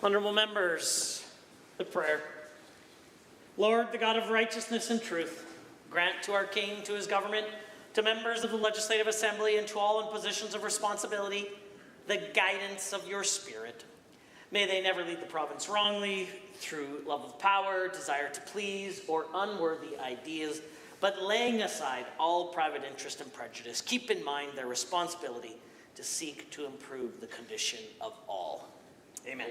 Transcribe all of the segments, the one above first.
Honourable members, the prayer. Lord, the God of righteousness and truth, grant to our King, to his government, to members of the Legislative Assembly, and to all in positions of responsibility, the guidance of your Spirit. May they never lead the province wrongly through love of power, desire to please, or unworthy ideas, but laying aside all private interest and prejudice, keep in mind their responsibility to seek to improve the condition of all. Amen.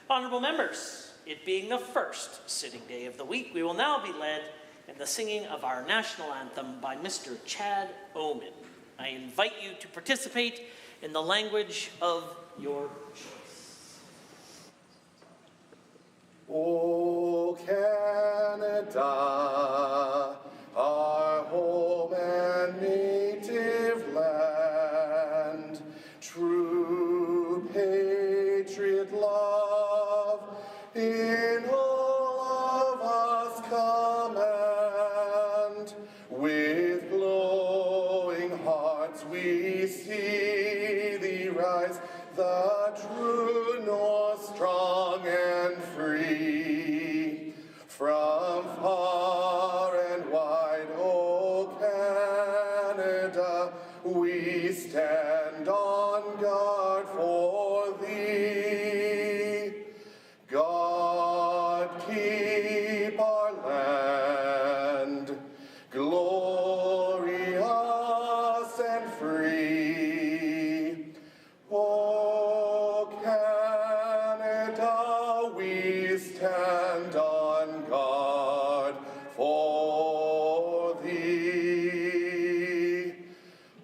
Honourable members, it being the first sitting day of the week, we will now be led in the singing of our national anthem by Mr. Chad Oman. I invite you to participate in the language of your choice. O Canada, our home and native land, true patriot love in all of us command. With glowing hearts we see thee rise, the true north, strong and free. From far and wide, O Canada, we stand on guard for thee. God keep our land glorious and free. O Canada, we stand on guard for thee.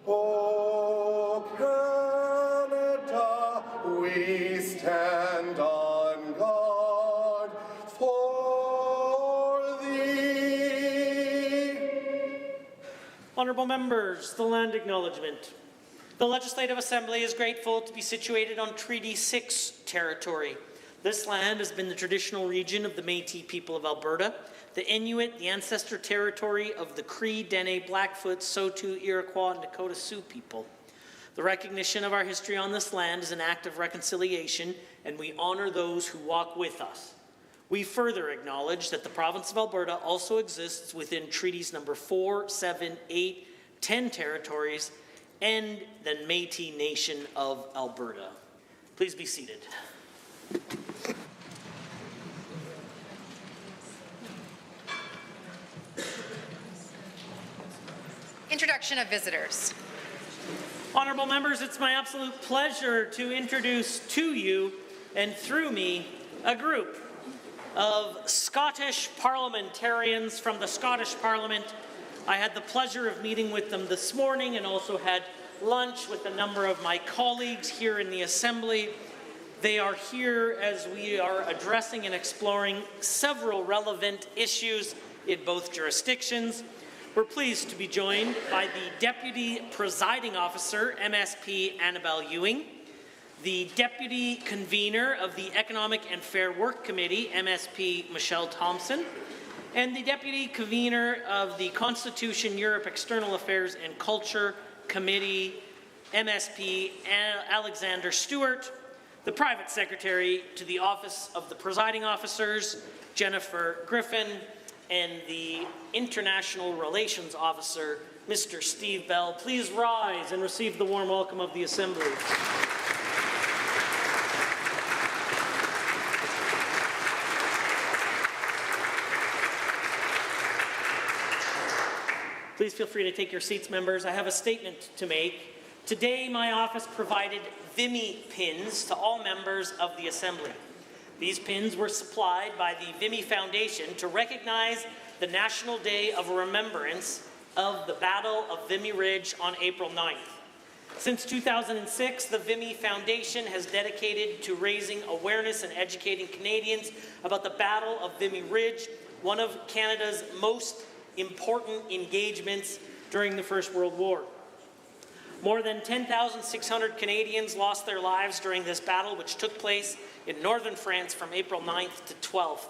O Canada, we stand on guard for thee. Honourable members, the land acknowledgement. The Legislative Assembly is grateful to be situated on Treaty 6 territory. This land has been the traditional region of the Métis people of Alberta, the Inuit, the ancestor territory of the Cree, Dene, Blackfoot, Saulteaux, Iroquois, and Dakota Sioux people. The recognition of our history on this land is an act of reconciliation, and we honour those who walk with us. We further acknowledge that the province of Alberta also exists within Treaties number 4, 7, 8, 10 territories, and the Métis Nation of Alberta. Please be seated. Introduction of visitors. Honourable members, it's my absolute pleasure to introduce to you, and through me, a group of Scottish parliamentarians from the Scottish Parliament. I had the pleasure of meeting with them this morning and also had lunch with a number of my colleagues here in the Assembly. They are here as we are addressing and exploring several relevant issues in both jurisdictions. We're pleased to be joined by the Deputy Presiding Officer, MSP Annabelle Ewing, the Deputy Convener of the Economic and Fair Work Committee, MSP Michelle Thompson, and the Deputy Convener of the Constitution, Europe, External Affairs and Culture Committee, MSP Alexander Stewart, the Private Secretary to the Office of the Presiding Officers, Jennifer Griffin, and the International Relations Officer, Mr. Steve Bell. Please rise and receive the warm welcome of the Assembly. Please feel free to take your seats, members. I have a statement to make. Today, my office provided Vimy pins to all members of the Assembly. These pins were supplied by the Vimy Foundation to recognize the National Day of Remembrance of the Battle of Vimy Ridge on April 9th. Since 2006, the Vimy Foundation has dedicated to raising awareness and educating Canadians about the Battle of Vimy Ridge, one of Canada's most important engagements during the First World War. More than 10,600 Canadians lost their lives during this battle, which took place in northern France from April 9th to 12th.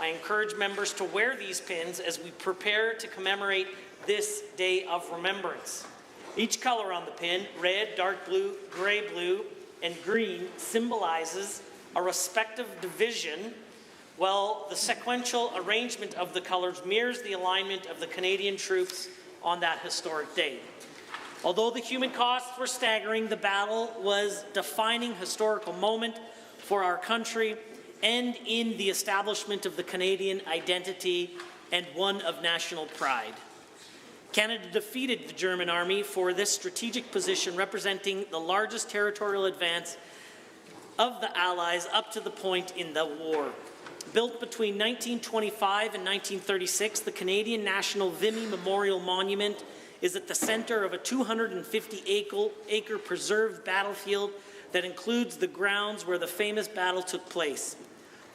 I encourage members to wear these pins as we prepare to commemorate this day of remembrance. Each color on the pin, red, dark blue, gray blue, and green, symbolizes a respective division, while the sequential arrangement of the colors mirrors the alignment of the Canadian troops on that historic day. Although the human costs were staggering, the battle was a defining historical moment for our country and in the establishment of the Canadian identity and one of national pride. Canada defeated the German army for this strategic position, representing the largest territorial advance of the Allies up to the point in the war. Built between 1925 and 1936, the Canadian National Vimy Memorial Monument is at the center of a 250-acre preserved battlefield that includes the grounds where the famous battle took place.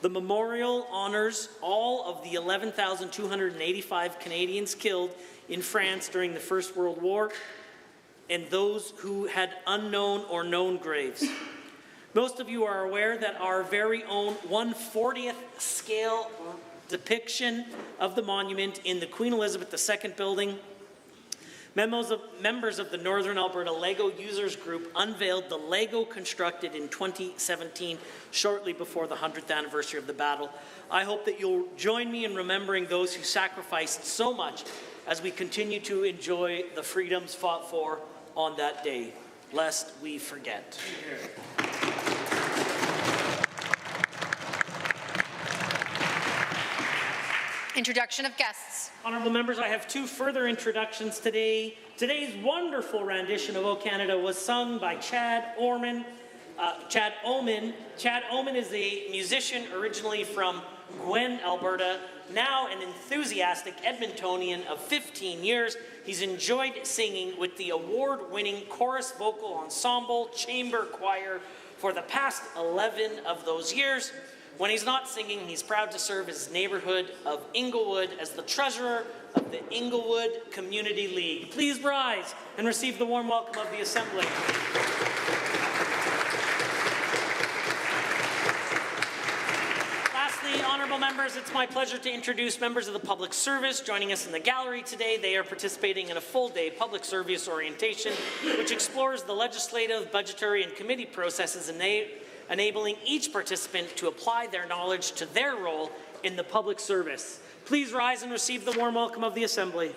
The memorial honors all of the 11,285 Canadians killed in France during the First World War and those who had unknown or known graves. Most of you are aware that our very own 1/40th scale depiction of the monument in the Queen Elizabeth II building, members of the Northern Alberta Lego Users Group unveiled the Lego constructed in 2017, shortly before the 100th anniversary of the battle. I hope that you'll join me in remembering those who sacrificed so much as we continue to enjoy the freedoms fought for on that day, lest we forget. Introduction of guests. Honourable members, I have two further introductions today. Today's wonderful rendition of O Canada was sung by Chad Omen. Chad Omen is a musician originally from Gwen, Alberta, now an enthusiastic Edmontonian of 15 years. He's enjoyed singing with the award-winning chorus vocal ensemble chamber choir for the past 11 of those years. When he's not singing, he's proud to serve his neighborhood of Inglewood as the treasurer of the Inglewood Community League. Please rise and receive the warm welcome of the Assembly. Lastly, honourable members, it's my pleasure to introduce members of the public service joining us in the gallery today. They are participating in a full-day public service orientation, which explores the legislative, budgetary, and committee processes enabling each participant to apply their knowledge to their role in the public service. Please rise and receive the warm welcome of the Assembly.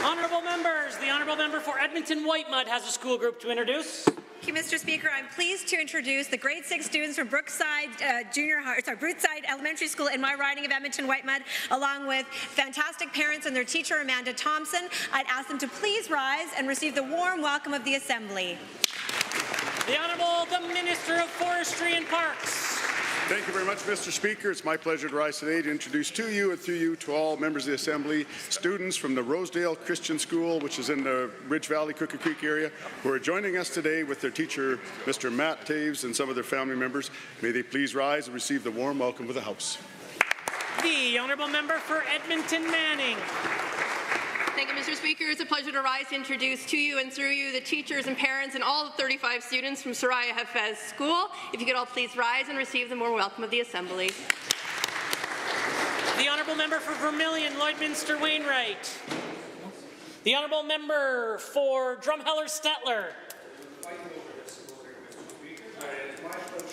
Honourable members, the Honourable Member for Edmonton Whitemud has a school group to introduce. Thank you, Mr. Speaker. I'm pleased to introduce the grade 6 students from Brookside Elementary School in my riding of Edmonton Whitemud, along with fantastic parents and their teacher, Amanda Thompson. I'd ask them to please rise and receive the warm welcome of the Assembly. The Honourable the Minister of Forestry and Parks. Thank you very much, Mr. Speaker. It's my pleasure to rise today to introduce to you and through you to all members of the Assembly, students from the Rosedale Christian School, which is in the Ridge Valley, Crooked Creek area, who are joining us today with their teacher, Mr. Matt Taves, and some of their family members. May they please rise and receive the warm welcome of the House. The Honourable Member for Edmonton Manning. Thank you, Mr. Speaker. It's a pleasure to rise to introduce to you and through you the teachers and parents and all the 35 students from Soraya Hafez School. If you could all please rise and receive the warm welcome of the Assembly. The Honourable Member for Vermilion, Lloydminster Wainwright. The Honourable Member for Drumheller Stettler.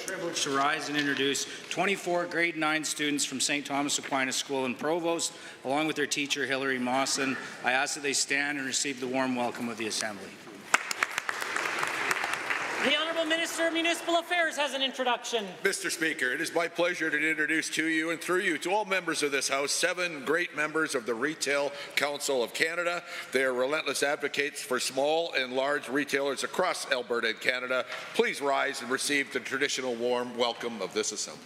Privilege to rise and introduce 24 grade 9 students from St. Thomas Aquinas School in Provost, along with their teacher, Hilary Mawson. I ask that they stand and receive the warm welcome of the Assembly. The Honourable Minister of Municipal Affairs has an introduction. Mr. Speaker, it is my pleasure to introduce to you and through you to all members of this House 7 great members of the Retail Council of Canada. They are relentless advocates for small and large retailers across Alberta and Canada. Please rise and receive the traditional warm welcome of this Assembly.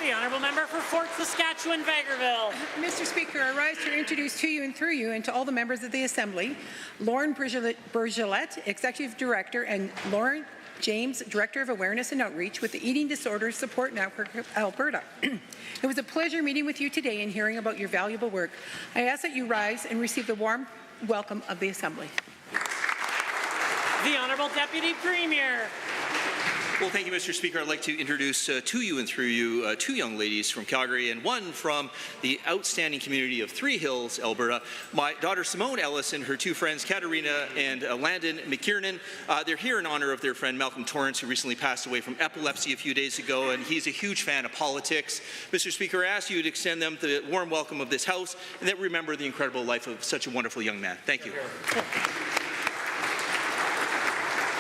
The Honourable Member for Fort Saskatchewan-Vegreville. Mr. Speaker, I rise to introduce to you and through you and to all the members of the Assembly, Lauren Bergilette, Executive Director, and Lauren James, Director of Awareness and Outreach with the Eating Disorders Support Network of Alberta. It was a pleasure meeting with you today and hearing about your valuable work. I ask that you rise and receive the warm welcome of the Assembly. The Honourable Deputy Premier. Well, thank you, Mr. Speaker. I'd like to introduce to you and through you two young ladies from Calgary and one from the outstanding community of Three Hills, Alberta. My daughter Simone Ellis and her two friends Katarina and Landon McKiernan. They're here in honor of their friend Malcolm Torrance, who recently passed away from epilepsy a few days ago, and he's a huge fan of politics. Mr. Speaker, I ask you to extend them the warm welcome of this House and that remember the incredible life of such a wonderful young man. Thank you.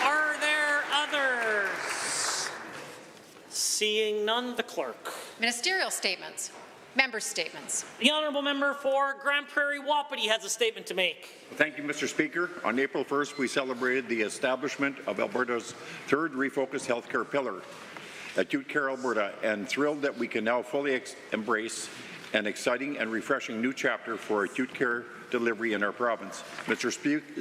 Are there others? Seeing none, the clerk. Ministerial statements. Members' statements. The honourable member for Grand Prairie Wapiti has a statement to make. Thank you, Mr. Speaker. On April 1st, we celebrated the establishment of Alberta's third refocused healthcare pillar, Acute Care Alberta, and thrilled that we can now fully embrace an exciting and refreshing new chapter for acute care delivery in our province. Mr.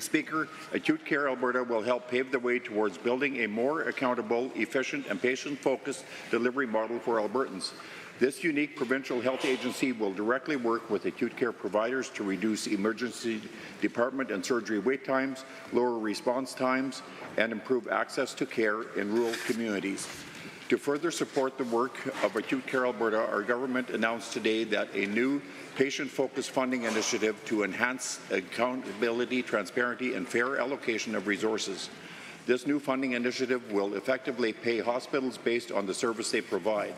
Speaker, Acute Care Alberta will help pave the way towards building a more accountable, efficient, and patient-focused delivery model for Albertans. This unique provincial health agency will directly work with acute care providers to reduce emergency department and surgery wait times, lower response times, and improve access to care in rural communities. To further support the work of Acute Care Alberta, our government announced today that a new patient-focused funding initiative to enhance accountability, transparency, and fair allocation of resources. This new funding initiative will effectively pay hospitals based on the service they provide.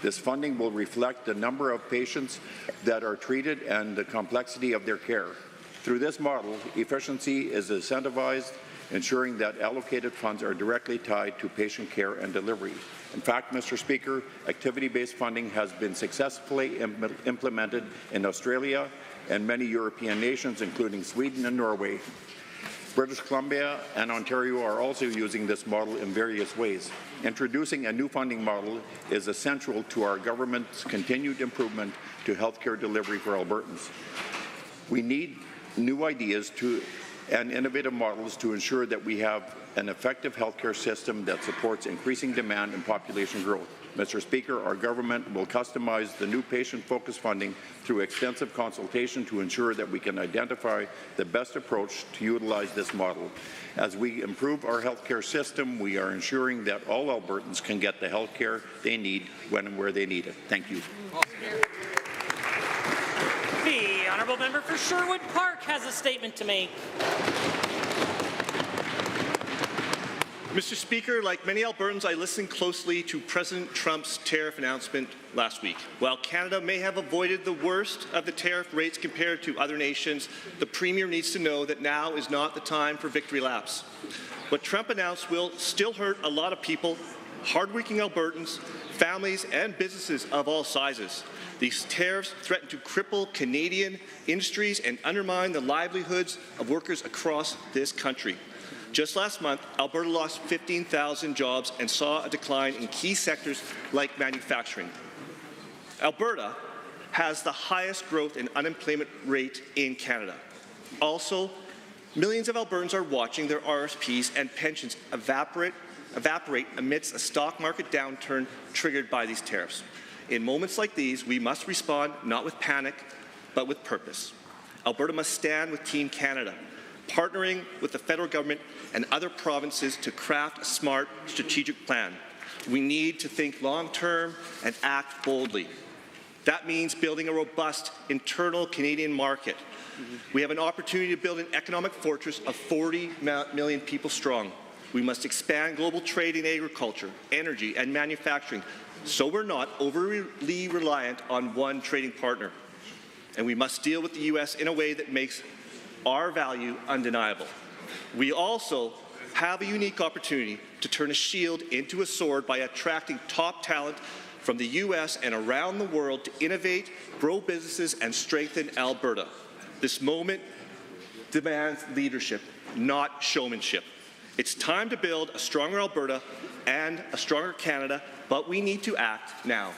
This funding will reflect the number of patients that are treated and the complexity of their care. Through this model, efficiency is incentivized, ensuring that allocated funds are directly tied to patient care and delivery. In fact, Mr. Speaker, activity-based funding has been successfully implemented in Australia and many European nations, including Sweden and Norway. British Columbia and Ontario are also using this model in various ways. Introducing a new funding model is essential to our government's continued improvement to healthcare delivery for Albertans. We need new ideas and innovative models to ensure that we have an effective healthcare system that supports increasing demand and population growth. Mr. Speaker, our government will customize the new patient-focused funding through extensive consultation to ensure that we can identify the best approach to utilize this model. As we improve our healthcare system, we are ensuring that all Albertans can get the healthcare they need when and where they need it. Thank you. The honourable member for Sherwood Park has a statement to make. Mr. Speaker, like many Albertans, I listened closely to President Trump's tariff announcement last week. While Canada may have avoided the worst of the tariff rates compared to other nations, the Premier needs to know that now is not the time for victory laps. What Trump announced will still hurt a lot of people, hardworking Albertans, families, and businesses of all sizes. These tariffs threaten to cripple Canadian industries and undermine the livelihoods of workers across this country. Just last month, Alberta lost 15,000 jobs and saw a decline in key sectors like manufacturing. Alberta has the highest growth in unemployment rate in Canada. Also, millions of Albertans are watching their RSPs and pensions evaporate amidst a stock market downturn triggered by these tariffs. In moments like these, we must respond not with panic, but with purpose. Alberta must stand with Team Canada, partnering with the federal government and other provinces to craft a smart strategic plan. We need to think long-term and act boldly. That means building a robust internal Canadian market. We have an opportunity to build an economic fortress of 40 million people strong. We must expand global trade in agriculture, energy, and manufacturing, so we're not overly reliant on one trading partner. And we must deal with the U.S. in a way that makes our value undeniable. We also have a unique opportunity to turn a shield into a sword by attracting top talent from the U.S. and around the world to innovate, grow businesses, and strengthen Alberta. This moment demands leadership, not showmanship. It's time to build a stronger Alberta and a stronger Canada, but we need to act now.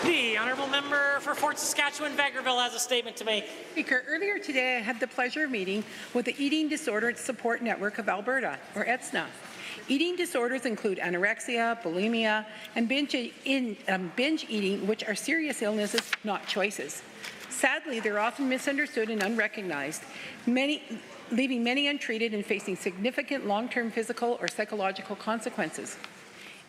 The honourable member for Fort Saskatchewan-Vegreville has a statement to make. Speaker, earlier today I had the pleasure of meeting with the Eating Disorder Support Network of Alberta, or ETSNA. Eating disorders include anorexia, bulimia, and binge eating, which are serious illnesses, not choices. Sadly, they're often misunderstood and unrecognized. Many leaving many untreated and facing significant long-term physical or psychological consequences.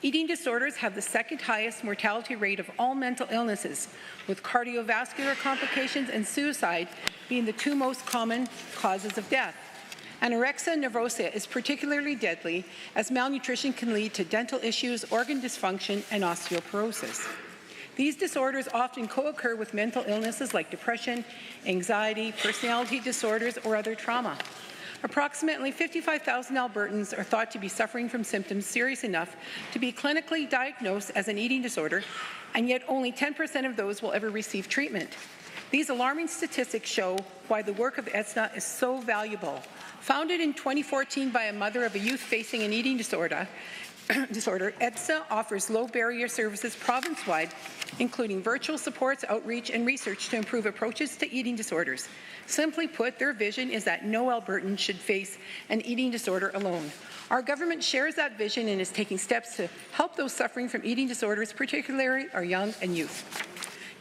Eating disorders have the second highest mortality rate of all mental illnesses, with cardiovascular complications and suicide being the two most common causes of death. Anorexia nervosa is particularly deadly, as malnutrition can lead to dental issues, organ dysfunction, and osteoporosis. These disorders often co-occur with mental illnesses like depression, anxiety, personality disorders, or other trauma. Approximately 55,000 Albertans are thought to be suffering from symptoms serious enough to be clinically diagnosed as an eating disorder, and yet only 10% of those will ever receive treatment. These alarming statistics show why the work of ETSNA is so valuable. Founded in 2014 by a mother of a youth facing an eating disorder, ETSNA offers low-barrier services province-wide, including virtual supports, outreach, and research to improve approaches to eating disorders. Simply put, their vision is that no Albertan should face an eating disorder alone. Our government shares that vision and is taking steps to help those suffering from eating disorders, particularly our young and youth.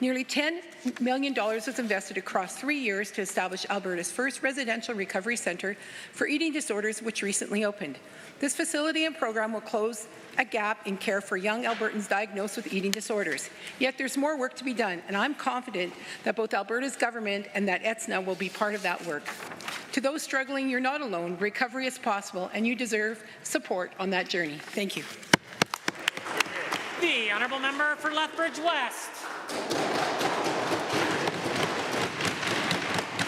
Nearly $10 million was invested across 3 years to establish Alberta's first residential recovery centre for eating disorders, which recently opened. This facility and program will close a gap in care for young Albertans diagnosed with eating disorders. Yet there's more work to be done, and I'm confident that both Alberta's government and that ETSNA will be part of that work. To those struggling, you're not alone. Recovery is possible, and you deserve support on that journey. Thank you. The Honourable Member for Lethbridge West.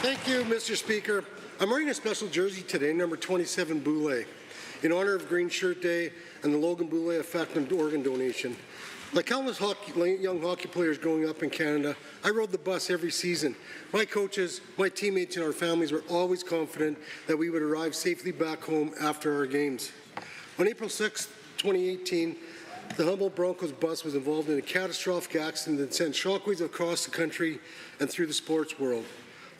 Thank you, Mr. Speaker. I'm wearing a special jersey today, number 27 Boulay, in honour of Green Shirt Day and the Logan Boulay Effect on organ donation. Like countless young hockey players growing up in Canada, I rode the bus every season. My coaches, my teammates, and our families were always confident that we would arrive safely back home after our games. On April 6, 2018, the Humboldt Broncos bus was involved in a catastrophic accident that sent shockwaves across the country and through the sports world.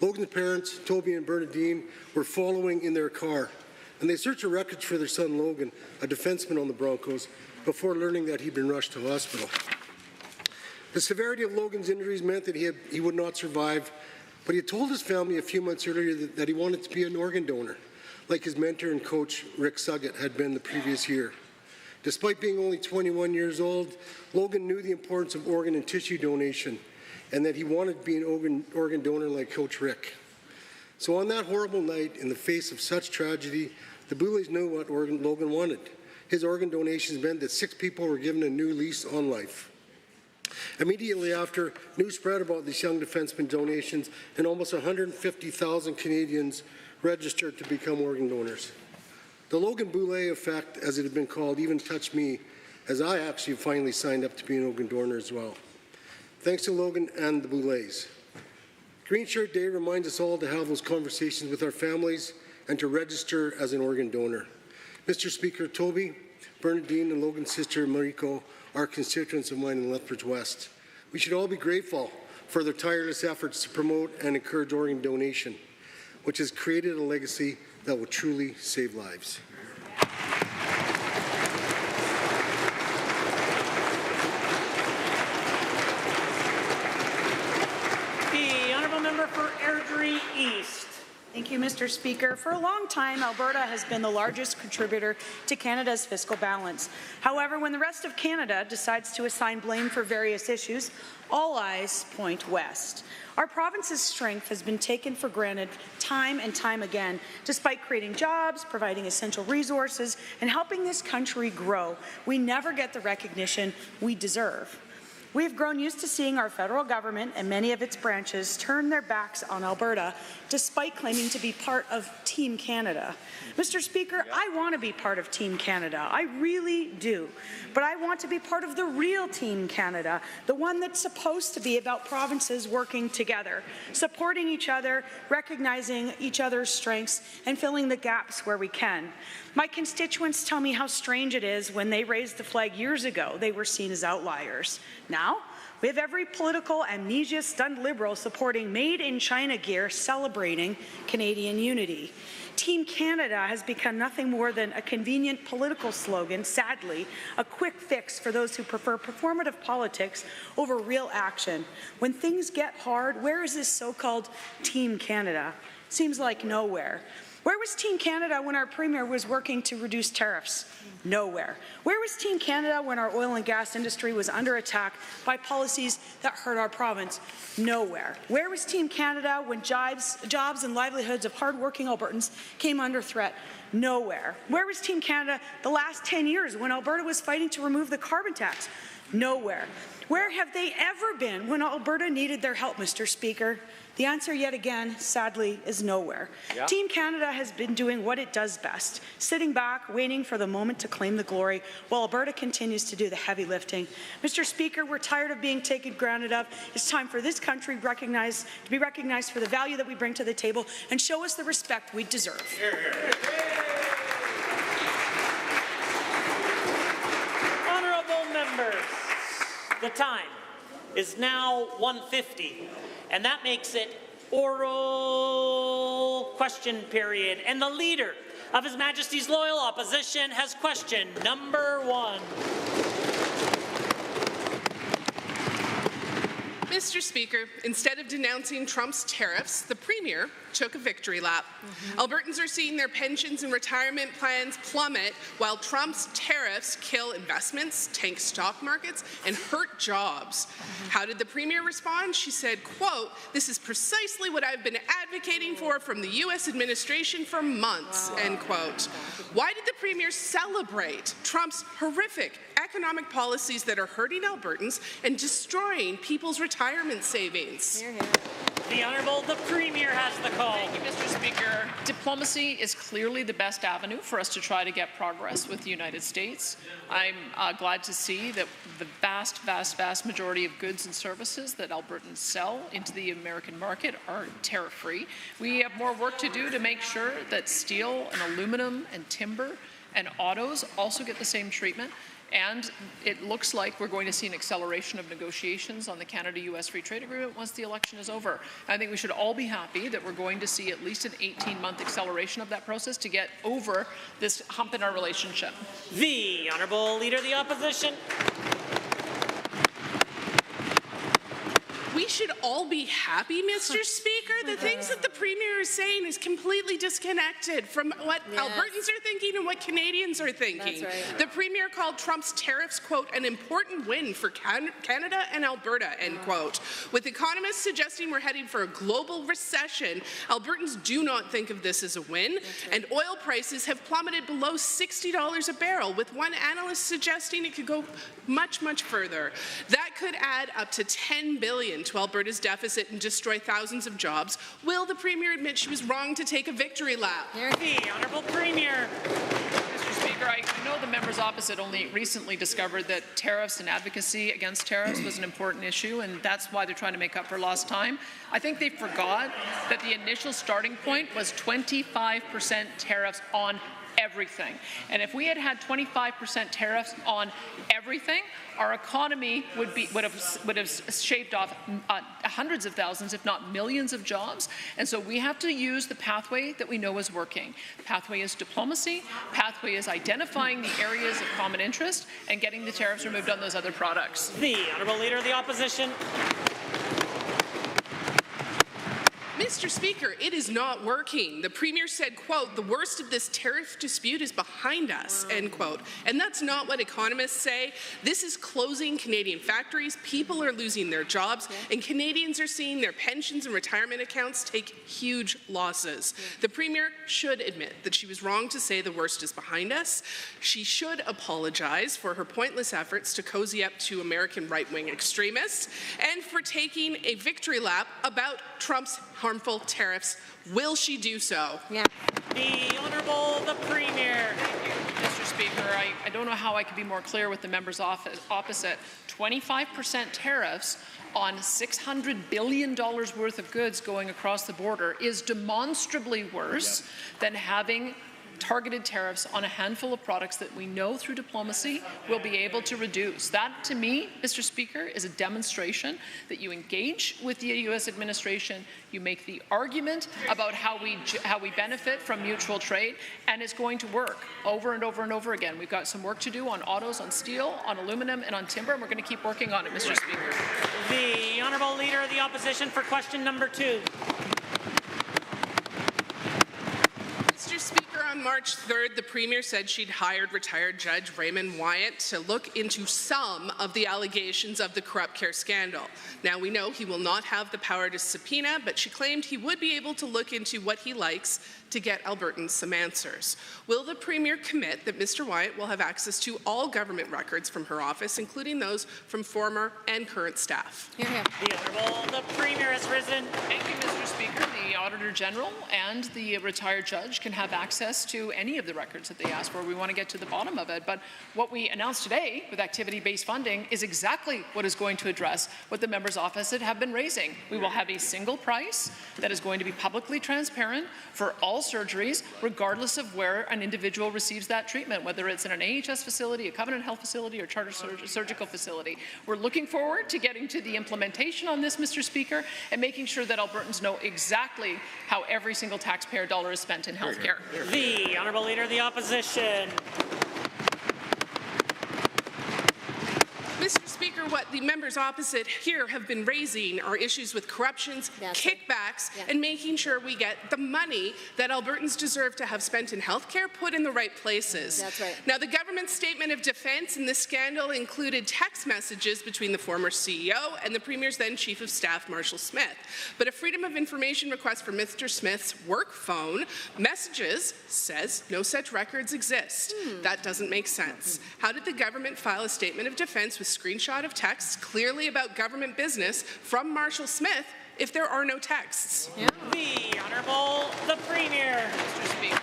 Logan's parents, Toby and Bernadine, were following in their car, and they searched the wreckage for their son Logan, a defenseman on the Broncos, before learning that he'd been rushed to hospital. The severity of Logan's injuries meant that he would not survive, but he had told his family a few months earlier that he wanted to be an organ donor, like his mentor and coach Rick Suggett had been the previous year. Despite being only 21 years old, Logan knew the importance of organ and tissue donation and that he wanted to be an organ donor like Coach Rick. So on that horrible night, in the face of such tragedy, the Boulays knew what Logan wanted. His organ donations meant that 6 people were given a new lease on life. Immediately after, news spread about these young defenseman donations, and almost 150,000 Canadians registered to become organ donors. The Logan Boulay effect, as it had been called, even touched me, as I actually finally signed up to be an organ donor as well. Thanks to Logan and the Boulays. Green Shirt Day reminds us all to have those conversations with our families and to register as an organ donor. Mr. Speaker, Toby, Bernadine, and Logan's sister Mariko are constituents of mine in Lethbridge West. We should all be grateful for their tireless efforts to promote and encourage organ donation, which has created a legacy that will truly save lives. The Honourable Member for Airdrie East. Thank you, Mr. Speaker. For a long time, Alberta has been the largest contributor to Canada's fiscal balance. However, when the rest of Canada decides to assign blame for various issues, all eyes point west. Our province's strength has been taken for granted time and time again, despite creating jobs, providing essential resources, and helping this country grow. We never get the recognition we deserve. We have grown used to seeing our federal government and many of its branches turn their backs on Alberta, despite claiming to be part of Team Canada. Mr. Speaker, I want to be part of Team Canada. I really do. But I want to be part of the real Team Canada, the one that's supposed to be about provinces working together, supporting each other, recognizing each other's strengths, and filling the gaps where we can. My constituents tell me how strange it is when they raised the flag years ago, they were seen as outliers. Now, we have every political amnesia-stunned Liberal supporting made-in-China gear celebrating Canadian unity. Team Canada has become nothing more than a convenient political slogan, sadly, a quick fix for those who prefer performative politics over real action. When things get hard, where is this so-called Team Canada? Seems like nowhere. Where was Team Canada when our Premier was working to reduce tariffs? Nowhere. Where was Team Canada when our oil and gas industry was under attack by policies that hurt our province? Nowhere. Where was Team Canada when jobs and livelihoods of hard-working Albertans came under threat? Nowhere. Where was Team Canada the last 10 years when Alberta was fighting to remove the carbon tax? Nowhere. Where have they ever been when Alberta needed their help, Mr. Speaker? The answer, yet again, sadly, is nowhere. Yeah. Team Canada has been doing what it does best, sitting back, waiting for the moment to claim the glory, while Alberta continues to do the heavy lifting. Mr. Speaker, we're tired of being taken granted of. It's time for this country to be recognized for the value that we bring to the table and show us the respect we deserve. Hear, hear. Honourable members, the time is now 1:50. And that makes it oral question period. And the Leader of His Majesty's Loyal Opposition has question number 1. Mr. Speaker, instead of denouncing Trump's tariffs, the Premier took a victory lap. Albertans are seeing their pensions and retirement plans plummet while Trump's tariffs kill investments, tank stock markets, and hurt jobs. How did the Premier respond? She said, quote, "This is precisely what I've been advocating for from the U.S. administration for months," end quote. Why did the Premier celebrate Trump's horrific economic policies that are hurting Albertans and destroying people's retirement savings? Hear, hear. The Honourable the Premier has the call. Thank you, Mr. Speaker. Diplomacy is clearly the best avenue for us to try to get progress with the United States. I'm glad to see that the vast majority of goods and services that Albertans sell into the American market are tariff-free. We have more work to do to make sure that steel and aluminum and timber and autos also get the same treatment. And it looks like we're going to see an acceleration of negotiations on the Canada-U.S. Free Trade Agreement once the election is over. I think we should all be happy that we're going to see at least an 18-month acceleration of that process to get over this hump in our relationship. The Honourable Leader of the Opposition. We should all be happy, Mr. Speaker. The things that the Premier is saying is completely disconnected from what Albertans are thinking and what Canadians are thinking. That's right. The Premier called Trump's tariffs, quote, "an important win for Canada and Alberta," end quote. With economists suggesting we're heading for a global recession, Albertans do not think of this as a win. And oil prices have plummeted below $60 a barrel, with one analyst suggesting it could go much further. That could add up to $10 billion to Alberta's deficit and destroy thousands of jobs. Will the Premier admit she was wrong to take a victory lap? The Honourable Premier. Mr. Speaker, I know the members opposite only recently discovered that tariffs and advocacy against tariffs was an important issue, and that's why they're trying to make up for lost time. I think they forgot that the initial starting point was 25% tariffs on everything. And if we had had 25% tariffs on everything, our economy would have shaved off hundreds of thousands, if not millions of jobs. And so we have to use the pathway that we know is working. Pathway is diplomacy. Pathway is identifying the areas of common interest and getting the tariffs removed on those other products. The Honourable Leader of the Opposition. Mr. Speaker, it is not working. The Premier said, quote, "the worst of this tariff dispute is behind us," end quote. And that's not what economists say. This is closing Canadian factories, people are losing their jobs, and Canadians are seeing their pensions and retirement accounts take huge losses. The Premier should admit that she was wrong to say the worst is behind us. She should apologize for her pointless efforts to cozy up to American right-wing extremists and for taking a victory lap about Trump's harmful tariffs. Will she do so? Yeah. The Honourable the Premier. Thank you, Mr. Speaker. I don't know how I could be more clear with the members opposite. 25% tariffs on $600 billion worth of goods going across the border is demonstrably worse than having targeted tariffs on a handful of products that we know through diplomacy will be able to reduce. That, to me, Mr. Speaker, is a demonstration that you engage with the U.S. administration, you make the argument about how we benefit from mutual trade, and it's going to work over and over and over again. We've got some work to do on autos, on steel, on aluminum, and on timber, and we're going to keep working on it, Mr. Speaker. The Honourable Leader of the Opposition for question number 2. On March 3rd, the Premier said she'd hired retired Judge Raymond Wyatt to look into some of the allegations of the corrupt care scandal. Now, we know he will not have the power to subpoena, but she claimed he would be able to look into what he likes to get Albertans some answers. Will the Premier commit that Mr. Wyatt will have access to all government records from her office, including those from former and current staff? Hear him. The Honourable, the Premier has risen. Thank you, Mr. Speaker. The Auditor General and the retired judge can have access to any of the records that they ask for. We want to get to the bottom of it. But what we announced today with activity-based funding is exactly what is going to address what the member's office have been raising. We will have a single price that is going to be publicly transparent for all surgeries, regardless of where an individual receives that treatment, whether it's in an AHS facility, a Covenant Health facility, or charter surgical facility. We're looking forward to getting to the implementation on this, Mr. Speaker, and making sure that Albertans know exactly how every single taxpayer dollar is spent in health care. The Honourable Leader of the Opposition. Mr. Speaker, what the members opposite here have been raising are issues with corruptions, kickbacks, and making sure we get the money that Albertans deserve to have spent in healthcare put in the right places. That's right. Now, the government's statement of defense in this scandal included text messages between the former CEO and the Premier's then Chief of Staff, Marshall Smith. But a Freedom of Information request for Mr. Smith's work phone messages says no such records exist. That doesn't make sense. How did the government file a statement of defense with screenshot of texts clearly about government business from Marshall Smith if there are no texts? Yeah. The Honourable, the Premier. Mr. Speaker,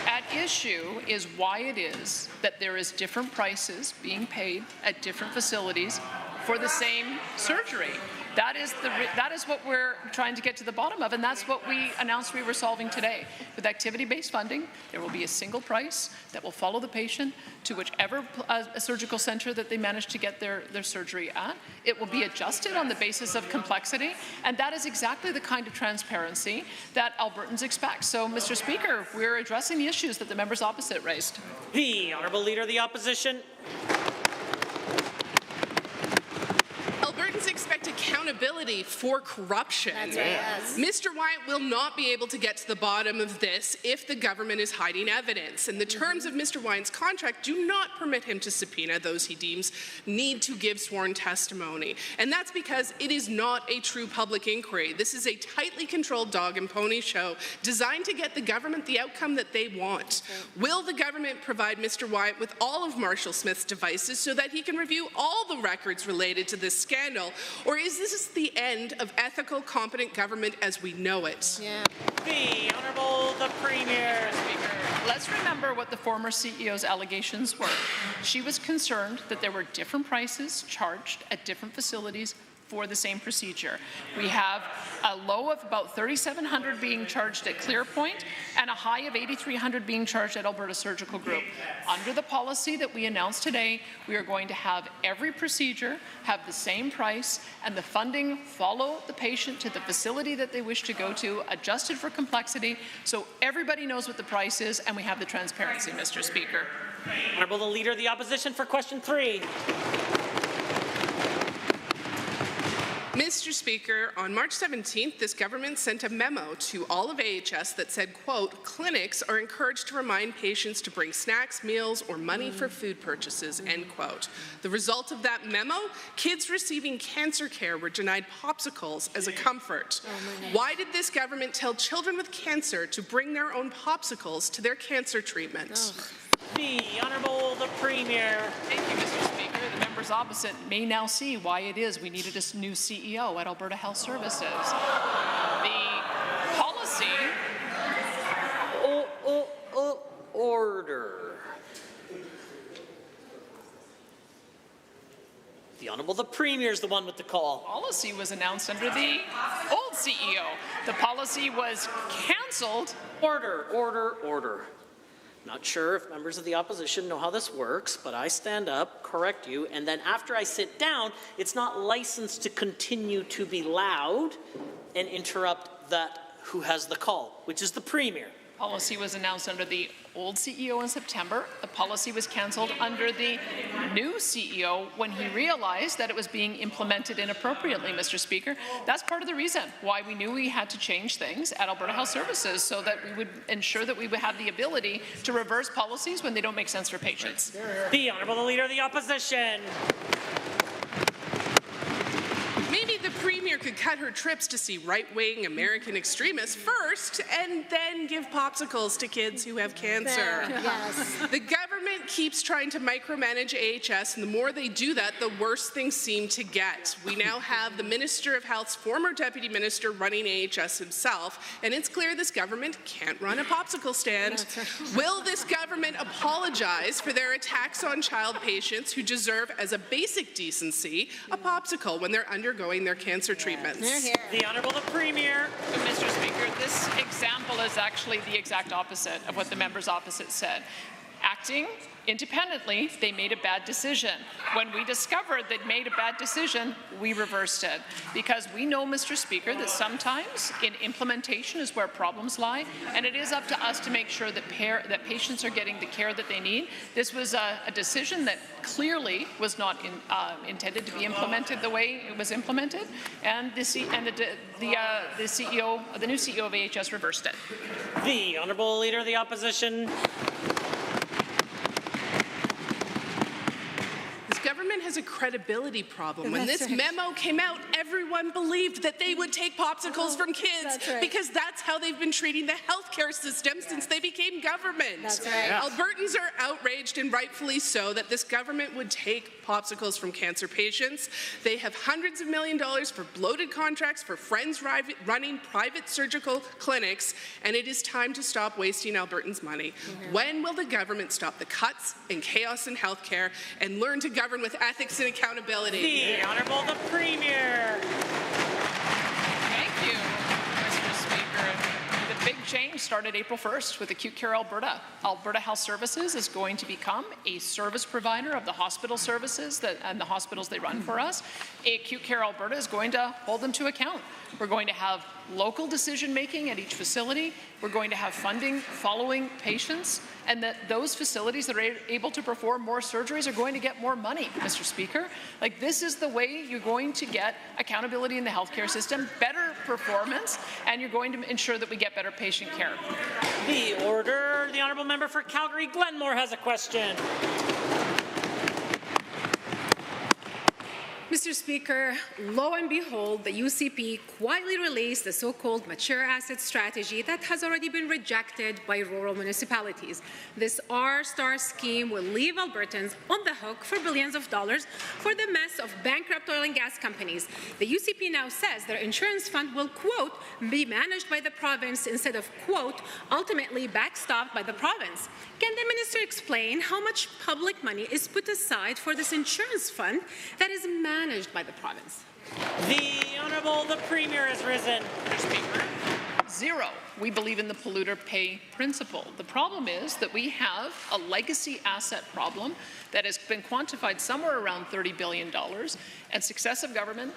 at issue is why it is that there is different prices being paid at different facilities for the same surgery. That is what we're trying to get to the bottom of, and that's what we announced we were solving today. With activity-based funding, there will be a single price that will follow the patient to whichever surgical center that they manage to get their surgery at. It will be adjusted on the basis of complexity, and that is exactly the kind of transparency that Albertans expect. So, Mr. Speaker, we're addressing the issues that the members opposite raised. The Honourable Leader of the Opposition. Albertans expect accountability for corruption. That's right, yes. Mr. Wyatt will not be able to get to the bottom of this if the government is hiding evidence. And the terms of Mr. Wyatt's contract do not permit him to subpoena those he deems need to give sworn testimony. And that's because it is not a true public inquiry. This is a tightly controlled dog and pony show designed to get the government the outcome that they want. Will the government provide Mr. Wyatt with all of Marshall Smith's devices so that he can review all the records related to this scandal? Or is this the end of ethical, competent government as we know it? Yeah. The Honourable, the Premier. Speaker, let's remember what the former CEO's allegations were. She was concerned that there were different prices charged at different facilities for the same procedure. We have a low of about $3,700 being charged at ClearPoint and a high of $8,300 being charged at Alberta Surgical Group. Under the policy that we announced today, we are going to have every procedure have the same price and the funding follow the patient to the facility that they wish to go to, adjusted for complexity, so everybody knows what the price is and we have the transparency, Mr. Speaker. Honourable the Leader of the Opposition for question 3. Mr. Speaker, on March 17th, this government sent a memo to all of AHS that said, quote, clinics are encouraged to remind patients to bring snacks, meals, or money for food purchases, end quote. The result of that memo, kids receiving cancer care were denied popsicles as a comfort. Why did this government tell children with cancer to bring their own popsicles to their cancer treatment? The Honourable the Premier. Thank you, Mr. Speaker. The members opposite may now see why it is we needed a new CEO at Alberta Health Services. The policy... Order. The Honourable the Premier is the one with the call. Policy was announced under the old CEO. The policy was cancelled. Order. Not sure if members of the opposition know how this works, but I stand up, correct you, and then after I sit down, it's not licensed to continue to be loud and interrupt that who has the call, which is the Premier. Policy was announced under the old CEO in September. The policy was cancelled under the new CEO when he realized that it was being implemented inappropriately, Mr. Speaker. That's part of the reason why we knew we had to change things at Alberta Health Services, so that we would ensure that we would have the ability to reverse policies when they don't make sense for patients. The Honourable Leader of the Opposition. Maybe the Premier could cut her trips to see right-wing American extremists first and then give popsicles to kids who have cancer. Yes. The government keeps trying to micromanage AHS, and the more they do that, the worse things seem to get. We now have the Minister of Health's former Deputy Minister running AHS himself, and it's clear this government can't run a popsicle stand. Will this government apologize for their attacks on child patients who deserve, as a basic decency, a popsicle when they're undergoing their cancer treatments? The Honourable the Premier. Mr. Speaker, this example is actually the exact opposite of what the members opposite said. Acting independently, they made a bad decision. When we discovered they'd made a bad decision, we reversed it. Because we know, Mr. Speaker, that sometimes in implementation is where problems lie, and it is up to us to make sure that patients are getting the care that they need. This was a decision that clearly was not intended to be implemented the way it was implemented, and the new CEO of AHS reversed it. The Honourable Leader of the Opposition. Government has a credibility problem. When this memo came out, everyone believed that they would take popsicles from kids because that's how they've been treating the healthcare system since they became government. That's right. Albertans are outraged, and rightfully so, that this government would take popsicles from cancer patients. They have hundreds of $millions for bloated contracts for friends running private surgical clinics, and it is time to stop wasting Albertans' money. When will the government stop the cuts and chaos in healthcare and learn to govern with ethics and accountability? The Honourable the Premier. Thank you, Mr. Speaker. The big change started April 1st with Acute Care Alberta. Alberta Health Services is going to become a service provider of the hospital services and the hospitals they run for us. Acute Care Alberta is going to hold them to account. We're going to have local decision-making at each facility. We're going to have funding following patients, and that those facilities that are able to perform more surgeries are going to get more money, Mr. Speaker. Like, this is the way you're going to get accountability in the healthcare system, better performance, and you're going to ensure that we get better patient care. The Order. The Honourable Member for Calgary Glenmore has a question. Mr. Speaker, lo and behold, the UCP quietly released the so-called mature asset strategy that has already been rejected by rural municipalities. This R-Star scheme will leave Albertans on the hook for billions of dollars for the mess of bankrupt oil and gas companies. The UCP now says their insurance fund will, quote, be managed by the province instead of, quote, ultimately backstopped by the province. Can the minister explain how much public money is put aside for this insurance fund that is managed by the province? The Honourable the Premier has risen. Mr. Speaker, zero. We believe in the polluter pay principle. The problem is that we have a legacy asset problem that has been quantified somewhere around $30 billion, and successive government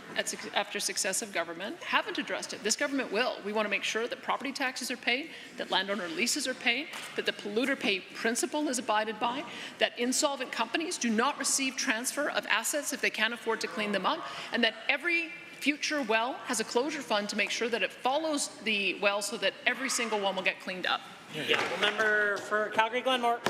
after successive government haven't addressed it. This government will. We want to make sure that property taxes are paid, that landowner leases are paid, that the polluter pay principle is abided by, that insolvent companies do not receive transfer of assets if they can't afford to clean them up, and that every future well has a closure fund to make sure that it follows the well so that every single one will get cleaned up. The Member for Calgary Glenmore.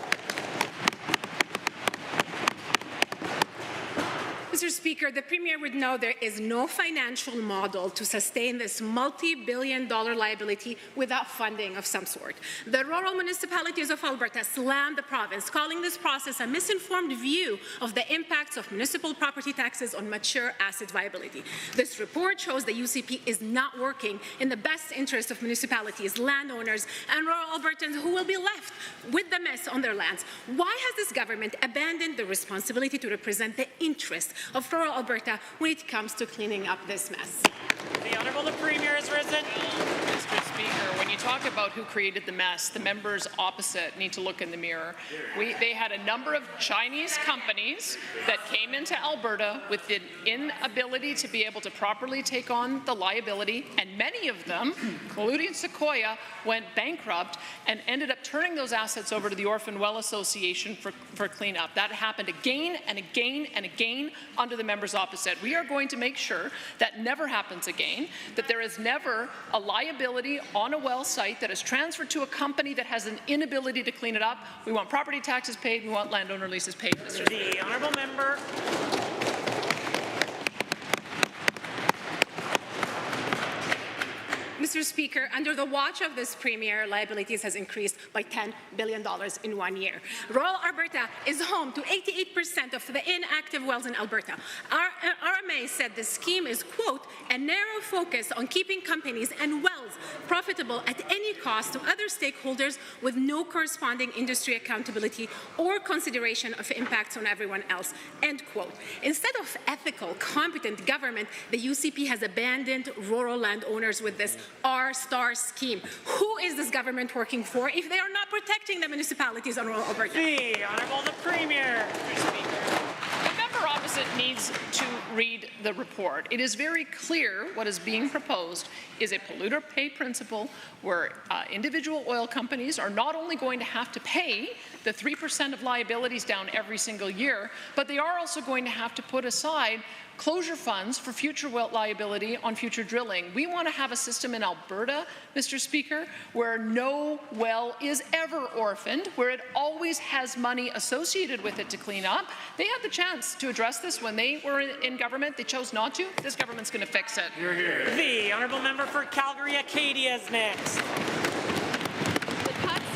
Mr. Speaker, the Premier would know there is no financial model to sustain this multi-billion-dollar liability without funding of some sort. The rural municipalities of Alberta slammed the province, calling this process a misinformed view of the impacts of municipal property taxes on mature asset viability. This report shows the UCP is not working in the best interest of municipalities, landowners, and rural Albertans who will be left with the mess on their lands. Why has this government abandoned the responsibility to represent the interests of rural Alberta when it comes to cleaning up this mess? The Honourable the Premier has risen. Speaker, when you talk about who created the mess, the members opposite need to look in the mirror. They had a number of Chinese companies that came into Alberta with the inability to be able to properly take on the liability, and many of them, including Sequoia, went bankrupt and ended up turning those assets over to the Orphan Well Association for cleanup. That happened again and again and again under the members opposite. We are going to make sure that never happens again, that there is never a liability on a well site that is transferred to a company that has an inability to clean it up. We want property taxes paid. We want landowner leases paid. Mr. The honourable member. Mr. Speaker, under the watch of this Premier, liabilities has increased by $10 billion in 1 year. Rural Alberta is home to 88% of the inactive wells in Alberta. RMA said the scheme is, quote, a narrow focus on keeping companies and wells profitable at any cost to other stakeholders with no corresponding industry accountability or consideration of impacts on everyone else, end quote. Instead of ethical, competent government, the UCP has abandoned rural landowners with this R-Star scheme. Who is this government working for if they are not protecting the municipalities on rural Alberta? The Honourable the Premier. The member opposite needs to read the report. It is very clear what is being proposed is a polluter pay principle where individual oil companies are not only going to have to pay the 3% of liabilities down every single year, but they are also going to have to put aside closure funds for future well liability on future drilling. We want to have a system in Alberta, Mr. Speaker, where no well is ever orphaned, where it always has money associated with it to clean up. They had the chance to address this when they were in government. They chose not to. This government's going to fix it. You're here. The honourable member for Calgary Acadia is next.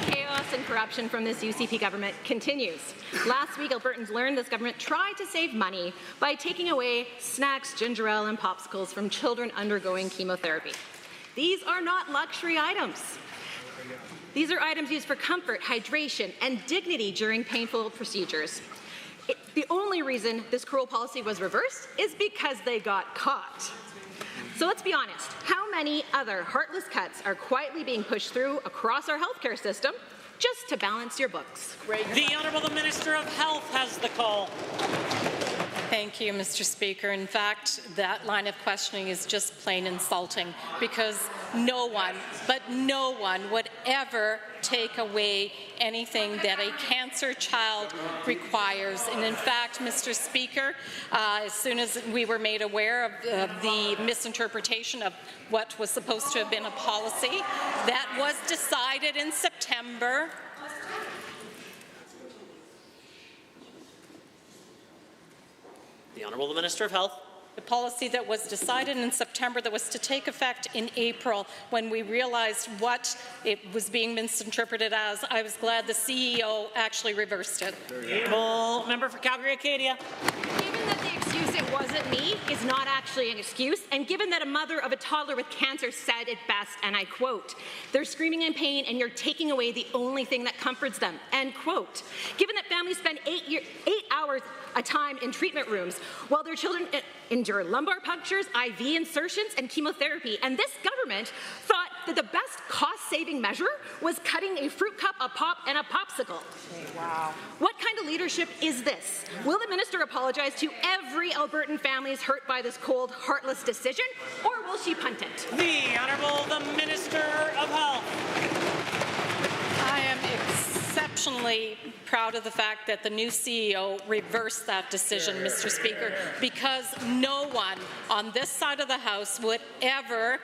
Chaos and corruption from this UCP government continues. Last week, Albertans learned this government tried to save money by taking away snacks, ginger ale, and popsicles from children undergoing chemotherapy. These are not luxury items. These are items used for comfort, hydration, and dignity during painful procedures. The only reason this cruel policy was reversed is because they got caught. So let's be honest, how many other heartless cuts are quietly being pushed through across our healthcare system just to balance your books? The Honourable the Minister of Health has the call. Thank you, Mr. Speaker. In fact, that line of questioning is just plain insulting because no one, but no one would ever take away anything that a cancer child requires. And in fact, Mr. Speaker, as soon as we were made aware of the misinterpretation of what was supposed to have been a policy, that was decided in September. The Honourable the Minister of Health. The policy that was decided in September that was to take effect in April, when we realized what it was being misinterpreted as, I was glad the CEO actually reversed it. Honourable member for Calgary Acadia. Given that the excuse "it wasn't me" is not actually an excuse, and given that a mother of a toddler with cancer said it best, and I quote, "They're screaming in pain and you're taking away the only thing that comforts them," end quote. Given that families spend 8 hours a time in treatment rooms while their children endure lumbar punctures, IV insertions, and chemotherapy, and this government thought that the best cost-saving measure was cutting a fruit cup, a pop, and a popsicle. Wow. What kind of leadership is this? Will the minister apologize to every Albertan family hurt by this cold, heartless decision, or will she punt it? The Honourable the Minister of Health. I am exceptionally proud of the fact that the new CEO reversed that decision, Mr. Speaker, because no one on this side of the House would ever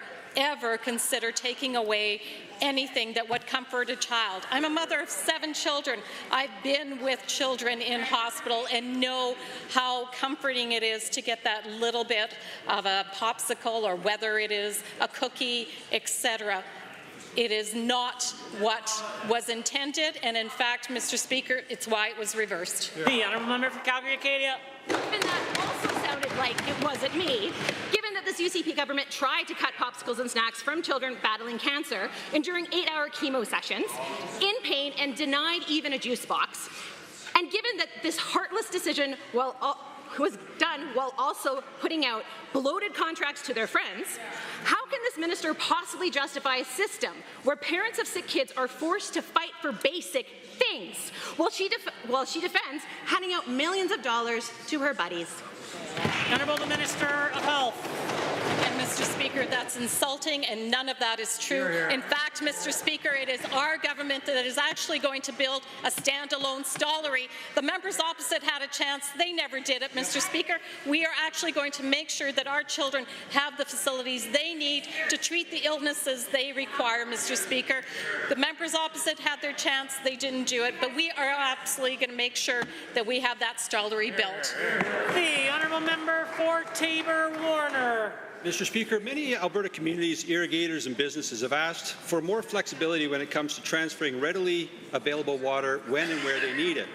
consider taking away anything that would comfort a child. I'm a mother of 7 children. I've been with children in hospital and know how comforting it is to get that little bit of a popsicle, or whether it is a cookie, etc. It is not what was intended, and in fact, Mr. Speaker, it's why it was reversed. The Honourable Member for Calgary Acadia. Given that also sounded like it wasn't me, given that this UCP government tried to cut popsicles and snacks from children battling cancer enduring 8-hour chemo sessions, in pain, and denied even a juice box, and given that this heartless decision was done while also putting out bloated contracts to their friends, how can this this minister possibly justify a system where parents of sick kids are forced to fight for basic things while she defends handing out millions of dollars to her buddies? Honourable the Minister of Health. And Mr. Speaker, that's insulting and none of that is true. In fact, Mr. Speaker, it is our government that is actually going to build a standalone stollery. The members opposite had a chance. They never did it, Mr. Speaker. We are actually going to make sure that our children have the facilities they need to treat the illnesses they require, Mr. Speaker. The members opposite had their chance. They didn't do it, but we are absolutely going to make sure that we have that stollery built. The honourable member for Taber-Warner. Mr. Speaker, many Alberta communities, irrigators and businesses have asked for more flexibility when it comes to transferring readily available water when and where they need it.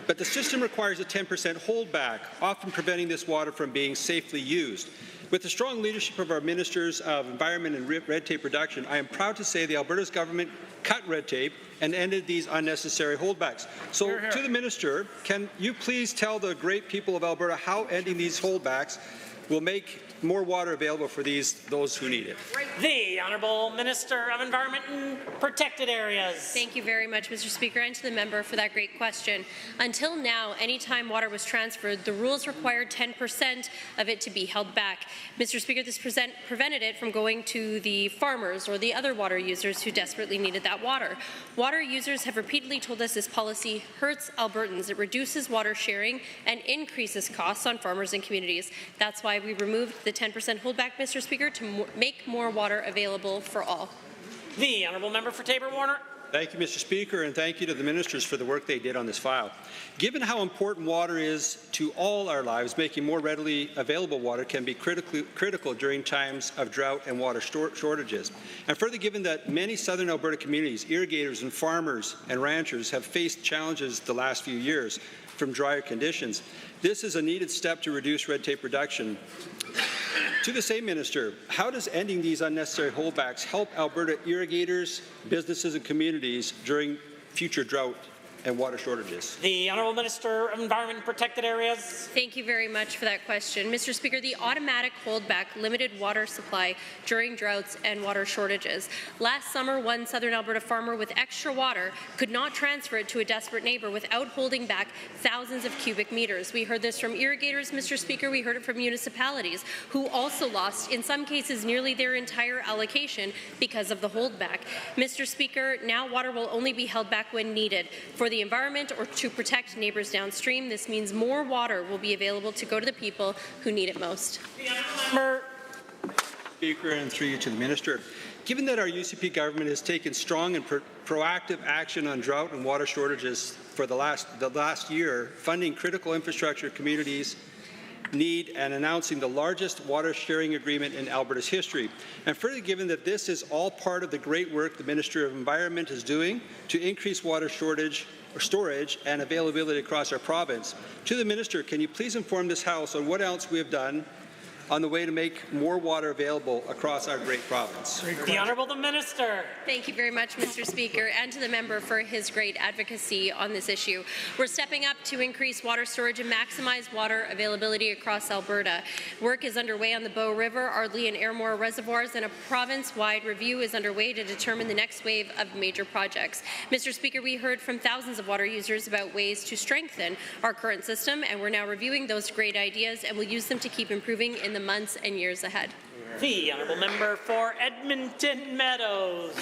But the system requires a 10% holdback, often preventing this water from being safely used. With the strong leadership of our Ministers of Environment and Red Tape Reduction, I am proud to say the Alberta's government cut red tape and ended these unnecessary holdbacks. So, to the Minister, can you please tell the great people of Alberta how ending these holdbacks will make more water available for those who need it? The Honourable Minister of Environment and Protected Areas. Thank you very much, Mr. Speaker, and to the member for that great question. Until now, any time water was transferred, the rules required 10% of it to be held back. Mr. Speaker, this prevented it from going to the farmers or the other water users who desperately needed that water. Water users have repeatedly told us this policy hurts Albertans. It reduces water sharing and increases costs on farmers and communities. That's why we removed the 10% holdback, Mr. Speaker, to make more water available for all. The honourable member for Taber-Warner. Thank you, Mr. Speaker, and thank you to the ministers for the work they did on this file. Given how important water is to all our lives, making more readily available water can be critical during times of drought and water shortages. And further, given that many southern Alberta communities, irrigators and farmers and ranchers have faced challenges the last few years from drier conditions, this is a needed step to reduce red tape reduction. To the same minister, how does ending these unnecessary holdbacks help Alberta irrigators, businesses and communities during future drought and water shortages? The Honourable Minister of Environment and Protected Areas. Thank you very much for that question. Mr. Speaker, the automatic holdback limited water supply during droughts and water shortages. Last summer, one southern Alberta farmer with extra water could not transfer it to a desperate neighbour without holding back thousands of cubic meters. We heard this from irrigators, Mr. Speaker. We heard it from municipalities who also lost, in some cases, nearly their entire allocation because of the holdback. Mr. Speaker, now water will only be held back when needed. For the environment or to protect neighbours downstream, this means more water will be available to go to the people who need it most. Speaker, and through you to the minister. Given that our UCP government has taken strong and proactive action on drought and water shortages for the last year, funding critical infrastructure communities need and announcing the largest water sharing agreement in Alberta's history. And further, given that this is all part of the great work the Minister of Environment is doing to increase water storage and availability across our province, to the Minister, can you please inform this House on what else we have done on the way to make more water available across our great province? The Honourable the Minister. Thank you very much, Mr. Speaker, and to the member for his great advocacy on this issue. We're stepping up to increase water storage and maximize water availability across Alberta. Work is underway on the Bow River, Ardley and Airmore reservoirs, and a province-wide review is underway to determine the next wave of major projects. Mr. Speaker, we heard from thousands of water users about ways to strengthen our current system, and we're now reviewing those great ideas, and we'll use them to keep improving in the months and years ahead. The honourable member for Edmonton Meadows.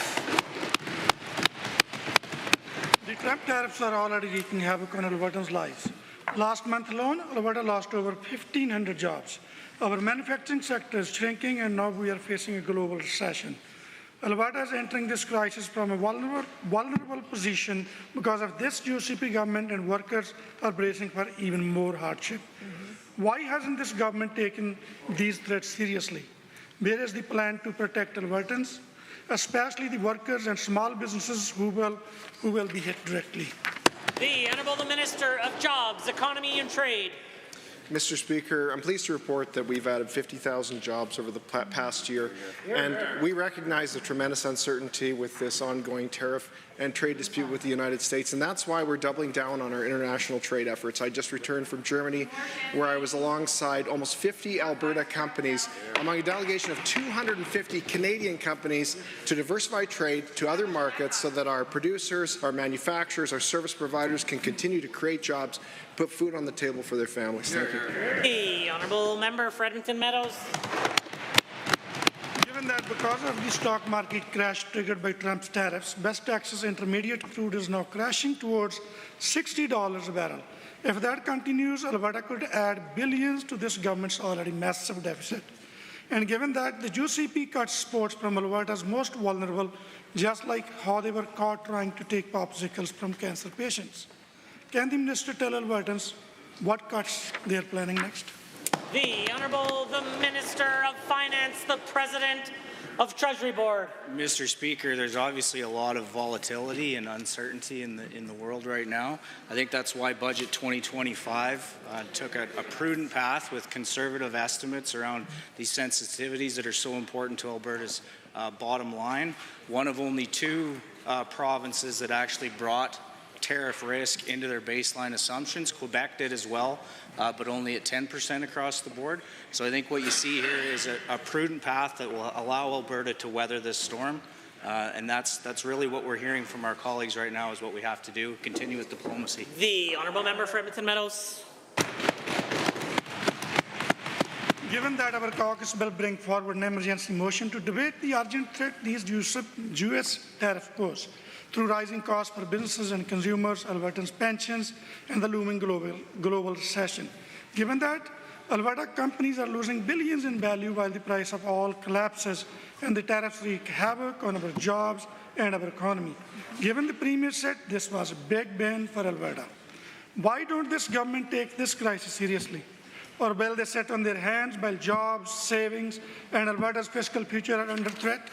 The Trump tariffs are already wreaking havoc on Albertans' lives. Last month alone, Alberta lost over 1,500 jobs. Our manufacturing sector is shrinking, and now we are facing a global recession. Alberta is entering this crisis from a vulnerable position because of this UCP government, and workers are bracing for even more hardship. Why hasn't this government taken these threats seriously? Where is the plan to protect Albertans, especially the workers and small businesses who will be hit directly? The Honourable the Minister of Jobs, Economy and Trade. Mr. Speaker, I'm pleased to report that we've added 50,000 jobs over the past year, and we recognize the tremendous uncertainty with this ongoing tariff and trade dispute with the United States, and that's why we're doubling down on our international trade efforts. I just returned from Germany, where I was alongside almost 50 Alberta companies, among a delegation of 250 Canadian companies, to diversify trade to other markets so that our producers, our manufacturers, our service providers can continue to create jobs, put food on the table for their families. Thank you. The honourable member for Edmonton Meadows. Given that because of the stock market crash triggered by Trump's tariffs, West Texas Intermediate crude is now crashing towards $60 a barrel. If that continues, Alberta could add billions to this government's already massive deficit. And given that the UCP cuts sports from Alberta's most vulnerable, just like how they were caught trying to take popsicles from cancer patients, can the minister tell Albertans what cuts they are planning next? The Honourable the Minister of Finance, the President of Treasury Board. Mr. Speaker, there's obviously a lot of volatility and uncertainty in the world right now. I think that's why Budget 2025 took a prudent path with conservative estimates around these sensitivities that are so important to Alberta's bottom line. One of only two provinces that actually brought tariff risk into their baseline assumptions. Quebec did as well, but only at 10% across the board. So I think what you see here is a prudent path that will allow Alberta to weather this storm. And that's really what we're hearing from our colleagues right now is what we have to do, continue with diplomacy. The honourable member for Edmonton Meadows. Given that our caucus will bring forward an emergency motion to debate the urgent threat these U.S. tariff pose, through rising costs for businesses and consumers, Albertans' pensions, and the looming global recession. Given that, Alberta companies are losing billions in value while the price of oil collapses and the tariffs wreak havoc on our jobs and our economy. Given the Premier said this was a big win for Alberta, why don't this government take this crisis seriously? Or will they sit on their hands while jobs, savings, and Alberta's fiscal future are under threat?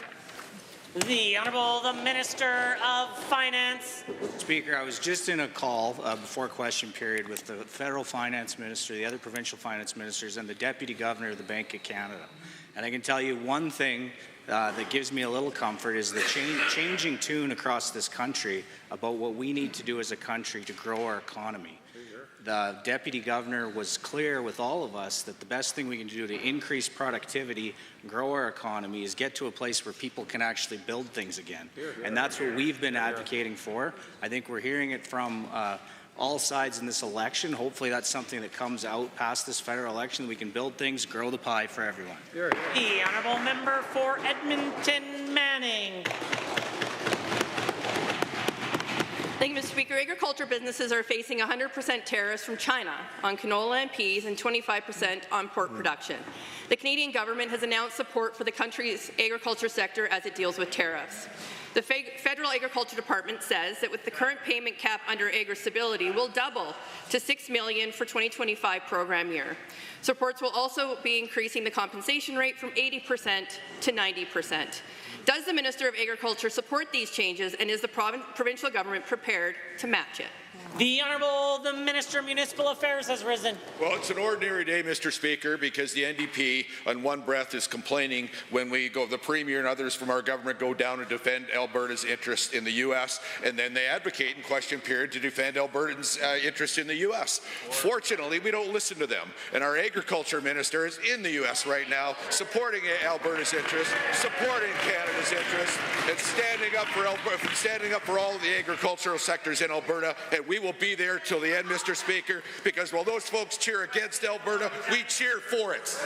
The Honourable the Minister of Finance. Speaker, I was just in a call before question period with the federal finance minister, the other provincial finance ministers, and the deputy governor of the Bank of Canada. And I can tell you one thing that gives me a little comfort is the changing tune across this country about what we need to do as a country to grow our economy. The deputy governor was clear with all of us that the best thing we can do to increase productivity, grow our economy, is get to a place where people can actually build things again. And that's what we've been advocating for. I think we're hearing it from all sides in this election. Hopefully that's something that comes out past this federal election. We can build things, grow the pie for everyone. The honourable member for Edmonton Manning. Thank you, Mr. Speaker. Agriculture businesses are facing 100% tariffs from China on canola and peas and 25% on pork production. The Canadian government has announced support for the country's agriculture sector as it deals with tariffs. The Federal Agriculture Department says that with the current payment cap under agri-stability will double to $6 million for 2025 program year. Supports will also be increasing the compensation rate from 80% to 90%. Does the Minister of Agriculture support these changes, and is the provincial government prepared to match it? The Honourable the Minister of Municipal Affairs has risen. Well, it's an ordinary day, Mr. Speaker, because the NDP on one breath is complaining when the Premier and others from our government go down and defend Alberta's interest in the U.S., and then they advocate in question period to defend Albertans' interest in the U.S. Fortunately, we don't listen to them, and our agriculture minister is in the U.S. right now, supporting Alberta's interest, supporting Canada's interest, and standing up for all of the agricultural sectors in Alberta, and we will be there till the end, Mr. Speaker, because while those folks cheer against Alberta, we cheer for it.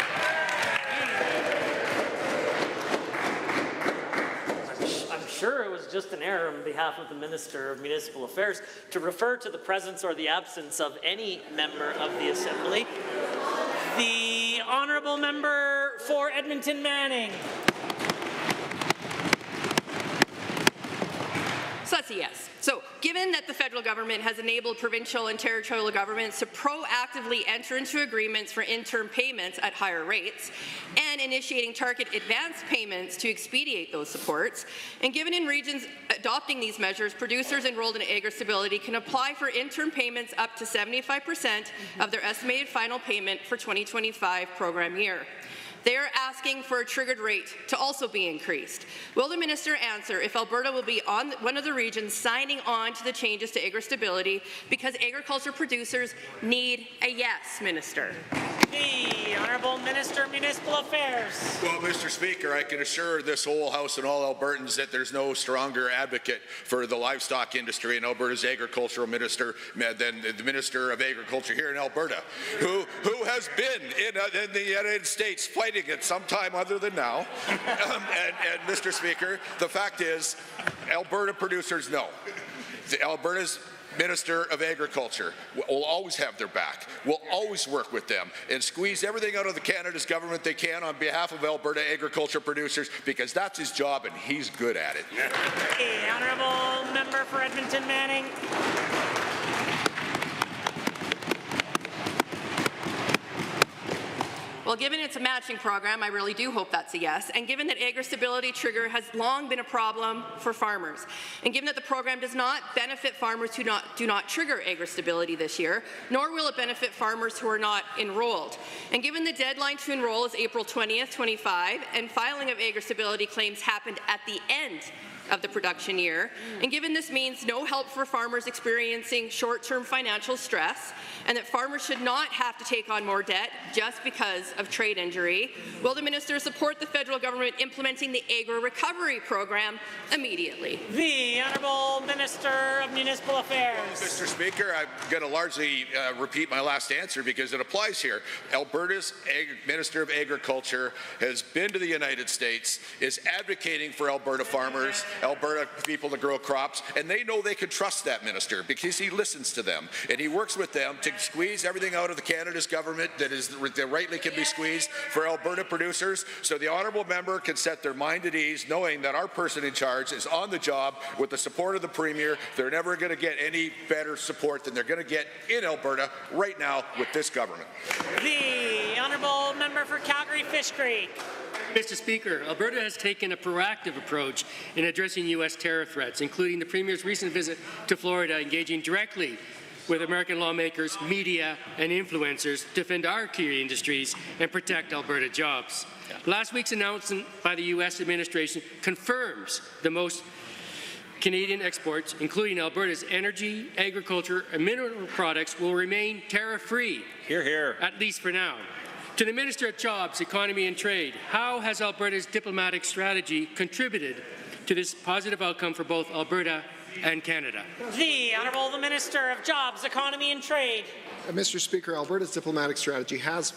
I'm sure it was just an error on behalf of the Minister of Municipal Affairs to refer to the presence or the absence of any member of the Assembly. The Honourable Member for Edmonton Manning. So that's a yes. So, given that the federal government has enabled provincial and territorial governments to proactively enter into agreements for interim payments at higher rates and initiating target advance payments to expedite those supports, and given in regions adopting these measures, producers enrolled in AgriStability can apply for interim payments up to 75% of their estimated final payment for 2025 program year. They are asking for a triggered rate to also be increased. Will the minister answer if Alberta will be on one of the regions signing on to the changes to AgriStability because agriculture producers need a yes, Minister? The Honourable Minister of Municipal Affairs. Well, Mr. Speaker, I can assure this whole House and all Albertans that there's no stronger advocate for the livestock industry in Alberta's agricultural minister than the Minister of Agriculture here in Alberta, who has been in the United States fighting it sometime other than now. And Mr. Speaker, the fact is, Alberta producers know. Alberta's Minister of Agriculture will always have their back, will always work with them and squeeze everything out of the Canada's government they can on behalf of Alberta agriculture producers, because that's his job and he's good at it. The Honourable Member for Edmonton Manning. Well, given it's a matching program, I really do hope that's a yes. And given that AgriStability trigger has long been a problem for farmers, and given that the program does not benefit farmers who do not trigger AgriStability this year, nor will it benefit farmers who are not enrolled, and given the deadline to enroll is April 20th, 25, and filing of AgriStability claims happened at the end of the production year, and given this means no help for farmers experiencing short-term financial stress, and that farmers should not have to take on more debt just because of trade injury, will the minister support the federal government implementing the agro-recovery program immediately? The Honourable Minister of Municipal Affairs. Well, Mr. Speaker, I'm going to largely repeat my last answer because it applies here. Alberta's Minister of Agriculture has been to the United States, is advocating for Alberta farmers, Alberta people to grow crops, and they know they can trust that minister because he listens to them and he works with them to squeeze everything out of the Canada's government that rightly can be squeezed for Alberta producers, so the honourable member can set their mind at ease knowing that our person in charge is on the job with the support of the Premier. They're never going to get any better support than they're going to get in Alberta right now with this government. The Honourable Member for Calgary-Fish Creek. Mr. Speaker, Alberta has taken a proactive approach in addressing U.S. tariff threats, including the Premier's recent visit to Florida, engaging directly with American lawmakers, media, and influencers to defend our key industries and protect Alberta jobs. Last week's announcement by the U.S. administration confirms the most Canadian exports, including Alberta's energy, agriculture, and mineral products, will remain tariff-free. Hear, hear. At least for now. To the Minister of Jobs, Economy and Trade, how has Alberta's diplomatic strategy contributed to this positive outcome for both Alberta and Canada? The Honourable Minister of Jobs, Economy and Trade. Mr. Speaker, Alberta's diplomatic strategy has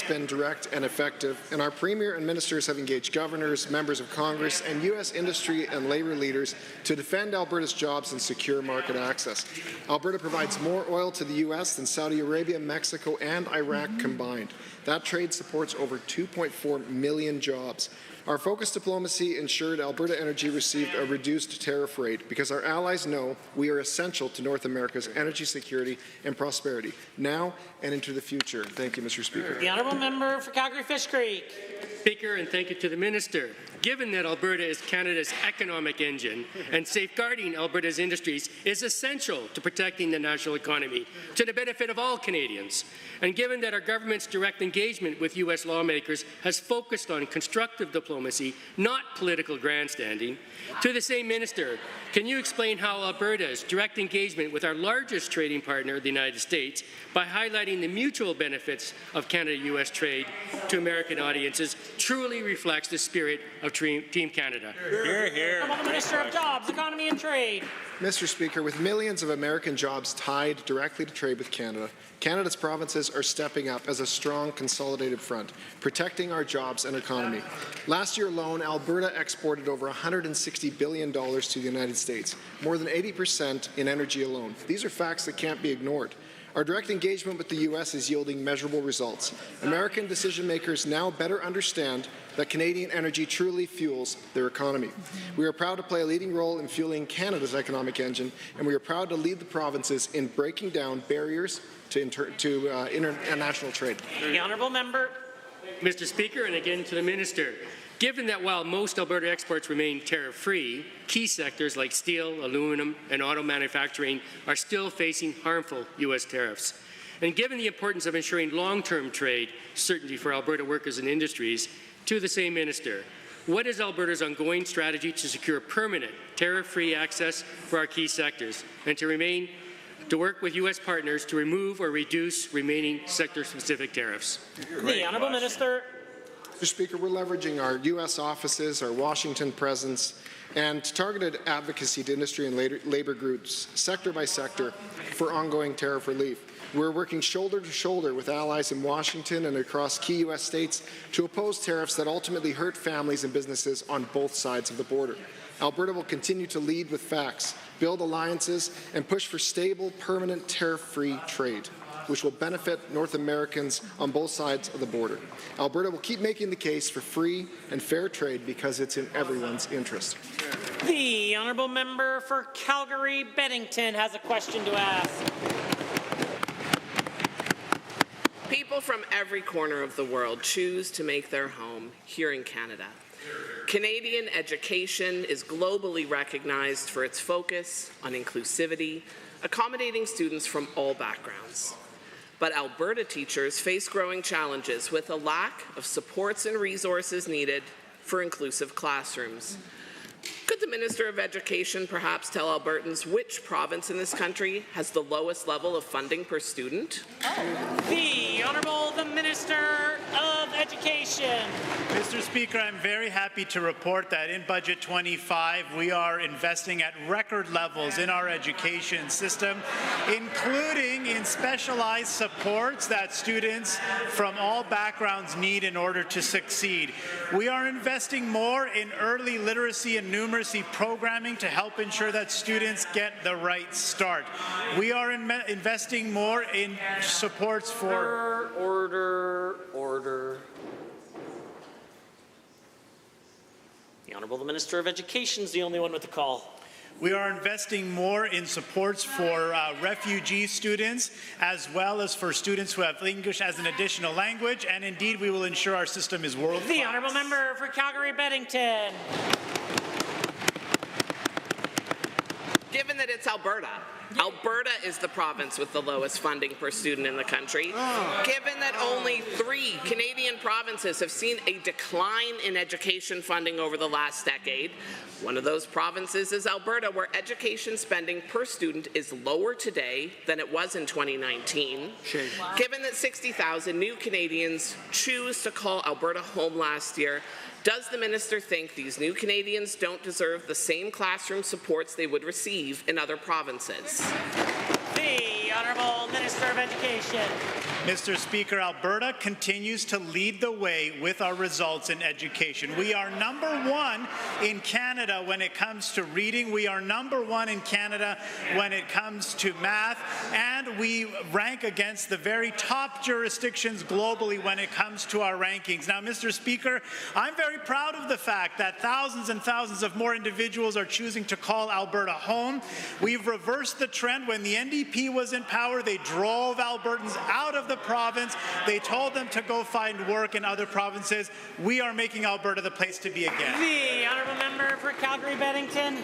been direct and effective, and our Premier and ministers have engaged governors, members of Congress, and U.S. industry and labour leaders to defend Alberta's jobs and secure market access. Alberta provides more oil to the U.S. than Saudi Arabia, Mexico, and Iraq combined. That trade supports over 2.4 million jobs. Our focused diplomacy ensured Alberta Energy received a reduced tariff rate because our allies know we are essential to North America's energy security and prosperity, now and into the future. Thank you, Mr. Speaker. The Honourable Member for Calgary-Fish Creek. Speaker, and thank you to the Minister. Given that Alberta is Canada's economic engine and safeguarding Alberta's industries is essential to protecting the national economy to the benefit of all Canadians, and given that our government's direct engagement with U.S. lawmakers has focused on constructive diplomacy, not political grandstanding, to the same Minister, can you explain how Alberta's direct engagement with our largest trading partner, the United States, by highlighting the mutual benefits of Canada-U.S. trade to American audiences, truly reflects the spirit of Team Canada? Hear, hear. Honourable Minister of Jobs, Economy and Trade. Mr. Speaker, with millions of American jobs tied directly to trade with Canada, Canada's provinces are stepping up as a strong consolidated front, protecting our jobs and economy. Last year alone, Alberta exported over $160 billion to the United States, more than 80% in energy alone. These are facts that can't be ignored. Our direct engagement with the U.S. is yielding measurable results. American decision makers now better understand that Canadian energy truly fuels their economy. We are proud to play a leading role in fueling Canada's economic engine, and we are proud to lead the provinces in breaking down barriers to international trade. The honourable member. Mr. Speaker, and again to the Minister. Given that while most Alberta exports remain tariff-free, key sectors like steel, aluminum, and auto manufacturing are still facing harmful U.S. tariffs. And given the importance of ensuring long-term trade certainty for Alberta workers and industries, to the same Minister, what is Alberta's ongoing strategy to secure permanent tariff-free access for our key sectors and to work with U.S. partners to remove or reduce remaining sector-specific tariffs? The honourable Minister. Mr. Speaker, we're leveraging our U.S. offices, our Washington presence, and targeted advocacy to industry and labour groups, sector by sector, for ongoing tariff relief. We're working shoulder to shoulder with allies in Washington and across key U.S. states to oppose tariffs that ultimately hurt families and businesses on both sides of the border. Alberta will continue to lead with facts, build alliances, and push for stable, permanent, tariff-free trade, which will benefit North Americans on both sides of the border. Alberta will keep making the case for free and fair trade because it's in everyone's interest. The honourable member for Calgary-Bennington has a question to ask. People from every corner of the world choose to make their home here in Canada. Canadian education is globally recognized for its focus on inclusivity, accommodating students from all backgrounds. But Alberta teachers face growing challenges with a lack of supports and resources needed for inclusive classrooms. Could the Minister of Education perhaps tell Albertans which province in this country has the lowest level of funding per student? The Honourable the Minister of Education. Mr. Speaker, I'm very happy to report that in Budget 25 we are investing at record levels in our education system, including in specialized supports that students from all backgrounds need in order to succeed. We are investing more in early literacy and numeracy programming to help ensure that students get the right start. We are investing more in supports for... Order. The Honourable the Minister of Education is the only one with the call. We are investing more in supports for refugee students as well as for students who have English as an additional language, and indeed we will ensure our system is world-class. The Honourable Member for Calgary-Bennington. Given that it's Alberta, Alberta is the province with the lowest funding per student in the country. Given that only 3 Canadian provinces have seen a decline in education funding over the last decade, one of those provinces is Alberta, where education spending per student is lower today than it was in 2019. Given that 60,000 new Canadians choose to call Alberta home last year, does the minister think these new Canadians don't deserve the same classroom supports they would receive in other provinces? The Honourable Minister of Education. Mr. Speaker, Alberta continues to lead the way with our results in education. We are #1 in Canada when it comes to reading. We are #1 in Canada when it comes to math. And we rank against the very top jurisdictions globally when it comes to our rankings. Now, Mr. Speaker, I'm very proud of the fact that thousands and thousands of more individuals are choosing to call Alberta home. We've reversed the trend. When the NDP was in power, they drove Albertans out of the province. They told them to go find work in other provinces. We are making Alberta the place to be again. The Honourable Member for Calgary-Bennington.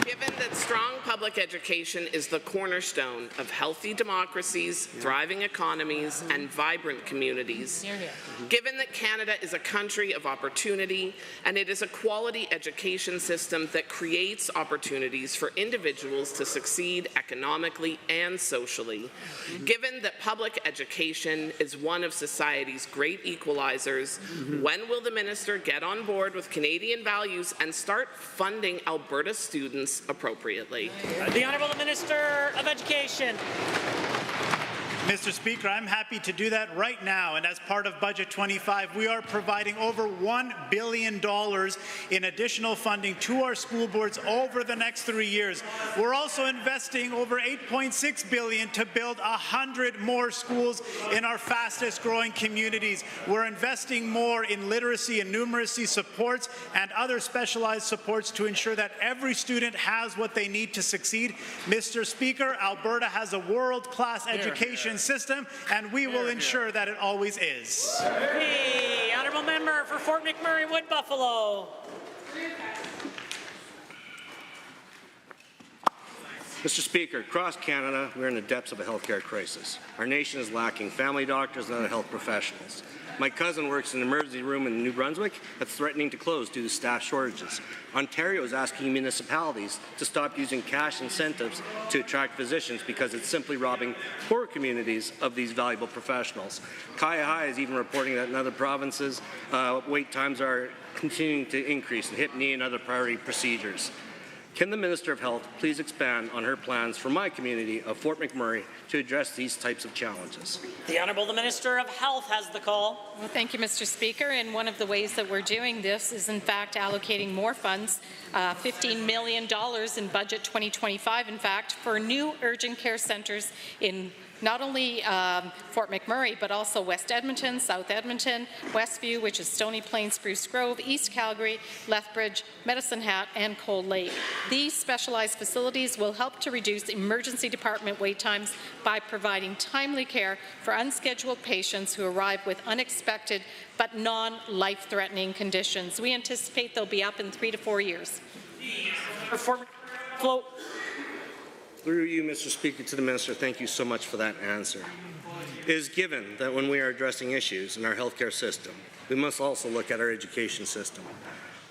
Given that strong public education is the cornerstone of healthy democracies, thriving economies, and vibrant communities, given that Canada is a country of opportunity and it is a quality education system that creates opportunities for individuals to succeed economically and socially, given that public education is one of society's great equalizers, when will the minister get on board with Canadian values and start funding Alberta students appropriately? The Honourable Minister of Education. Mr. Speaker, I'm happy to do that right now, and as part of Budget 25, we are providing over $1 billion in additional funding to our school boards over the next 3 years. We're also investing over $8.6 billion to build 100 more schools in our fastest growing communities. We're investing more in literacy and numeracy supports and other specialized supports to ensure that every student has what they need to succeed. Mr. Speaker, Alberta has a world-class education system, and we will ensure that it always is. The honourable member for Fort McMurray Wood Buffalo. Mr. Speaker, across Canada, we're in the depths of a healthcare crisis. Our nation is lacking family doctors and other health professionals. My cousin works in an emergency room in New Brunswick that's threatening to close due to staff shortages. Ontario is asking municipalities to stop using cash incentives to attract physicians because it's simply robbing poor communities of these valuable professionals. Kaya is even reporting that in other provinces, wait times are continuing to increase in hip, knee, and other priority procedures. Can the Minister of Health please expand on her plans for my community of Fort McMurray to address these types of challenges? The Honourable Minister of Health has the call. Well, thank you, Mr. Speaker. And one of the ways that we're doing this is, in fact, allocating more funds, $15 million in Budget 2025, in fact, for new urgent care centres in not only Fort McMurray, but also West Edmonton, South Edmonton, Westview, which is Stony Plain, Spruce Grove, East Calgary, Lethbridge, Medicine Hat, and Cold Lake. These specialized facilities will help to reduce emergency department wait times by providing timely care for unscheduled patients who arrive with unexpected but non-life-threatening conditions. We anticipate they'll be up in 3 to 4 years. Through you, Mr. Speaker, to the Minister, thank you so much for that answer. It is given that when we are addressing issues in our healthcare system, we must also look at our education system.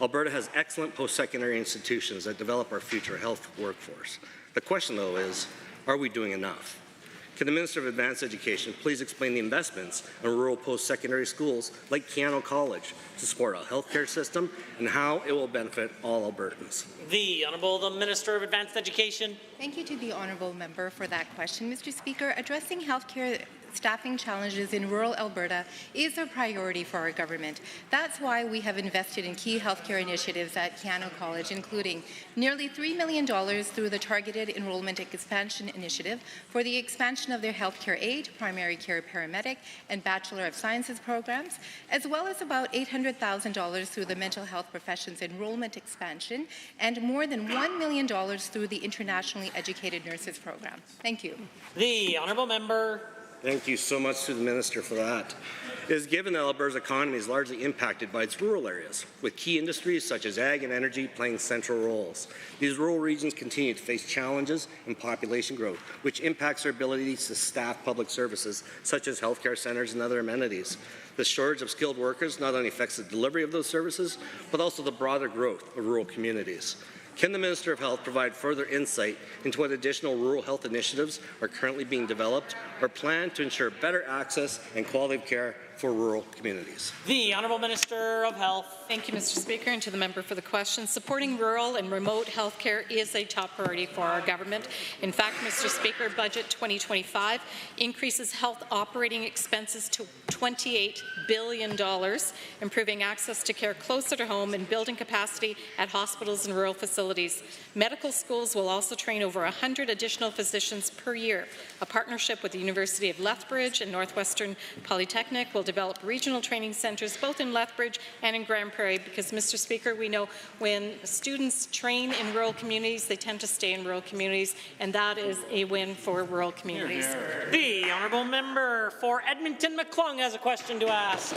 Alberta has excellent post-secondary institutions that develop our future health workforce. The question, though, is, are we doing enough? Can the Minister of Advanced Education please explain the investments in rural post-secondary schools like Keano College to support our healthcare system and how it will benefit all Albertans? The Minister of Advanced Education. Thank you to the honourable member for that question, Mr. Speaker. Addressing healthcare staffing challenges in rural Alberta is a priority for our government. That's why we have invested in key healthcare initiatives at Keano College, including nearly $3 million through the Targeted Enrollment Expansion Initiative for the expansion of their healthcare aide, primary care paramedic, and Bachelor of Sciences programs, as well as about $800,000 through the Mental Health Professions Enrollment Expansion, and more than $1 million through the Internationally Educated Nurses Program. Thank you. The honourable member. Thank you so much to the Minister for that. It is given that Alberta's economy is largely impacted by its rural areas, with key industries such as ag and energy playing central roles. These rural regions continue to face challenges in population growth, which impacts their ability to staff public services such as healthcare centres and other amenities. The shortage of skilled workers not only affects the delivery of those services, but also the broader growth of rural communities. Can the Minister of Health provide further insight into what additional rural health initiatives are currently being developed or planned to ensure better access and quality of care for rural communities? The Honourable Minister of Health. Thank you, Mr. Speaker, and to the member for the question. Supporting rural and remote health care is a top priority for our government. In fact, Mr. Speaker, Budget 2025 increases health operating expenses to $28 billion, improving access to care closer to home and building capacity at hospitals and rural facilities. Medical schools will also train over 100 additional physicians per year. A partnership with the University of Lethbridge and Northwestern Polytechnic will develop regional training centres both in Lethbridge and in Grand Prairie because, Mr. Speaker, we know when students train in rural communities, they tend to stay in rural communities, and that is a win for rural communities. The honourable member for Edmonton McClung has a question to ask.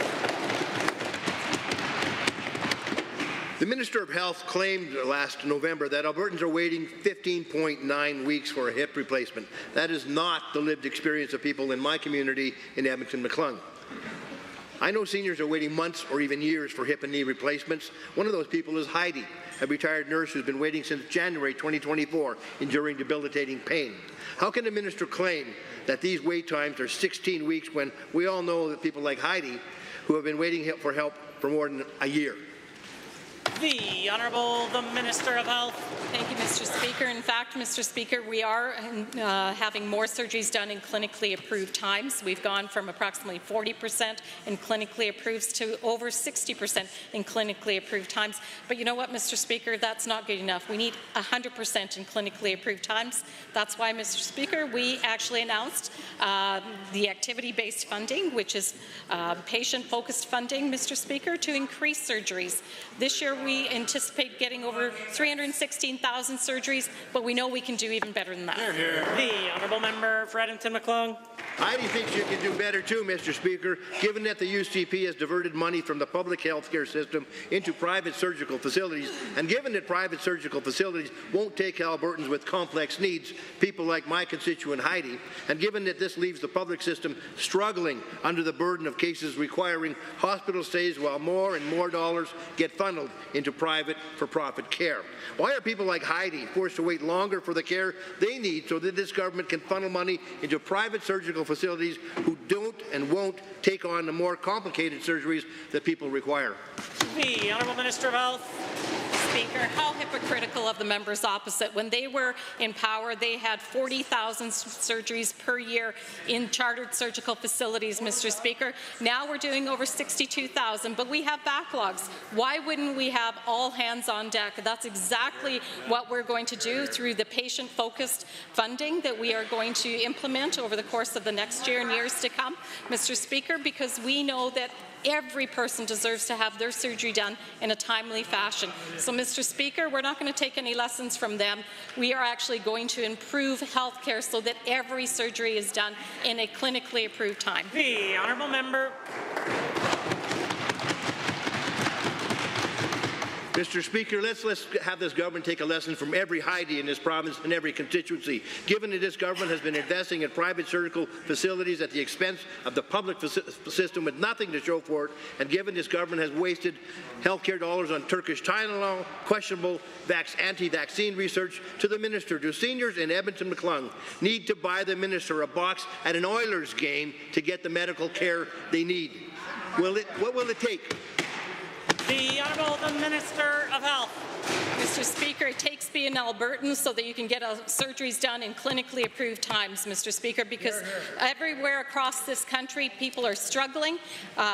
The Minister of Health claimed last November that Albertans are waiting 15.9 weeks for a hip replacement. That is not the lived experience of people in my community in Edmonton McClung. I know seniors are waiting months or even years for hip and knee replacements. One of those people is Heidi, a retired nurse who's been waiting since January 2024, enduring debilitating pain. How can the minister claim that these wait times are 16 weeks when we all know that people like Heidi who have been waiting for help for more than a year? The Honourable the Minister of Health. Thank you, Mr. Speaker. In fact, Mr. Speaker, we are having more surgeries done in clinically approved times. We've gone from approximately 40% in clinically approved to over 60% in clinically approved times. But you know what, Mr. Speaker, that's not good enough. We need 100% in clinically approved times. That's why, Mr. Speaker, we actually announced the activity-based funding, which is patient-focused funding, Mr. Speaker, to increase surgeries. This year, we anticipate getting over 316,000 surgeries, but we know we can do even better than that. The honourable member for Edmonton-McClung. Heidi thinks you can do better too, Mr. Speaker, given that the UCP has diverted money from the public health care system into private surgical facilities, and given that private surgical facilities won't take Albertans with complex needs, people like my constituent Heidi, and given that this leaves the public system struggling under the burden of cases requiring hospital stays while more and more dollars get funneled into private for-profit care. Why are people like Heidi forced to wait longer for the care they need so that this government can funnel money into private surgical facilities who don't and won't take on the more complicated surgeries that people require? The Honourable Minister of Health. Speaker, how hypocritical of the members opposite. When they were in power, they had 40,000 surgeries per year in chartered surgical facilities, Mr. Speaker. Now we're doing over 62,000, but we have backlogs. Why wouldn't we have all hands on deck? That's exactly what we're going to do through the patient-focused funding that we are going to implement over the course of the next year and years to come, Mr. Speaker, because we know that every person deserves to have their surgery done in a timely fashion. So, Mr. Speaker, we're not going to take any lessons from them. We are actually going to improve health care so that every surgery is done in a clinically approved time. The honourable member. Mr. Speaker, let's have this government take a lesson from every Heidi in this province and every constituency. Given that this government has been investing in private surgical facilities at the expense of the public system with nothing to show for it, and given this government has wasted healthcare dollars on Turkish Tylenol, questionable anti-vaccine research, to the minister, do seniors in Edmonton-McClung need to buy the minister a box at an Oilers game to get the medical care they need? What will it take? The Honourable Minister of Health. Mr. Speaker, it takes being Albertan so that you can get surgeries done in clinically approved times, Mr. Speaker, because everywhere across this country, people are struggling,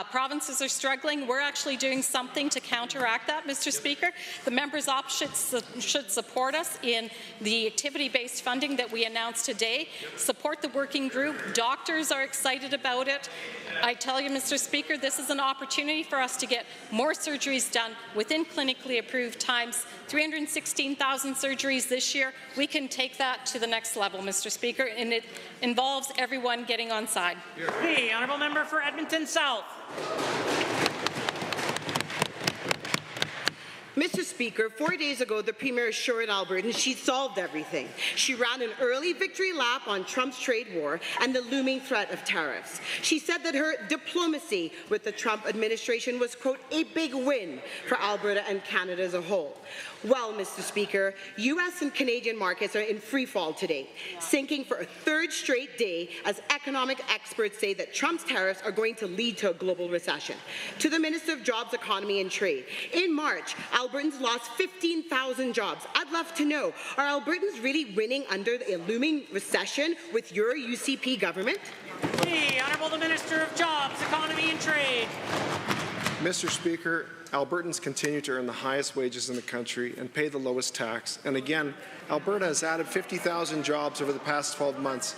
provinces are struggling. We're actually doing something to counteract that, Mr. Speaker. The members opposite should support us in the activity-based funding that we announced today. Support the working group. Doctors are excited about it. I tell you, Mr. Speaker, this is an opportunity for us to get more surgeries done within clinically approved times. 316,000 surgeries this year. We can take that to the next level, Mr. Speaker, and it involves everyone getting on side. The honourable member for Edmonton South. Mr. Speaker, 4 days ago, the Premier assured Albertans she solved everything. She ran an early victory lap on Trump's trade war and the looming threat of tariffs. She said that her diplomacy with the Trump administration was, quote, a big win for Alberta and Canada as a whole. Well, Mr. Speaker, U.S. and Canadian markets are in free fall today, sinking for a third straight day as economic experts say that Trump's tariffs are going to lead to a global recession. To the Minister of Jobs, Economy and Trade, in March, Albertans lost 15,000 jobs. I'd love to know, are Albertans really winning under the looming recession with your UCP government? The Honourable Minister of Jobs, Economy and Trade. Mr. Speaker, Albertans continue to earn the highest wages in the country and pay the lowest tax. And again, Alberta has added 50,000 jobs over the past 12 months.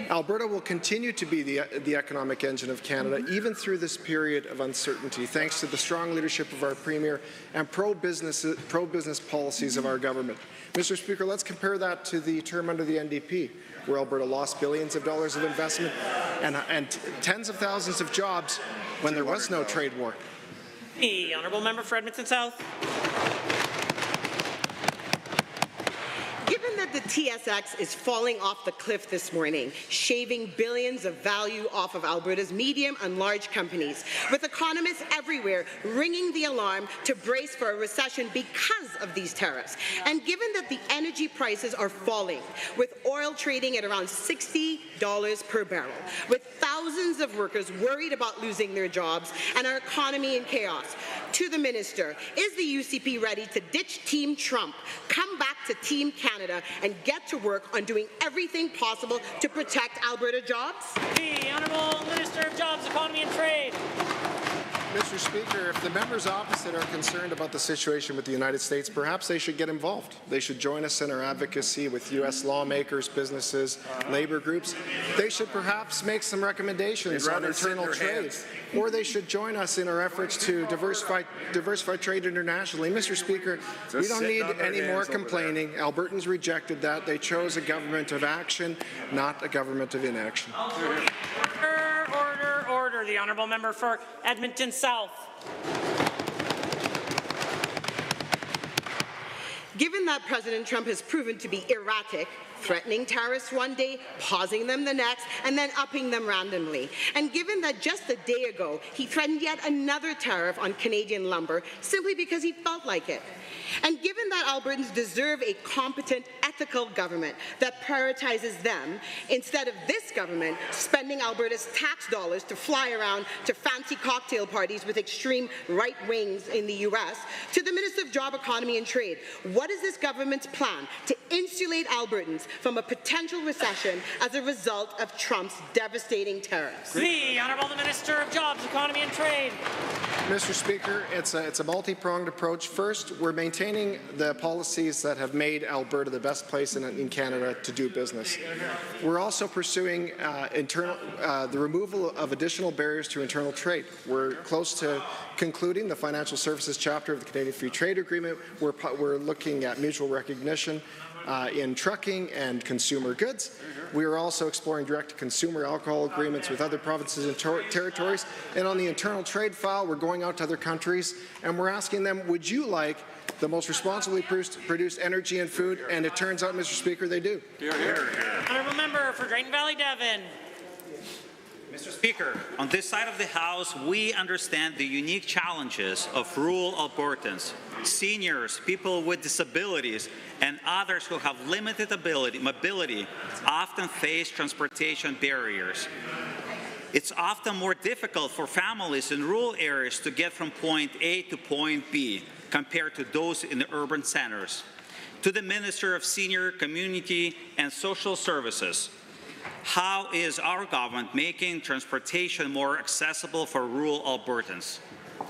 Alberta will continue to be the economic engine of Canada, even through this period of uncertainty, thanks to the strong leadership of our Premier and pro-business policies of our government. Mr. Speaker, let's compare that to the term under the NDP, where Alberta lost billions of dollars of investment and tens of thousands of jobs when there was no trade war. The honourable member for Edmonton South. Given that the TSX is falling off the cliff this morning, shaving billions of value off of Alberta's medium and large companies, with economists everywhere ringing the alarm to brace for a recession because of these tariffs, and given that the energy prices are falling, with oil trading at around $60 per barrel, with thousands of workers worried about losing their jobs and our economy in chaos, To the Minister, is the UCP ready to ditch Team Trump, come back to Team Canada, and get to work on doing everything possible to protect Alberta jobs? The Honourable Minister of Jobs, Economy and Trade. Mr. Speaker, if the members opposite are concerned about the situation with the United States, perhaps they should get involved. They should join us in our advocacy with U.S. lawmakers, businesses, labor groups. They should perhaps make some recommendations on internal trade, or they should join us in our efforts to diversify trade internationally. Mr. Speaker, we don't need any more complaining. Albertans rejected that. They chose a government of action, not a government of inaction. Order. The Honourable Member for Edmonton South. Given that President Trump has proven to be erratic, threatening tariffs one day, pausing them the next, and then upping them randomly, and given that just a day ago he threatened yet another tariff on Canadian lumber simply because he felt like it, and given that Albertans deserve a competent, ethical government that prioritizes them instead of this government spending Alberta's tax dollars to fly around to fancy cocktail parties with extreme right wings in the U.S., to the Minister of Job, Economy and Trade, what is this government's plan to insulate Albertans from a potential recession as a result of Trump's devastating tariffs? The Honourable Minister of Jobs, Economy and Trade. Mr. Speaker, it's a multi-pronged approach. First, we're maintaining the policies that have made Alberta the best place in Canada to do business. We're also pursuing the removal of additional barriers to internal trade. We're close to concluding the financial services chapter of the Canadian Free Trade Agreement. We're looking at mutual recognition in trucking and consumer goods. We are also exploring direct-to-consumer alcohol agreements with other provinces and territories. And on the internal trade file, we're going out to other countries and we're asking them, would you like the most responsibly produced energy and food? And it turns out, Mr. Speaker, they do. Honourable Member for Drayton Valley Devon. Mr. Speaker, on this side of the House, we understand the unique challenges of rural Albertans, seniors, people with disabilities, and others who have limited mobility often face transportation barriers. It's often more difficult for families in rural areas to get from point A to point B compared to those in the urban centers. To the Minister of Senior, Community and Social Services, how is our government making transportation more accessible for rural Albertans?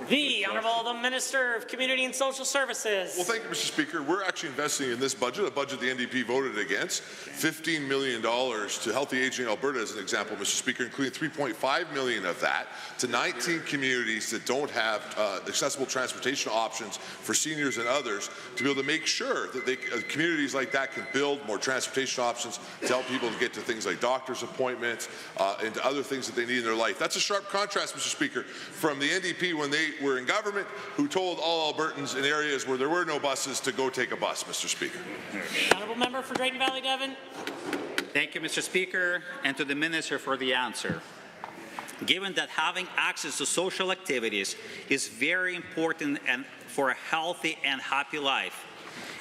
The Honourable Minister of Community and Social Services. Well, thank you, Mr. Speaker. We're actually investing in this budget, a budget the NDP voted against, $15 million to Healthy Aging Alberta, as an example, Mr. Speaker, including $3.5 million of that to 19 communities that don't have accessible transportation options for seniors and others, to be able to make sure that communities like that can build more transportation options to help people to get to things like doctor's appointments and to other things that they need in their life. That's a sharp contrast, Mr. Speaker, from the NDP when they were in government, who told all Albertans in areas where there were no buses to go take a bus, Mr. Speaker. Honourable Member for Drayton Valley Devon. Thank you, Mr. Speaker, and to the Minister for the answer. Given that having access to social activities is very important for a healthy and happy life,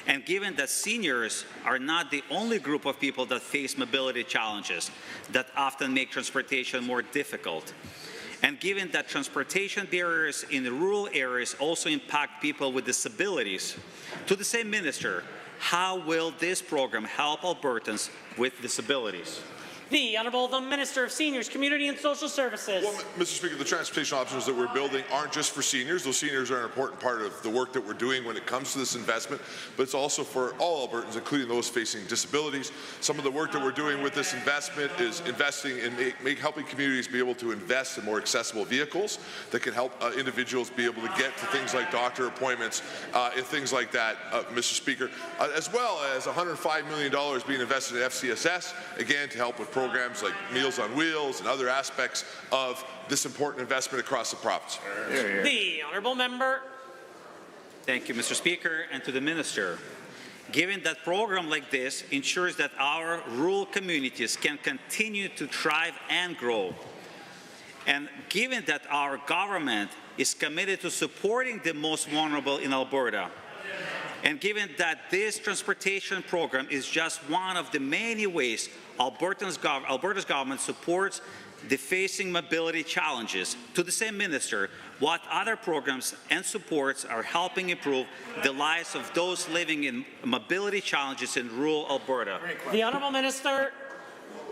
and given that seniors are not the only group of people that face mobility challenges that often make transportation more difficult, and given that transportation barriers in the rural areas also impact people with disabilities, to the same minister, how will this program help Albertans with disabilities? The Honourable Minister of Seniors, Community and Social Services. Well, Mr. Speaker, the transportation options that we're building aren't just for seniors. Those seniors are an important part of the work that we're doing when it comes to this investment, but it's also for all Albertans, including those facing disabilities. Some of the work that we're doing with this investment is investing in helping communities be able to invest in more accessible vehicles that can help individuals be able to get to things like doctor appointments and things like that, Mr. Speaker, as well as $105 million being invested in FCSS, again, to help with programs like Meals on Wheels and other aspects of this important investment across the province. The Honourable Member. Thank you, Mr. Speaker, and to the Minister. Given that program like this ensures that our rural communities can continue to thrive and grow, and given that our government is committed to supporting the most vulnerable in Alberta, and given that this transportation program is just one of the many ways Alberta's government supports the facing mobility challenges. To the same minister, what other programs and supports are helping improve the lives of those living in mobility challenges in rural Alberta? The Honourable Minister.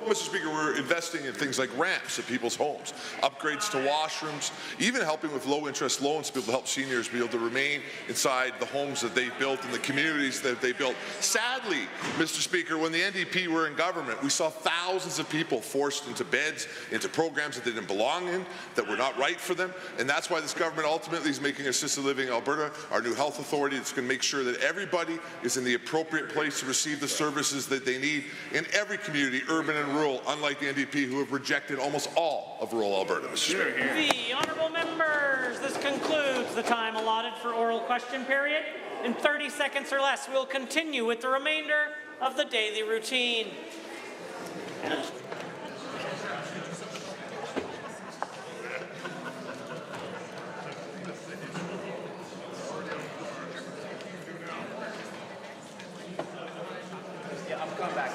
Mr. Speaker, we're investing in things like ramps at people's homes, upgrades to washrooms, even helping with low-interest loans to be able to help seniors be able to remain inside the homes that they've built and the communities that they built. Sadly, Mr. Speaker, when the NDP were in government, we saw thousands of people forced into beds, into programs that they didn't belong in, that were not right for them, and that's why this government ultimately is making assisted living Alberta our new health authority. It's going to make sure that everybody is in the appropriate place to receive the services that they need in every community, urban and rural, unlike the NDP, who have rejected almost all of rural Alberta, Mr. Speaker. The honourable members, this concludes the time allotted for oral question period. In 30 seconds or less, we'll continue with the remainder of the daily routine. Yeah, I'm coming back.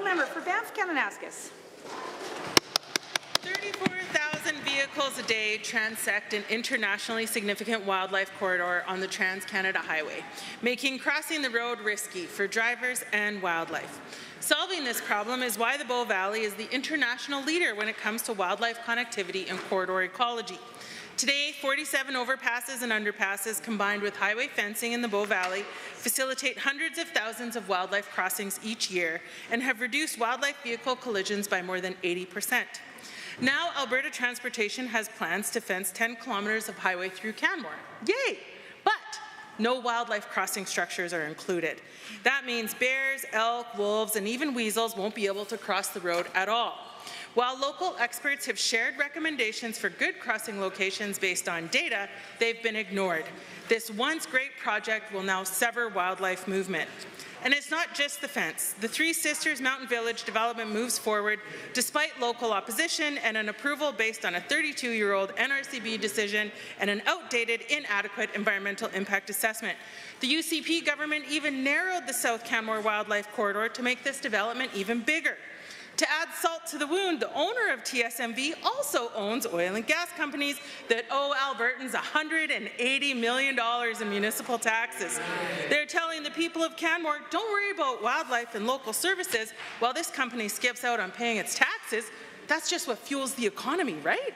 Member for Banff-Kananaskis. 34,000 vehicles a day transect an internationally significant wildlife corridor on the Trans-Canada Highway, making crossing the road risky for drivers and wildlife. Solving this problem is why the Bow Valley is the international leader when it comes to wildlife connectivity and corridor ecology. Today, 47 overpasses and underpasses combined with highway fencing in the Bow Valley facilitate hundreds of thousands of wildlife crossings each year and have reduced wildlife vehicle collisions by more than 80%. Now, Alberta Transportation has plans to fence 10 kilometres of highway through Canmore. Yay! But no wildlife crossing structures are included. That means bears, elk, wolves, and even weasels won't be able to cross the road at all. While local experts have shared recommendations for good crossing locations based on data, they've been ignored. This once great project will now sever wildlife movement. And it's not just the fence. The Three Sisters Mountain Village development moves forward despite local opposition and an approval based on a 32-year-old NRCB decision and an outdated, inadequate environmental impact assessment. The UCP government even narrowed the South Canmore Wildlife Corridor to make this development even bigger. To add salt to the wound, the owner of TSMV also owns oil and gas companies that owe Albertans $180 million in municipal taxes. They're telling the people of Canmore, don't worry about wildlife and local services while this company skips out on paying its taxes. That's just what fuels the economy, right?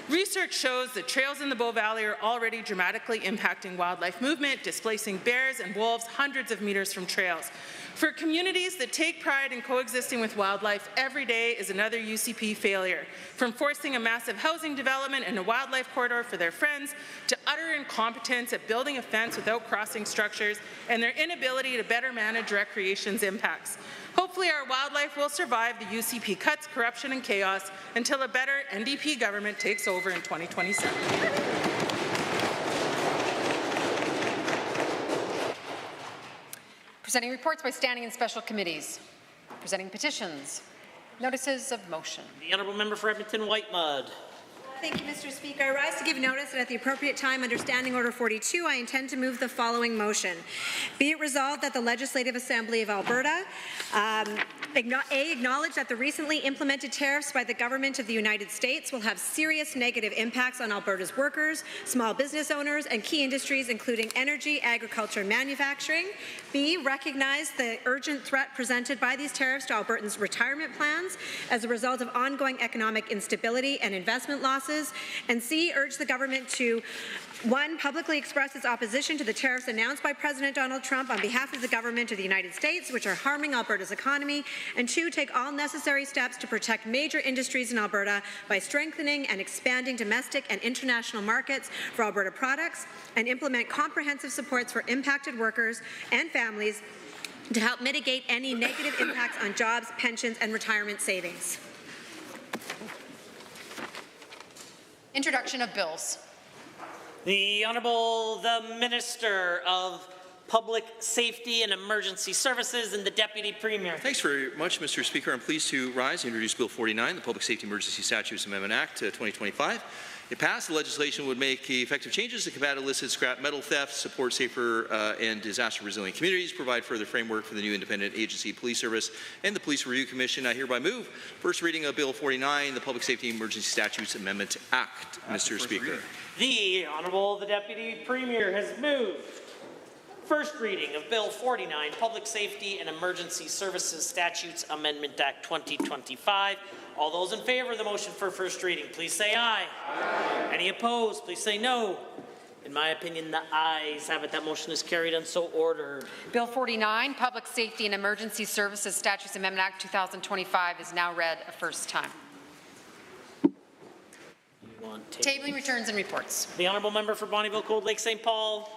Research shows that trails in the Bow Valley are already dramatically impacting wildlife movement, displacing bears and wolves hundreds of meters from trails. For communities that take pride in coexisting with wildlife, every day is another UCP failure. From forcing a massive housing development and a wildlife corridor for their friends, to utter incompetence at building a fence without crossing structures, and their inability to better manage recreation's impacts. Hopefully our wildlife will survive the UCP cuts, corruption and chaos until a better NDP government takes over in 2027. Presenting reports by standing in special committees. Presenting petitions. Notices of motion. The honourable member for Edmonton Whitemud. Thank you, Mr. Speaker. I rise to give notice that at the appropriate time under Standing Order 42, I intend to move the following motion. Be it resolved that the Legislative Assembly of Alberta acknowledge that the recently implemented tariffs by the Government of the United States will have serious negative impacts on Alberta's workers, small business owners, and key industries including energy, agriculture, and manufacturing. B, recognize the urgent threat presented by these tariffs to Albertans' retirement plans as a result of ongoing economic instability and investment losses. And C, urge the government to 1, publicly express its opposition to the tariffs announced by President Donald Trump on behalf of the Government of the United States, which are harming Alberta's economy, and 2, take all necessary steps to protect major industries in Alberta by strengthening and expanding domestic and international markets for Alberta products, and implement comprehensive supports for impacted workers and families to help mitigate any negative impacts on jobs, pensions, and retirement savings. Introduction of bills. The Honourable the Minister of Public Safety and Emergency Services and the Deputy Premier. Thanks very much, Mr. Speaker. I'm pleased to rise and introduce Bill 49, the Public Safety Emergency Statutes Amendment Act 2025. If passed, the legislation would make effective changes to combat illicit scrap metal theft, support safer and disaster-resilient communities, provide further framework for the new independent agency police service and the Police Review Commission. I hereby move first reading of Bill 49, the Public Safety Emergency Statutes Amendment Act. Mr. Speaker. The Honourable the Deputy Premier has moved first reading of Bill 49, Public Safety and Emergency Services Statutes Amendment Act 2025. All those in favour of the motion for first reading, please say aye. Aye. Any opposed, please say no. In my opinion, the ayes have it. That motion is carried and so ordered. Bill 49, Public Safety and Emergency Services Statutes Amendment Act 2025 is now read a first time. Tabling returns and reports. The Honourable Member for Bonnyville, Cold Lake, St. Paul.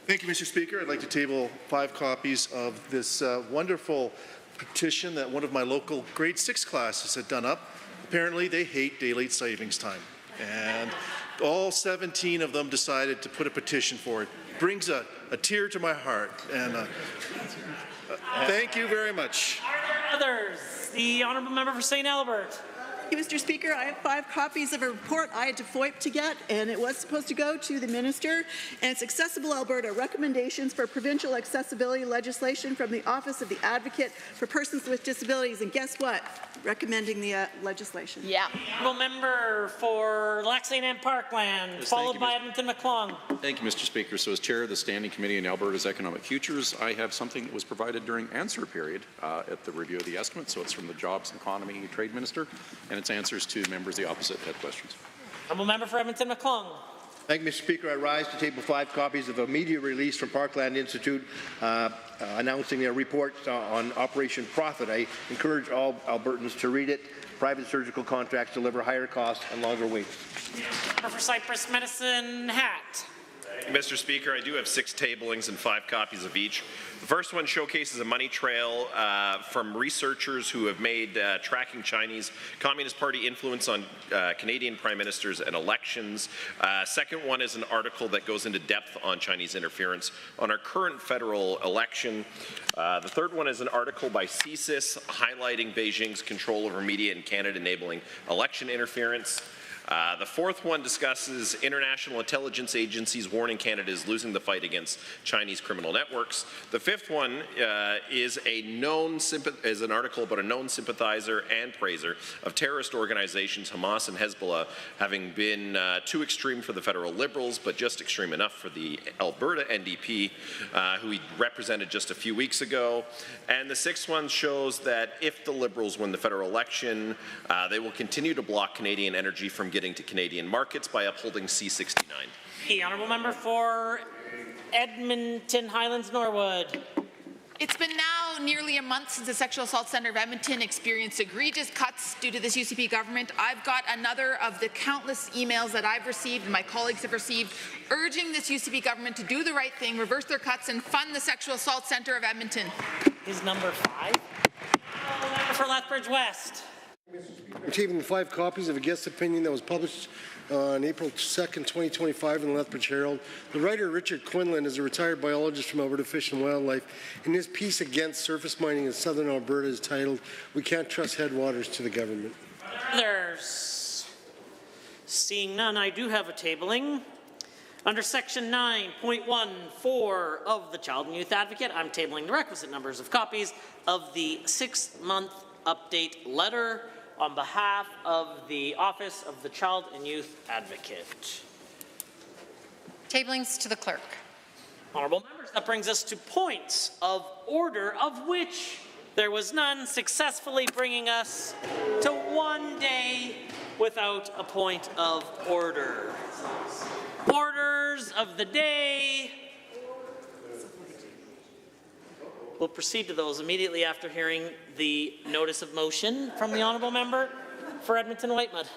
Thank you, Mr. Speaker. I'd like to table 5 copies of this wonderful petition that one of my local grade 6 classes had done up. Apparently, they hate daylight savings time. And all 17 of them decided to put a petition for it. Brings a tear to my heart. And thank you very much. Are there others? The Honourable Member for St. Albert. Mr. Speaker, I have 5 copies of a report I had to FOIP to get, and it was supposed to go to the Minister, and it's Accessible Alberta, Recommendations for Provincial Accessibility Legislation from the Office of the Advocate for Persons with Disabilities, and guess what? Recommending the legislation. Yeah. Honourable Member for Lac St. Anne Parkland, Yes, followed by Edmonton McClung. Thank you, Mr. Speaker. So as Chair of the Standing Committee on Alberta's Economic Futures, I have something that was provided during answer period at the review of the estimate. So it's from the Jobs and Economy Trade Minister, and it's answers to members of the opposite had questions. Honourable Member for Edmonton McClung. Thank you, Mr. Speaker. I rise to table 5 copies of a media release from Parkland Institute announcing a report on Operation Profit. I encourage all Albertans to read it. Private surgical contracts deliver higher costs and longer waits. Member for Cypress Medicine, Hat. Mr. Speaker, I do have 6 tablings and 5 copies of each. The first one showcases a money trail from researchers who have made tracking Chinese Communist Party influence on Canadian prime ministers and elections. Second one is an article that goes into depth on Chinese interference on our current federal election. The third one is an article by CSIS highlighting Beijing's control over media in Canada enabling election interference. The fourth one discusses international intelligence agencies warning Canada is losing the fight against Chinese criminal networks. The fifth one is an article about a known sympathizer and praiser of terrorist organizations Hamas and Hezbollah having been too extreme for the federal Liberals, but just extreme enough for the Alberta NDP, who he represented just a few weeks ago. And the sixth one shows that if the Liberals win the federal election, they will continue to block Canadian energy from getting to Canadian markets by upholding C-69. The Honourable Member for Edmonton Highlands Norwood. It's been now nearly a month since the Sexual Assault Centre of Edmonton experienced egregious cuts due to this UCP government. I've got another of the countless emails that I've received and my colleagues have received urging this UCP government to do the right thing, reverse their cuts and fund the Sexual Assault Centre of Edmonton. Is number 5. Member for Lethbridge West. I'm tabling 5 copies of a guest opinion that was published on April 2nd, 2025 in the Lethbridge Herald. The writer, Richard Quinlan, is a retired biologist from Alberta Fish and Wildlife, and his piece against surface mining in southern Alberta is titled, "We Can't Trust Headwaters to the Government." Others? Seeing none, I do have a tabling. Under Section 9.14 of the Child and Youth Advocate, I'm tabling the requisite numbers of copies of the 6-month update letter on behalf of the Office of the Child and Youth Advocate. Tablings to the clerk. Honourable members, that brings us to points of order, of which there was none, successfully bringing us to 1 day without a point of order. Orders of the day. We'll proceed to those immediately after hearing the notice of motion from the Honourable Member for Edmonton Whitemud.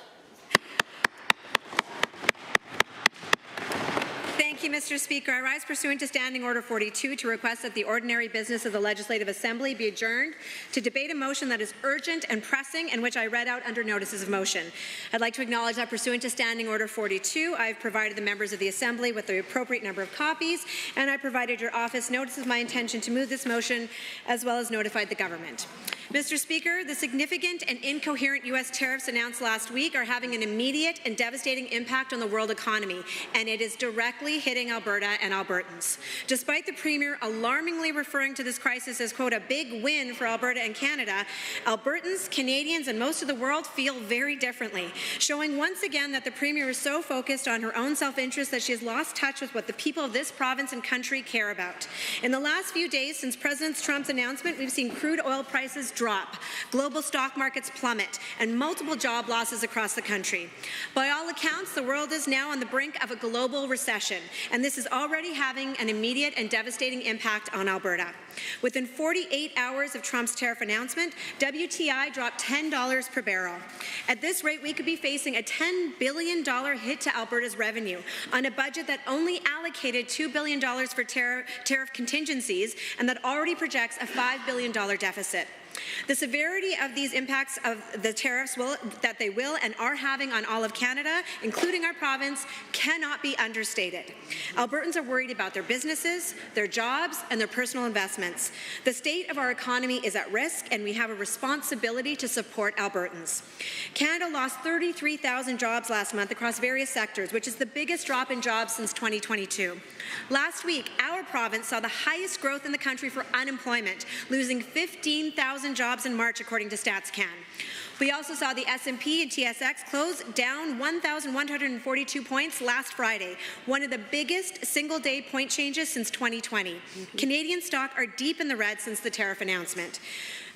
Thank you, Mr. Speaker. I rise pursuant to Standing Order 42 to request that the ordinary business of the Legislative Assembly be adjourned to debate a motion that is urgent and pressing and which I read out under notices of motion. I'd like to acknowledge that pursuant to Standing Order 42, I have provided the members of the Assembly with the appropriate number of copies, and I provided your office notice of my intention to move this motion, as well as notified the government. Mr. Speaker, the significant and incoherent U.S. tariffs announced last week are having an immediate and devastating impact on the world economy, and it is directly hitting Alberta and Albertans. Despite the Premier alarmingly referring to this crisis as, quote, a big win for Alberta and Canada, Albertans, Canadians, and most of the world feel very differently, showing once again that the Premier is so focused on her own self-interest that she has lost touch with what the people of this province and country care about. In the last few days since President Trump's announcement, we've seen crude oil prices drop, global stock markets plummet, and multiple job losses across the country. By all accounts, the world is now on the brink of a global recession, and this is already having an immediate and devastating impact on Alberta. Within 48 hours of Trump's tariff announcement, WTI dropped $10 per barrel. At this rate, we could be facing a $10 billion hit to Alberta's revenue on a budget that only allocated $2 billion for tariff contingencies and that already projects a $5 billion deficit. The severity of these impacts of the tariffs that they will and are having on all of Canada, including our province, cannot be understated. Albertans are worried about their businesses, their jobs, and their personal investments. The state of our economy is at risk, and we have a responsibility to support Albertans. Canada lost 33,000 jobs last month across various sectors, which is the biggest drop in jobs since 2022. Last week, our province saw the highest growth in the country for unemployment, losing 15,000 jobs in March, according to StatsCan. We also saw the S&P and TSX close down 1,142 points last Friday, one of the biggest single-day point changes since 2020. Canadian stock are deep in the red since the tariff announcement.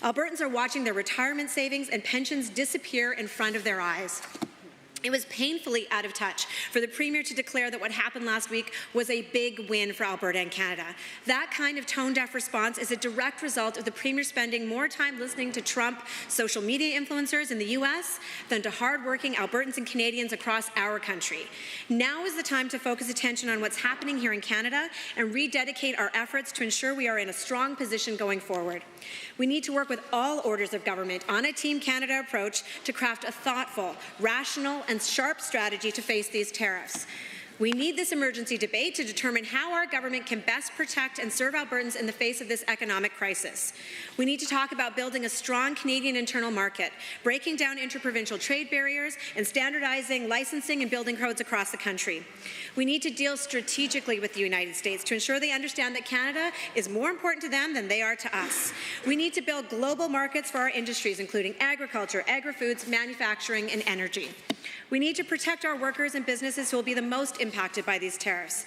Albertans are watching their retirement savings and pensions disappear in front of their eyes. It was painfully out of touch for the Premier to declare that what happened last week was a big win for Alberta and Canada. That kind of tone-deaf response is a direct result of the Premier spending more time listening to Trump social media influencers in the U.S. than to hard-working Albertans and Canadians across our country. Now is the time to focus attention on what's happening here in Canada and rededicate our efforts to ensure we are in a strong position going forward. We need to work with all orders of government on a Team Canada approach to craft a thoughtful, rational, and sharp strategy to face these tariffs. We need this emergency debate to determine how our government can best protect and serve Albertans in the face of this economic crisis. We need to talk about building a strong Canadian internal market, breaking down interprovincial trade barriers, and standardizing licensing and building codes across the country. We need to deal strategically with the United States to ensure they understand that Canada is more important to them than they are to us. We need to build global markets for our industries, including agriculture, agri-foods, manufacturing, and energy. We need to protect our workers and businesses who will be the most impacted by these tariffs.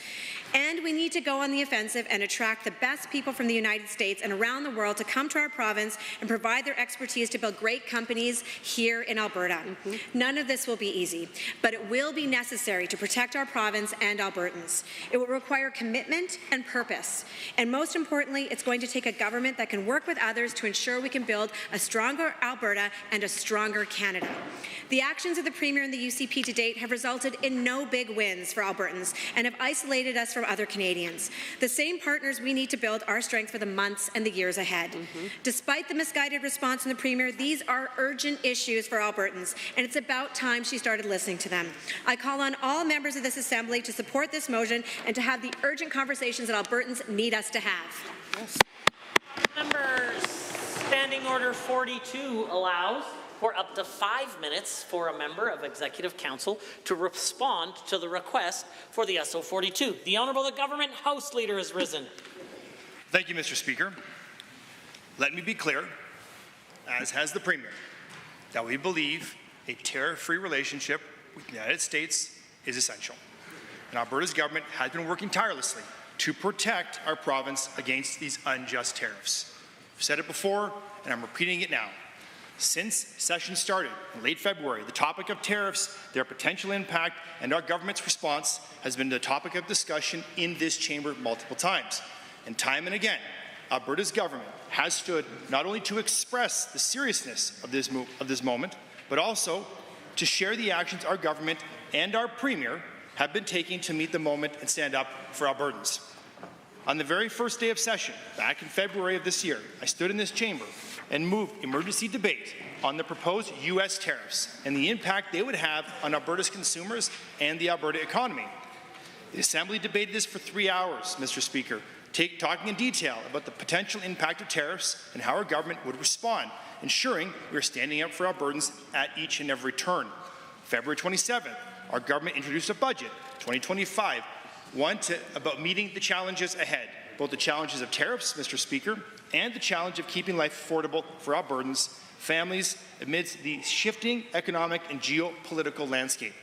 And we need to go on the offensive and attract the best people from the United States and around the world to come to our province and provide their expertise to build great companies here in Alberta. None of this will be easy, but it will be necessary to protect our province and Albertans. It will require commitment and purpose. And most importantly, it's going to take a government that can work with others to ensure we can build a stronger Alberta and a stronger Canada. The actions of the Premier and the UCP to date have resulted in no big wins for Albertans and have isolated us from other Canadians. The same partners we need to build our strength for the months and the years ahead. Despite the misguided response from the Premier, these are urgent issues for Albertans, and it's about time she started listening to them. I call on all members of this Assembly to support this motion and to have the urgent conversations that Albertans need us to have. Members, Standing Order 42 allows for up to 5 minutes for a member of Executive Council to respond to the request for the SO42. The Honourable the Government House Leader has risen. Thank you, Mr. Speaker. Let me be clear, as has the Premier, that we believe a tariff-free relationship with the United States is essential. And Alberta's government has been working tirelessly to protect our province against these unjust tariffs. I've said it before, and I'm repeating it now. Since session started in late February, the topic of tariffs, their potential impact, and our government's response has been the topic of discussion in this chamber multiple times. And time and again, Alberta's government has stood not only to express the seriousness of this moment, but also to share the actions our government and our Premier have been taking to meet the moment and stand up for Albertans. On the very first day of session, back in February of this year, I stood in this chamber and moved emergency debate on the proposed U.S. tariffs and the impact they would have on Alberta's consumers and the Alberta economy. The Assembly debated this for 3 hours, Mr. Speaker, talking in detail about the potential impact of tariffs and how our government would respond, ensuring we are standing up for Albertans at each and every turn. February 27th, our government introduced a budget, 2025, about meeting the challenges ahead, both the challenges of tariffs, Mr. Speaker, and the challenge of keeping life affordable for Albertans, families, amidst the shifting economic and geopolitical landscape.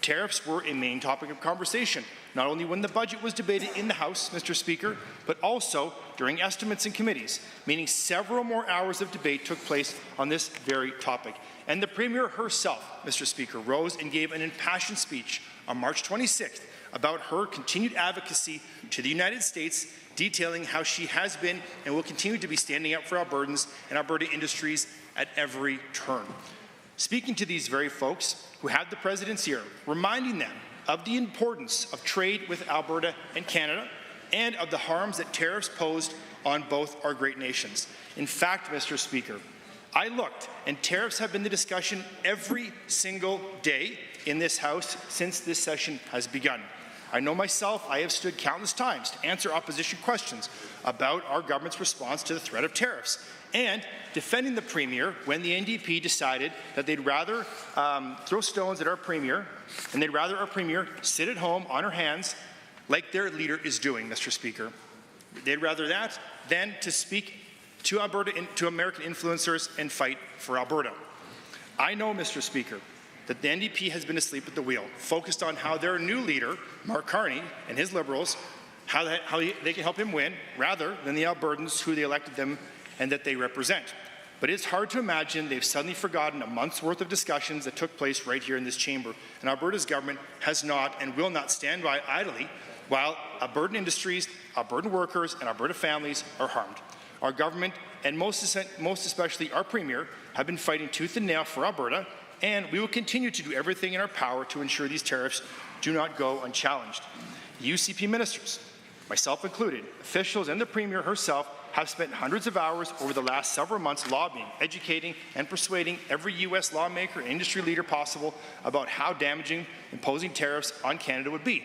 Tariffs were a main topic of conversation, not only when the budget was debated in the House, Mr. Speaker, but also during estimates in committees, meaning several more hours of debate took place on this very topic. And the Premier herself, Mr. Speaker, rose and gave an impassioned speech on March 26th about her continued advocacy to the United States, detailing how she has been and will continue to be standing up for Albertans and Alberta industries at every turn. Speaking to these very folks who have the President's ear, reminding them of the importance of trade with Alberta and Canada and of the harms that tariffs posed on both our great nations. In fact, Mr. Speaker, I looked, and tariffs have been the discussion every single day in this House since this session has begun. I know myself, I have stood countless times to answer opposition questions about our government's response to the threat of tariffs, and defending the Premier when the NDP decided that they'd rather throw stones at our Premier, and they'd rather our Premier sit at home on her hands like their leader is doing, Mr. Speaker. They'd rather that than to speak to to American influencers and fight for Alberta. I know, Mr. Speaker, that the NDP has been asleep at the wheel, focused on how their new leader, Mark Carney, and his Liberals, how they can help him win, rather than the Albertans who they elected them and that they represent. But it's hard to imagine they've suddenly forgotten a month's worth of discussions that took place right here in this chamber, and Alberta's government has not and will not stand by idly while Albertan industries, Albertan workers, and Alberta families are harmed. Our government, and most especially our Premier, have been fighting tooth and nail for Alberta, and we will continue to do everything in our power to ensure these tariffs do not go unchallenged. UCP ministers, myself included, officials and the Premier herself have spent hundreds of hours over the last several months lobbying, educating, and persuading every U.S. lawmaker and industry leader possible about how damaging imposing tariffs on Canada would be,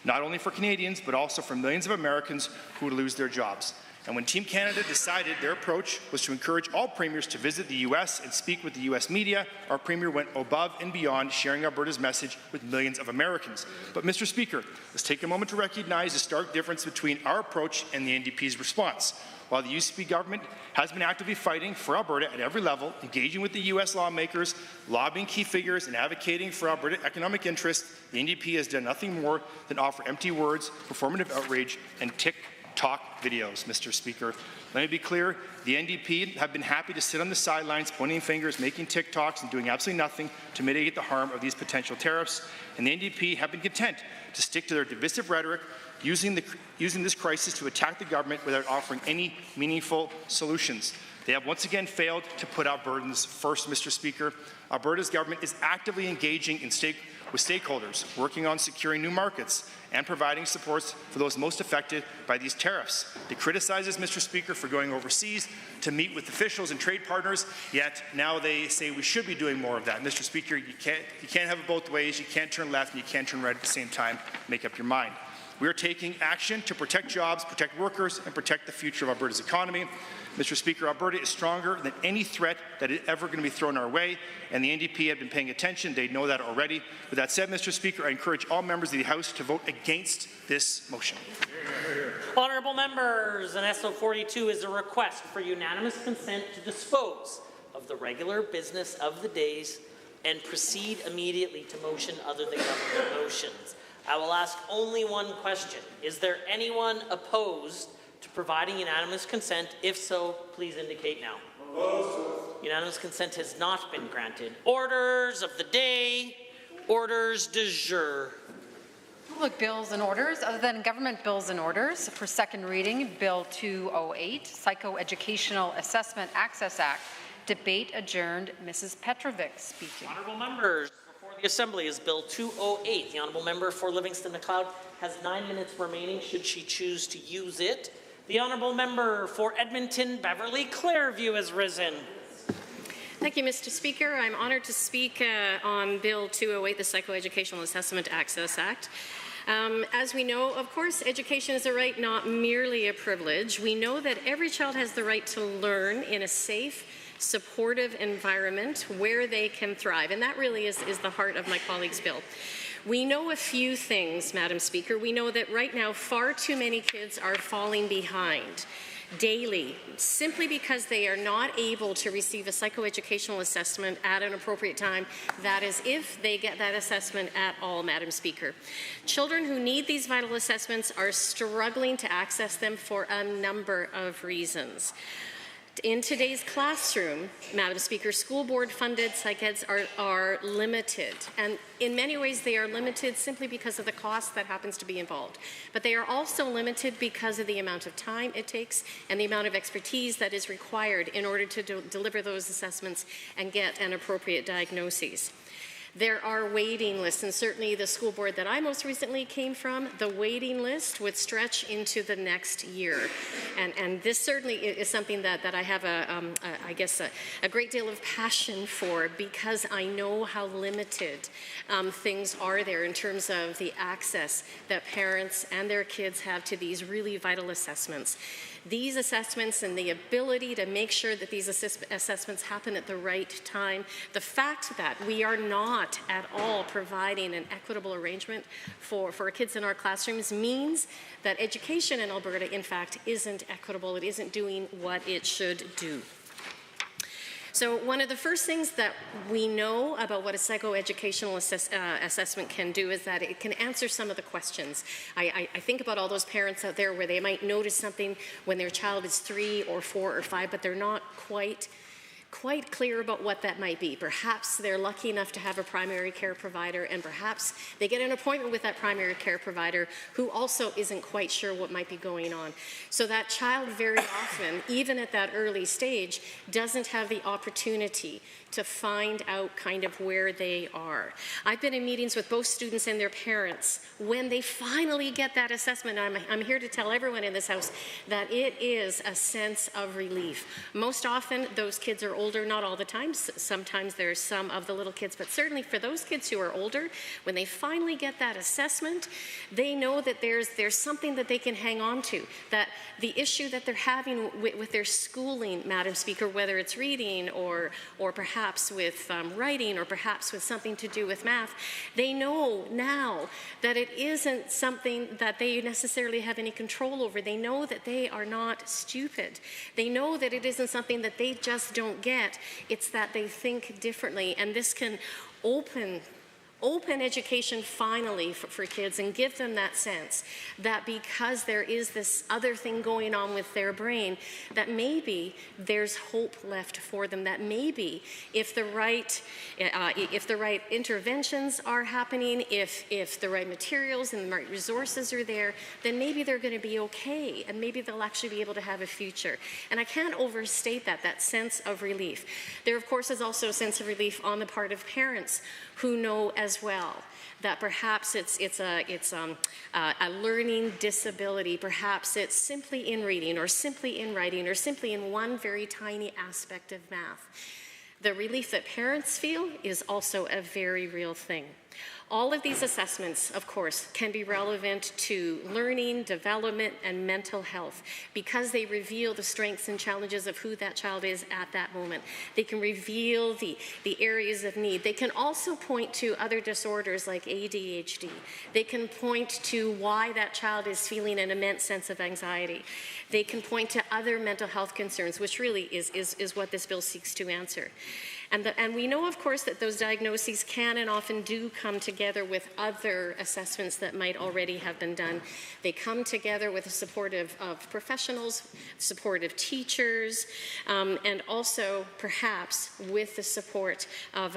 not only for Canadians, but also for millions of Americans who would lose their jobs. And when Team Canada decided their approach was to encourage all premiers to visit the U.S. and speak with the U.S. media, our Premier went above and beyond, sharing Alberta's message with millions of Americans. But, Mr. Speaker, let's take a moment to recognize the stark difference between our approach and the NDP's response. While the UCP government has been actively fighting for Alberta at every level, engaging with the U.S. lawmakers, lobbying key figures, and advocating for Alberta economic interests, the NDP has done nothing more than offer empty words, performative outrage, and TikTok videos, Mr. Speaker. Let me be clear, the NDP have been happy to sit on the sidelines, pointing fingers, making TikToks, and doing absolutely nothing to mitigate the harm of these potential tariffs. And the NDP have been content to stick to their divisive rhetoric, using this crisis to attack the government without offering any meaningful solutions. They have once again failed to put Albertans first, Mr. Speaker. Alberta's government is actively engaging with stakeholders, working on securing new markets and providing supports for those most affected by these tariffs. They criticize us, Mr. Speaker, for going overseas to meet with officials and trade partners, yet now they say we should be doing more of that. Mr. Speaker, you can't have it both ways. You can't turn left and you can't turn right at the same time. Make up your mind. We are taking action to protect jobs, protect workers, and protect the future of Alberta's economy. Mr. Speaker, Alberta is stronger than any threat that is ever going to be thrown our way, and the NDP have been paying attention. They know that already. With that said, Mr. Speaker, I encourage all members of the House to vote against this motion. Honourable members, an SO 42 is a request for unanimous consent to dispose of the regular business of the days and proceed immediately to motion other than government motions. I will ask only one question. Is there anyone opposed to providing unanimous consent? If so, please indicate now. Opposed. Unanimous consent has not been granted. Orders of the day. Orders du jour. Public bills and orders. Other than government bills and orders, for second reading, Bill 208, Psychoeducational Assessment Access Act. Debate adjourned. Mrs. Petrovic speaking. Honourable members, before the Assembly is Bill 208. The Honourable Member for Livingston-McLeod has 9 minutes remaining should she choose to use it. The Honourable Member for Edmonton-Beverly-Clareview has risen. Thank you, Mr. Speaker. I'm honoured to speak on Bill 208, the Psychoeducational Assessment Access Act. As we know, of course, education is a right, not merely a privilege. We know that every child has the right to learn in a safe, supportive environment where they can thrive, and that really is the heart of my colleague's bill. We know a few things, Madam Speaker. We know that right now far too many kids are falling behind daily simply because they are not able to receive a psychoeducational assessment at an appropriate time. That is, if they get that assessment at all, Madam Speaker. Children who need these vital assessments are struggling to access them for a number of reasons. In today's classroom, Madam Speaker, school board funded psych eds are limited, and in many ways they are limited simply because of the cost that happens to be involved. But they are also limited because of the amount of time it takes and the amount of expertise that is required in order to deliver those assessments and get an appropriate diagnosis. There are waiting lists, and certainly the school board that I most recently came from, the waiting list would stretch into the next year. And this certainly is something that I have a great deal of passion for, because I know how limited things are there in terms of the access that parents and their kids have to these really vital assessments. These assessments and the ability to make sure that these assessments happen at the right time, the fact that we are not at all providing an equitable arrangement for kids in our classrooms means that education in Alberta, in fact, isn't equitable. It isn't doing what it should do. So one of the first things that we know about what a psychoeducational assessment can do is that it can answer some of the questions. I think about all those parents out there where they might notice something when their child is 3 or 4 or 5, but they're not quite clear about what that might be. Perhaps they're lucky enough to have a primary care provider, and perhaps they get an appointment with that primary care provider who also isn't quite sure what might be going on. So that child very often, even at that early stage, doesn't have the opportunity to find out kind of where they are. I've been in meetings with both students and their parents when they finally get that assessment. I'm here to tell everyone in this house that it is a sense of relief. Most often those kids are older, not all the time. Sometimes there's some of the little kids, but certainly for those kids who are older, when they finally get that assessment, they know that there's something that they can hang on to, that the issue that they're having with their schooling, Madam Speaker, whether it's reading or perhaps with writing or perhaps with something to do with math, they know now that it isn't something that they necessarily have any control over. They know that they are not stupid. They know that it isn't something that they just don't get. It's that they think differently, and this can open education finally for kids and give them that sense that because there is this other thing going on with their brain, that maybe there's hope left for them, that maybe if the right interventions are happening, if the right materials and the right resources are there, then maybe they're going to be okay, and maybe they'll actually be able to have a future. And I can't overstate that sense of relief. There, of course, is also a sense of relief on the part of parents who know as well that perhaps it's a learning disability, perhaps it's simply in reading or simply in writing or simply in one very tiny aspect of math. The relief that parents feel is also a very real thing. All of these assessments, of course, can be relevant to learning, development, and mental health because they reveal the strengths and challenges of who that child is at that moment. They can reveal the areas of need. They can also point to other disorders like ADHD. They can point to why that child is feeling an immense sense of anxiety. They can point to other mental health concerns, which really is what this bill seeks to answer. And we know, of course, that those diagnoses can and often do come together with other assessments that might already have been done. They come together with the support of professionals, support of teachers, and also perhaps with the support of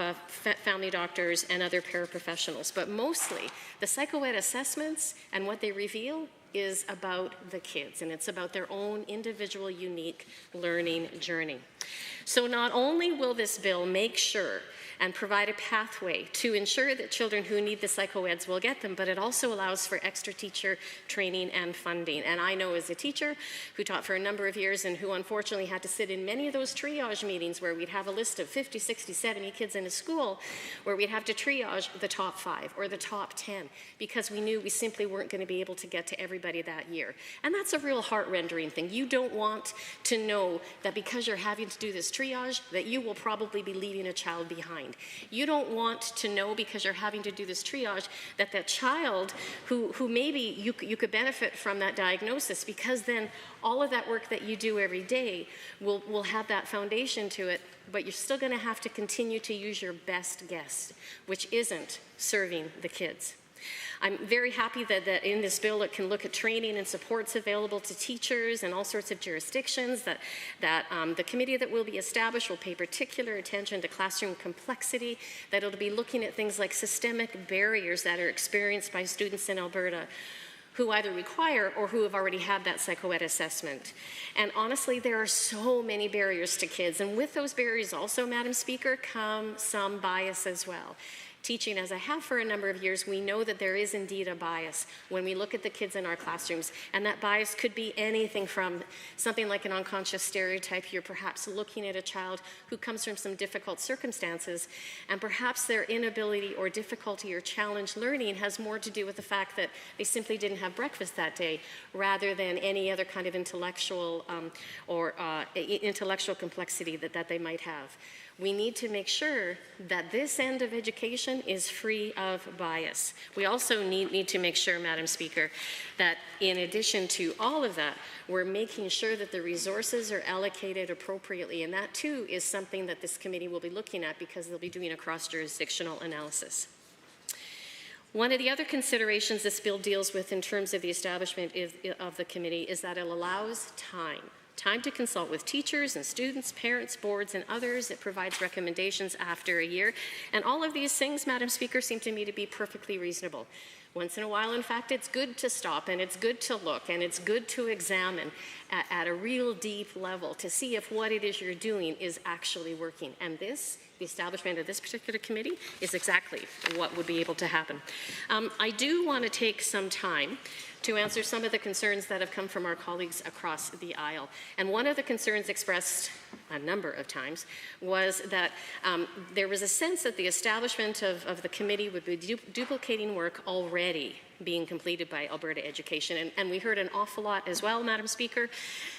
family doctors and other paraprofessionals. But mostly, the psychoed assessments and what they reveal is about the kids, and it's about their own individual, unique learning journey. So not only will this bill make sure and provide a pathway to ensure that children who need the psychoeds will get them, but it also allows for extra teacher training and funding. And I know as a teacher who taught for a number of years and who unfortunately had to sit in many of those triage meetings where we'd have a list of 50, 60, 70 kids in a school where we'd have to triage the top 5 or the top 10 because we knew we simply weren't going to be able to get to everybody that year. And that's a real heart-rendering thing. You don't want to know that because you're having to do this triage that you will probably be leaving a child behind. You don't want to know because you're having to do this triage that that child who maybe you could benefit from that diagnosis, because then all of that work that you do every day will have that foundation to it, but you're still going to have to continue to use your best guess, which isn't serving the kids. I'm very happy that in this bill it can look at training and supports available to teachers in all sorts of jurisdictions, that the committee that will be established will pay particular attention to classroom complexity, that it'll be looking at things like systemic barriers that are experienced by students in Alberta who either require or who have already had that psychoed assessment. And honestly, there are so many barriers to kids, and with those barriers also, Madam Speaker, come some bias as well. Teaching as I have for a number of years, we know that there is indeed a bias when we look at the kids in our classrooms, and that bias could be anything from something like an unconscious stereotype. You're perhaps looking at a child who comes from some difficult circumstances, and perhaps their inability or difficulty or challenge learning has more to do with the fact that they simply didn't have breakfast that day, rather than any other kind of intellectual intellectual complexity that they might have. We need to make sure that this end of education is free of bias. We also need to make sure, Madam Speaker, that in addition to all of that, we're making sure that the resources are allocated appropriately, and that too is something that this committee will be looking at because they'll be doing a cross-jurisdictional analysis. One of the other considerations this bill deals with in terms of the establishment of the committee is that it allows time to consult with teachers and students, parents, boards, and others. It provides recommendations after a year. And all of these things, Madam Speaker, seem to me to be perfectly reasonable. Once in a while, in fact, it's good to stop and it's good to look and it's good to examine at a real deep level to see if what it is you're doing is actually working. And this, the establishment of this particular committee, is exactly what would be able to happen. I do want to take some time to answer some of the concerns that have come from our colleagues across the aisle. And one of the concerns expressed a number of times was that there was a sense that the establishment of the committee would be duplicating work already being completed by Alberta Education. And we heard an awful lot as well, Madam Speaker,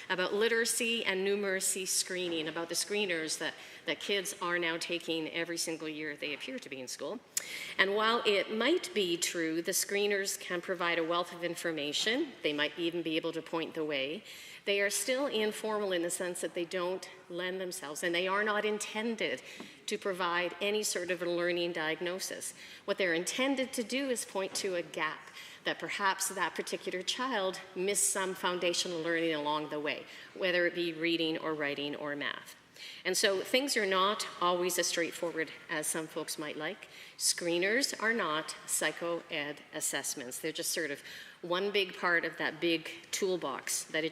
about literacy and numeracy screening, about the screeners that kids are now taking every single year they appear to be in school. And while it might be true the screeners can provide a wealth of information, they might even be able to point the way, they are still informal in the sense that they don't lend themselves, and they are not intended to provide any sort of a learning diagnosis. What they're intended to do is point to a gap that perhaps that particular child missed some foundational learning along the way, whether it be reading or writing or math. And so things are not always as straightforward as some folks might like. Screeners are not psycho-ed assessments. They're just sort of one big part of that big toolbox that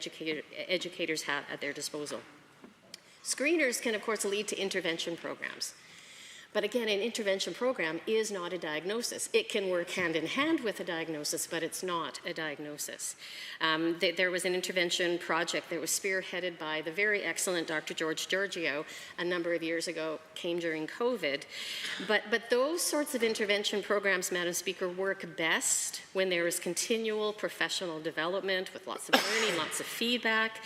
educators have at their disposal. Screeners can, of course, lead to intervention programs. But again, an intervention program is not a diagnosis. It can work hand in hand with a diagnosis, but it's not a diagnosis. There was an intervention project that was spearheaded by the very excellent Dr. George Giorgio a number of years ago, came during COVID. But those sorts of intervention programs, Madam Speaker, work best when there is continual professional development with lots of learning, lots of feedback,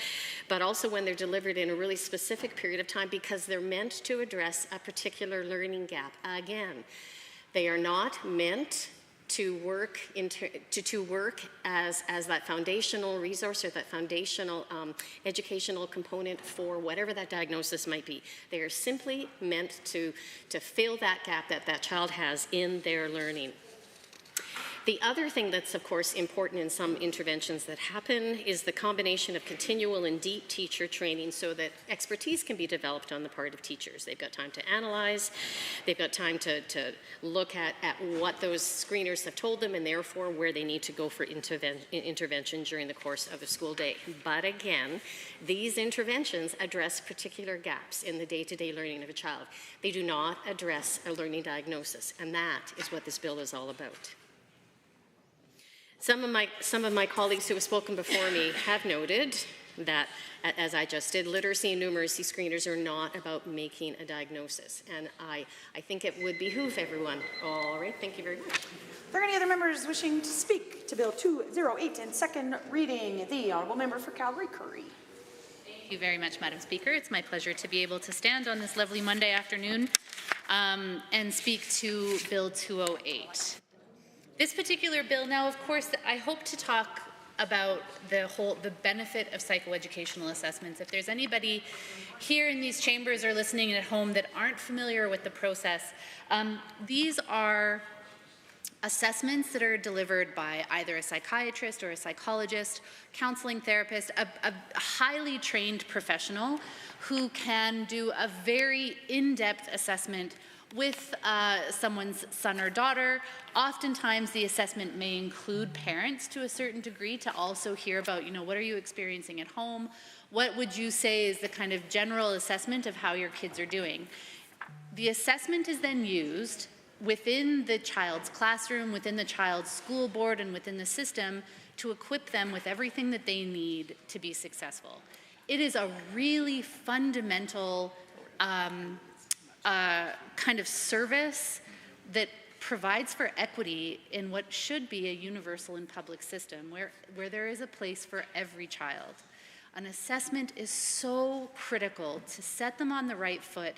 but also when they're delivered in a really specific period of time because they're meant to address a particular learning gap. Again, they are not meant to work as that foundational resource or that foundational educational component for whatever that diagnosis might be. They are simply meant to fill that gap that child has in their learning. The other thing that's, of course, important in some interventions that happen is the combination of continual and deep teacher training so that expertise can be developed on the part of teachers. They've got time to analyze, they've got time to look at what those screeners have told them and therefore where they need to go for intervention during the course of a school day. But again, these interventions address particular gaps in the day-to-day learning of a child. They do not address a learning diagnosis, and that is what this bill is all about. Some of my colleagues who have spoken before me have noted that, as I just did, literacy and numeracy screeners are not about making a diagnosis. And I think it would behoove everyone. All right, thank you very much. Are there any other members wishing to speak to Bill 208 in second reading? The Honourable Member for Calgary-Curry. Thank you very much, Madam Speaker. It's my pleasure to be able to stand on this lovely Monday afternoon and speak to Bill 208. This particular bill, now, of course, I hope to talk about the benefit of psychoeducational assessments. If there's anybody here in these chambers or listening at home that aren't familiar with the process, these are assessments that are delivered by either a psychiatrist or a psychologist, counseling therapist, a highly trained professional who can do a very in-depth assessment with someone's son or daughter. Oftentimes the assessment may include parents to a certain degree to also hear about, what are you experiencing at home? What would you say is the kind of general assessment of how your kids are doing? The assessment is then used within the child's classroom, within the child's school board, and within the system to equip them with everything that they need to be successful. It is a really fundamental kind of service that provides for equity in what should be a universal and public system where there is a place for every child. An assessment is so critical to set them on the right foot.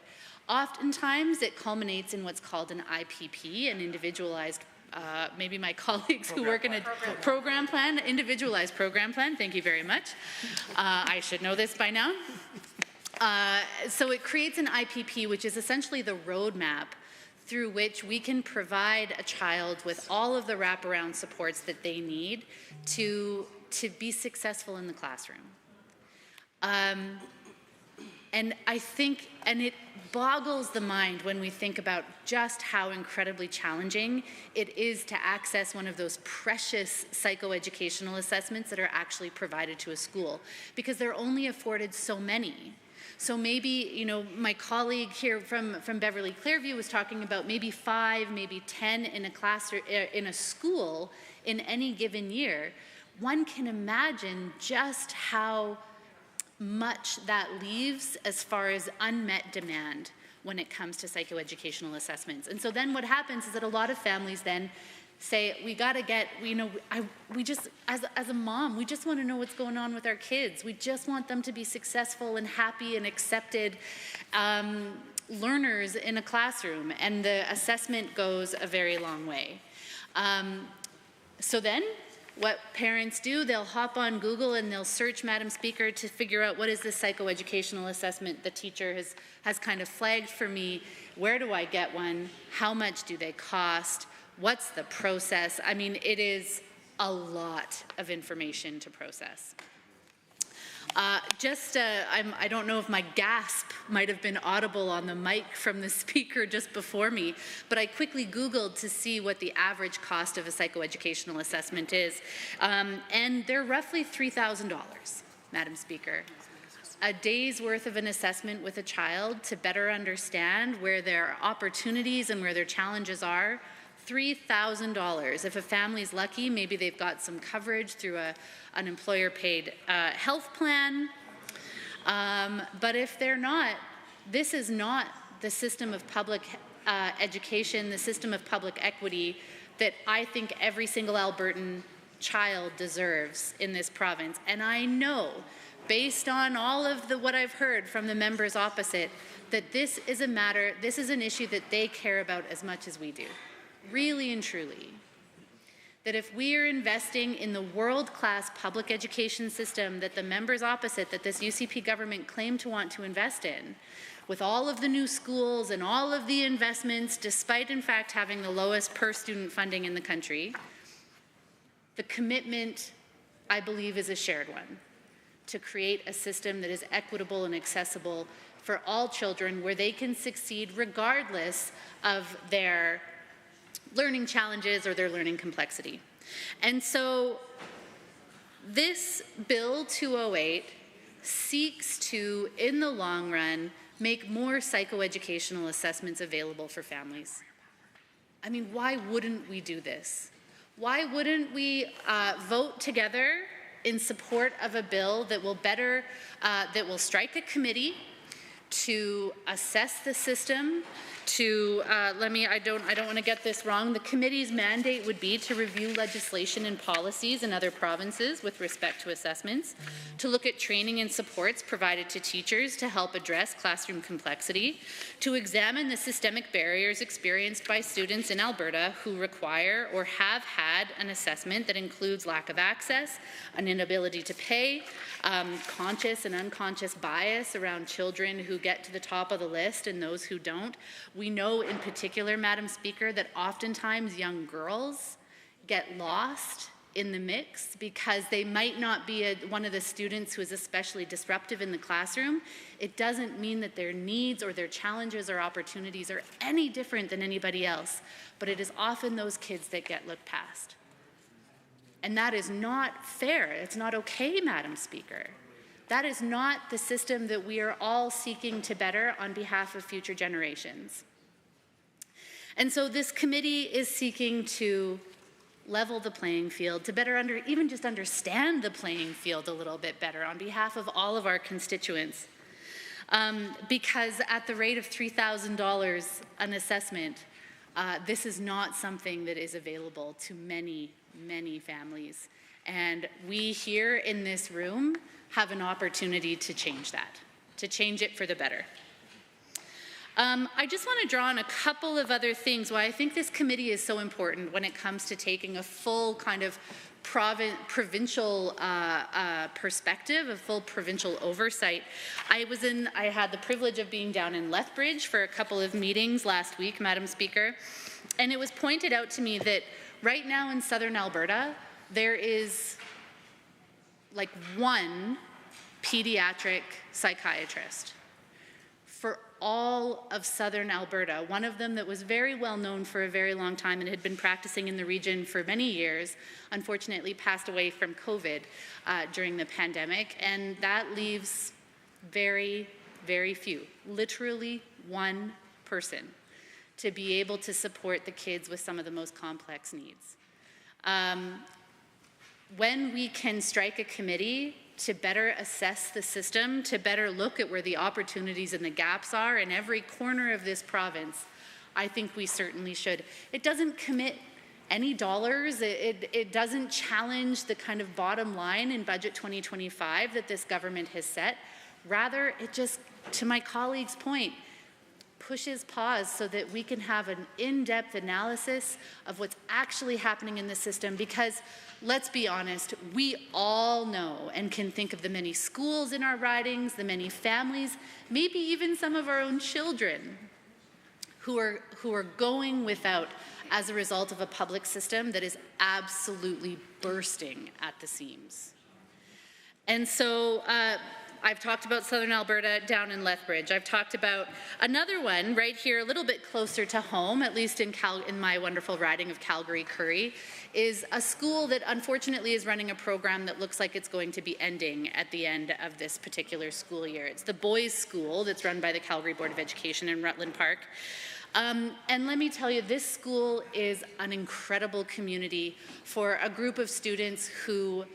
Oftentimes it culminates in what's called an IPP, an individualized, maybe my colleagues who work in a program plan, individualized program plan, thank you very much. I should know this by now. So it creates an IPP, which is essentially the roadmap through which we can provide a child with all of the wraparound supports that they need to be successful in the classroom. And I think, and it boggles the mind when we think about just how incredibly challenging it is to access one of those precious psychoeducational assessments that are actually provided to a school, because they're only afforded so many. So maybe, my colleague here from Beverly Clearview was talking about maybe 5, maybe 10 in a class or in a school in any given year. One can imagine just how much that leaves as far as unmet demand when it comes to psychoeducational assessments. And so then what happens is that a lot of families then say, we got to get, we just, as a mom, we just want to know what's going on with our kids. We just want them to be successful and happy and accepted learners in a classroom. And the assessment goes a very long way. So then, what parents do, they'll hop on Google and they'll search, Madam Speaker, to figure out what is this psychoeducational assessment the teacher has kind of flagged for me. Where do I get one? How much do they cost? What's the process? I mean, it is a lot of information to process. I don't know if my gasp might have been audible on the mic from the speaker just before me, but I quickly Googled to see what the average cost of a psychoeducational assessment is. And they're roughly $3,000, Madam Speaker. A day's worth of an assessment with a child to better understand where their opportunities and where their challenges are, $3,000. If a family's lucky, maybe they've got some coverage through an employer-paid health plan. But if they're not, this is not the system of public education, the system of public equity that I think every single Albertan child deserves in this province. And I know, based on all of what I've heard from the members opposite, that this is an issue that they care about as much as we do. Really and truly, that if we are investing in the world-class public education system that the members opposite, that this UCP government claim to want to invest in, with all of the new schools and all of the investments, despite in fact having the lowest per student funding in the country, The commitment, I believe, is a shared one, to create a system that is equitable and accessible for all children, where they can succeed regardless of their learning challenges or their learning complexity. And so this Bill 208 seeks to, in the long run, make more psychoeducational assessments available for families. I mean, why wouldn't we do this? Why wouldn't we vote together in support of a bill that will that will strike a committee to assess the system, to, I don't want to get this wrong, the committee's mandate would be to review legislation and policies in other provinces with respect to assessments, to look at training and supports provided to teachers to help address classroom complexity, to examine the systemic barriers experienced by students in Alberta who require or have had an assessment that includes lack of access, an inability to pay, conscious and unconscious bias around children who get to the top of the list and those who don't. We know in particular, Madam Speaker, that oftentimes young girls get lost in the mix because they might not be one of the students who is especially disruptive in the classroom. It doesn't mean that their needs or their challenges or opportunities are any different than anybody else, but it is often those kids that get looked past. And that is not fair. It's not okay, Madam Speaker. That is not the system that we are all seeking to better on behalf of future generations. And so this committee is seeking to level the playing field, to better even just understand the playing field a little bit better on behalf of all of our constituents. Because at the rate of $3,000 an assessment, this is not something that is available to many, many families. And we here in this room have an opportunity to change that, to change it for the better. I just want to draw on a couple of other things why I think this committee is so important when it comes to taking a full kind of provincial perspective, a full provincial oversight. I had the privilege of being down in Lethbridge for a couple of meetings last week, Madam Speaker, and it was pointed out to me that right now in southern Alberta, there is like one pediatric psychiatrist for all of southern Alberta. One of them that was very well known for a very long time and had been practicing in the region for many years, unfortunately passed away from COVID during the pandemic, and that leaves very, very few, literally one person, to be able to support the kids with some of the most complex needs. When we can strike a committee to better assess the system, to better look at where the opportunities and the gaps are in every corner of this province, I think we certainly should. It doesn't commit any dollars. It doesn't challenge the kind of bottom line in Budget 2025 that this government has set. Rather, it just, to my colleague's point, pushes pause so that we can have an in-depth analysis of what's actually happening in the system, because let's be honest, we all know and can think of the many schools in our ridings, the many families, maybe even some of our own children who are going without as a result of a public system that is absolutely bursting at the seams. And so I've talked about southern Alberta down in Lethbridge. I've talked about another one right here a little bit closer to home, at least in my wonderful riding of Calgary-Currie, is a school that unfortunately is running a program that looks like it's going to be ending at the end of this particular school year. It's the boys' school that's run by the Calgary Board of Education in Rutland Park. And let me tell you, this school is an incredible community for a group of students who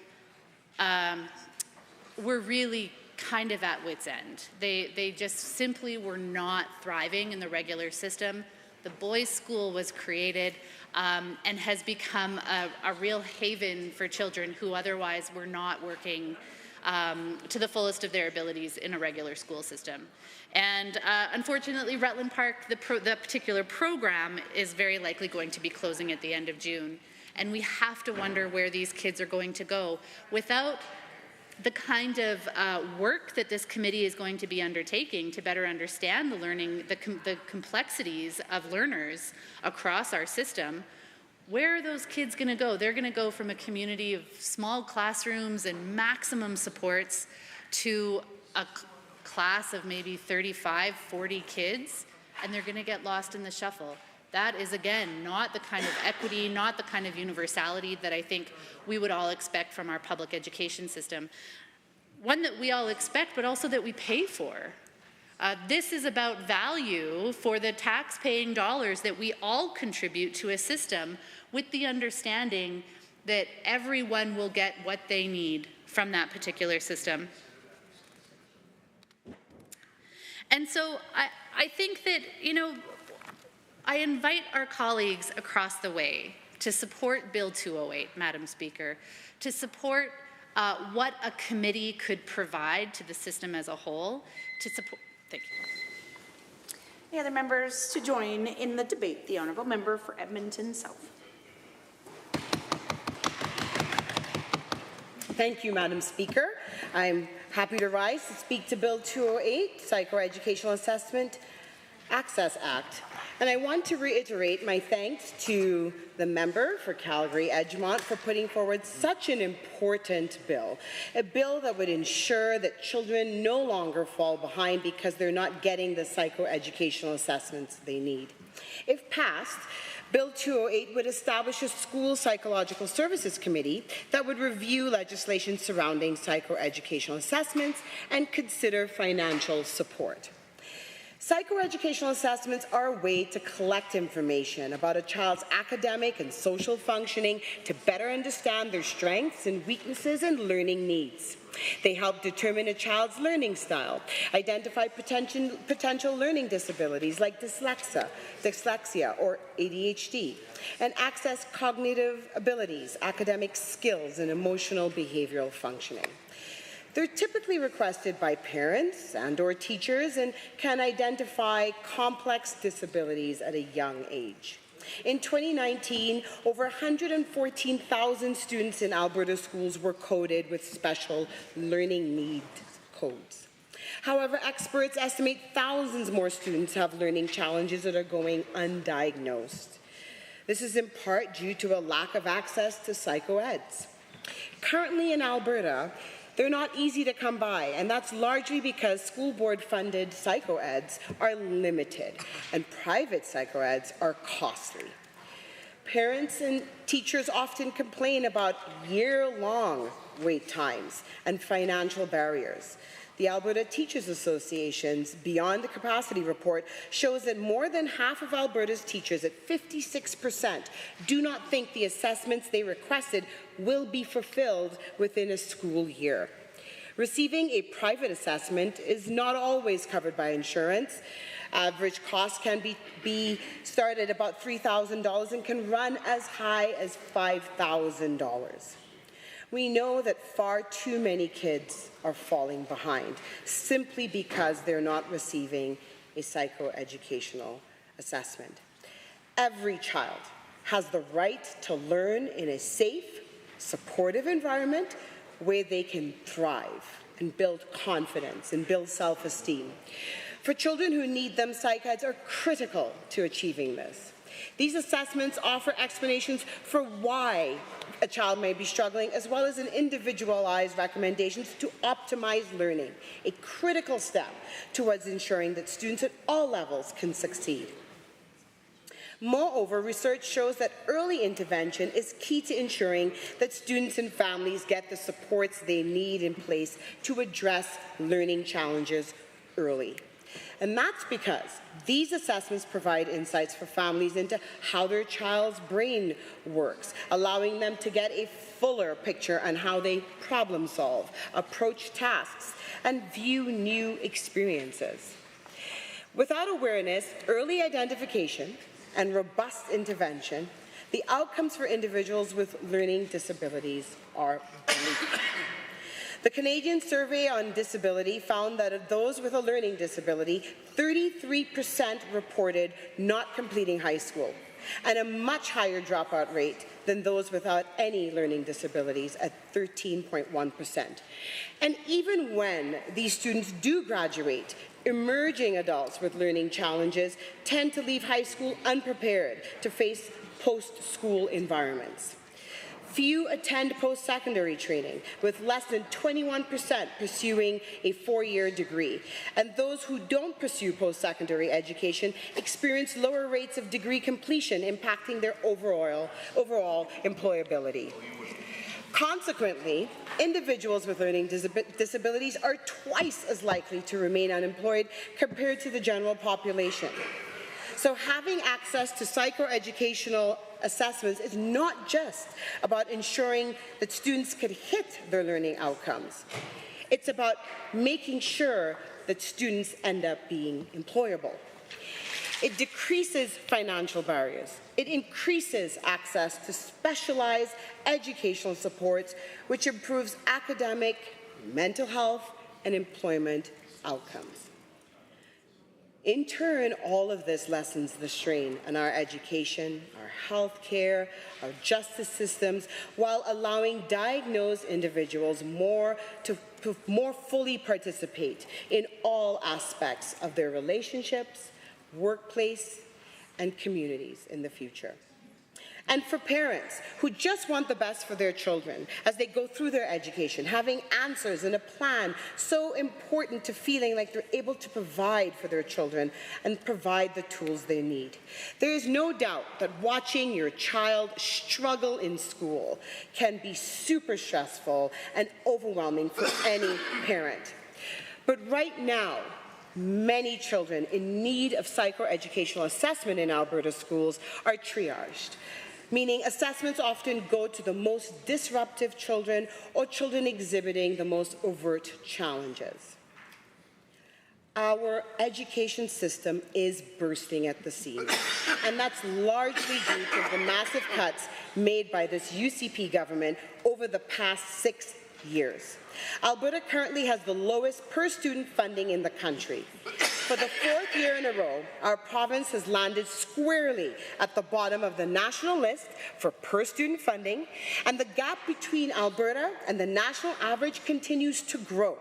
were really kind of at wit's end. They just simply were not thriving in the regular system. The boys' school was created and has become a real haven for children who otherwise were not working to the fullest of their abilities in a regular school system. And unfortunately, Rutland Park, the particular program, is very likely going to be closing at the end of June. And we have to wonder where these kids are going to go without the kind of work that this committee is going to be undertaking to better understand the learning, the complexities of learners across our system. where are those kids going to go? They're going to go from a community of small classrooms and maximum supports to a class of maybe 35, 40 kids, and they're going to get lost in the shuffle. That is, again, not the kind of equity, not the kind of universality that I think we would all expect from our public education system. One that we all expect, but also that we pay for. This is about value for the tax-paying dollars that we all contribute to a system, with the understanding that everyone will get what they need from that particular system. And so I think that, you know, I invite our colleagues across the way to support Bill 208, Madam Speaker, to support what a committee could provide to the system as a whole, to support. Thank you. Any other members to join in the debate? The Honourable Member for Edmonton South. Thank you, Madam Speaker. I'm happy to rise to speak to Bill 208, Psychoeducational Assessment Access Act. And I want to reiterate my thanks to the member for Calgary-Edgemont for putting forward such an important bill, a bill that would ensure that children no longer fall behind because they're not getting the psychoeducational assessments they need. If passed, Bill 208 would establish a school psychological services committee that would review legislation surrounding psychoeducational assessments and consider financial support. Psychoeducational assessments are a way to collect information about a child's academic and social functioning to better understand their strengths and weaknesses and learning needs. They help determine a child's learning style, identify potential learning disabilities like dyslexia or ADHD, and access cognitive abilities, academic skills, and emotional behavioral functioning. They're typically requested by parents and/or teachers and can identify complex disabilities at a young age. In 2019, over 114,000 students in Alberta schools were coded with special learning needs codes. However, experts estimate thousands more students have learning challenges that are going undiagnosed. This is in part due to a lack of access to psychoeds. Currently in Alberta, they're not easy to come by, and that's largely because school board-funded psychoeds are limited, and private psychoeds are costly. Parents and teachers often complain about year-long wait times and financial barriers. The Alberta Teachers Association's Beyond the Capacity report shows that more than half of Alberta's teachers, at 56%, do not think the assessments they requested will be fulfilled within a school year. Receiving a private assessment is not always covered by insurance. Average costs can be started at about $3,000 and can run as high as $5,000. We know that far too many kids are falling behind simply because they're not receiving a psychoeducational assessment. Every child has the right to learn in a safe, supportive environment where they can thrive and build confidence and build self-esteem. For children who need them, psych eds are critical to achieving this. These assessments offer explanations for why a child may be struggling, as well as an individualized recommendations to optimize learning, a critical step towards ensuring that students at all levels can succeed. Moreover, research shows that early intervention is key to ensuring that students and families get the supports they need in place to address learning challenges early. And that's because these assessments provide insights for families into how their child's brain works, allowing them to get a fuller picture on how they problem solve, approach tasks, and view new experiences. Without awareness, early identification, and robust intervention, the outcomes for individuals with learning disabilities are bleak. The Canadian Survey on Disability found that of those with a learning disability, 33% reported not completing high school, and a much higher dropout rate than those without any learning disabilities at 13.1%. And even when these students do graduate, Emerging adults with learning challenges tend to leave high school unprepared to face post-school environments. Few attend post-secondary training, with less than 21% pursuing a 4-year degree. And those who don't pursue post-secondary education experience lower rates of degree completion, impacting their overall employability. Consequently, individuals with learning disabilities are twice as likely to remain unemployed compared to the general population. So having access to psychoeducational assessments is not just about ensuring that students can hit their learning outcomes. It's about making sure that students end up being employable. It decreases financial barriers. It increases access to specialized educational supports, which improves academic, mental health, and employment outcomes. In turn, all of this lessens the strain on our education, our health care, our justice systems, while allowing diagnosed individuals to more fully participate in all aspects of their relationships, workplace, and communities in the future. And for parents who just want the best for their children as they go through their education, having answers and a plan so important to feeling like they're able to provide for their children and provide the tools they need. There is no doubt that watching your child struggle in school can be super stressful and overwhelming for any parent. But right now, many children in need of psychoeducational assessment in Alberta schools are triaged, meaning assessments often go to the most disruptive children or children exhibiting the most overt challenges. Our education system is bursting at the seams, and that's largely due to the massive cuts made by this UCP government over the past 6 years. Alberta currently has the lowest per-student funding in the country. For the 4th year in a row, our province has landed squarely at the bottom of the national list for per-student funding, and the gap between Alberta and the national average continues to grow.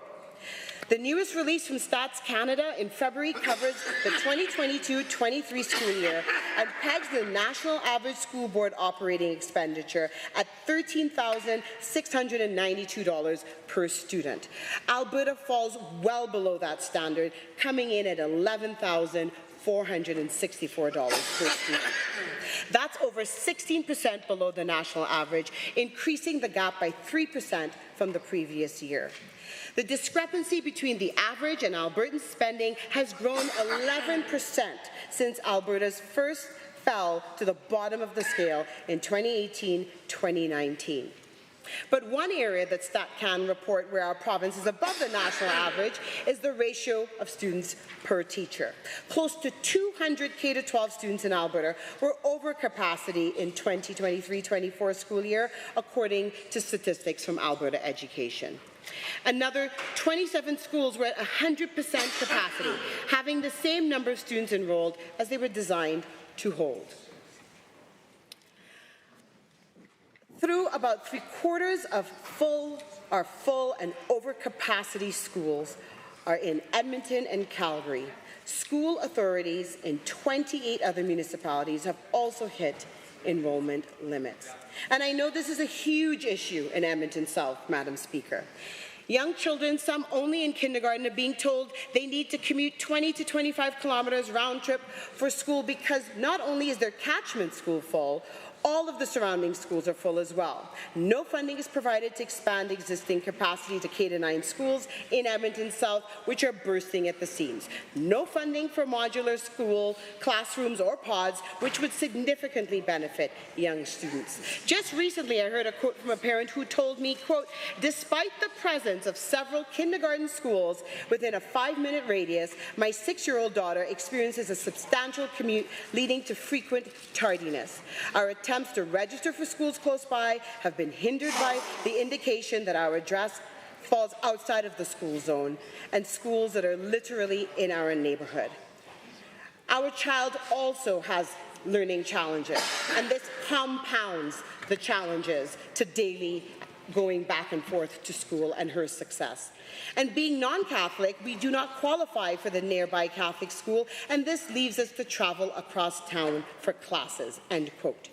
The newest release from Stats Canada in February covers the 2022-23 school year and pegs the national average school board operating expenditure at $13,692 per student. Alberta falls well below that standard, coming in at $11,464 per student. That's over 16% below the national average, increasing the gap by 3% from the previous year. The discrepancy between the average and Albertan spending has grown 11% since Alberta's first fell to the bottom of the scale in 2018-2019. But one area that StatCan report where our province is above the national average is the ratio of students per teacher. Close to 200 K-12 students in Alberta were over capacity in 2023-24 school year, according to statistics from Alberta Education. Another 27 schools were at 100% capacity, having the same number of students enrolled as they were designed to hold. Through about 3/4 of our full and overcapacity schools are in Edmonton and Calgary. School authorities in 28 other municipalities have also hit enrollment limits. And I know this is a huge issue in Edmonton South, Madam Speaker. Young children, some only in kindergarten, are being told they need to commute 20 to 25 kilometers round trip for school because not only is their catchment school full, all of the surrounding schools are full as well. No funding is provided to expand existing capacity to K-9 schools in Edmonton South, which are bursting at the seams. No funding for modular school classrooms or pods, which would significantly benefit young students. Just recently, I heard a quote from a parent who told me, quote, "Despite the presence of several kindergarten schools within a 5-minute radius, my 6-year-old daughter experiences a substantial commute leading to frequent tardiness. Our attempts to register for schools close by have been hindered by the indication that our address falls outside of the school zone and schools that are literally in our neighbourhood. Our child also has learning challenges, and this compounds the challenges to daily going back and forth to school and her success. And being non-Catholic, we do not qualify for the nearby Catholic school, and this leaves us to travel across town for classes, end quote.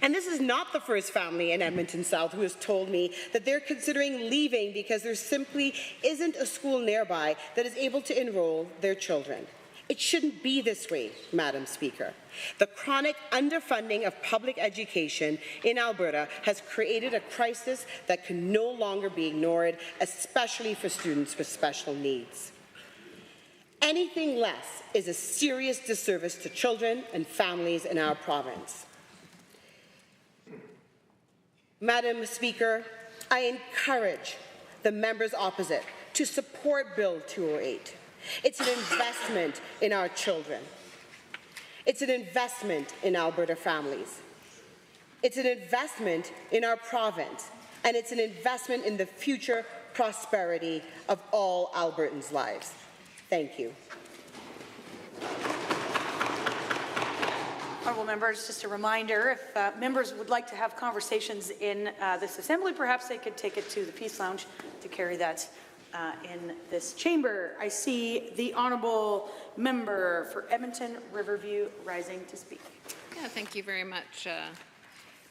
And this is not the first family in Edmonton South who has told me that they're considering leaving because there simply isn't a school nearby that is able to enroll their children. It shouldn't be this way, Madam Speaker. The chronic underfunding of public education in Alberta has created a crisis that can no longer be ignored, especially for students with special needs. Anything less is a serious disservice to children and families in our province. Madam Speaker, I encourage the members opposite to support Bill 208. It's an investment in our children. It's an investment in Alberta families. It's an investment in our province, and it's an investment in the future prosperity of all Albertans' lives. Thank you. Honourable members, just a reminder, if members would like to have conversations in this assembly, perhaps they could take it to the Peace Lounge to carry that in this chamber. I see the honourable member for Edmonton Riverview rising to speak. Yeah, thank you very much,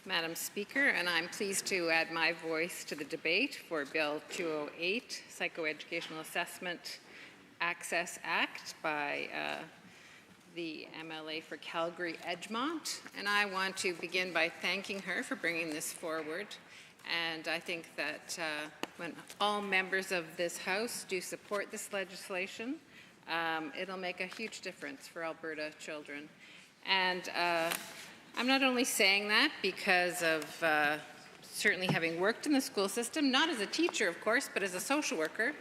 Madam Speaker, and I'm pleased to add my voice to the debate for Bill 208, Psychoeducational Assessment Access Act by the MLA for Calgary Edgemont, and I want to begin by thanking her for bringing this forward. And I think that when all members of this House do support this legislation, it'll make a huge difference for Alberta children. And I'm not only saying that because of certainly having worked in the school system, not as a teacher, of course, but as a social worker.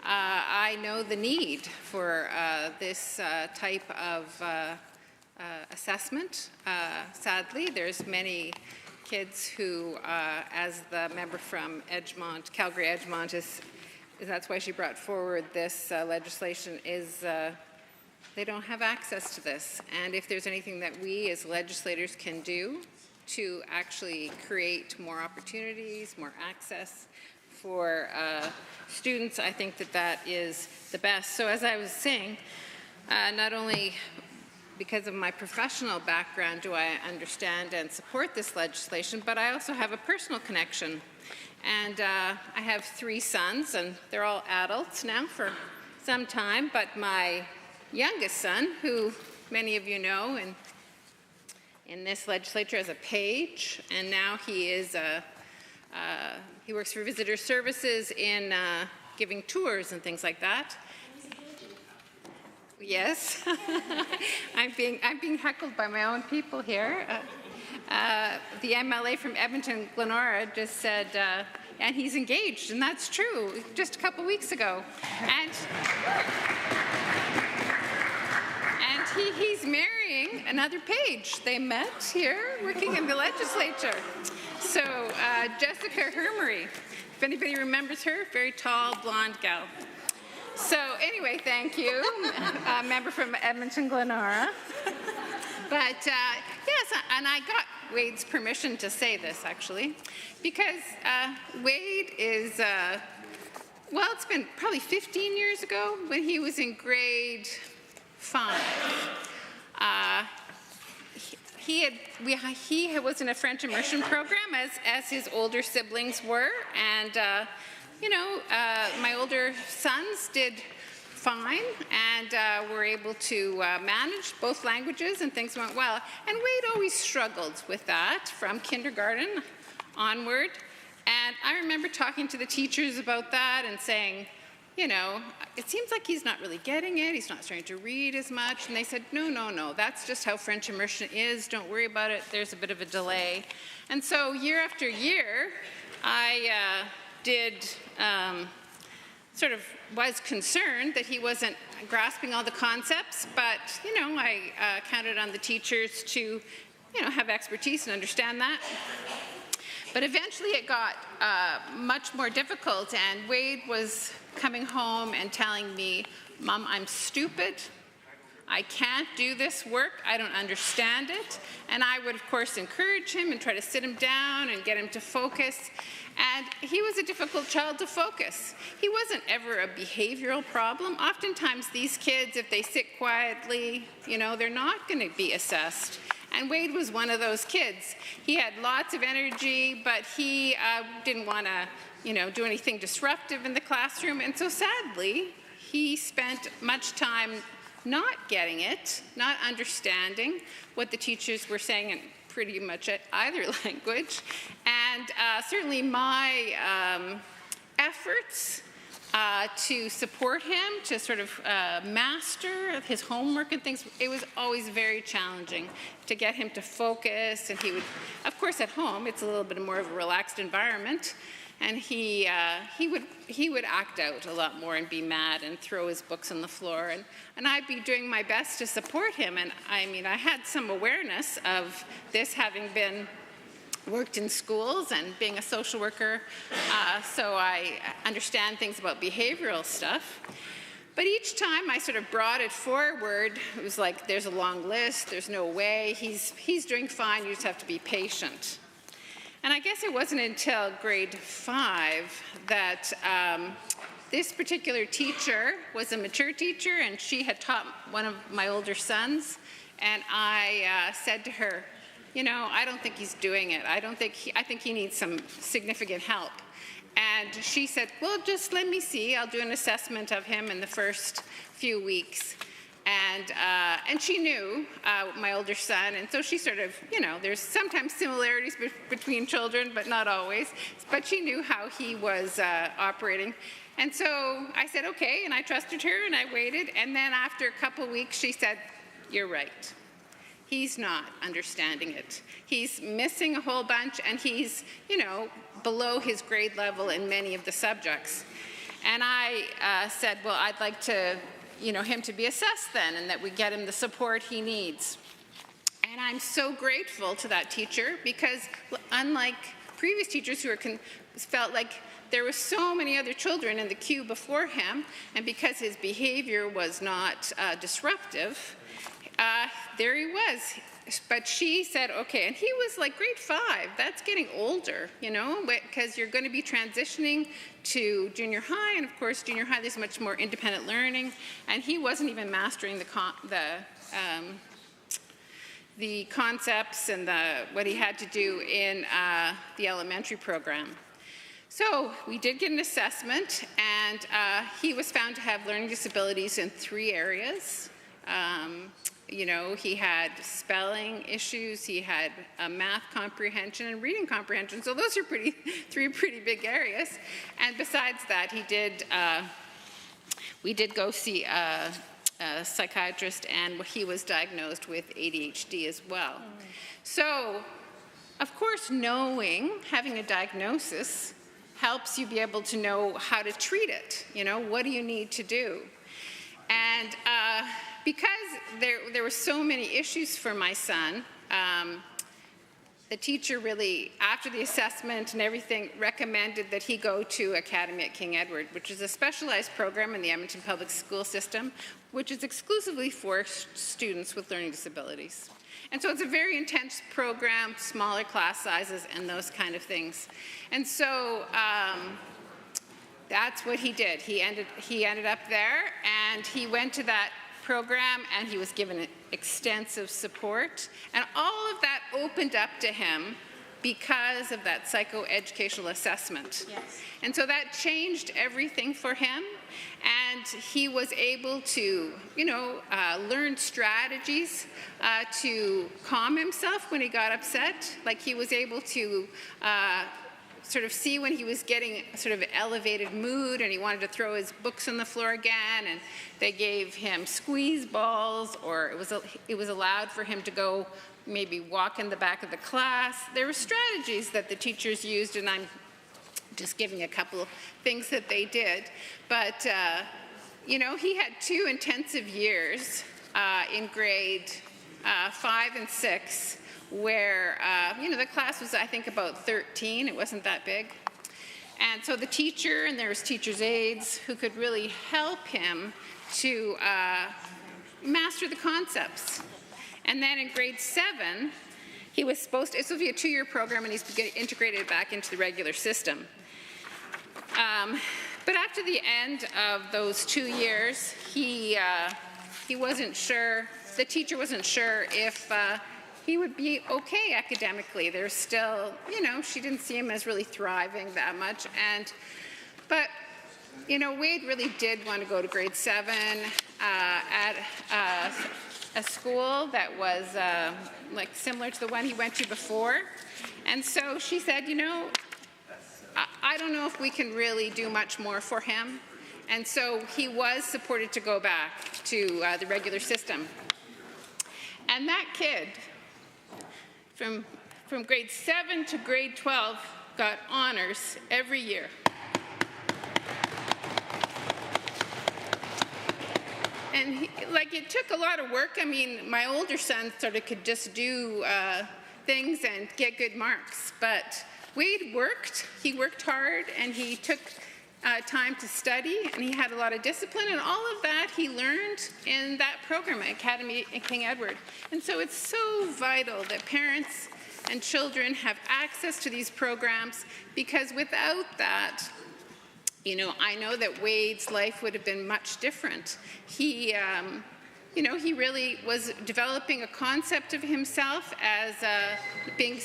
I know the need for this type of assessment. Sadly, there's many kids who, as the member from Edgemont, Calgary Edgemont, that's why she brought forward this legislation, is they don't have access to this. And if there's anything that we as legislators can do to actually create more opportunities, more access for students, I think that that is the best. So as I was saying, not only because of my professional background do I understand and support this legislation, but I also have a personal connection. And I have 3 sons, and they're all adults now for some time, but my youngest son, who many of you know in this legislature as a page, and now he is he works for Visitor Services in giving tours and things like that. Yes, I'm being heckled by my own people here. The MLA from Edmonton, Glenora, just said, and he's engaged, and that's true, just a couple weeks ago. And he's marrying another page. They met here working in the legislature. So Jessica Hermery, if anybody remembers her, very tall, blonde gal. So anyway, thank you, member from Edmonton Glenora. But yes, and I got Wade's permission to say this actually, because Wade is, well, it's been probably 15 years ago when he was in grade 5. He was in a French immersion program as his older siblings were, and you know, my older sons did fine and were able to manage both languages, and things went well. And Wade always struggled with that from kindergarten onward. And I remember talking to the teachers about that and saying, you know, it seems like he's not really getting it. He's not starting to read as much. And they said, no, that's just how French immersion is. Don't worry about it. There's a bit of a delay. And so year after year, I sort of was concerned that he wasn't grasping all the concepts, but, you know, I counted on the teachers to, you know, have expertise and understand that. But eventually it got much more difficult, and Wade was coming home and telling me, Mom, I'm stupid. I can't do this work. I don't understand it. And I would, of course, encourage him and try to sit him down and get him to focus. And he was a difficult child to focus. He wasn't ever a behavioral problem. Oftentimes, these kids, if they sit quietly, you know, they're not going to be assessed. And Wade was one of those kids. He had lots of energy, but he didn't want to, you know, do anything disruptive in the classroom. And so sadly, he spent much time not getting it, not understanding what the teachers were saying in pretty much either language. And certainly my efforts to support him, to sort of master his homework and things, it was always very challenging to get him to focus. And he would, of course, at home, it's a little bit more of a relaxed environment. And he would act out a lot more and be mad and throw his books on the floor. And I'd be doing my best to support him. And I mean, I had some awareness of this, having been worked in schools and being a social worker, so I understand things about behavioral stuff. But each time I sort of brought it forward, it was like, there's a long list, there's no way, he's doing fine, you just have to be patient. And I guess it wasn't until grade 5 that this particular teacher was a mature teacher, and she had taught one of my older sons. And I said to her, you know, I don't think he's doing it. I think he needs some significant help. And she said, well, just let me see. I'll do an assessment of him in the first few weeks. And she knew my older son, and so she sort of, you know, there's sometimes similarities between children, but not always. But she knew how he was operating. And so I said, okay, and I trusted her, and I waited. And then after a couple weeks, she said, you're right. He's not understanding it. He's missing a whole bunch, and he's, you know, below his grade level in many of the subjects. And I said, well, I'd like to, you know, him to be assessed then, and that we get him the support he needs. And I'm so grateful to that teacher, because unlike previous teachers who felt like there were so many other children in the queue before him, and because his behavior was not disruptive, there he was. But she said, okay, and he was like grade 5. That's getting older, you know, because you're going to be transitioning to junior high, and of course, junior high, there's much more independent learning, and he wasn't even mastering the concepts and what he had to do in the elementary program. So we did get an assessment, and he was found to have learning disabilities in 3 areas. You know, he had spelling issues, he had math comprehension and reading comprehension. So those are 3 pretty big areas. And besides that, we did go see a psychiatrist, and he was diagnosed with ADHD as well. So, of course, having a diagnosis helps you be able to know how to treat it. You know, what do you need to do? And because there were so many issues for my son, the teacher really, after the assessment and everything, recommended that he go to Academy at King Edward, which is a specialized program in the Edmonton public school system, which is exclusively for students with learning disabilities. And so it's a very intense program, smaller class sizes and those kind of things. And so that's what he did. He ended up there, and he went to that program, and he was given extensive support. And all of that opened up to him because of that psychoeducational assessment. Yes. And so that changed everything for him. And he was able to, you know, learn strategies to calm himself when he got upset. Like, he was able to sort of see when he was getting sort of elevated mood and he wanted to throw his books on the floor again, and they gave him squeeze balls, or it was allowed for him to go maybe walk in the back of the class. There were strategies that the teachers used, and I'm just giving a couple of things that they did. But, you know, he had 2 intensive years in grade 5 and 6, where, you know, the class was, I think, about 13. It wasn't that big. And so the teacher, and there was teacher's aides who could really help him to master the concepts. And then in grade 7, he was supposed to, this will be a 2-year program, and he's integrated back into the regular system. But after the end of those 2 years, he wasn't sure, the teacher wasn't sure if he would be okay academically. There's still, you know, she didn't see him as really thriving that much. But, you know, Wade really did want to go to grade 7 at a school that was like similar to the one he went to before. And so she said, you know, I don't know if we can really do much more for him. And so he was supported to go back to the regular system. And that kid, from grade 7 to grade 12, got honors every year. And like, it took a lot of work. I mean, my older son sort of could just do things and get good marks. But Wade worked. He worked hard, and he took time to study, and he had a lot of discipline, and all of that he learned in that program at Academy in King Edward. And so it's so vital that parents and children have access to these programs, because without that, you know, I know that Wade's life would have been much different. He, you know, he really was developing a concept of himself as being...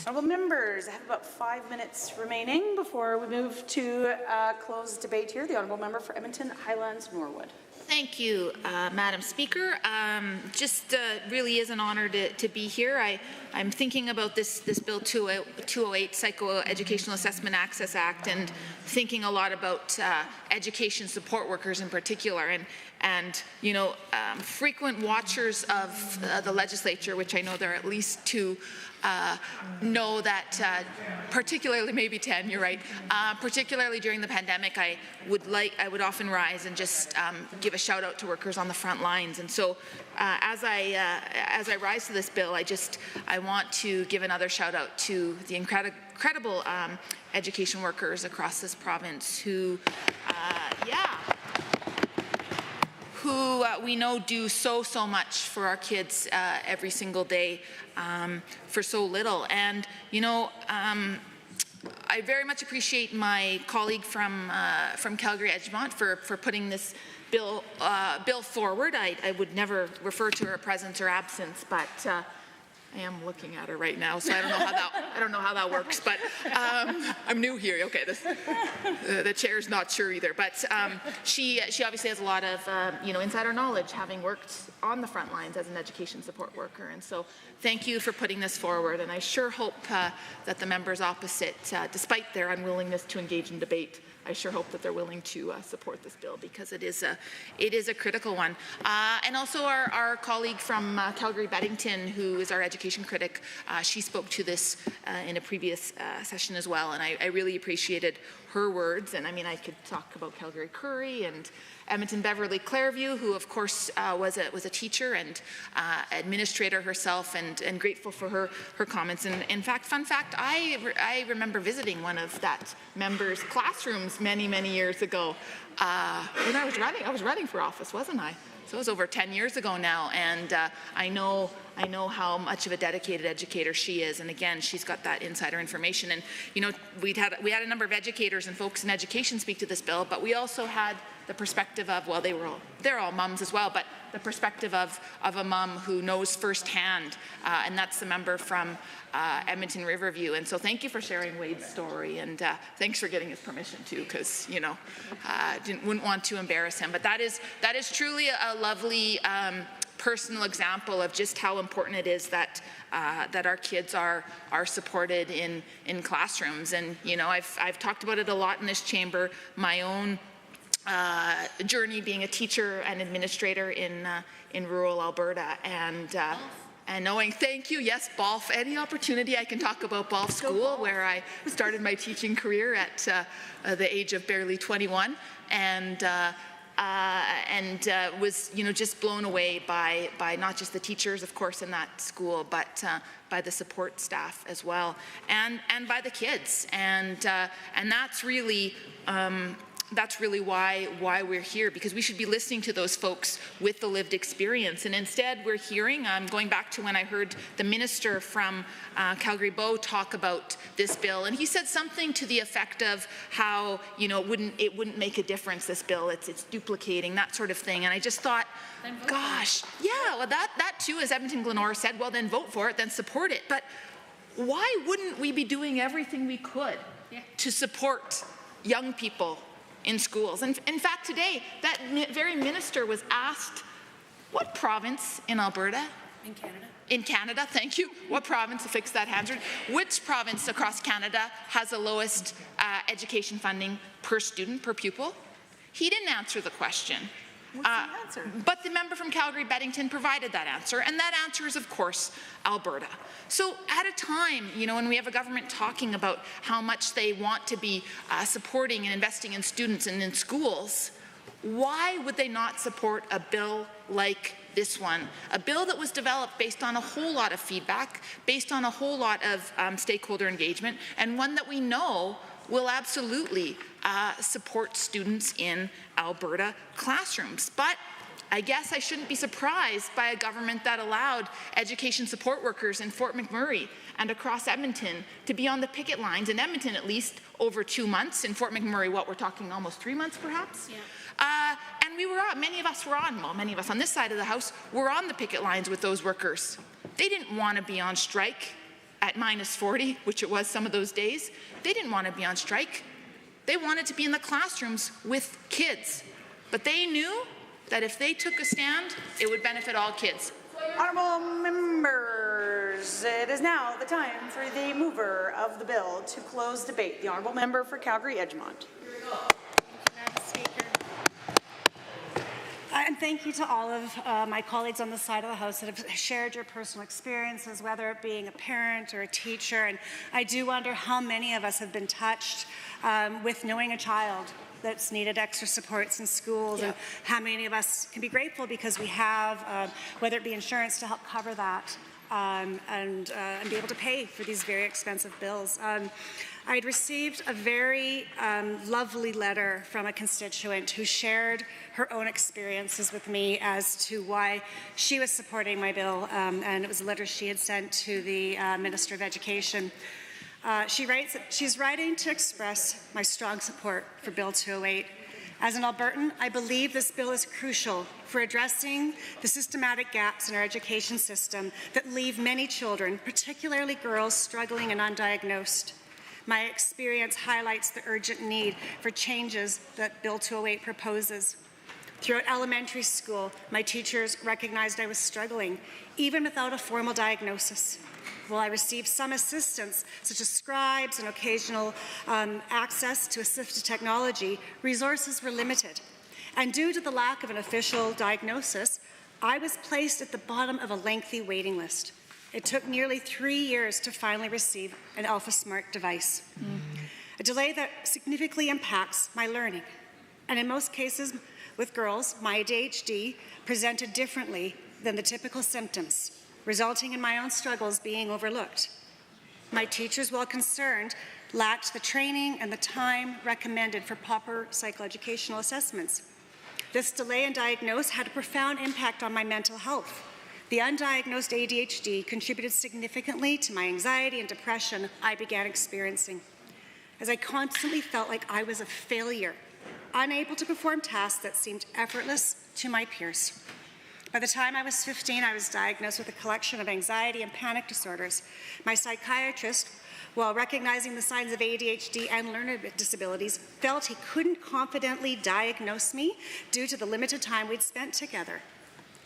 Honourable members, I have about 5 minutes remaining before we move to close debate here. The Honourable Member for Edmonton Highlands Norwood. Thank you, Madam Speaker. Just really is an honour to be here. I'm thinking about this Bill 208, Psychoeducational Assessment Access Act, and thinking a lot about education support workers in particular. And you know, frequent watchers of the legislature, which I know there are at least 2, know that particularly, maybe 10, you're right, particularly during the pandemic, I would often rise and just give a shout out to workers on the front lines. And so as I rise to this bill, I want to give another shout out to the incredible education workers across this province who we know do so much for our kids every single day for so little. And you know, I very much appreciate my colleague from Calgary Edgemont for putting this bill forward. I would never refer to her presence or absence, but I am looking at her right now, so I don't know how that works. But I'm new here. Okay, the chair's not sure either. But she obviously has a lot of you know, insider knowledge, having worked on the front lines as an education support worker. And so thank you for putting this forward. And I sure hope that the members opposite, despite their unwillingness to engage in debate, I sure hope that they're willing to support this bill, because it is a critical one. And also our colleague from Calgary Beddington, who is our education critic, she spoke to this in a previous session as well, and I really appreciated her words. And I mean, I could talk about Calgary Curry and Edmonton Beverly Clairview, who of course was a teacher and administrator herself, and grateful for her comments. And in fact, fun fact, I remember visiting one of that member's classrooms many years ago when I was running for office, wasn't I? So it was over 10 years ago now, and I know how much of a dedicated educator she is. And again, she's got that insider information. And you know, we had a number of educators and folks in education speak to this bill, but we also had the perspective of, well, they're all mums as well, but the perspective of a mum who knows firsthand, and that's the member from Edmonton Riverview. And so thank you for sharing Wade's story, and thanks for getting his permission too, because you know, wouldn't want to embarrass him. But that is truly a lovely personal example of just how important it is that our kids are supported in classrooms. And you know, I've talked about it a lot in this chamber. My own journey being a teacher and administrator in rural Alberta, and knowing, thank you, yes, Balf, any opportunity I can talk about Balf School, where I started my teaching career at the age of barely 21, and was, you know, just blown away by not just the teachers, of course, in that school, but by the support staff as well, and by the kids, and that's really that's really why we're here, because we should be listening to those folks with the lived experience. And instead, we're hearing, going back to when I heard the minister from Calgary-Bow talk about this bill, and he said something to the effect of how, you know, it wouldn't make a difference, this bill, it's duplicating, that sort of thing. And I just thought, gosh, yeah, well, that too, as Edmonton Glenora said, well, then vote for it, then support it. But why wouldn't we be doing everything we could to support young people in schools? And in fact, today, that very minister was asked, what province in Alberta? In Canada. In Canada, thank you. What province, to fix that hazard, which province across Canada has the lowest education funding per student, per pupil? He didn't answer the question. What's the answer? But the member from Calgary-Beddington provided that answer, and that answer is, of course, Alberta. So at a time, you know, when we have a government talking about how much they want to be supporting and investing in students and in schools, why would they not support a bill like this one? A bill that was developed based on a whole lot of feedback, based on a whole lot of stakeholder engagement, and one that we know will absolutely support students in Alberta classrooms. But I guess I shouldn't be surprised by a government that allowed education support workers in Fort McMurray and across Edmonton to be on the picket lines, in Edmonton at least, over 2 months. In Fort McMurray, what, we're talking almost 3 months perhaps? Yeah. And we were on, many of us on this side of the House were on the picket lines with those workers. They didn't want to be on strike at -40, which it was some of those days. They didn't want to be on strike. They wanted to be in the classrooms with kids. But they knew that if they took a stand, it would benefit all kids. Honourable members, it is now the time for the mover of the bill to close debate. The Honourable Member for Calgary-Edgemont. And thank you to all of my colleagues on the side of the House that have shared your personal experiences, whether it being a parent or a teacher. And I do wonder how many of us have been touched with knowing a child that's needed extra supports in schools, and how many of us can be grateful because we have, whether it be insurance to help cover that, and be able to pay for these very expensive bills. I'd received a very lovely letter from a constituent who shared her own experiences with me as to why she was supporting my bill, and it was a letter she had sent to the Minister of Education. She writes that she's writing to express my strong support for Bill 208. As an Albertan, I believe this bill is crucial for addressing the systematic gaps in our education system that leave many children, particularly girls, struggling and undiagnosed. My experience highlights the urgent need for changes that Bill 208 proposes. Throughout elementary school, my teachers recognized I was struggling, even without a formal diagnosis. While I received some assistance, such as scribes and occasional access to assistive technology, resources were limited. And due to the lack of an official diagnosis, I was placed at the bottom of a lengthy waiting list. It took nearly 3 years to finally receive an Alpha Smart device. A delay that significantly impacts my learning. And in most cases, with girls, my ADHD presented differently than the typical symptoms, resulting in my own struggles being overlooked. My teachers, while concerned, lacked the training and the time recommended for proper psychoeducational assessments. This delay in diagnosis had a profound impact on my mental health. The undiagnosed ADHD contributed significantly to my anxiety and depression I began experiencing, as I constantly felt like I was a failure, unable to perform tasks that seemed effortless to my peers. By the time I was 15, I was diagnosed with a collection of anxiety and panic disorders. My psychiatrist, while recognizing the signs of ADHD and learning disabilities, felt he couldn't confidently diagnose me due to the limited time we'd spent together.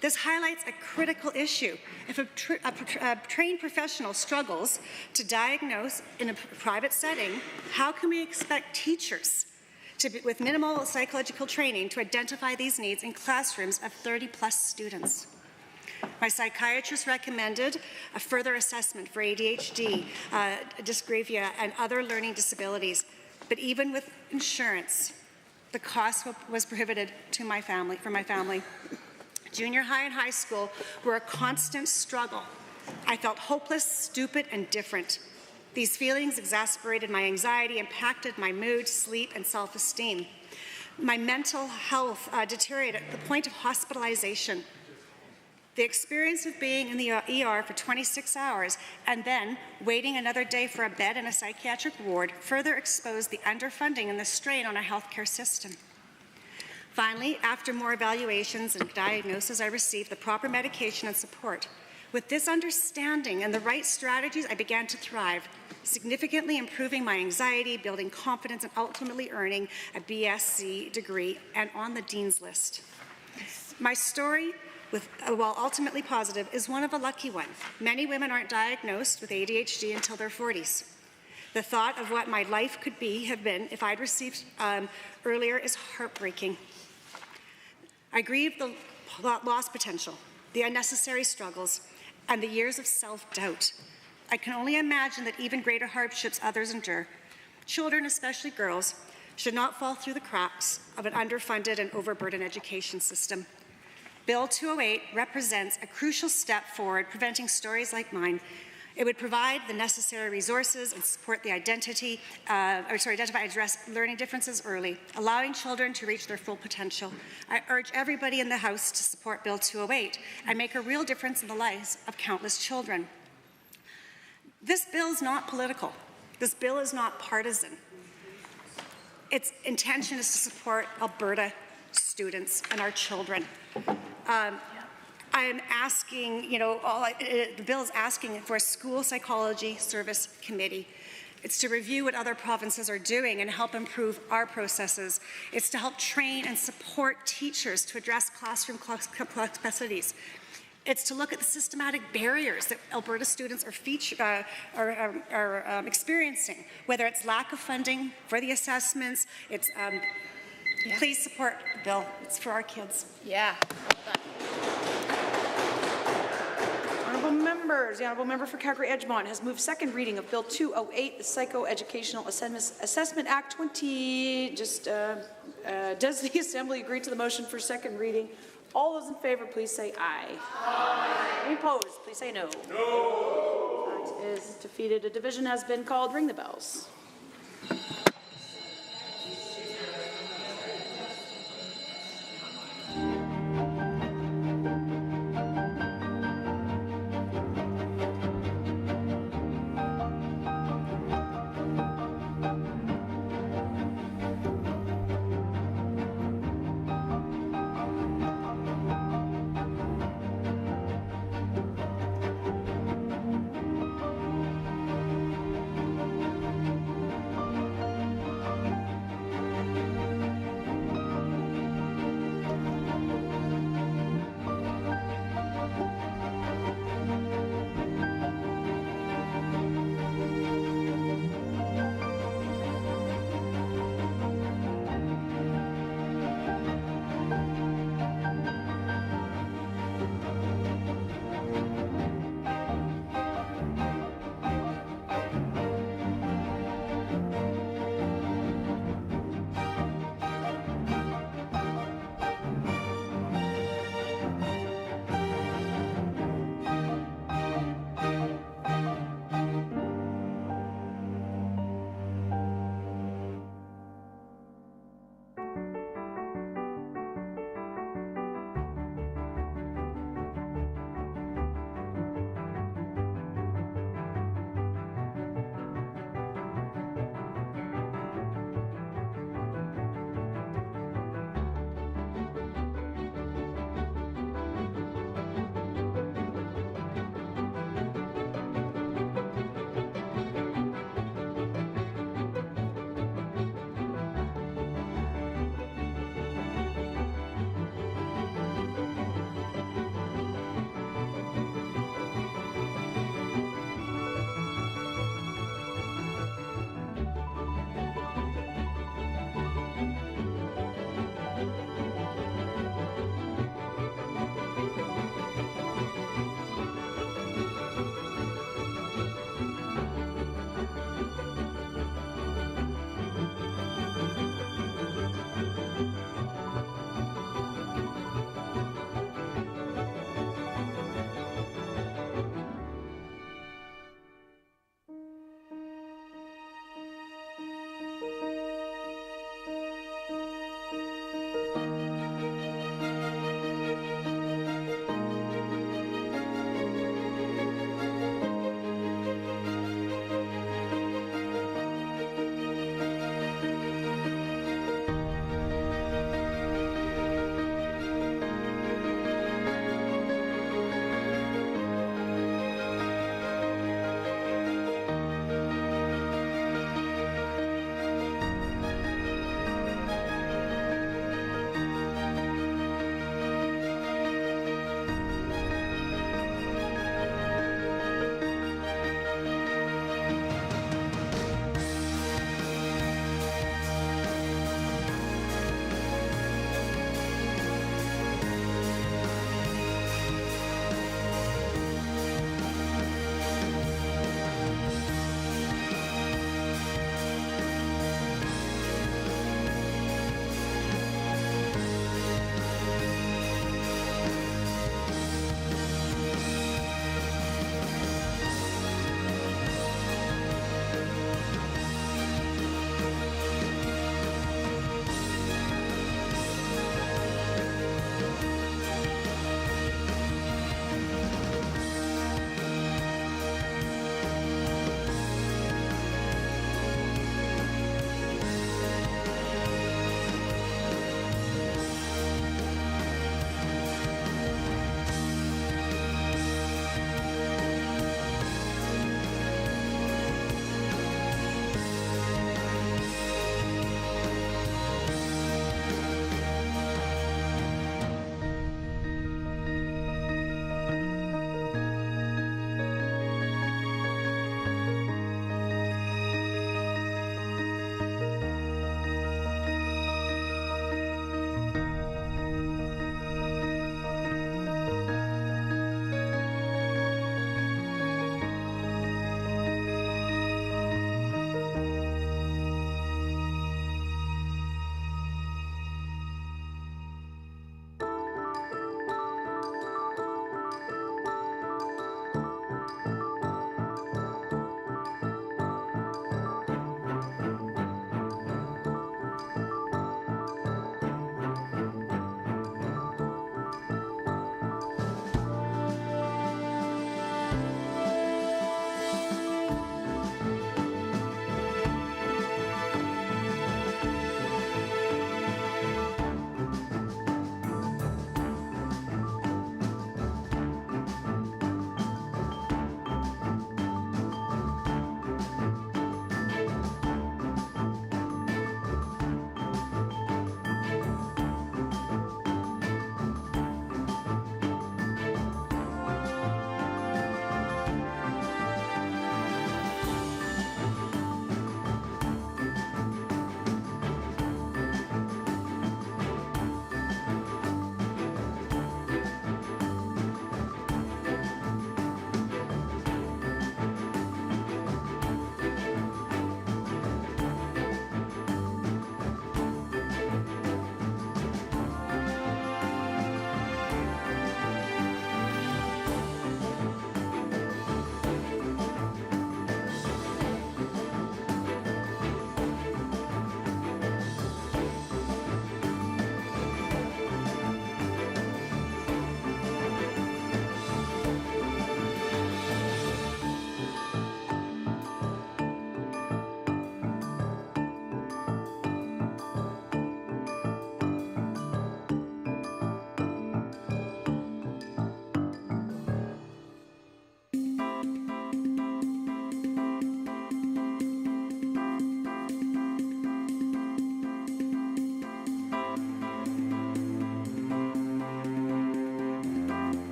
This highlights a critical issue. If a trained professional struggles to diagnose in a private setting, how can we expect teachers with minimal psychological training to identify these needs in classrooms of 30+ students? My psychiatrist recommended a further assessment for ADHD, dysgraphia, and other learning disabilities. But even with insurance, the cost was prohibitive to my family, for my family. Junior high and high school were a constant struggle. I felt hopeless, stupid, and different. These feelings exacerbated my anxiety, impacted my mood, sleep, and self-esteem. My mental health deteriorated at the point of hospitalization. The experience of being in the ER for 26 hours and then waiting another day for a bed in a psychiatric ward further exposed the underfunding and the strain on our healthcare system. Finally, after more evaluations and diagnosis, I received the proper medication and support. With this understanding and the right strategies, I began to thrive, significantly improving my anxiety, building confidence, and ultimately earning a BSc degree and on the Dean's List. My story, while ultimately positive, is one of a lucky one. Many women aren't diagnosed with ADHD until their 40s. The thought of what my life could have been if I'd received earlier is heartbreaking. I grieve the lost potential, the unnecessary struggles, and the years of self-doubt. I can only imagine that even greater hardships others endure. Children, especially girls, should not fall through the cracks of an underfunded and overburdened education system. Bill 208 represents a crucial step forward preventing stories like mine. It would provide the necessary resources and support the identify and address learning differences early, allowing children to reach their full potential. I urge everybody in the House to support Bill 208 and make a real difference in the lives of countless children. This bill is not political. This bill is not partisan. Its intention is to support Alberta students and our children. I am asking, the bill is asking for a school psychology service committee. It's to review what other provinces are doing and help improve our processes. It's to help train and support teachers to address classroom complexities. It's to look at the systematic barriers that Alberta students are experiencing, whether it's lack of funding for the assessments. It's please support the bill. It's for our kids. Yeah. Honourable members, the Honourable Member for Calgary Edgemont has moved second reading of Bill 208, the Psychoeducational Assessment Act 20. Does the Assembly agree to the motion for second reading? All those in favour, please say aye. Aye. Any opposed, please say no. No. That is defeated. A division has been called. Ring the bells.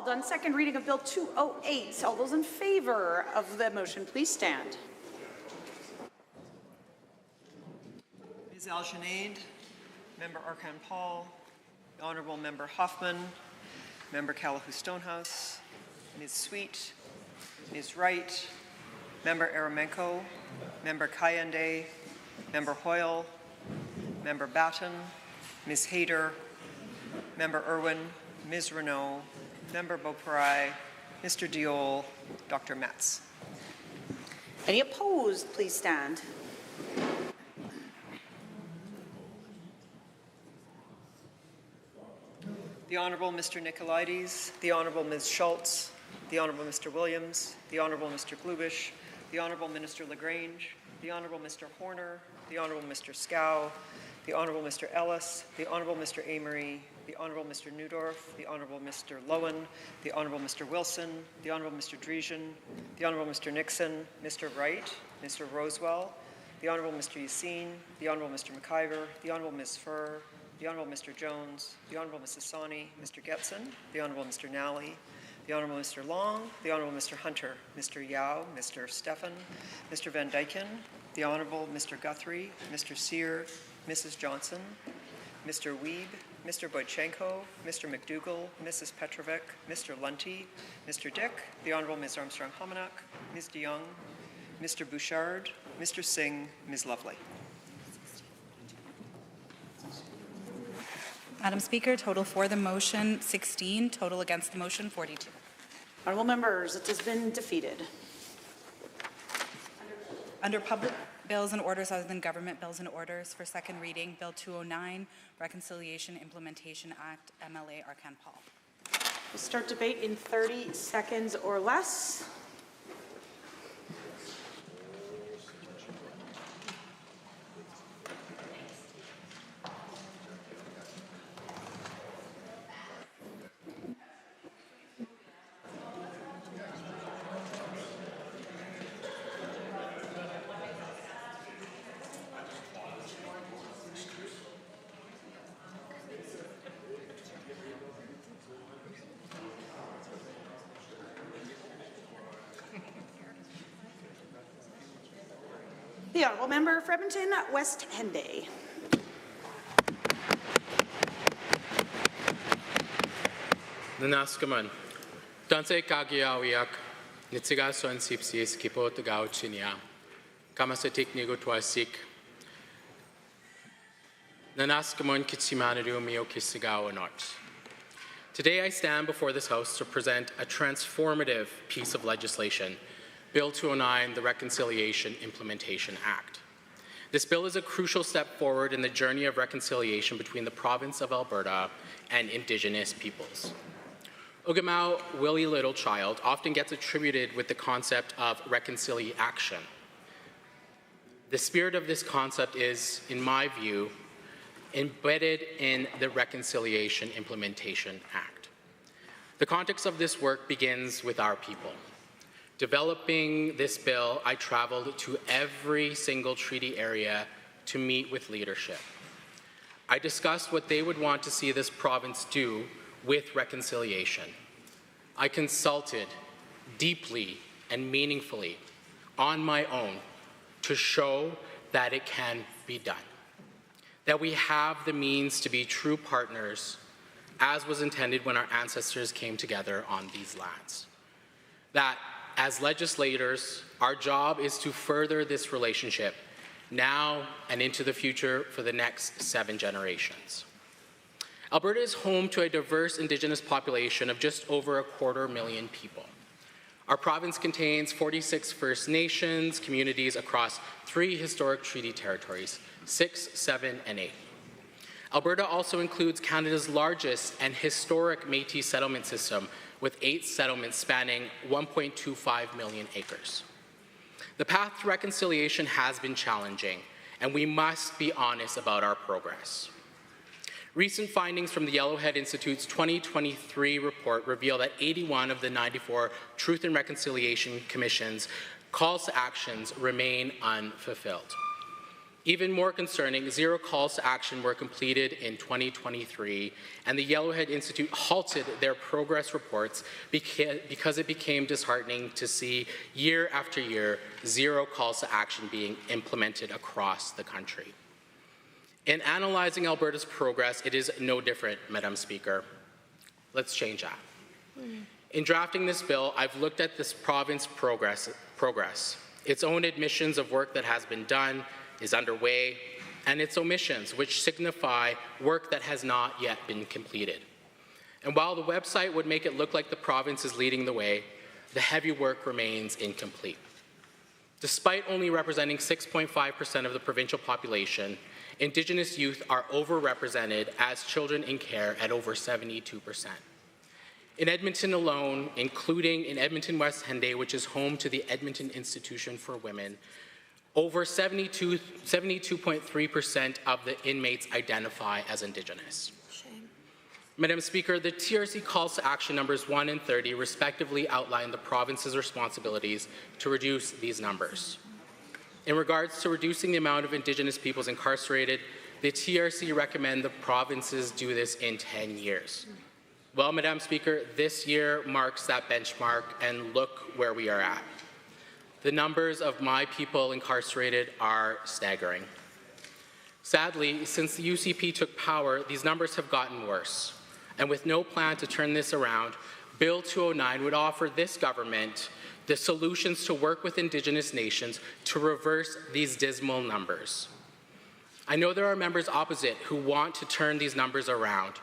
called on second reading of Bill 208. All those in favor of the motion, please stand. Ms. Algenade, Member Arkan-Paul, Honourable Member Hoffman, Member Callahoo Stonehouse, Ms. Sweet, Ms. Wright, Member Eremenko, Member Kayande, Member Hoyle, Member Batten, Ms. Hayter, Member Irwin, Ms. Renault, Member Beaupre, Mr. Diol, Dr. Metz. Any opposed, please stand. The Honourable Mr. Nicolaides, the Honourable Ms. Schultz, the Honourable Mr. Williams, the Honourable Mr. Glubish, the Honourable Minister LaGrange, the Honourable Mr. Horner, the Honourable Mr. Scow, the Honourable Mr. Ellis, the Honourable Mr. Amory, the Honourable Mr. Newdorf, the Honourable Mr. Lowen, the Honourable Mr. Wilson, the Honourable Mr. Dreesen, the Honourable Mr. Nixon, Mr. Wright, Mr. Rosewell, the Honourable Mr. Yassine, the Honourable Mr. McIver, the Honourable Ms. Furr, the Honourable Mr. Jones, the Honourable Mrs. Sawney, Mr. Getson, the Honourable Mr. Nally, the Honourable Mr. Long, the Honourable Mr. Hunter, Mr. Yao, Mr. Stephan, Mr. Van Dyken, the Honourable Mr. Guthrie, Mr. Sear, Mrs. Johnson, Mr. Wiebe, Mr. Boychenko, Mr. McDougall, Mrs. Petrovic, Mr. Lunty, Mr. Dick, the Honourable Ms. Armstrong-Homanack, Ms. DeYoung, Mr. Bouchard, Mr. Singh, Ms. Lovely. Madam Speaker, total for the motion 16, total against the motion 42. Honourable members, it has been defeated. Under public bills and orders other than government bills and orders for second reading, Bill 209, Reconciliation Implementation Act, MLA Arkan-Paul. We'll start debate in 30 seconds or less. The Honourable Member for Edmonton West Henday. Nanaskaman. Danse kagiawiak, nitsiga son sipsis kipot gauchinia. Kamasatik nigotwasik. Nanaskaman kitsimanaru mio kisigawanot. Today I stand before this House to present a transformative piece of legislation, Bill 209, the Reconciliation Implementation Act. This bill is a crucial step forward in the journey of reconciliation between the province of Alberta and Indigenous peoples. Ugamau Willie Littlechild often gets attributed with the concept of reconciliation. The spirit of this concept is, in my view, embedded in the Reconciliation Implementation Act. The context of this work begins with our people. Developing this bill, I traveled to every single treaty area to meet with leadership. I discussed what they would want to see this province do with reconciliation. I consulted deeply and meaningfully on my own to show that it can be done, that we have the means to be true partners as was intended when our ancestors came together on these lands, that as legislators, our job is to further this relationship now and into the future for the next 7 generations. Alberta is home to a diverse Indigenous population of just over 250,000 people. Our province contains 46 First Nations communities across 3 historic treaty territories, 6, 7, and 8. Alberta also includes Canada's largest and historic Métis settlement system, with 8 settlements spanning 1.25 million acres. The path to reconciliation has been challenging, and we must be honest about our progress. Recent findings from the Yellowhead Institute's 2023 report reveal that 81 of the 94 Truth and Reconciliation Commission's calls to actions remain unfulfilled. Even more concerning, 0 calls to action were completed in 2023, and the Yellowhead Institute halted their progress reports because it became disheartening to see year after year 0 calls to action being implemented across the country. In analyzing Alberta's progress, it is no different, Madam Speaker. Let's change that. In drafting this bill, I've looked at this province's progress, its own admissions of work that has been done, is underway, and its omissions, which signify work that has not yet been completed. And while the website would make it look like the province is leading the way, the heavy work remains incomplete. Despite only representing 6.5% of the provincial population, Indigenous youth are overrepresented as children in care at over 72%. In Edmonton alone, including in Edmonton West Henday, which is home to the Edmonton Institution for Women, over 72.3% of the inmates identify as Indigenous. Shame. Madam Speaker, the TRC calls to action numbers 1 and 30 respectively outline the province's responsibilities to reduce these numbers. In regards to reducing the amount of Indigenous peoples incarcerated, the TRC recommend the provinces do this in 10 years. Well, Madam Speaker, this year marks that benchmark, and look where we are at. The numbers of my people incarcerated are staggering. Sadly, since the UCP took power, these numbers have gotten worse. And with no plan to turn this around, Bill 209 would offer this government the solutions to work with Indigenous nations to reverse these dismal numbers. I know there are members opposite who want to turn these numbers around.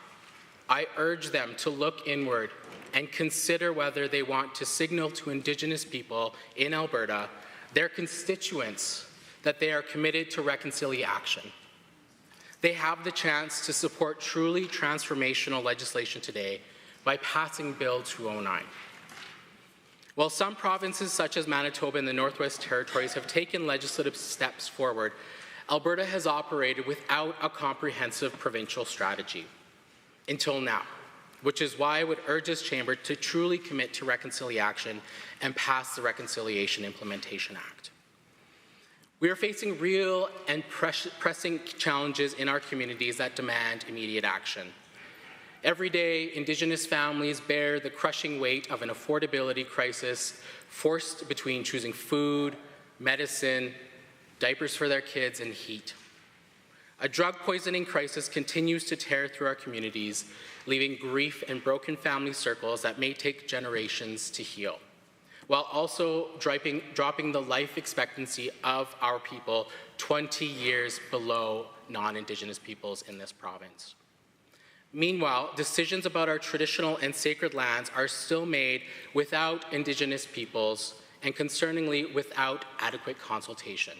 I urge them to look inward and consider whether they want to signal to Indigenous people in Alberta, their constituents, that they are committed to reconciliation. They have the chance to support truly transformational legislation today by passing Bill 209. While some provinces such as Manitoba and the Northwest Territories have taken legislative steps forward, Alberta has operated without a comprehensive provincial strategy until now, which is why I would urge this chamber to truly commit to reconciliation and pass the Reconciliation Implementation Act. We are facing real and pressing challenges in our communities that demand immediate action. Every day, Indigenous families bear the crushing weight of an affordability crisis, forced between choosing food, medicine, diapers for their kids, and heat. A drug poisoning crisis continues to tear through our communities, leaving grief and broken family circles that may take generations to heal, while also dropping the life expectancy of our people 20 years below non-Indigenous peoples in this province. Meanwhile, decisions about our traditional and sacred lands are still made without Indigenous peoples and, concerningly, without adequate consultation.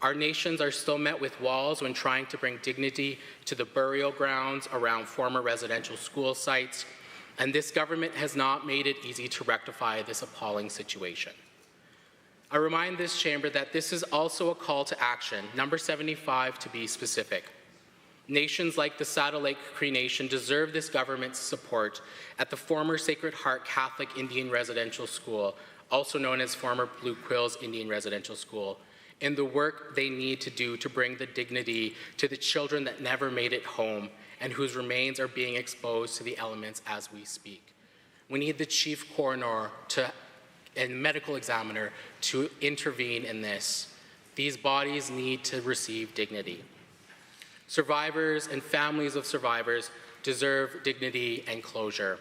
Our nations are still met with walls when trying to bring dignity to the burial grounds around former residential school sites, and this government has not made it easy to rectify this appalling situation. I remind this chamber that this is also a call to action, number 75 to be specific. Nations like the Saddle Lake Cree Nation deserve this government's support at the former Sacred Heart Catholic Indian Residential School, also known as former Blue Quills Indian Residential School, in the work they need to do to bring the dignity to the children that never made it home and whose remains are being exposed to the elements as we speak. We need the chief coroner and medical examiner to intervene in this. These bodies need to receive dignity. Survivors and families of survivors deserve dignity and closure.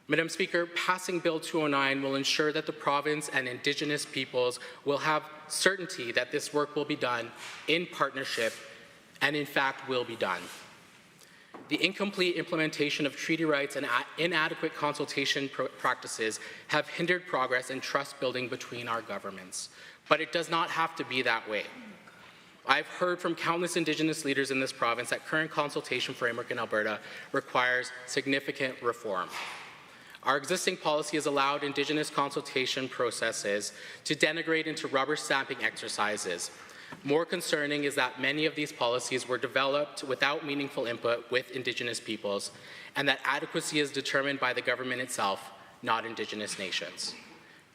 Madam Speaker, passing Bill 209 will ensure that the province and Indigenous peoples will have certainty that this work will be done in partnership and, in fact, will be done. The incomplete implementation of treaty rights and inadequate consultation practices have hindered progress and trust building between our governments, but it does not have to be that way. I've heard from countless Indigenous leaders in this province that current consultation framework in Alberta requires significant reform. Our existing policy has allowed Indigenous consultation processes to denigrate into rubber stamping exercises. More concerning is that many of these policies were developed without meaningful input with Indigenous peoples, and that adequacy is determined by the government itself, not Indigenous nations.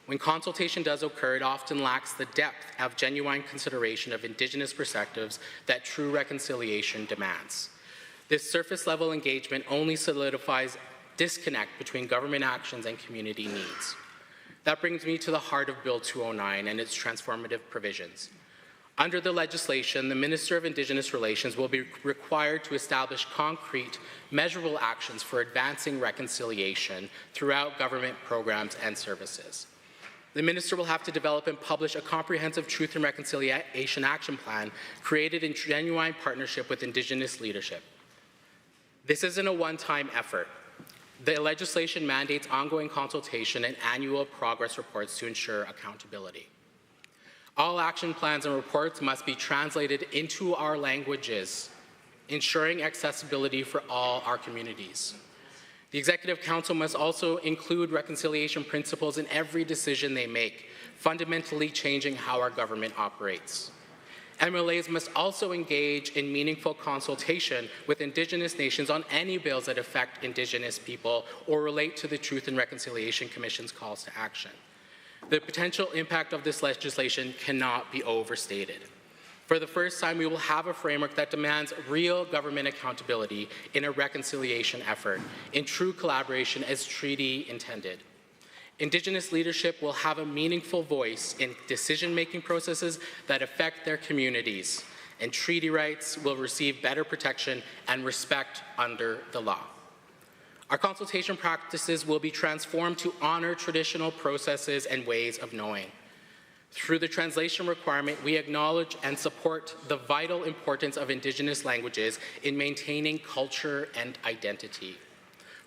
When consultation does occur, it often lacks the depth of genuine consideration of Indigenous perspectives that true reconciliation demands. This surface-level engagement only solidifies disconnect between government actions and community needs. That brings me to the heart of Bill 209 and its transformative provisions. Under the legislation, the Minister of Indigenous Relations will be required to establish concrete, measurable actions for advancing reconciliation throughout government programs and services. The Minister will have to develop and publish a comprehensive Truth and Reconciliation Action Plan created in genuine partnership with Indigenous leadership. This isn't a one-time effort. The legislation mandates ongoing consultation and annual progress reports to ensure accountability. All action plans and reports must be translated into our languages, ensuring accessibility for all our communities. The Executive Council must also include reconciliation principles in every decision they make, fundamentally changing how our government operates. MLAs must also engage in meaningful consultation with Indigenous nations on any bills that affect Indigenous people or relate to the Truth and Reconciliation Commission's calls to action. The potential impact of this legislation cannot be overstated. For the first time, we will have a framework that demands real government accountability in a reconciliation effort, in true collaboration as treaty intended. Indigenous leadership will have a meaningful voice in decision-making processes that affect their communities, and treaty rights will receive better protection and respect under the law. Our consultation practices will be transformed to honor traditional processes and ways of knowing. Through the translation requirement, we acknowledge and support the vital importance of Indigenous languages in maintaining culture and identity.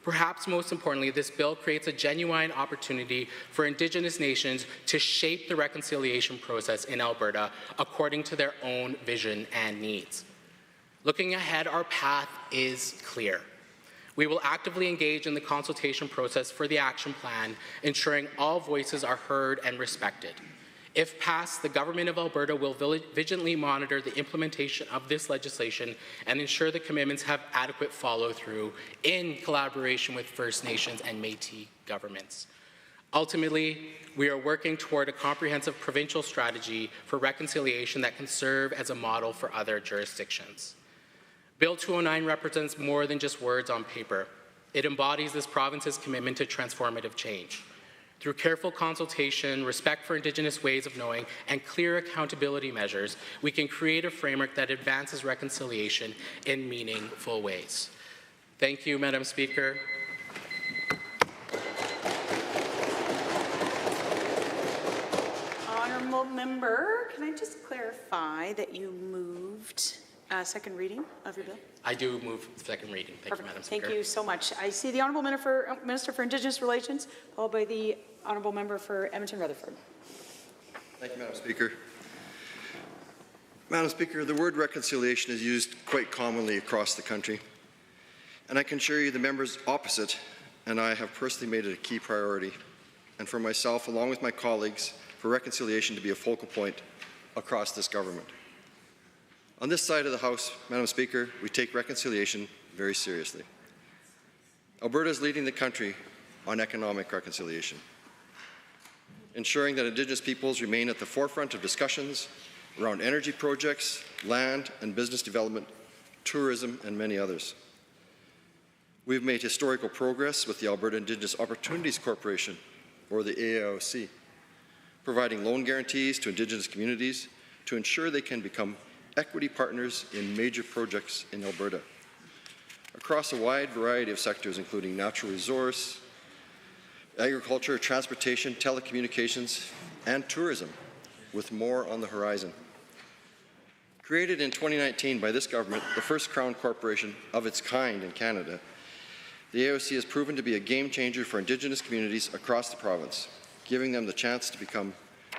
Perhaps most importantly, this bill creates a genuine opportunity for Indigenous nations to shape the reconciliation process in Alberta according to their own vision and needs. Looking ahead, our path is clear. We will actively engage in the consultation process for the action plan, ensuring all voices are heard and respected. If passed, the Government of Alberta will vigilantly monitor the implementation of this legislation and ensure the commitments have adequate follow-through in collaboration with First Nations and Métis governments. Ultimately, we are working toward a comprehensive provincial strategy for reconciliation that can serve as a model for other jurisdictions. Bill 209 represents more than just words on paper. It embodies this province's commitment to transformative change. Through careful consultation, respect for Indigenous ways of knowing, and clear accountability measures, we can create a framework that advances reconciliation in meaningful ways. Thank you, Madam Speaker. Honourable member, can I just clarify that you moved second reading of your bill? I do move second reading. Thank you, Madam Speaker. Thank you so much. I see the Honourable Minister for Indigenous Relations, followed by the Honourable Member for Edmonton-Rutherford. Thank you, Madam Speaker. Madam Speaker, the word reconciliation is used quite commonly across the country, and I can assure you the members opposite and I have personally made it a key priority, and for myself, along with my colleagues, for reconciliation to be a focal point across this government. On this side of the House, Madam Speaker, we take reconciliation very seriously. Alberta is leading the country on economic reconciliation, ensuring that Indigenous peoples remain at the forefront of discussions around energy projects, land and business development, tourism, and many others. We've made historical progress with the Alberta Indigenous Opportunities Corporation, or the AIOC, providing loan guarantees to Indigenous communities to ensure they can become equity partners in major projects in Alberta, across a wide variety of sectors including natural resource, agriculture, transportation, telecommunications, and tourism, with more on the horizon. Created in 2019 by this government, the first Crown corporation of its kind in Canada, the AOC has proven to be a game changer for Indigenous communities across the province, giving them the chance to become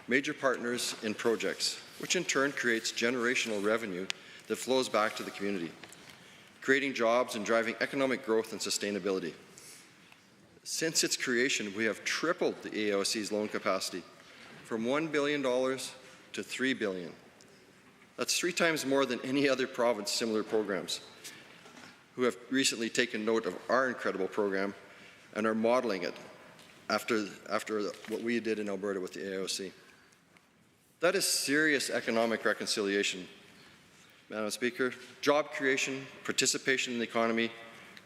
major partners in projects, which in turn creates generational revenue that flows back to the community, creating jobs and driving economic growth and sustainability. Since its creation, we have tripled the AOC's loan capacity from $1 billion to $3 billion. That's 3 times more than any other province similar programs, who have recently taken note of our incredible program and are modeling it after what we did in Alberta with the AOC. That is serious economic reconciliation, Madam Speaker. Job creation, participation in the economy,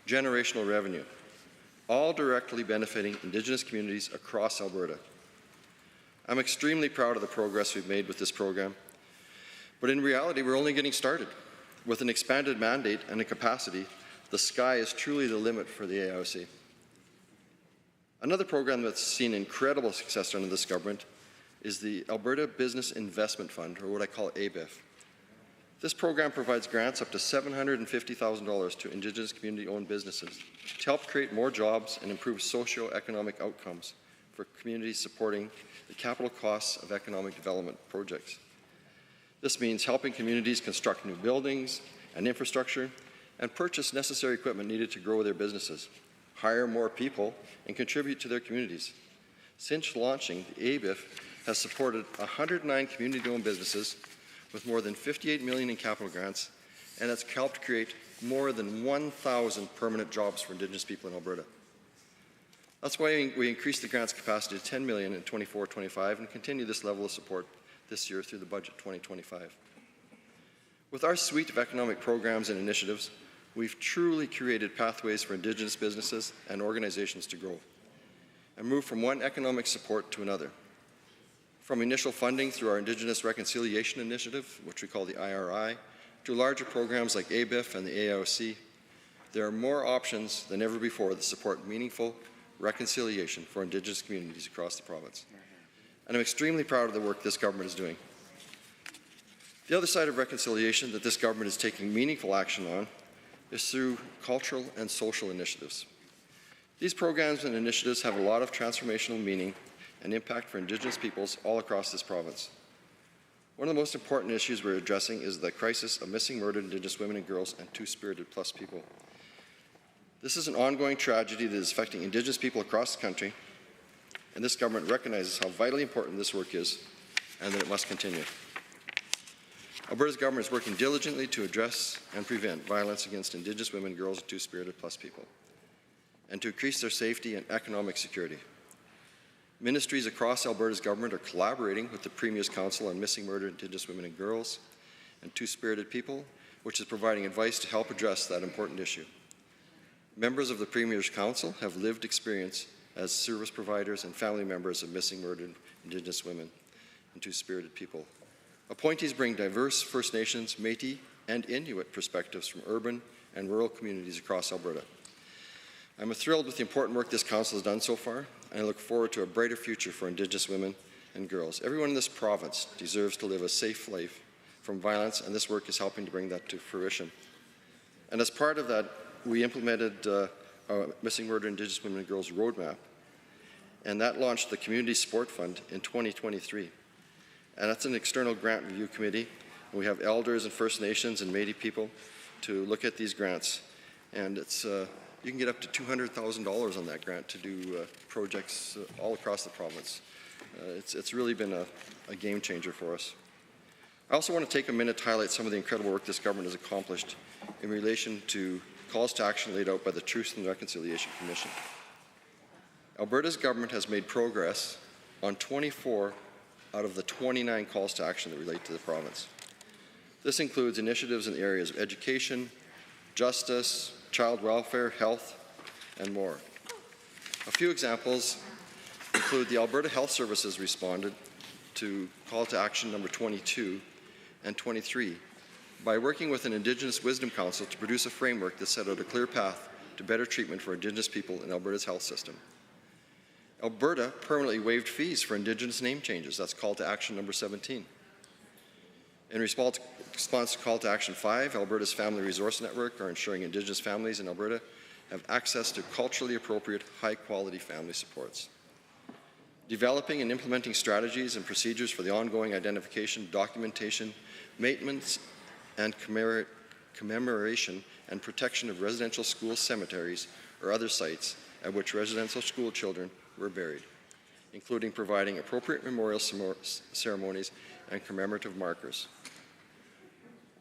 generational revenue, all directly benefiting Indigenous communities across Alberta. I'm extremely proud of the progress we've made with this program, but in reality, we're only getting started. With an expanded mandate and a capacity, the sky is truly the limit for the AOC. Another program that's seen incredible success under this government is the Alberta Business Investment Fund, or what I call ABIF. This program provides grants up to $750,000 to Indigenous community-owned businesses to help create more jobs and improve socio-economic outcomes for communities supporting the capital costs of economic development projects. This means helping communities construct new buildings and infrastructure and purchase necessary equipment needed to grow their businesses, hire more people, and contribute to their communities. Since launching, the ABIF has supported 109 community-owned businesses with more than $58 million in capital grants, and it's helped create more than 1,000 permanent jobs for Indigenous people in Alberta. That's why we increased the grants capacity to $10 million in 24-25 and continue this level of support this year through the budget 2025. With our suite of economic programs and initiatives, we've truly created pathways for Indigenous businesses and organizations to grow and move from one economic support to another. From initial funding through our Indigenous Reconciliation Initiative, which we call the IRI, to larger programs like ABIF and the AOC, there are more options than ever before that support meaningful reconciliation for Indigenous communities across the province. And I'm extremely proud of the work this government is doing. The other side of reconciliation that this government is taking meaningful action on is through cultural and social initiatives. These programs and initiatives have a lot of transformational meaning and impact for Indigenous peoples all across this province. One of the most important issues we're addressing is the crisis of missing murdered Indigenous women and girls and Two-Spirited Plus people. This is an ongoing tragedy that is affecting Indigenous people across the country, and this government recognizes how vitally important this work is and that it must continue. Alberta's government is working diligently to address and prevent violence against Indigenous women, girls, and Two-Spirited Plus people, and to increase their safety and economic security. Ministries across Alberta's government are collaborating with the Premier's Council on Missing Murdered Indigenous Women and Girls and Two-Spirited People, which is providing advice to help address that important issue. Members of the Premier's Council have lived experience as service providers and family members of missing murdered Indigenous women and Two-Spirited people. Appointees bring diverse First Nations, Métis, and Inuit perspectives from urban and rural communities across Alberta. I'm thrilled with the important work this council has done so far, and I look forward to a brighter future for Indigenous women and girls. Everyone in this province deserves to live a safe life from violence, and this work is helping to bring that to fruition. And as part of that, we implemented a Missing Murdered Indigenous Women and Girls roadmap, and that launched the Community Support Fund in 2023. And that's an external grant review committee. And we have elders and First Nations and Métis people to look at these grants. And it's, you can get up to $200,000 on that grant to do projects all across the province. It's really been a game changer for us. I also want to take a minute to highlight some of the incredible work this government has accomplished in relation to calls to action laid out by the Truth and Reconciliation Commission. Alberta's government has made progress on 24 out of the 29 calls to action that relate to the province. This includes initiatives in the areas of education, justice, child welfare, health, and more. A few examples include the Alberta Health Services responded to call to action number 22 and 23 by working with an Indigenous Wisdom Council to produce a framework that set out a clear path to better treatment for Indigenous people in Alberta's health system. Alberta permanently waived fees for Indigenous name changes. That's call to action number 17. In response to call to action 5, Alberta's Family Resource Network are ensuring Indigenous families in Alberta have access to culturally appropriate, high-quality family supports. Developing and implementing strategies and procedures for the ongoing identification, documentation, maintenance, and commemoration and protection of residential school cemeteries or other sites at which residential school children were buried, including providing appropriate memorial ceremonies and commemorative markers.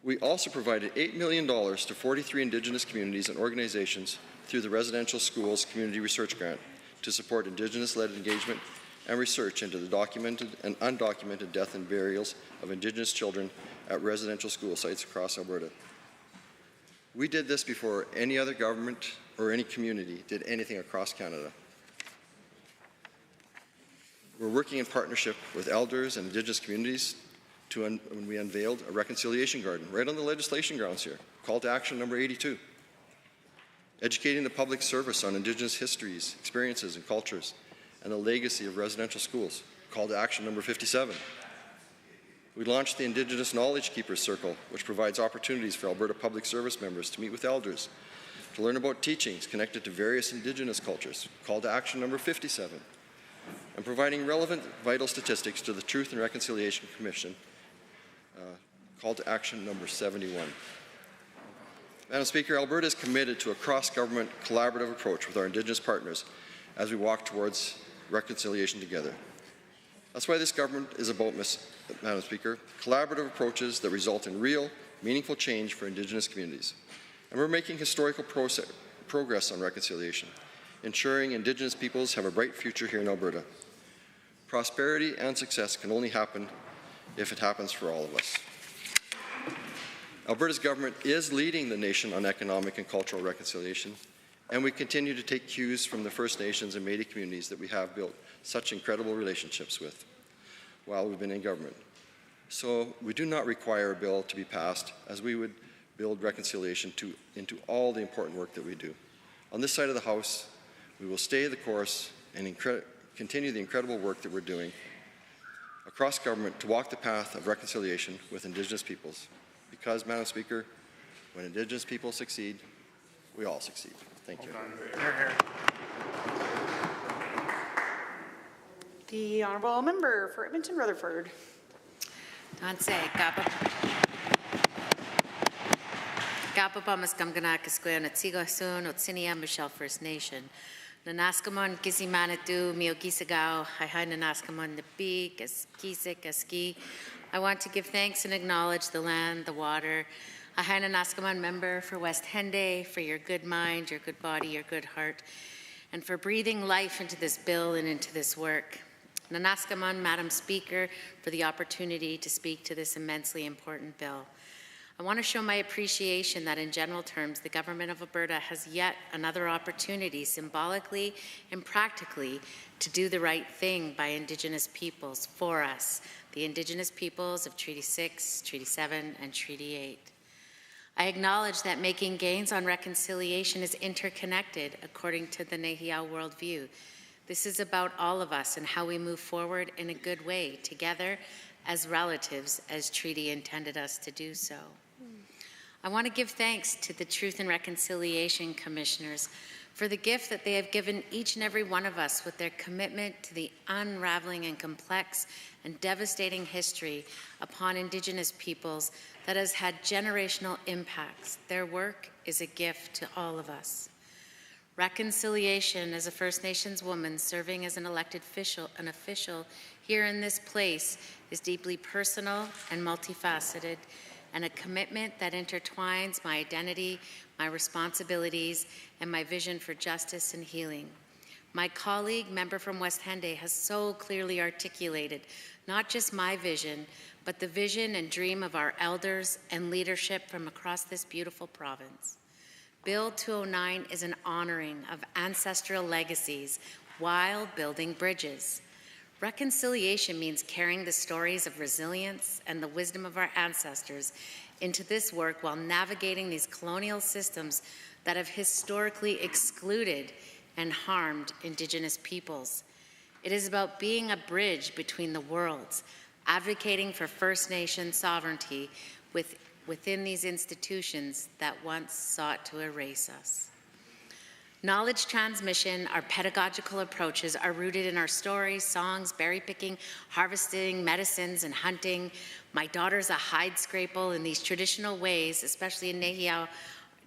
We also provided $8 million to 43 Indigenous communities and organizations through the Residential Schools Community Research Grant to support Indigenous-led engagement and research into the documented and undocumented death and burials of Indigenous children at residential school sites across Alberta. We did this before any other government or any community did anything across Canada. We're working in partnership with elders and Indigenous communities when we unveiled a reconciliation garden right on the legislation grounds here. Call to action number 82. Educating the public service on Indigenous histories, experiences, and cultures, and the legacy of residential schools. Call to action number 57. We launched the Indigenous Knowledge Keepers Circle, which provides opportunities for Alberta Public Service members to meet with elders, to learn about teachings connected to various Indigenous cultures. Call to action number 57. And providing relevant, vital statistics to the Truth and Reconciliation Commission. Call to action number 71. Madam Speaker, Alberta is committed to a cross-government collaborative approach with our Indigenous partners as we walk towards reconciliation together. That's why this government is about, Madam Speaker, collaborative approaches that result in real, meaningful change for Indigenous communities. And we're making historical progress on reconciliation, ensuring Indigenous peoples have a bright future here in Alberta. Prosperity and success can only happen if it happens for all of us. Alberta's government is leading the nation on economic and cultural reconciliation, and we continue to take cues from the First Nations and Métis communities that we have built such incredible relationships with while we've been in government. So we do not require a bill to be passed, as we would build reconciliation into all the important work that we do. On this side of the House, we will stay the course and continue the incredible work that we're doing across government to walk the path of reconciliation with Indigenous peoples. Because, Madam Speaker, when Indigenous people succeed, we all succeed. Thank you. The Honourable Member for Edmonton Rutherford. Gapabamas Gamganakasquan at Sigasun, Otsinia, Michelle First Nation. Nanaskamon, Gisimanatu, Miogisagao, Hai Nanaskamon, the Beak, Kisik, Ski. I want to give thanks and acknowledge the land, the water. Ahina Naskaman member for West Henday, for your good mind, your good body, your good heart, and for breathing life into this bill and into this work. Nanaskaman, Madam Speaker, for the opportunity to speak to this immensely important bill. I want to show my appreciation that in general terms, the Government of Alberta has yet another opportunity symbolically and practically to do the right thing by Indigenous peoples for us, the Indigenous peoples of Treaty 6, Treaty 7, and Treaty 8. I acknowledge that making gains on reconciliation is interconnected according to the Nehiyaw worldview. This is about all of us and how we move forward in a good way together as relatives, as treaty intended us to do so. I want to give thanks to the Truth and Reconciliation Commissioners for the gift that they have given each and every one of us with their commitment to the unraveling and complex and devastating history upon Indigenous peoples that has had generational impacts. Their work is a gift to all of us. Reconciliation as a First Nations woman serving as an elected official here in this place is deeply personal and multifaceted, and a commitment that intertwines my identity, my responsibilities, and my vision for justice and healing. My colleague, member from West Henday, has so clearly articulated not just my vision, but the vision and dream of our elders and leadership from across this beautiful province. Bill 209 is an honoring of ancestral legacies while building bridges. Reconciliation means carrying the stories of resilience and the wisdom of our ancestors into this work while navigating these colonial systems that have historically excluded and harmed Indigenous peoples. It is about being a bridge between the worlds, advocating for First Nation sovereignty within these institutions that once sought to erase us. Knowledge transmission, our pedagogical approaches are rooted in our stories, songs, berry picking, harvesting, medicines, and hunting. My daughter's a hide scraple in these traditional ways, especially in Nehiyaw,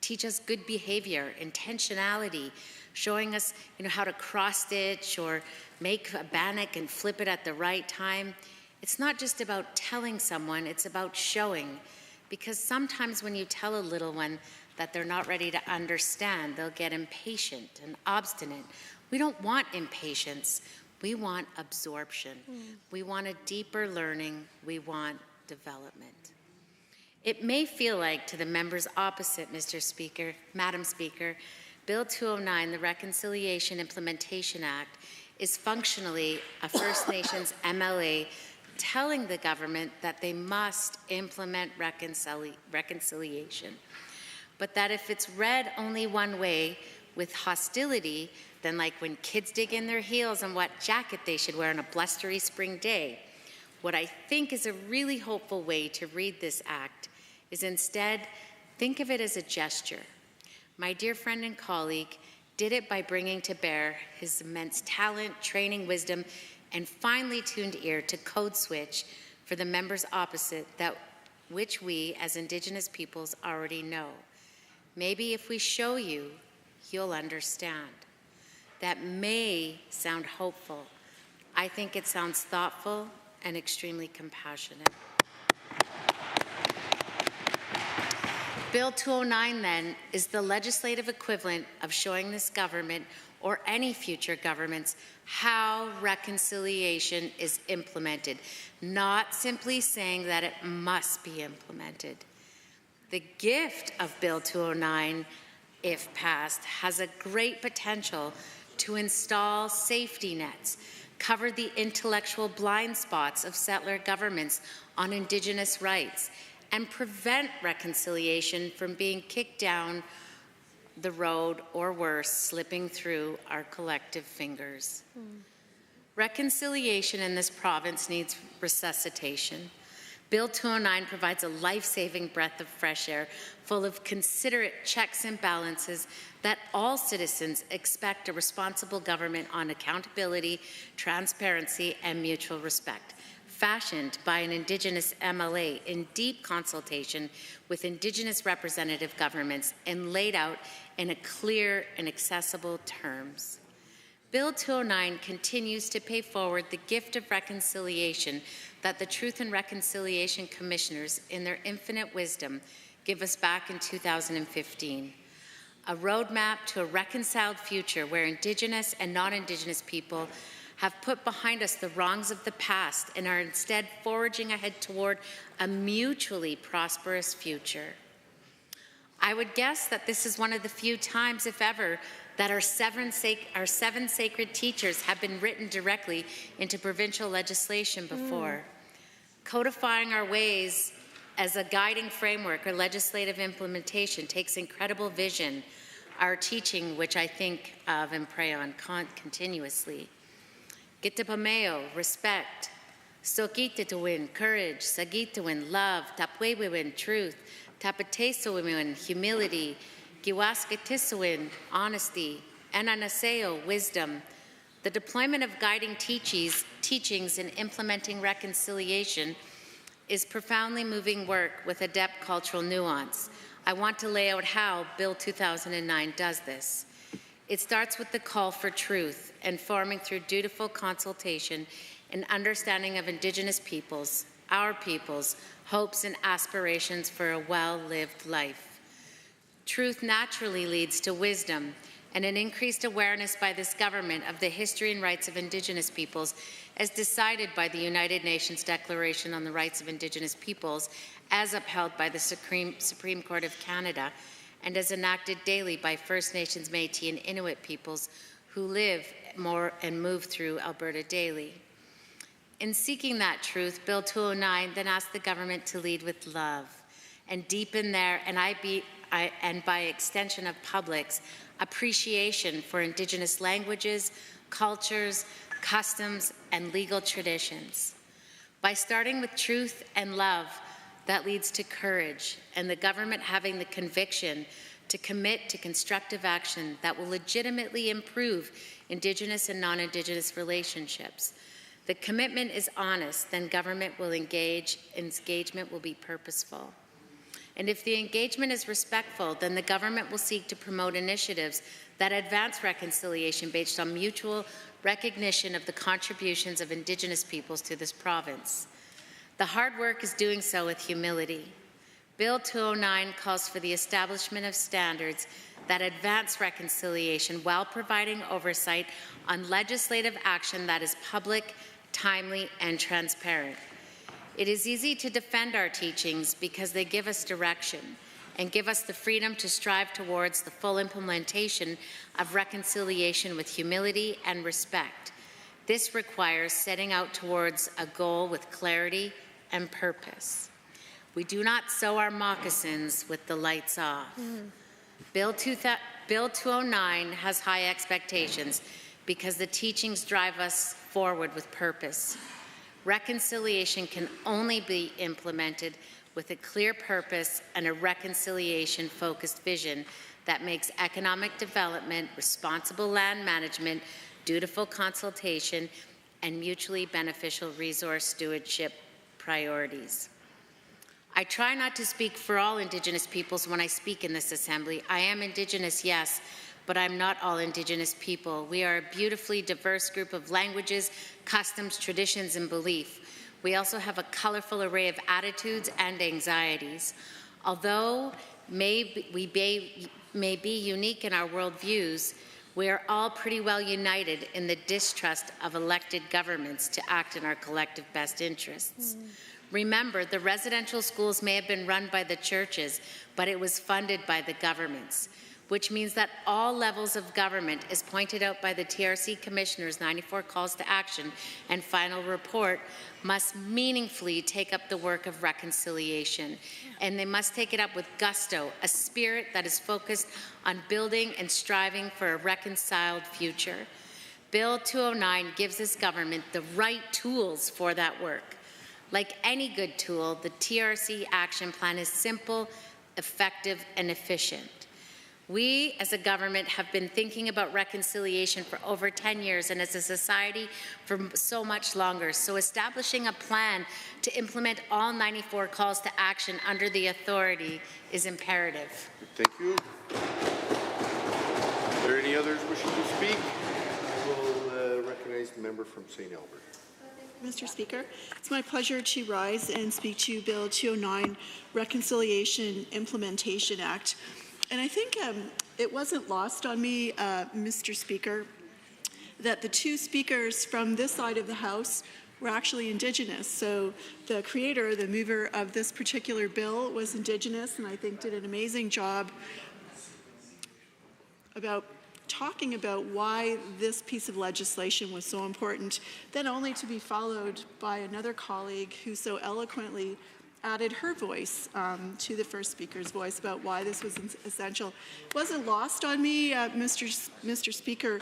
teach us good behavior, intentionality, showing us how to cross stitch or make a bannock and flip it at the right time. It's not just about telling someone, it's about showing. Because sometimes when you tell a little one that they're not ready to understand, they'll get impatient and obstinate, We don't want impatience. We want absorption. We want a deeper learning. We want development. It may feel like to the members opposite, Mr. Speaker, Madam Speaker, Bill 209, the Reconciliation Implementation Act, is functionally a First Nations MLA telling the government that they must implement reconciliation, but that if it's read only one way, with hostility, then like when kids dig in their heels and what jacket they should wear on a blustery spring day, what I think is a really hopeful way to read this act is instead think of it as a gesture. My dear friend and colleague did it by bringing to bear his immense talent, training, wisdom, and finely tuned ear to code switch for the members opposite that which we as Indigenous peoples already know. Maybe if we show you, you'll understand. That may sound hopeful. I think it sounds thoughtful and extremely compassionate. Bill 209, then, is the legislative equivalent of showing this government or any future governments how reconciliation is implemented, not simply saying that it must be implemented. The gift of Bill 209, if passed, has a great potential to install safety nets, cover the intellectual blind spots of settler governments on Indigenous rights, and prevent reconciliation from being kicked down the road or worse, slipping through our collective fingers. Reconciliation in this province needs resuscitation. Bill 209 provides a life-saving breath of fresh air full of considerate checks and balances that all citizens expect a responsible government on accountability, transparency, and mutual respect, fashioned by an Indigenous MLA in deep consultation with Indigenous representative governments and laid out in a clear and accessible terms. Bill 209 continues to pay forward the gift of reconciliation that the Truth and Reconciliation Commissioners, in their infinite wisdom, give us back in 2015. A roadmap to a reconciled future where Indigenous and non-Indigenous people have put behind us the wrongs of the past and are instead forging ahead toward a mutually prosperous future. I would guess that this is one of the few times, if ever, that our seven sacred teachers have been written directly into provincial legislation before. Codifying our ways as a guiding framework or legislative implementation takes incredible vision, our teaching, which I think of and pray on continuously. Gitapameo, respect. Sokitituwin, courage. Sagituwin, love. Tapwewiwin, truth. Tapatesowin, humility. Giwaskatisuwin, honesty. Ananaseo, wisdom. The deployment of guiding teachings in implementing reconciliation is profoundly moving work with adept cultural nuance. I want to lay out how Bill 2009 does this. It starts with the call for truth, informing through dutiful consultation and understanding of Indigenous peoples, our peoples, hopes and aspirations for a well-lived life. Truth naturally leads to wisdom and an increased awareness by this government of the history and rights of Indigenous peoples as decided by the United Nations Declaration on the Rights of Indigenous Peoples as upheld by the Supreme Court of Canada and as enacted daily by First Nations, Métis and Inuit peoples who live and move through Alberta daily. In seeking that truth, Bill 209 then asked the government to lead with love and deepen their, and by extension of public's, appreciation for Indigenous languages, cultures, customs, and legal traditions. By starting with truth and love, that leads to courage, and the government having the conviction to commit to constructive action that will legitimately improve Indigenous and non-Indigenous relationships. The commitment is honest, then government will engage, and engagement will be purposeful. And if the engagement is respectful, then the government will seek to promote initiatives that advance reconciliation based on mutual recognition of the contributions of Indigenous peoples to this province. The hard work is doing so with humility. Bill 209 calls for the establishment of standards that advance reconciliation while providing oversight on legislative action that is public, timely, and transparent. It is easy to defend our teachings because they give us direction and give us the freedom to strive towards the full implementation of reconciliation with humility and respect. This requires setting out towards a goal with clarity and purpose. We do not sew our moccasins with the lights off. Bill 209 has high expectations because the teachings drive us forward with purpose. Reconciliation can only be implemented with a clear purpose and a reconciliation-focused vision that makes economic development, responsible land management, dutiful consultation, and mutually beneficial resource stewardship priorities. I try not to speak for all Indigenous peoples when I speak in this Assembly. I am Indigenous, yes, but I'm not all Indigenous people. We are a beautifully diverse group of languages, customs, traditions, and belief. We also have a colorful array of attitudes and anxieties. Although we may be unique in our worldviews, we are all pretty well united in the distrust of elected governments to act in our collective best interests. Remember, the residential schools may have been run by the churches, but it was funded by the governments, which means that all levels of government, as pointed out by the TRC Commissioner's 94 calls to action and final report, must meaningfully take up the work of reconciliation. And they must take it up with gusto, a spirit that is focused on building and striving for a reconciled future. Bill 209 gives this government the right tools for that work. Like any good tool, the TRC action plan is simple, effective, and efficient. We, as a government, have been thinking about reconciliation for over 10 years, and as a society for so much longer. So establishing a plan to implement all 94 calls to action under the authority is imperative. Thank you. Are there any others wishing to speak? I will recognize the member from St. Albert. Mr. Speaker, it's my pleasure to rise and speak to Bill 209, Reconciliation Implementation Act. And I think it wasn't lost on me, Mr. Speaker, that the two speakers from this side of the House were actually Indigenous. So the creator, the mover of this particular bill was Indigenous, and I think did an amazing job about talking about why this piece of legislation was so important, then only to be followed by another colleague who so eloquently added her voice to the first speaker's voice about why this was essential. It wasn't lost on me, Mr. Speaker,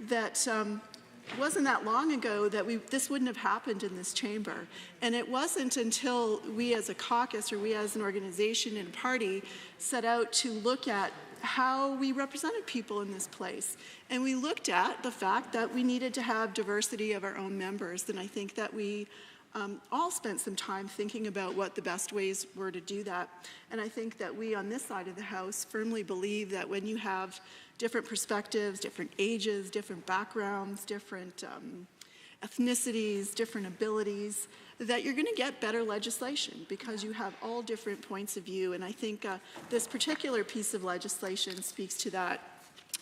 that it wasn't that long ago that this wouldn't have happened in this chamber. And it wasn't until we as a caucus or we as an organization and party set out to look at how we represented people in this place. And we looked at the fact that we needed to have diversity of our own members. And I think that we all spent some time thinking about what the best ways were to do that. And I think that we on this side of the House firmly believe that when you have different perspectives, different ages, different backgrounds, different ethnicities, different abilities, that you're going to get better legislation because you have all different points of view. And I think this particular piece of legislation speaks to that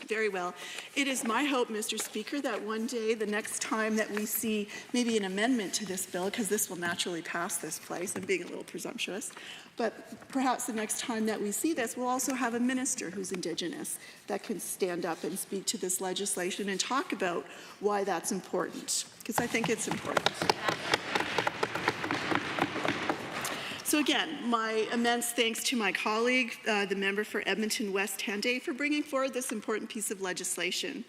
very well. It is my hope, Mr. Speaker, that one day, the next time that we see maybe an amendment to this bill, because this will naturally pass this place, I'm being a little presumptuous, but perhaps the next time that we see this, we'll also have a minister who's Indigenous that can stand up and speak to this legislation and talk about why that's important, because I think it's important. So again, my immense thanks to my colleague, the member for Edmonton West Henday, for bringing forward this important piece of legislation.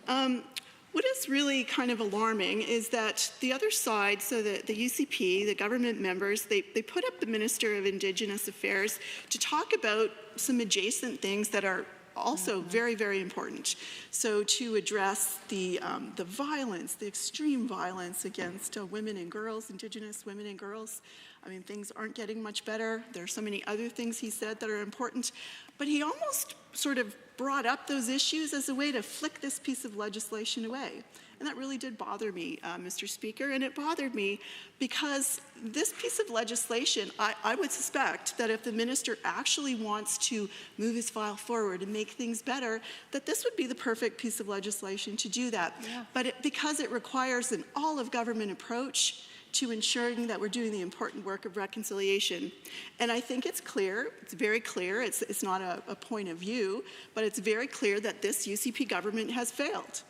What is really kind of alarming is that the other side, so the UCP, the government members, they put up the Minister of Indigenous Affairs to talk about some adjacent things that are also very, very important. So to address the violence, the extreme violence against women and girls, Indigenous women and girls. I mean, things aren't getting much better. There are so many other things he said that are important, but he almost sort of brought up those issues as a way to flick this piece of legislation away. And that really did bother me, Mr. Speaker, and it bothered me because this piece of legislation, I would suspect that if the minister actually wants to move his file forward and make things better, that this would be the perfect piece of legislation to do that. Yeah. But because it requires an all-of-government approach to ensuring that we're doing the important work of reconciliation. And I think it's clear, it's very clear, it's not a point of view, but it's very clear that this UCP government has failed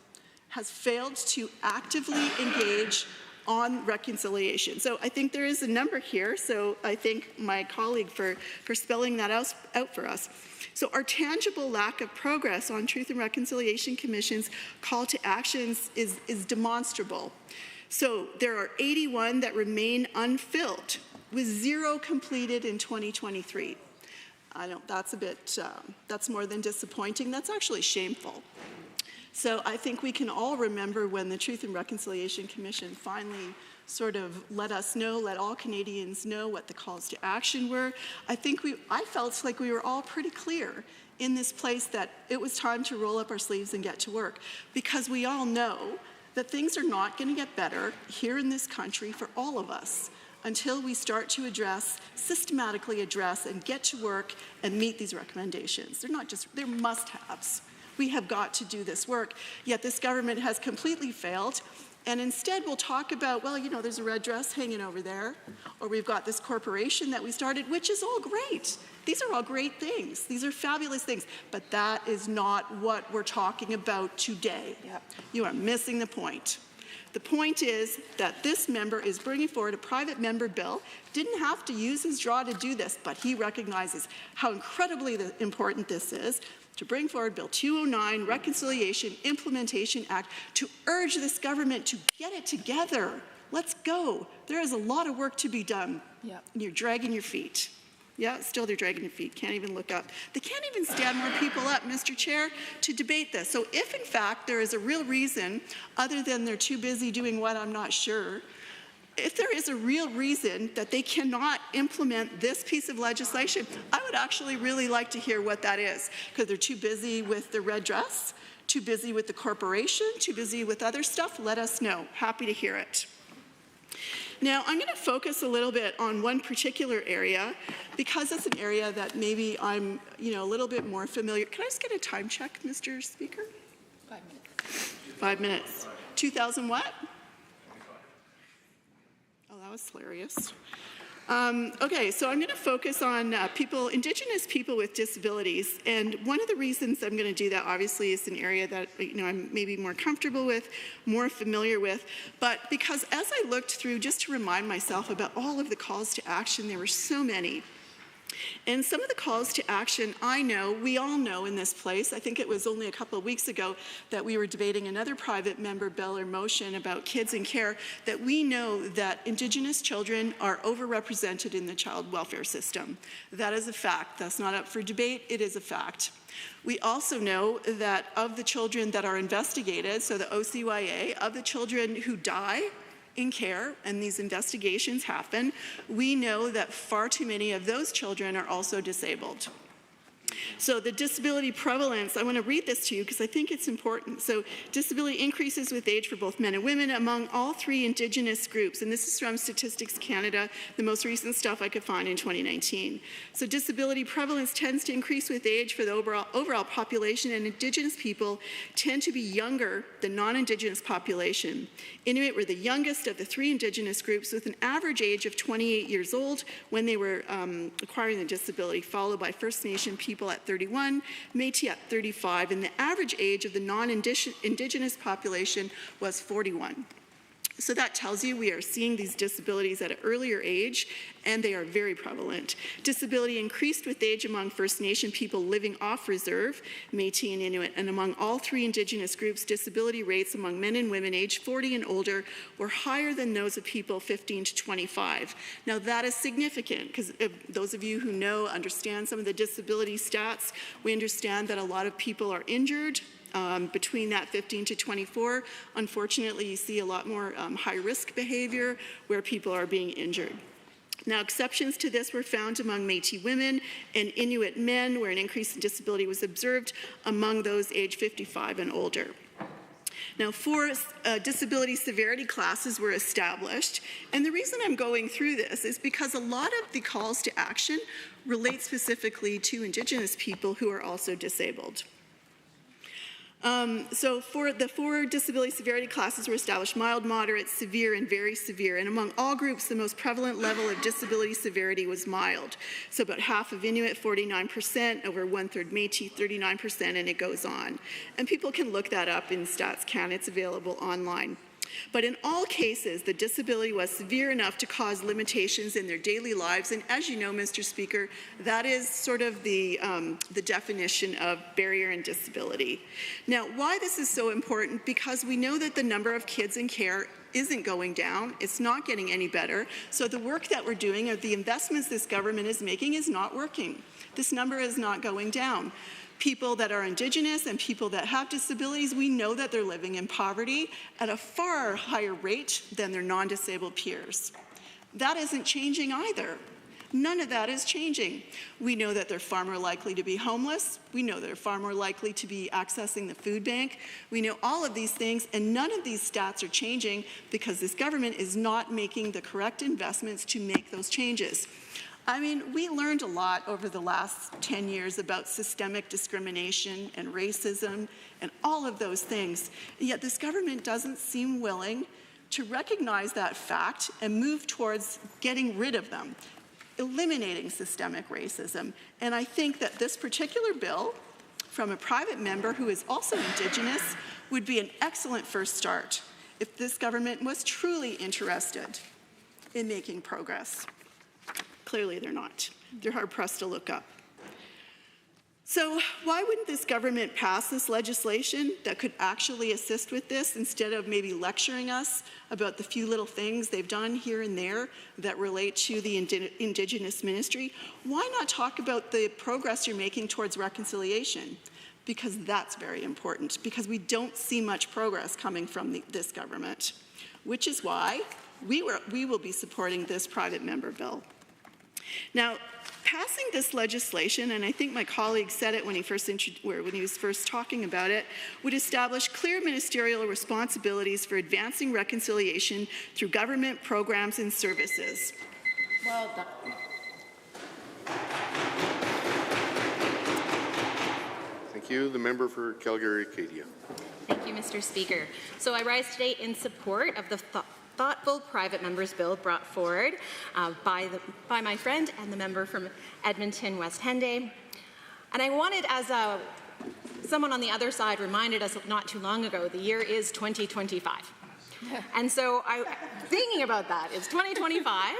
to actively engage on reconciliation. So I think there is a number here, so I thank my colleague for spelling that out for us. So our tangible lack of progress on Truth and Reconciliation Commission's call to actions is demonstrable. So there are 81 that remain unfilled, with 0 completed in 2023. I know that's a bit, that's more than disappointing. That's actually shameful. So I think we can all remember when the Truth and Reconciliation Commission finally sort of let us know, let all Canadians know what the calls to action were. I felt like we were all pretty clear in this place that it was time to roll up our sleeves and get to work, because we all know that things are not going to get better here in this country for all of us until we start to systematically address and get to work and meet these recommendations. They're not just, they're must-haves. We have got to do this work, yet this government has completely failed. And instead we'll talk about, well, you know, there's a red dress hanging over there, or we've got this corporation that we started, which is all great. These are all great things. These are fabulous things, but that is not what we're talking about today. Yep. You are missing the point. The point is that this member is bringing forward a private member bill, didn't have to use his draw to do this, but he recognizes how incredibly important this is, to bring forward Bill 209, Reconciliation Implementation Act, to urge this government to get it together. Let's go. There is a lot of work to be done. Yep. And you're dragging your feet. Yeah, still they're dragging their feet, can't even look up. They can't even stand more people up, Mr. Chair, to debate this. So if in fact there is a real reason, other than they're too busy doing what, I'm not sure, if there is a real reason that they cannot implement this piece of legislation, I would actually really like to hear what that is, because they're too busy with the red dress, too busy with the corporation, too busy with other stuff. Let us know. Happy to hear it. Now, I'm going to focus a little bit on one particular area because it's an area that maybe I'm, a little bit more familiar. Can I just get a time check, Mr. Speaker? 5 minutes. 5 minutes. 2000 what? Oh, that was hilarious. Okay, so I'm going to focus on Indigenous people with disabilities, and one of the reasons I'm going to do that, obviously, is an area that I'm maybe more comfortable with, more familiar with, but because as I looked through, just to remind myself about all of the calls to action, there were so many. And some of the calls to action, we all know in this place, I think it was only a couple of weeks ago that we were debating another private member bill or motion about kids in care, that we know that Indigenous children are overrepresented in the child welfare system. That is a fact. That's not up for debate. It is a fact. We also know that of the children that are investigated, so the OCYA, of the children who die in care, and these investigations happen, we know that far too many of those children are also disabled. So the disability prevalence, I want to read this to you because I think it's important. So disability increases with age for both men and women among all 3 Indigenous groups, and this is from Statistics Canada, the most recent stuff I could find in 2019. So disability prevalence tends to increase with age for the overall population, and Indigenous people tend to be younger than non-Indigenous population. Inuit were the youngest of the 3 Indigenous groups, with an average age of 28 years old when they were acquiring the disability, followed by First Nation people at 31, Métis at 35, and the average age of the non-Indigenous population was 41. So that tells you we are seeing these disabilities at an earlier age, and they are very prevalent. Disability increased with age among First Nation people living off reserve, Métis and Inuit, and among all 3 Indigenous groups, disability rates among men and women aged 40 and older were higher than those of people 15 to 25. Now that is significant, because those of you who understand some of the disability stats, we understand that a lot of people are injured. Between that 15 to 24, unfortunately, you see a lot more high-risk behavior where people are being injured. Now, exceptions to this were found among Métis women and Inuit men, where an increase in disability was observed among those aged 55 and older. Now, 4 disability severity classes were established, and the reason I'm going through this is because a lot of the calls to action relate specifically to Indigenous people who are also disabled. So for the 4 disability severity classes were established: mild, moderate, severe, and very severe. And among all groups, the most prevalent level of disability severity was mild. So about half of Inuit, 49%, over 1/3 Métis, 39%, and it goes on. And people can look that up in StatsCan. It's available online. But in all cases, the disability was severe enough to cause limitations in their daily lives. And as you know, Mr. Speaker, that is sort of the definition of barrier and disability. Now, why this is so important? Because we know that the number of kids in care isn't going down. It's not getting any better. So the work that we're doing, or the investments this government is making, is not working. This number is not going down. People that are Indigenous and people that have disabilities, we know that they're living in poverty at a far higher rate than their non-disabled peers. That isn't changing either. None of that is changing. We know that they're far more likely to be homeless. We know they're far more likely to be accessing the food bank. We know all of these things, and none of these stats are changing because this government is not making the correct investments to make those changes. I mean, we learned a lot over the last 10 years about systemic discrimination and racism and all of those things. And yet this government doesn't seem willing to recognize that fact and move towards getting rid of them, eliminating systemic racism. And I think that this particular bill from a private member who is also Indigenous would be an excellent first start if this government was truly interested in making progress. Clearly they're not. They're hard-pressed to look up. So why wouldn't this government pass this legislation that could actually assist with this instead of maybe lecturing us about the few little things they've done here and there that relate to the Indigenous ministry? Why not talk about the progress you're making towards reconciliation? Because that's very important, because we don't see much progress coming from this government, which is why we will be supporting this private member bill. Now, passing this legislation, and I think my colleague said it when he was first talking about it, would establish clear ministerial responsibilities for advancing reconciliation through government programs and services. Well done. Thank you. The member for Calgary-Acadia. Thank you, Mr. Speaker. So I rise today in support of the thoughtful private member's bill brought forward by my friend and the member from Edmonton West Henday. And I wanted, as someone on the other side reminded us not too long ago, the year is 2025. And so thinking about that, it's 2025.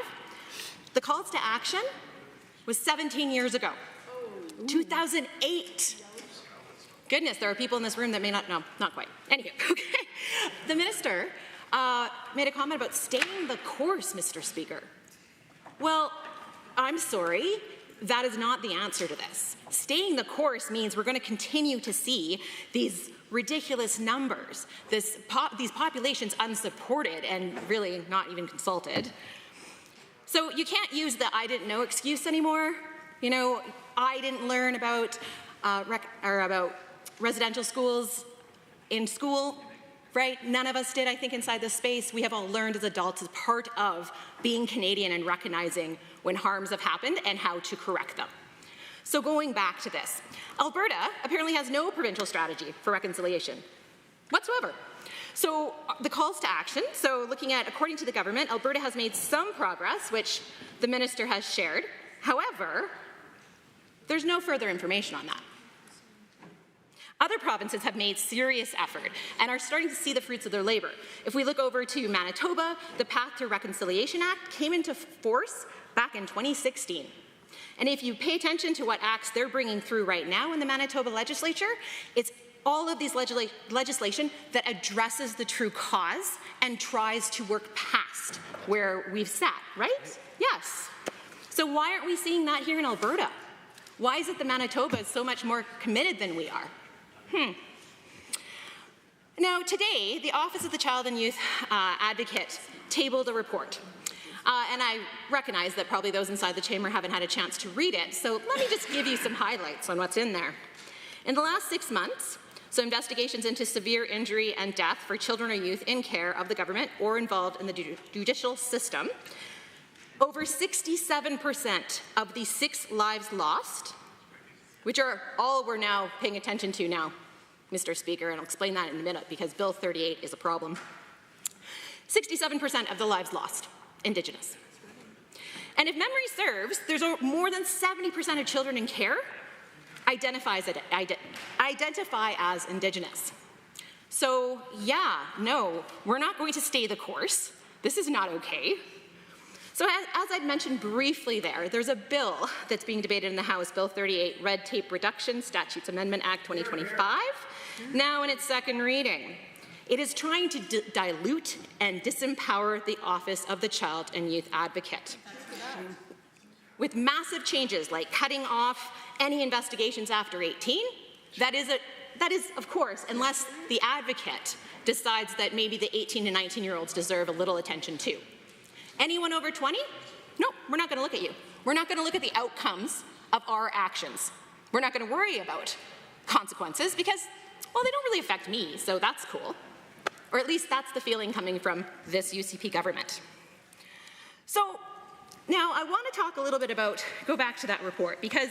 The calls to action was 17 years ago, 2008. Goodness, there are people in this room that may not know. Not quite. Anyway, okay. The minister made a comment about staying the course, Mr. Speaker. Well, I'm sorry, that is not the answer to this. Staying the course means we're going to continue to see these ridiculous numbers, these populations unsupported and really not even consulted. So you can't use the I didn't know excuse anymore. You know, I didn't learn about residential schools in school. Right? None of us did, I think, inside this space. We have all learned as adults as part of being Canadian and recognizing when harms have happened and how to correct them. So going back to this, Alberta apparently has no provincial strategy for reconciliation whatsoever. So the calls to action, so looking at, according to the government, Alberta has made some progress, which the minister has shared. However, there's no further information on that. Other provinces have made serious effort and are starting to see the fruits of their labor. If we look over to Manitoba, the Path to Reconciliation Act came into force back in 2016. And if you pay attention to what acts they're bringing through right now in the Manitoba legislature, it's all of these legislation that addresses the true cause and tries to work past where we've sat, right? Yes. So why aren't we seeing that here in Alberta? Why is it that Manitoba is so much more committed than we are? Now, today, the Office of the Child and Youth Advocate tabled a report. And I recognize that probably those inside the chamber haven't had a chance to read it, so let me just give you some highlights on what's in there. In the last 6 months, So investigations into severe injury and death for children or youth in care of the government or involved in the judicial system. Over 67% of the 6 lives lost, which are all we're now paying attention to now, Mr. Speaker, and I'll explain that in a minute because Bill 38 is a problem. 67% of the lives lost, Indigenous. And if memory serves, there's more than 70% of children in care identify as Indigenous. So yeah, no, we're not going to stay the course. This is not okay. So as I'd mentioned briefly there's a bill that's being debated in the House, Bill 38, Red Tape Reduction Statutes Amendment Act 2025, now in its second reading. It is trying to dilute and disempower the office of the Child and Youth Advocate, with massive changes like cutting off any investigations after 18. That is, of course, unless the advocate decides that maybe the 18 to 19-year-olds deserve a little attention too. Anyone over 20? No, we're not going to look at you. We're not going to look at the outcomes of our actions. We're not going to worry about consequences because, well, they don't really affect me, so that's cool. Or at least that's the feeling coming from this UCP government. So now I want to talk a little bit about, go back to that report, because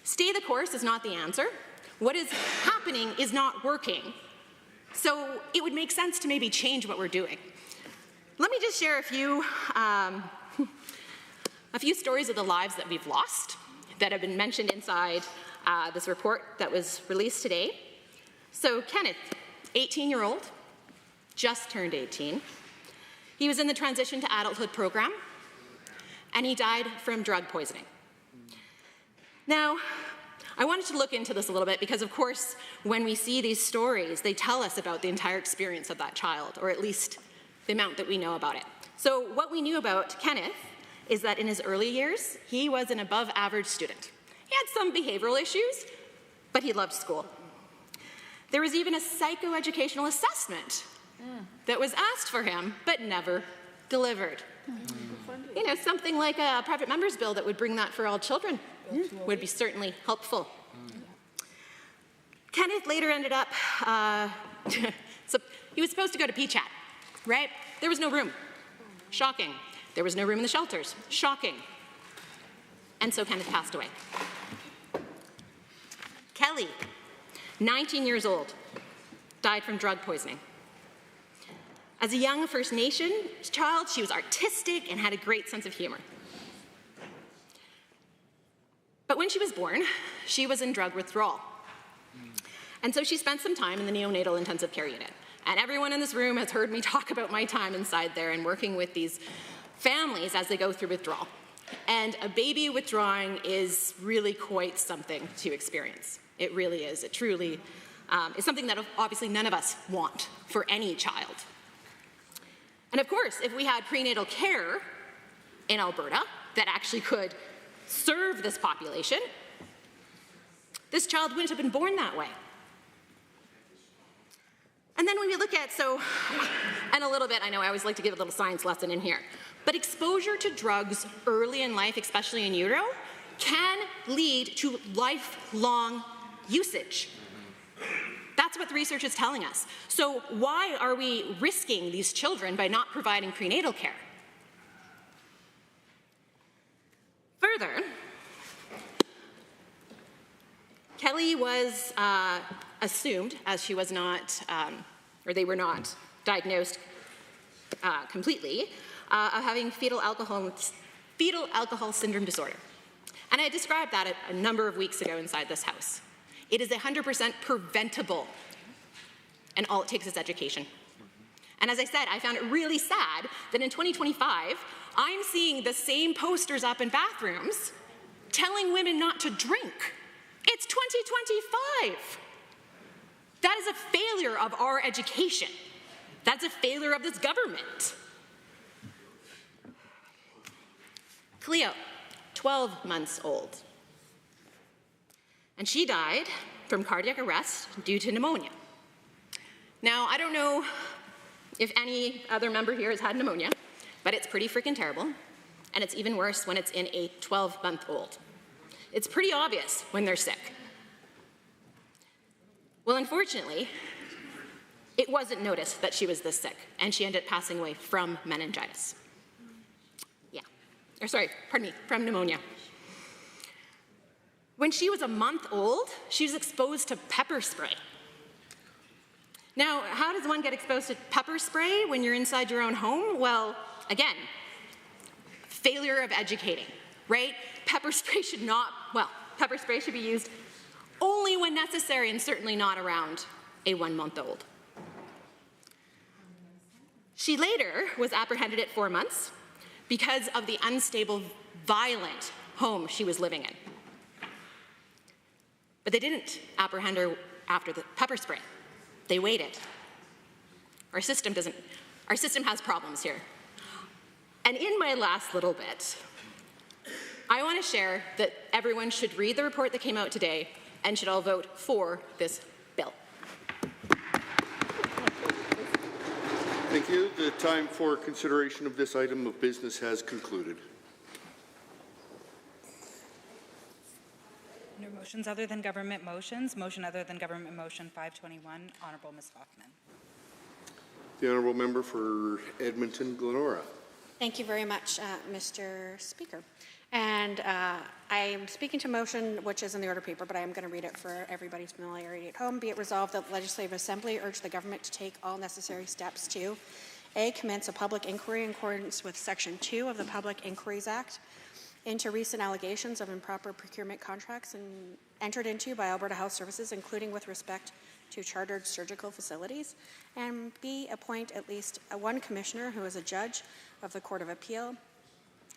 stay the course is not the answer. What is happening is not working. So it would make sense to maybe change what we're doing. Let me just share a few stories of the lives that we've lost that have been mentioned inside this report that was released today. So Kenneth, 18-year-old, just turned 18. He was in the Transition to Adulthood program, and he died from drug poisoning. Now, I wanted to look into this a little bit because, of course, when we see these stories, they tell us about the entire experience of that child, or at least the amount that we know about it. So what we knew about Kenneth is that in his early years, he was an above-average student. He had some behavioral issues, but he loved school. There was even a psychoeducational assessment that was asked for him, but never delivered. You know, something like a private member's bill that would bring that for all children would be certainly helpful. Kenneth later ended up, so he was supposed to go to PCHAT, right? There was no room. Shocking. There was no room in the shelters. Shocking. And so Kenneth passed away. Kelly, 19 years old, died from drug poisoning. As a young First Nation child, she was artistic and had a great sense of humor. But when she was born, she was in drug withdrawal. And so she spent some time in the neonatal intensive care unit. And everyone in this room has heard me talk about my time inside there and working with these families as they go through withdrawal. And a baby withdrawing is really quite something to experience. It really is. It truly is something that obviously none of us want for any child. And of course, if we had prenatal care in Alberta that actually could serve this population, this child wouldn't have been born that way. And then when we look at, and a little bit, I know I always like to give a little science lesson in here, but exposure to drugs early in life, especially in utero, can lead to lifelong usage. That's what the research is telling us. So why are we risking these children by not providing prenatal care? Further, Kelly was assumed, as she was not, or they were not diagnosed completely, of having fetal alcohol syndrome disorder. And I described that a number of weeks ago inside this house. It is 100% preventable, and all it takes is education. And as I said, I found it really sad that in 2025, I'm seeing the same posters up in bathrooms telling women not to drink. It's 2025. That is a failure of our education. That's a failure of this government. Cleo, 12 months old. And she died from cardiac arrest due to pneumonia. Now, I don't know if any other member here has had pneumonia, but it's pretty freaking terrible, and it's even worse when it's in a 12-month-old. It's pretty obvious when they're sick. Well, unfortunately, it wasn't noticed that she was this sick, and she ended up passing away from meningitis. Yeah, or sorry, pardon me, from pneumonia. When she was a month old, she was exposed to pepper spray. Now, how does one get exposed to pepper spray when you're inside your own home? Well, again, failure of educating, right? Pepper spray should be used only when necessary and certainly not around a 1-month-old. She later was apprehended at 4 months because of the unstable, violent home she was living in. But they didn't apprehend her after the pepper spray. They waited. Our system has problems here. And in my last little bit, I want to share that everyone should read the report that came out today and should all vote for this bill. Thank you. The time for consideration of this item of business has concluded. Under motions other than government motions, motion other than government motion 521, Honourable Ms. Hoffman. The Honourable Member for Edmonton, Glenora. Thank you very much, Mr. Speaker. And I am speaking to motion which is in the order paper, but I am going to read it for everybody's familiarity at home. Be it resolved that the Legislative Assembly urge the government to take all necessary steps to A, commence a public inquiry in accordance with Section 2 of the Public Inquiries Act into recent allegations of improper procurement contracts entered into by Alberta Health Services, including with respect to chartered surgical facilities, and B, appoint at least one commissioner who is a judge of the Court of Appeal,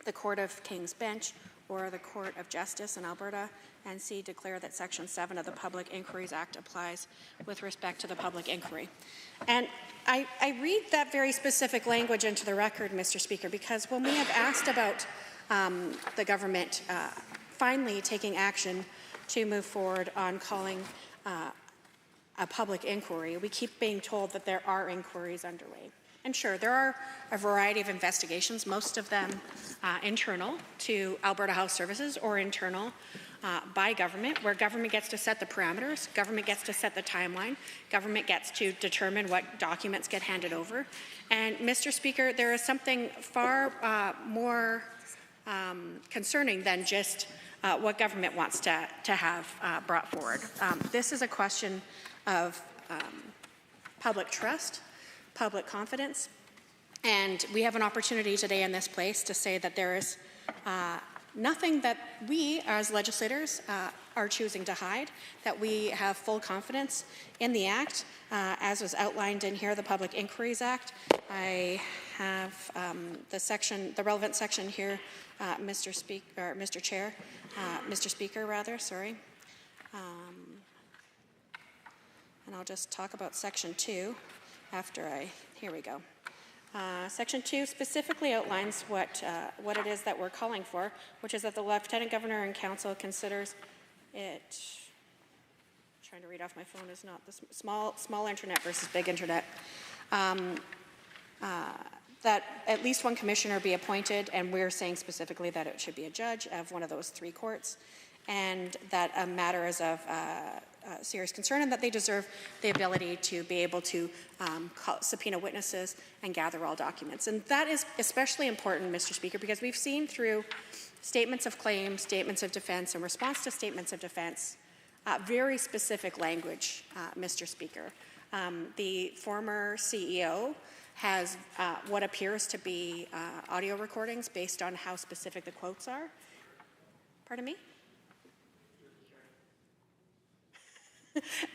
the Court of King's Bench, or the Court of Justice in Alberta, and C, declare that Section 7 of the Public Inquiries Act applies with respect to the public inquiry. And I read that very specific language into the record, Mr. Speaker, because when we have asked about the government finally taking action to move forward on calling a public inquiry, we keep being told that there are inquiries underway. And sure, there are a variety of investigations, most of them internal to Alberta Health Services or internal by government, where government gets to set the parameters, government gets to set the timeline, government gets to determine what documents get handed over. And Mr. Speaker, there is something far more concerning than just what government wants to have brought forward. This is a question of public trust, public confidence, and we have an opportunity today in this place to say that there is nothing that we as legislators are choosing to hide, that we have full confidence in the Act, as was outlined in here, the Public Inquiries Act. I have the relevant section here, Mr. Speaker, sorry. And I'll just talk about Section 2 here we go. Section 2 specifically outlines what it is that we're calling for, which is that the Lieutenant Governor and Council considers it, trying to read off my phone is not this small internet versus big internet, that at least one commissioner be appointed, and we're saying specifically that it should be a judge of one of those three courts, and that a matter is of serious concern and that they deserve the ability to be able to subpoena witnesses and gather all documents. And that is especially important, Mr. Speaker, because we've seen through statements of claim, statements of defense, and response to statements of defense, very specific language, Mr. Speaker. The former CEO has what appears to be audio recordings based on how specific the quotes are. Pardon me?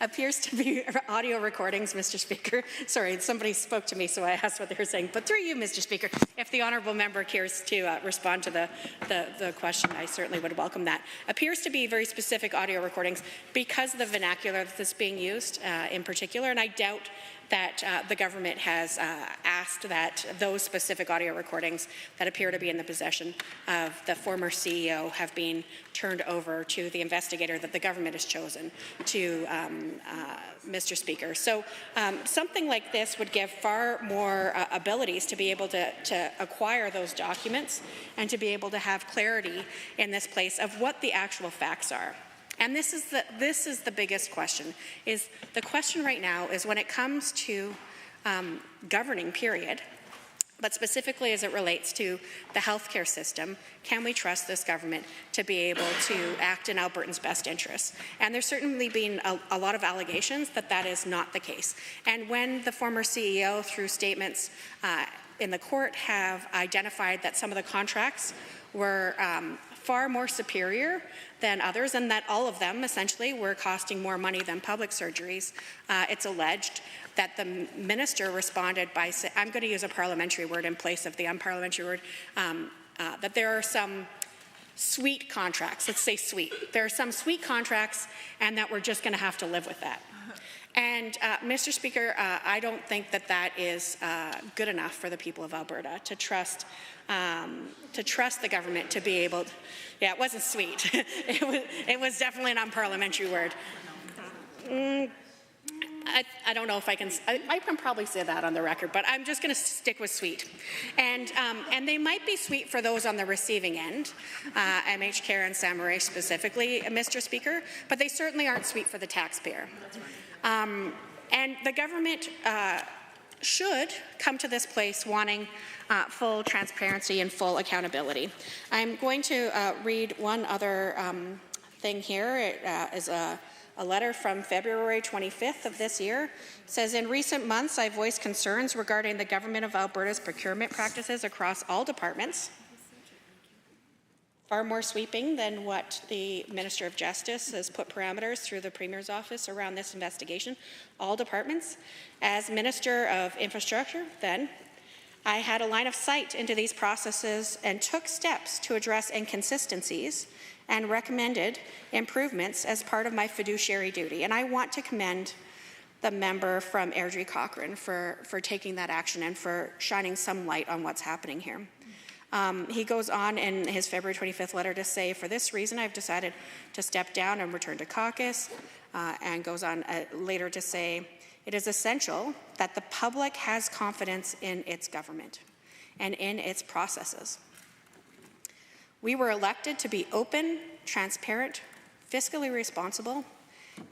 Appears to be audio recordings, Mr. Speaker. Sorry, somebody spoke to me, so I asked what they were saying. But through you, Mr. Speaker, if the honourable member cares to respond to the question, I certainly would welcome that. Appears to be very specific audio recordings because of the vernacular that's being used in particular, and I doubt that the government has asked that those specific audio recordings that appear to be in the possession of the former CEO have been turned over to the investigator that the government has chosen to, Mr. Speaker. So something like this would give far more abilities to be able to acquire those documents and to be able to have clarity in this place of what the actual facts are. And this is the biggest question. Is the question right now is when it comes to governing, period, but specifically as it relates to the healthcare system, can we trust this government to be able to act in Albertans' best interests? And there's certainly been a lot of allegations that that is not the case. And when the former CEO, through statements in the court, have identified that some of the contracts were far more superior than others, and that all of them essentially were costing more money than public surgeries, it's alleged that the minister responded by saying, I'm going to use a parliamentary word in place of the unparliamentary word, that there are some sweet contracts. Let's say sweet. There are some sweet contracts, and that we're just going to have to live with that. And Mr. Speaker, I don't think that that is good enough for the people of Alberta to trust the government to be able to, yeah, it wasn't sweet. it was definitely an unparliamentary word. I don't know if I can probably say that on the record, but I'm just going to stick with sweet. And they might be sweet for those on the receiving end, MHCare and Samaray specifically, Mr. Speaker, but they certainly aren't sweet for the taxpayer. And the government should come to this place wanting full transparency and full accountability. I'm going to read one other thing here. It is a letter from February 25th of this year. It says, in recent months, I voiced concerns regarding the Government of Alberta's procurement practices across all departments, far more sweeping than what the Minister of Justice has put parameters through the Premier's office around this investigation, all departments. As Minister of Infrastructure then, I had a line of sight into these processes and took steps to address inconsistencies and recommended improvements as part of my fiduciary duty. And I want to commend the member from Airdrie Cochrane for taking that action and for shining some light on what's happening here. He goes on in his February 25th letter to say, for this reason, I've decided to step down and return to caucus, and goes on later to say, it is essential that the public has confidence in its government and in its processes. We were elected to be open, transparent, fiscally responsible,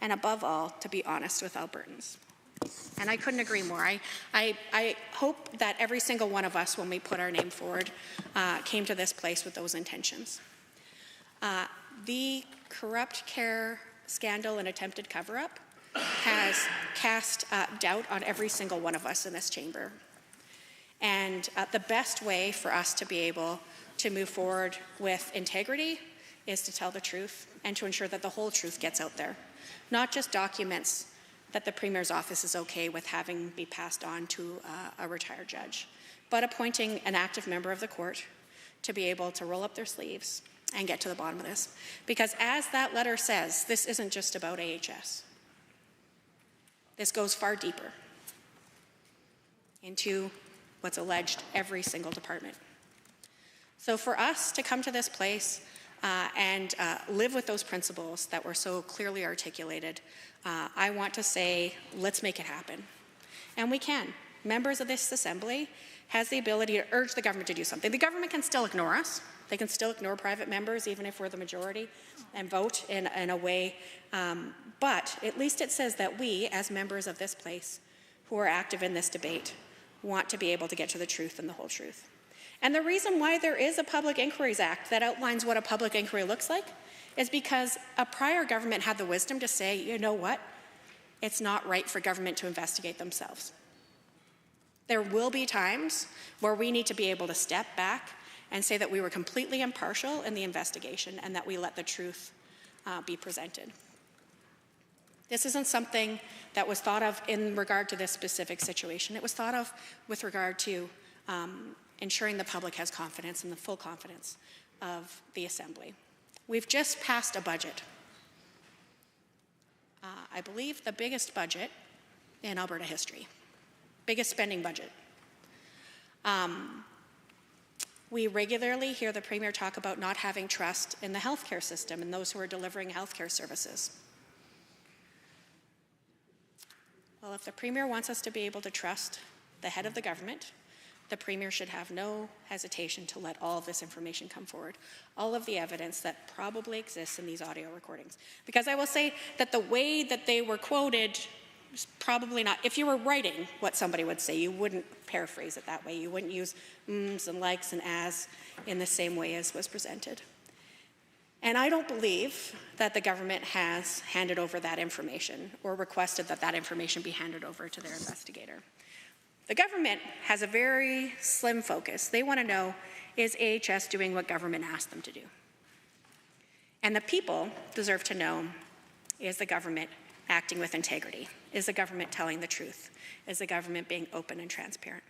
and above all, to be honest with Albertans. And I couldn't agree more. I hope that every single one of us, when we put our name forward, came to this place with those intentions. The corrupt care scandal and attempted cover-up has cast doubt on every single one of us in this chamber. And the best way for us to be able to move forward with integrity is to tell the truth and to ensure that the whole truth gets out there, not just documents that the Premier's office is okay with having be passed on to a retired judge, but appointing an active member of the court to be able to roll up their sleeves and get to the bottom of this. Because as that letter says, this isn't just about AHS. This goes far deeper into what's alleged every single department. So for us to come to this place and live with those principles that were so clearly articulated, I want to say, let's make it happen. And we can. Members of this Assembly has the ability to urge the government to do something. The government can still ignore us. They can still ignore private members, even if we're the majority, and vote in a way. But at least it says that we, as members of this place, who are active in this debate, want to be able to get to the truth and the whole truth. And the reason why there is a Public Inquiries Act that outlines what a public inquiry looks like is because a prior government had the wisdom to say, you know what, it's not right for government to investigate themselves. There will be times where we need to be able to step back and say that we were completely impartial in the investigation and that we let the truth be presented. This isn't something that was thought of in regard to this specific situation. It was thought of with regard to ensuring the public has confidence and the full confidence of the Assembly. We've just passed a budget. I believe the biggest budget in Alberta history, biggest spending budget. We regularly hear the Premier talk about not having trust in the healthcare system and those who are delivering healthcare services. Well, if the Premier wants us to be able to trust the head of the government, the Premier should have no hesitation to let all of this information come forward, all of the evidence that probably exists in these audio recordings. Because I will say that the way that they were quoted is probably not, if you were writing what somebody would say, you wouldn't paraphrase it that way. You wouldn't use ums and likes and as in the same way as was presented. And I don't believe that the government has handed over that information or requested that that information be handed over to their investigator. The government has a very slim focus. They want to know, is AHS doing what government asked them to do? And the people deserve to know, is the government acting with integrity? Is the government telling the truth? Is the government being open and transparent?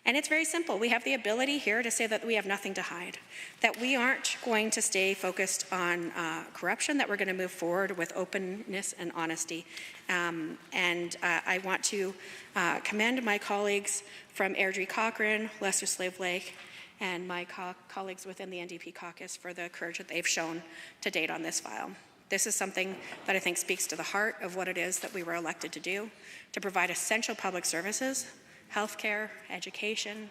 And it's very simple. We have the ability here to say that we have nothing to hide, that we aren't going to stay focused on corruption, that we're going to move forward with openness and honesty. I want to commend my colleagues from Airdrie Cochrane, Lesser Slave Lake, and my colleagues within the NDP caucus for the courage that they've shown to date on this file. This is something that I think speaks to the heart of what it is that we were elected to do, to provide essential public services, healthcare, education,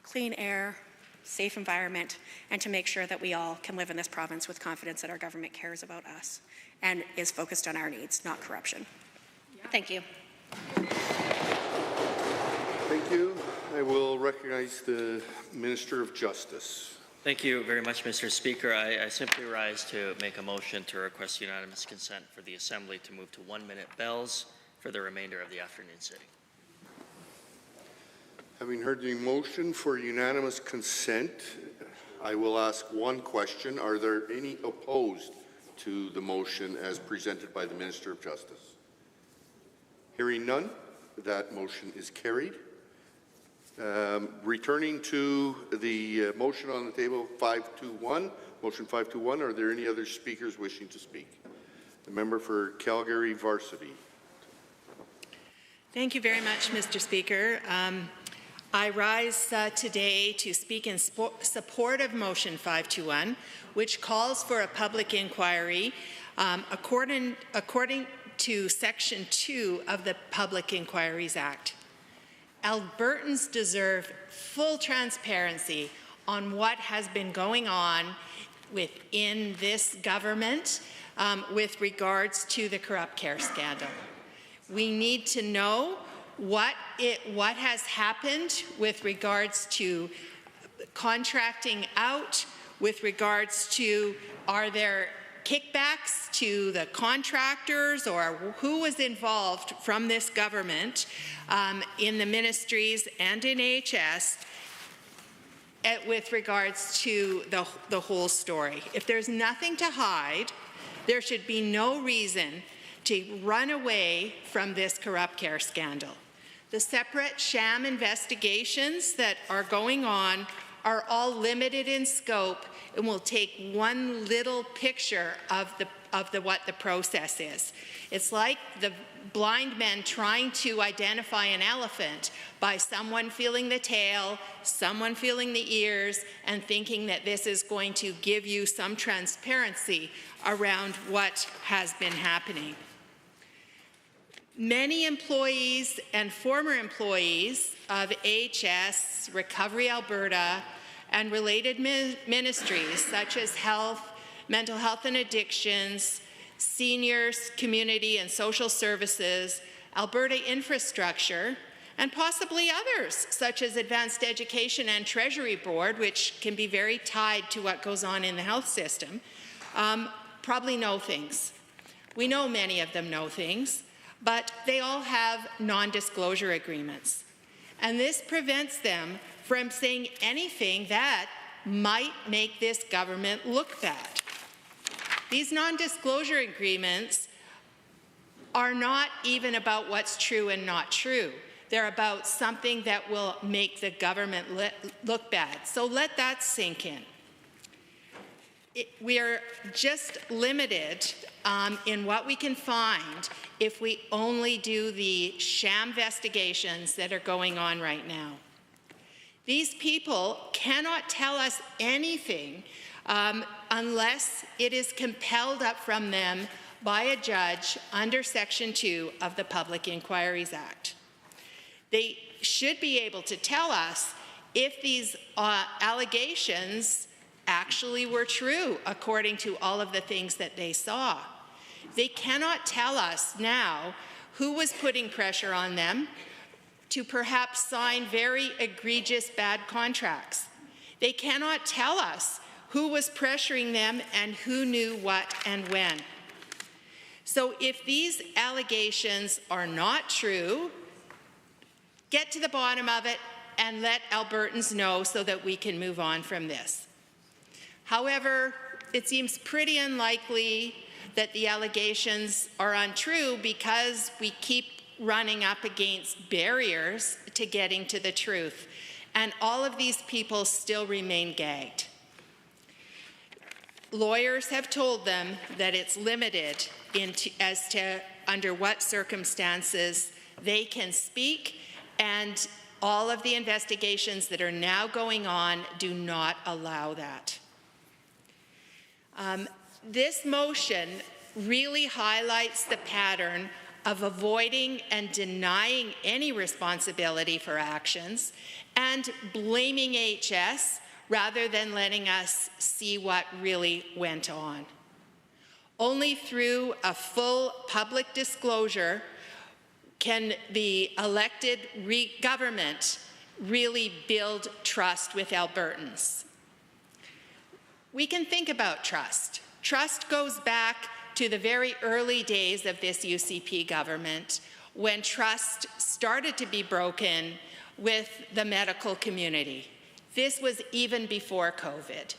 clean air, safe environment, and to make sure that we all can live in this province with confidence that our government cares about us and is focused on our needs, not corruption. Thank you. Thank you. I will recognize the Minister of Justice. Thank you very much, Mr. Speaker. I simply rise to make a motion to request unanimous consent for the Assembly to move to 1-minute bells for the remainder of the afternoon sitting. Having heard the motion for unanimous consent, I will ask one question. Are there any opposed to the motion as presented by the Minister of Justice? Hearing none, that motion is carried. Returning to the motion on the table, 521, motion 521, are there any other speakers wishing to speak? The member for Calgary Varsity. Thank you very much, Mr. Speaker. I rise today to speak in support of motion 521, which calls for a public inquiry according to Section 2 of the Public Inquiries Act. Albertans deserve full transparency on what has been going on within this government with regards to the corrupt care scandal. We need to know what has happened with regards to contracting out, with regards to are there kickbacks to the contractors or who was involved from this government in the ministries and in AHS with regards to the whole story. If there's nothing to hide, there should be no reason to run away from this corrupt care scandal. The separate sham investigations that are going on are all limited in scope and will take one little picture of what the process is. It's like the blind men trying to identify an elephant by someone feeling the tail, someone feeling the ears, and thinking that this is going to give you some transparency around what has been happening. Many employees and former employees of AHS, Recovery Alberta, and related ministries such as health, mental health and addictions, seniors, community and social services, Alberta infrastructure, and possibly others such as Advanced Education and Treasury Board, which can be very tied to what goes on in the health system, probably know things. We know many of them know things, but they all have non-disclosure agreements. And this prevents them from saying anything that might make this government look bad. These non-disclosure agreements are not even about what's true and not true. They're about something that will make the government look bad. So let that sink in. We are just limited in what we can find if we only do the sham investigations that are going on right now. These people cannot tell us anything unless it is compelled up from them by a judge under Section 2 of the Public Inquiries Act. They should be able to tell us if these allegations actually were true according to all of the things that they saw. They cannot tell us now who was putting pressure on them to perhaps sign very egregious bad contracts. They cannot tell us who was pressuring them and who knew what and when. So if these allegations are not true, get to the bottom of it and let Albertans know so that we can move on from this. However, it seems pretty unlikely that the allegations are untrue because we keep running up against barriers to getting to the truth, and all of these people still remain gagged. Lawyers have told them that it's limited as to under what circumstances they can speak, and all of the investigations that are now going on do not allow that. This motion really highlights the pattern of avoiding and denying any responsibility for actions and blaming HS rather than letting us see what really went on. Only through a full public disclosure can the elected government really build trust with Albertans. We can think about trust. Trust goes back to the very early days of this UCP government, when trust started to be broken with the medical community. This was even before COVID.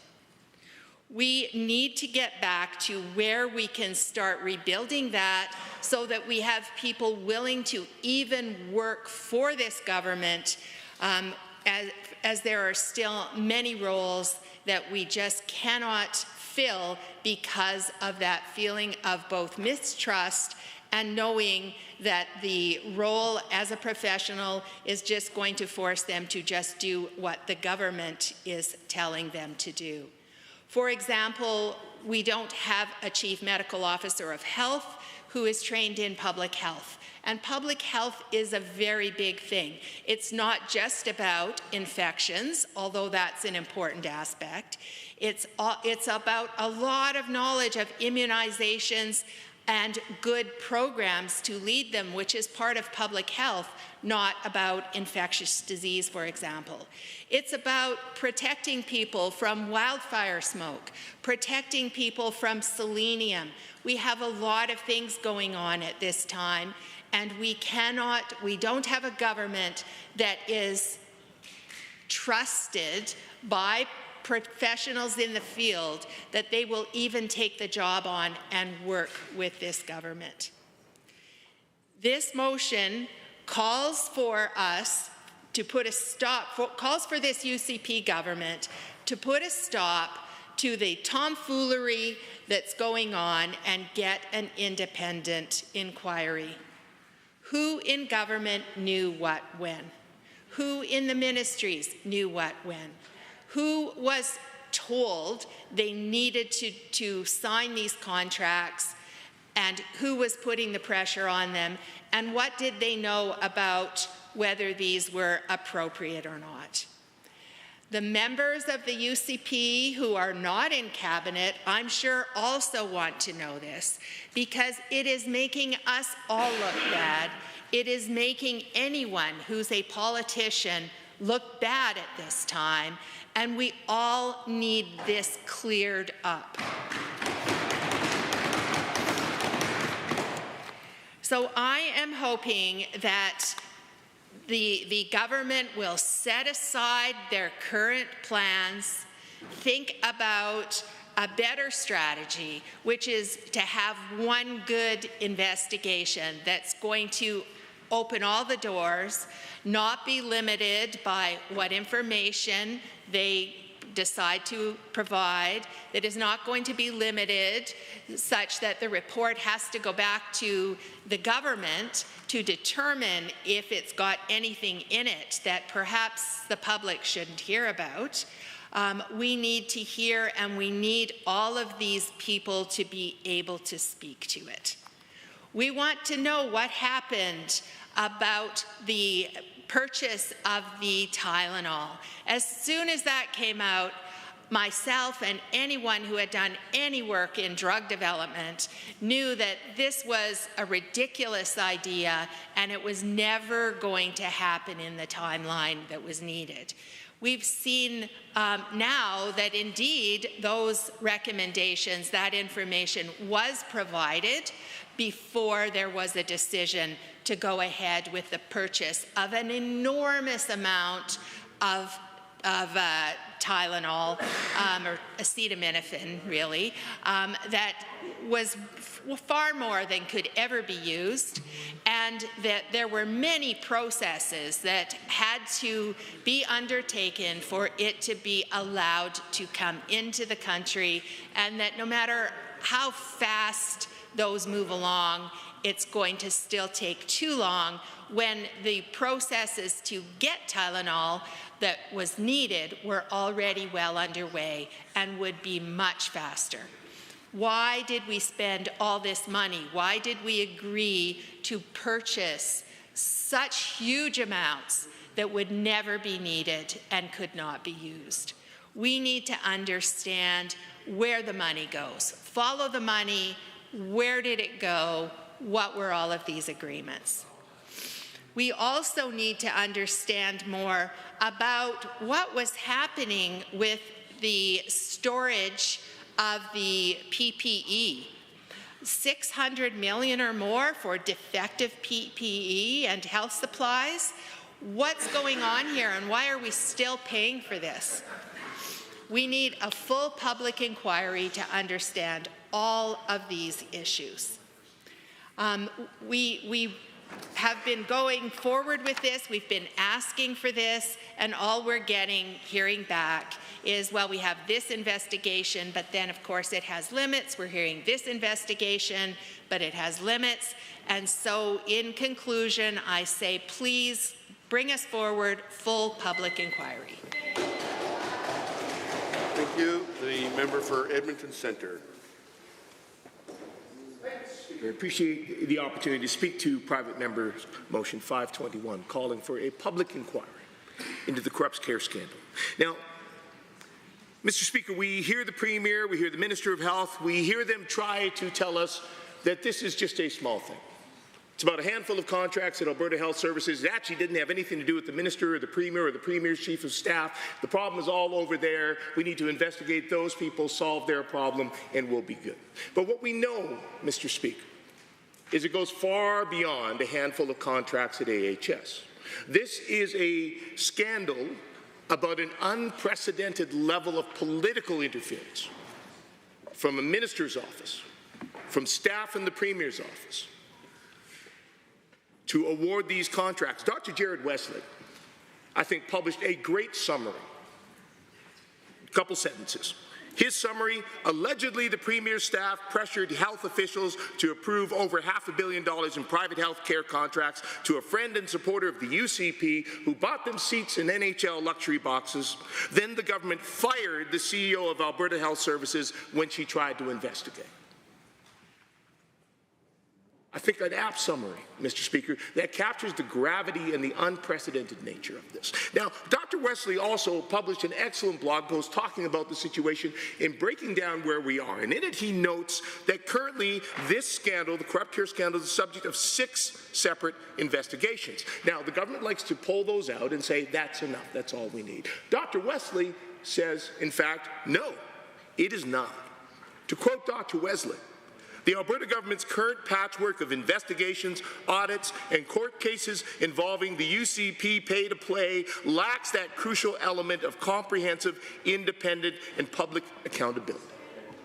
We need to get back to where we can start rebuilding that so that we have people willing to even work for this government, as there are still many roles that we just cannot fill because of that feeling of both mistrust and knowing that the role as a professional is just going to force them to just do what the government is telling them to do. For example, we don't have a chief medical officer of health who is trained in public health. And public health is a very big thing. It's not just about infections, although that's an important aspect. It's about a lot of knowledge of immunizations and good programs to lead them, which is part of public health, not about infectious disease, for example. It's about protecting people from wildfire smoke, protecting people from selenium. We have a lot of things going on at this time, and we don't have a government that is trusted by professionals in the field that they will even take the job on and work with this government. This motion calls for us to put a stop, calls for this UCP government to put a stop to the tomfoolery that's going on and get an independent inquiry. Who in government knew what when? Who in the ministries knew what when? Who was told they needed to sign these contracts, and who was putting the pressure on them, and what did they know about whether these were appropriate or not? The members of the UCP who are not in cabinet, I'm sure, also want to know this, because it is making us all look bad. It is making anyone who's a politician look bad at this time, and we all need this cleared up. So I am hoping that the government will set aside their current plans, think about a better strategy, which is to have one good investigation that's going to open all the doors, not be limited by what information they decide to provide, that is not going to be limited such that the report has to go back to the government to determine if it's got anything in it that perhaps the public shouldn't hear about. We need to hear, and we need all of these people to be able to speak to it. We want to know what happened about the purchase of the Tylenol. As soon as that came out, myself and anyone who had done any work in drug development knew that this was a ridiculous idea and it was never going to happen in the timeline that was needed. We've seen now that indeed those recommendations, that information was provided before there was a decision to go ahead with the purchase of an enormous amount of Tylenol, or acetaminophen, really, that was far more than could ever be used, and that there were many processes that had to be undertaken for it to be allowed to come into the country, and that no matter how fast those move along, it's going to still take too long when the processes to get Tylenol that was needed were already well underway and would be much faster. Why did we spend all this money? Why did we agree to purchase such huge amounts that would never be needed and could not be used? We need to understand where the money goes. Follow the money. Where did it go? What were all of these agreements? We also need to understand more about what was happening with the storage of the PPE. 600 million or more for defective PPE and health supplies. What's going on here and why are we still paying for this? We need a full public inquiry to understand all of these issues. We have been going forward with this, we've been asking for this, and all we're hearing back is, well, we have this investigation, but then of course it has limits. We're hearing this investigation, but it has limits. And so in conclusion, I say, please bring us forward full public inquiry. Thank you. The member for Edmonton Centre. I appreciate the opportunity to speak to private members motion 521 calling for a public inquiry into the corrupt care scandal. Now, Mr. Speaker, we hear the Premier, we hear the Minister of Health, we hear them try to tell us that this is just a small thing. It's about a handful of contracts at Alberta Health Services. It actually didn't have anything to do with the Minister or the Premier or the Premier's Chief of Staff. The problem is all over there. We need to investigate those people, solve their problem, and we'll be good. But what we know, Mr. Speaker, is it goes far beyond a handful of contracts at AHS. This is a scandal about an unprecedented level of political interference from a minister's office, from staff in the Premier's office, to award these contracts. Dr. Jared Wesley, I think, published a great summary. A couple sentences. His summary, allegedly the Premier's staff pressured health officials to approve over $500 million in private health care contracts to a friend and supporter of the UCP who bought them seats in NHL luxury boxes. Then the government fired the CEO of Alberta Health Services when she tried to investigate. I think an apt summary, Mr. Speaker, that captures the gravity and the unprecedented nature of this. Now, Dr. Wesley also published an excellent blog post talking about the situation and breaking down where we are. And in it, he notes that currently this scandal, the corrupt care scandal, is the subject of 6 separate investigations. Now, the government likes to pull those out and say, that's enough, that's all we need. Dr. Wesley says, in fact, no, it is not. To quote Dr. Wesley, the Alberta government's current patchwork of investigations, audits, and court cases involving the UCP pay-to-play lacks that crucial element of comprehensive, independent, and public accountability.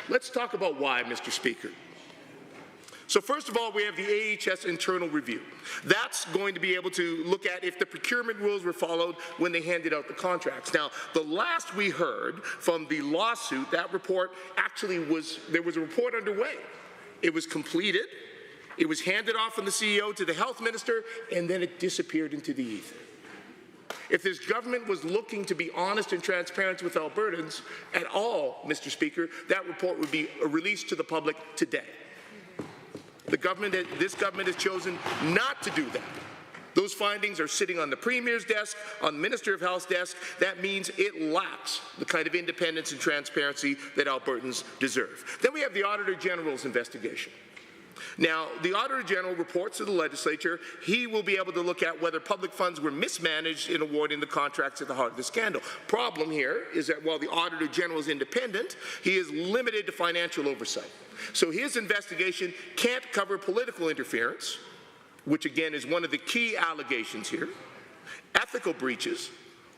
Let's talk about why, Mr. Speaker. So first of all, we have the AHS internal review. That's going to be able to look at if the procurement rules were followed when they handed out the contracts. Now, the last we heard from the lawsuit, that report actually there was a report underway. It was completed, it was handed off from the CEO to the health minister, and then it disappeared into the ether. If this government was looking to be honest and transparent with Albertans at all, Mr. Speaker, that report would be released to the public today. This government has chosen not to do that. Those findings are sitting on the Premier's desk, on the Minister of Health's desk. That means it lacks the kind of independence and transparency that Albertans deserve. Then we have the Auditor General's investigation. Now, the Auditor General reports to the legislature he will be able to look at whether public funds were mismanaged in awarding the contracts at the heart of the scandal. Problem here is that while the Auditor General is independent, he is limited to financial oversight. So his investigation can't cover political interference, which again is one of the key allegations here, ethical breaches,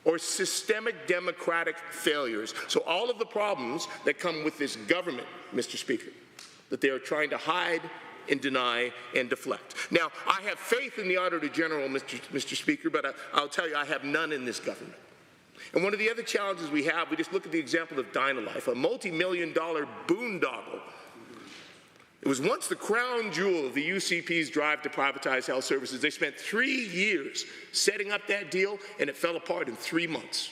or systemic democratic failures. So all of the problems that come with this government, Mr. Speaker, that they are trying to hide and deny and deflect. Now, I have faith in the Auditor General, Mr. Speaker, but I'll tell you, I have none in this government. And one of the other challenges we have, we just look at the example of Dynalife, a multi-million-dollar boondoggle. It was once the crown jewel of the UCP's drive to privatize health services. They spent 3 years setting up that deal, and it fell apart in 3 months.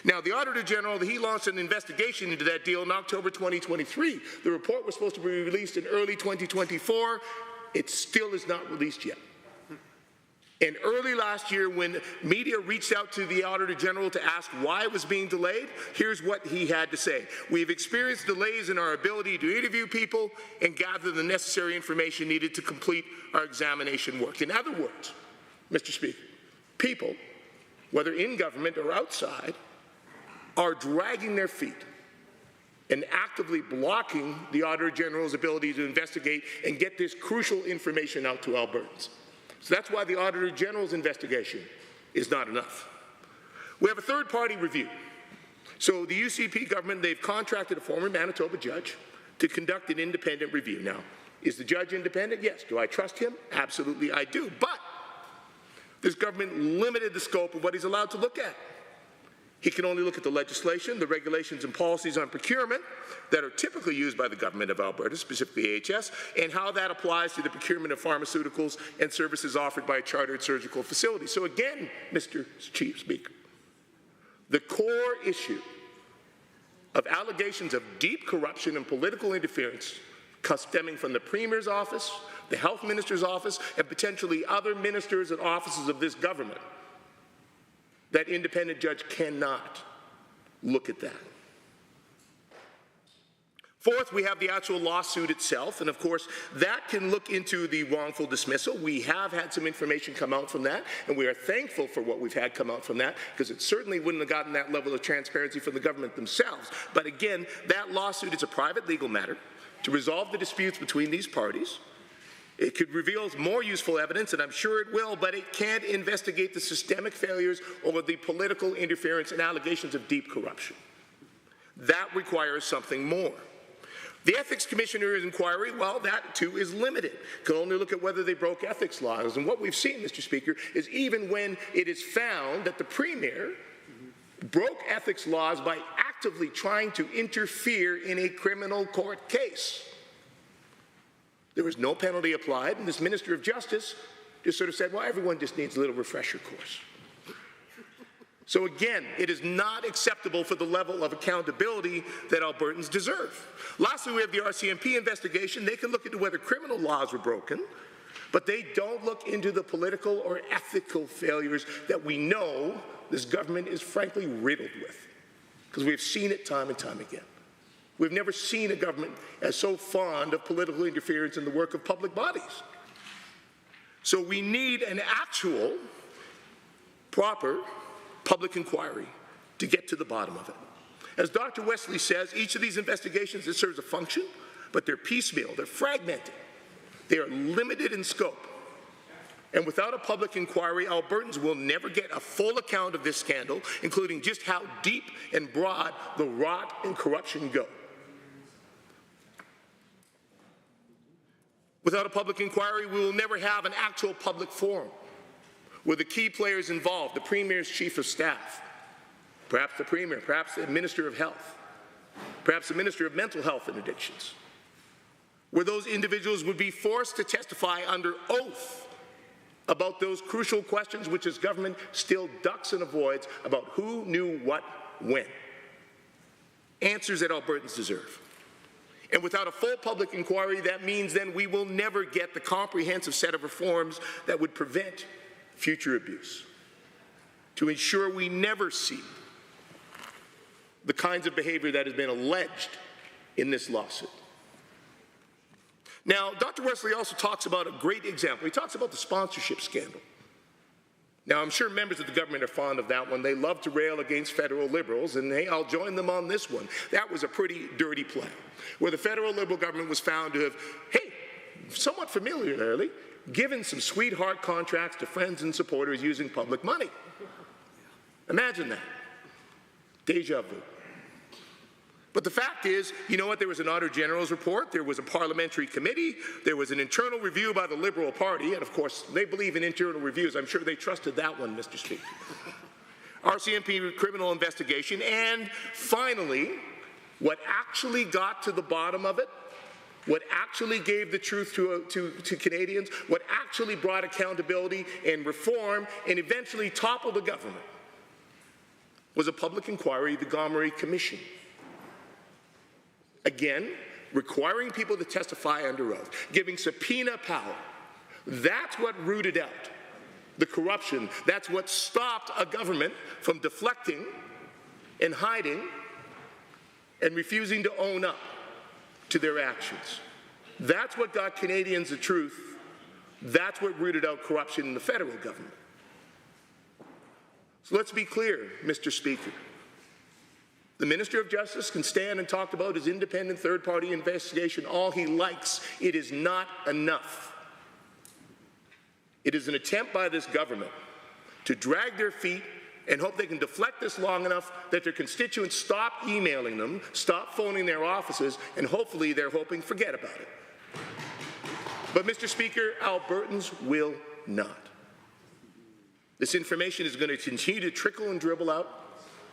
Now, the Auditor General, he launched an investigation into that deal in October 2023. The report was supposed to be released in early 2024. It still is not released yet. And early last year, when media reached out to the Auditor General to ask why it was being delayed, here's what he had to say. We've experienced delays in our ability to interview people and gather the necessary information needed to complete our examination work. In other words, Mr. Speaker, people, whether in government or outside, are dragging their feet and actively blocking the Auditor General's ability to investigate and get this crucial information out to Albertans. So that's why the Auditor General's investigation is not enough. We have a third-party review. So the UCP government, they've contracted a former Manitoba judge to conduct an independent review. Now, is the judge independent? Yes. Do I trust him? Absolutely I do. But this government limited the scope of what he's allowed to look at. He can only look at the legislation, the regulations and policies on procurement that are typically used by the government of Alberta, specifically AHS, and how that applies to the procurement of pharmaceuticals and services offered by chartered surgical facilities. So again, Mr. Chief Speaker, the core issue of allegations of deep corruption and political interference stemming from the Premier's office, the Health Minister's office, and potentially other ministers and offices of this government, that independent judge cannot look at that. Fourth, we have the actual lawsuit itself, and of course, that can look into the wrongful dismissal. We have had some information come out from that, and we are thankful for what we've had come out from that, because it certainly wouldn't have gotten that level of transparency from the government themselves. But again, that lawsuit is a private legal matter to resolve the disputes between these parties. It could reveal more useful evidence, and I'm sure it will, but it can't investigate the systemic failures or the political interference and allegations of deep corruption. That requires something more. The Ethics Commissioner's inquiry, well, that too is limited. It can only look at whether they broke ethics laws. And what we've seen, Mr. Speaker, is even when it is found that the Premier broke ethics laws by actively trying to interfere in a criminal court case, there was no penalty applied, and this Minister of Justice just sort of said, well, everyone just needs a little refresher course. So again, it is not acceptable for the level of accountability that Albertans deserve. Lastly, we have the RCMP investigation. They can look into whether criminal laws were broken, but they don't look into the political or ethical failures that we know this government is frankly riddled with, because we've seen it time and time again. We've never seen a government as so fond of political interference in the work of public bodies. So we need an actual, proper public inquiry to get to the bottom of it. As Dr. Wesley says, each of these investigations, it serves a function, but they're piecemeal, they're fragmented, they are limited in scope. And without a public inquiry, Albertans will never get a full account of this scandal, including just how deep and broad the rot and corruption go. Without a public inquiry, we will never have an actual public forum where the key players involved, the Premier's Chief of Staff, perhaps the Premier, perhaps the Minister of Health, perhaps the Minister of Mental Health and Addictions, where those individuals would be forced to testify under oath about those crucial questions which this government still ducks and avoids about who knew what when. Answers that Albertans deserve. And without a full public inquiry, that means then we will never get the comprehensive set of reforms that would prevent future abuse, to ensure we never see the kinds of behavior that has been alleged in this lawsuit. Now, Dr. Wesley also talks about a great example. He talks about the sponsorship scandal. Now, I'm sure members of the government are fond of that one. They love to rail against federal liberals, and hey, I'll join them on this one. That was a pretty dirty play, where the federal liberal government was found to have, hey, somewhat familiarly, given some sweetheart contracts to friends and supporters using public money. Imagine that. Deja vu. But the fact is, you know what, there was an Auditor General's report, there was a parliamentary committee, there was an internal review by the Liberal Party, and of course, they believe in internal reviews. I'm sure they trusted that one, Mr. Speaker. RCMP criminal investigation, and finally, what actually got to the bottom of it, what actually gave the truth to Canadians, what actually brought accountability and reform and eventually toppled the government, was a public inquiry, the Gomery Commission. Again, requiring people to testify under oath, giving subpoena power. That's what rooted out the corruption. That's what stopped a government from deflecting and hiding and refusing to own up to their actions. That's what got Canadians the truth. That's what rooted out corruption in the federal government. So let's be clear, Mr. Speaker. The Minister of Justice can stand and talk about his independent third-party investigation all he likes. It is not enough. It is an attempt by this government to drag their feet and hope they can deflect this long enough that their constituents stop emailing them, stop phoning their offices, and hopefully they're hoping forget about it. But, Mr. Speaker, Albertans will not. This information is going to continue to trickle and dribble out.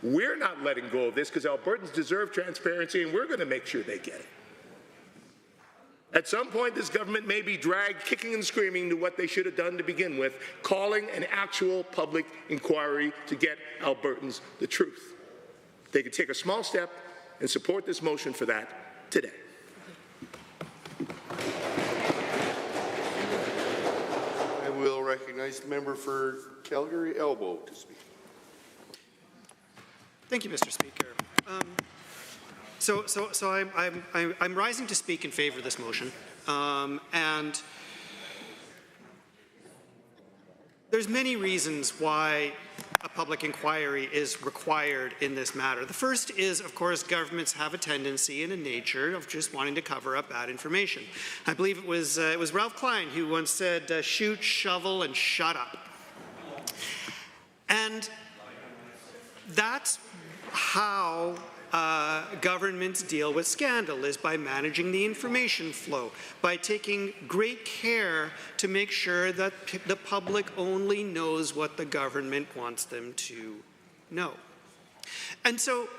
We're not letting go of this because Albertans deserve transparency, and we're going to make sure they get it. At some point, this government may be dragged kicking and screaming to what they should have done to begin with, calling an actual public inquiry to get Albertans the truth. They could take a small step and support this motion for that today. I will recognize the member for Calgary Elbow to speak. Thank you, Mr. Speaker. I'm rising to speak in favor of this motion, and there's many reasons why a public inquiry is required in this matter. The first is, of course, governments have a tendency and a nature of just wanting to cover up bad information. I believe it was Ralph Klein who once said, "Shoot, shovel, and shut up." And that's how governments deal with scandal, is by managing the information flow, by taking great care to make sure that the public only knows what the government wants them to know. And so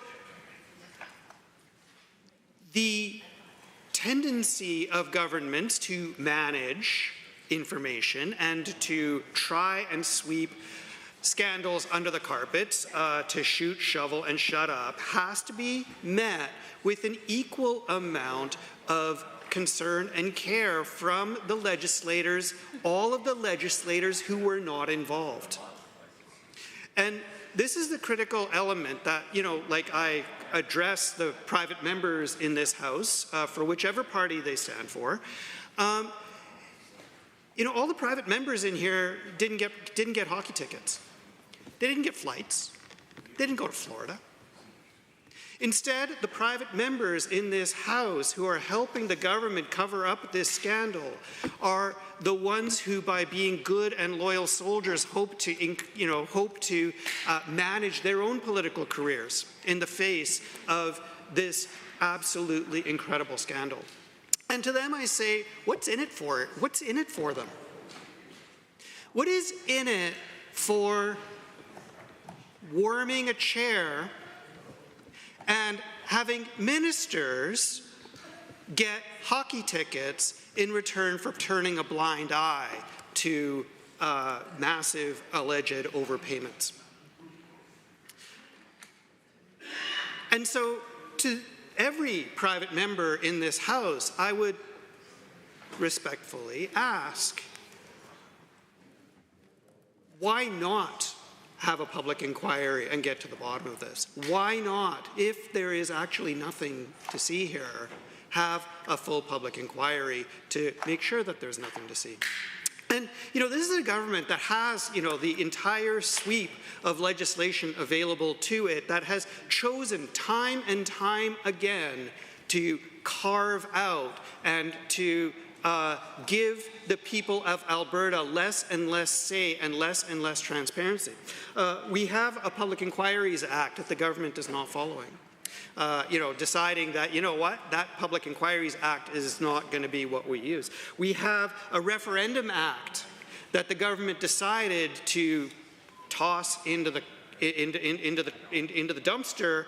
the tendency of governments to manage information and to try and sweep scandals under the carpet, to shoot, shovel, and shut up, has to be met with an equal amount of concern and care from the legislators, all of the legislators who were not involved. And this is the critical element that, like I address the private members in this House, for whichever party they stand for. All the private members in here didn't get hockey tickets. They didn't get flights. They didn't go to Florida. Instead, the private members in this House who are helping the government cover up this scandal are the ones who, by being good and loyal soldiers, hope to manage their own political careers in the face of this absolutely incredible scandal. And to them I say, what's in it for it? What's in it for them? What is in it for warming a chair and having ministers get hockey tickets in return for turning a blind eye to massive alleged overpayments? And so to every private member in this House, I would respectfully ask, Why not have a public inquiry and get to the bottom of this? Why not, if there is actually nothing to see here, have a full public inquiry to make sure that there's nothing to see? And, this is a government that has, the entire sweep of legislation available to it, that has chosen time and time again to carve out and to give the people of Alberta less and less say and less transparency. We have a Public Inquiries Act that the government is not following. Deciding that, that Public Inquiries Act is not going to be what we use. We have a Referendum Act that the government decided to toss into the dumpster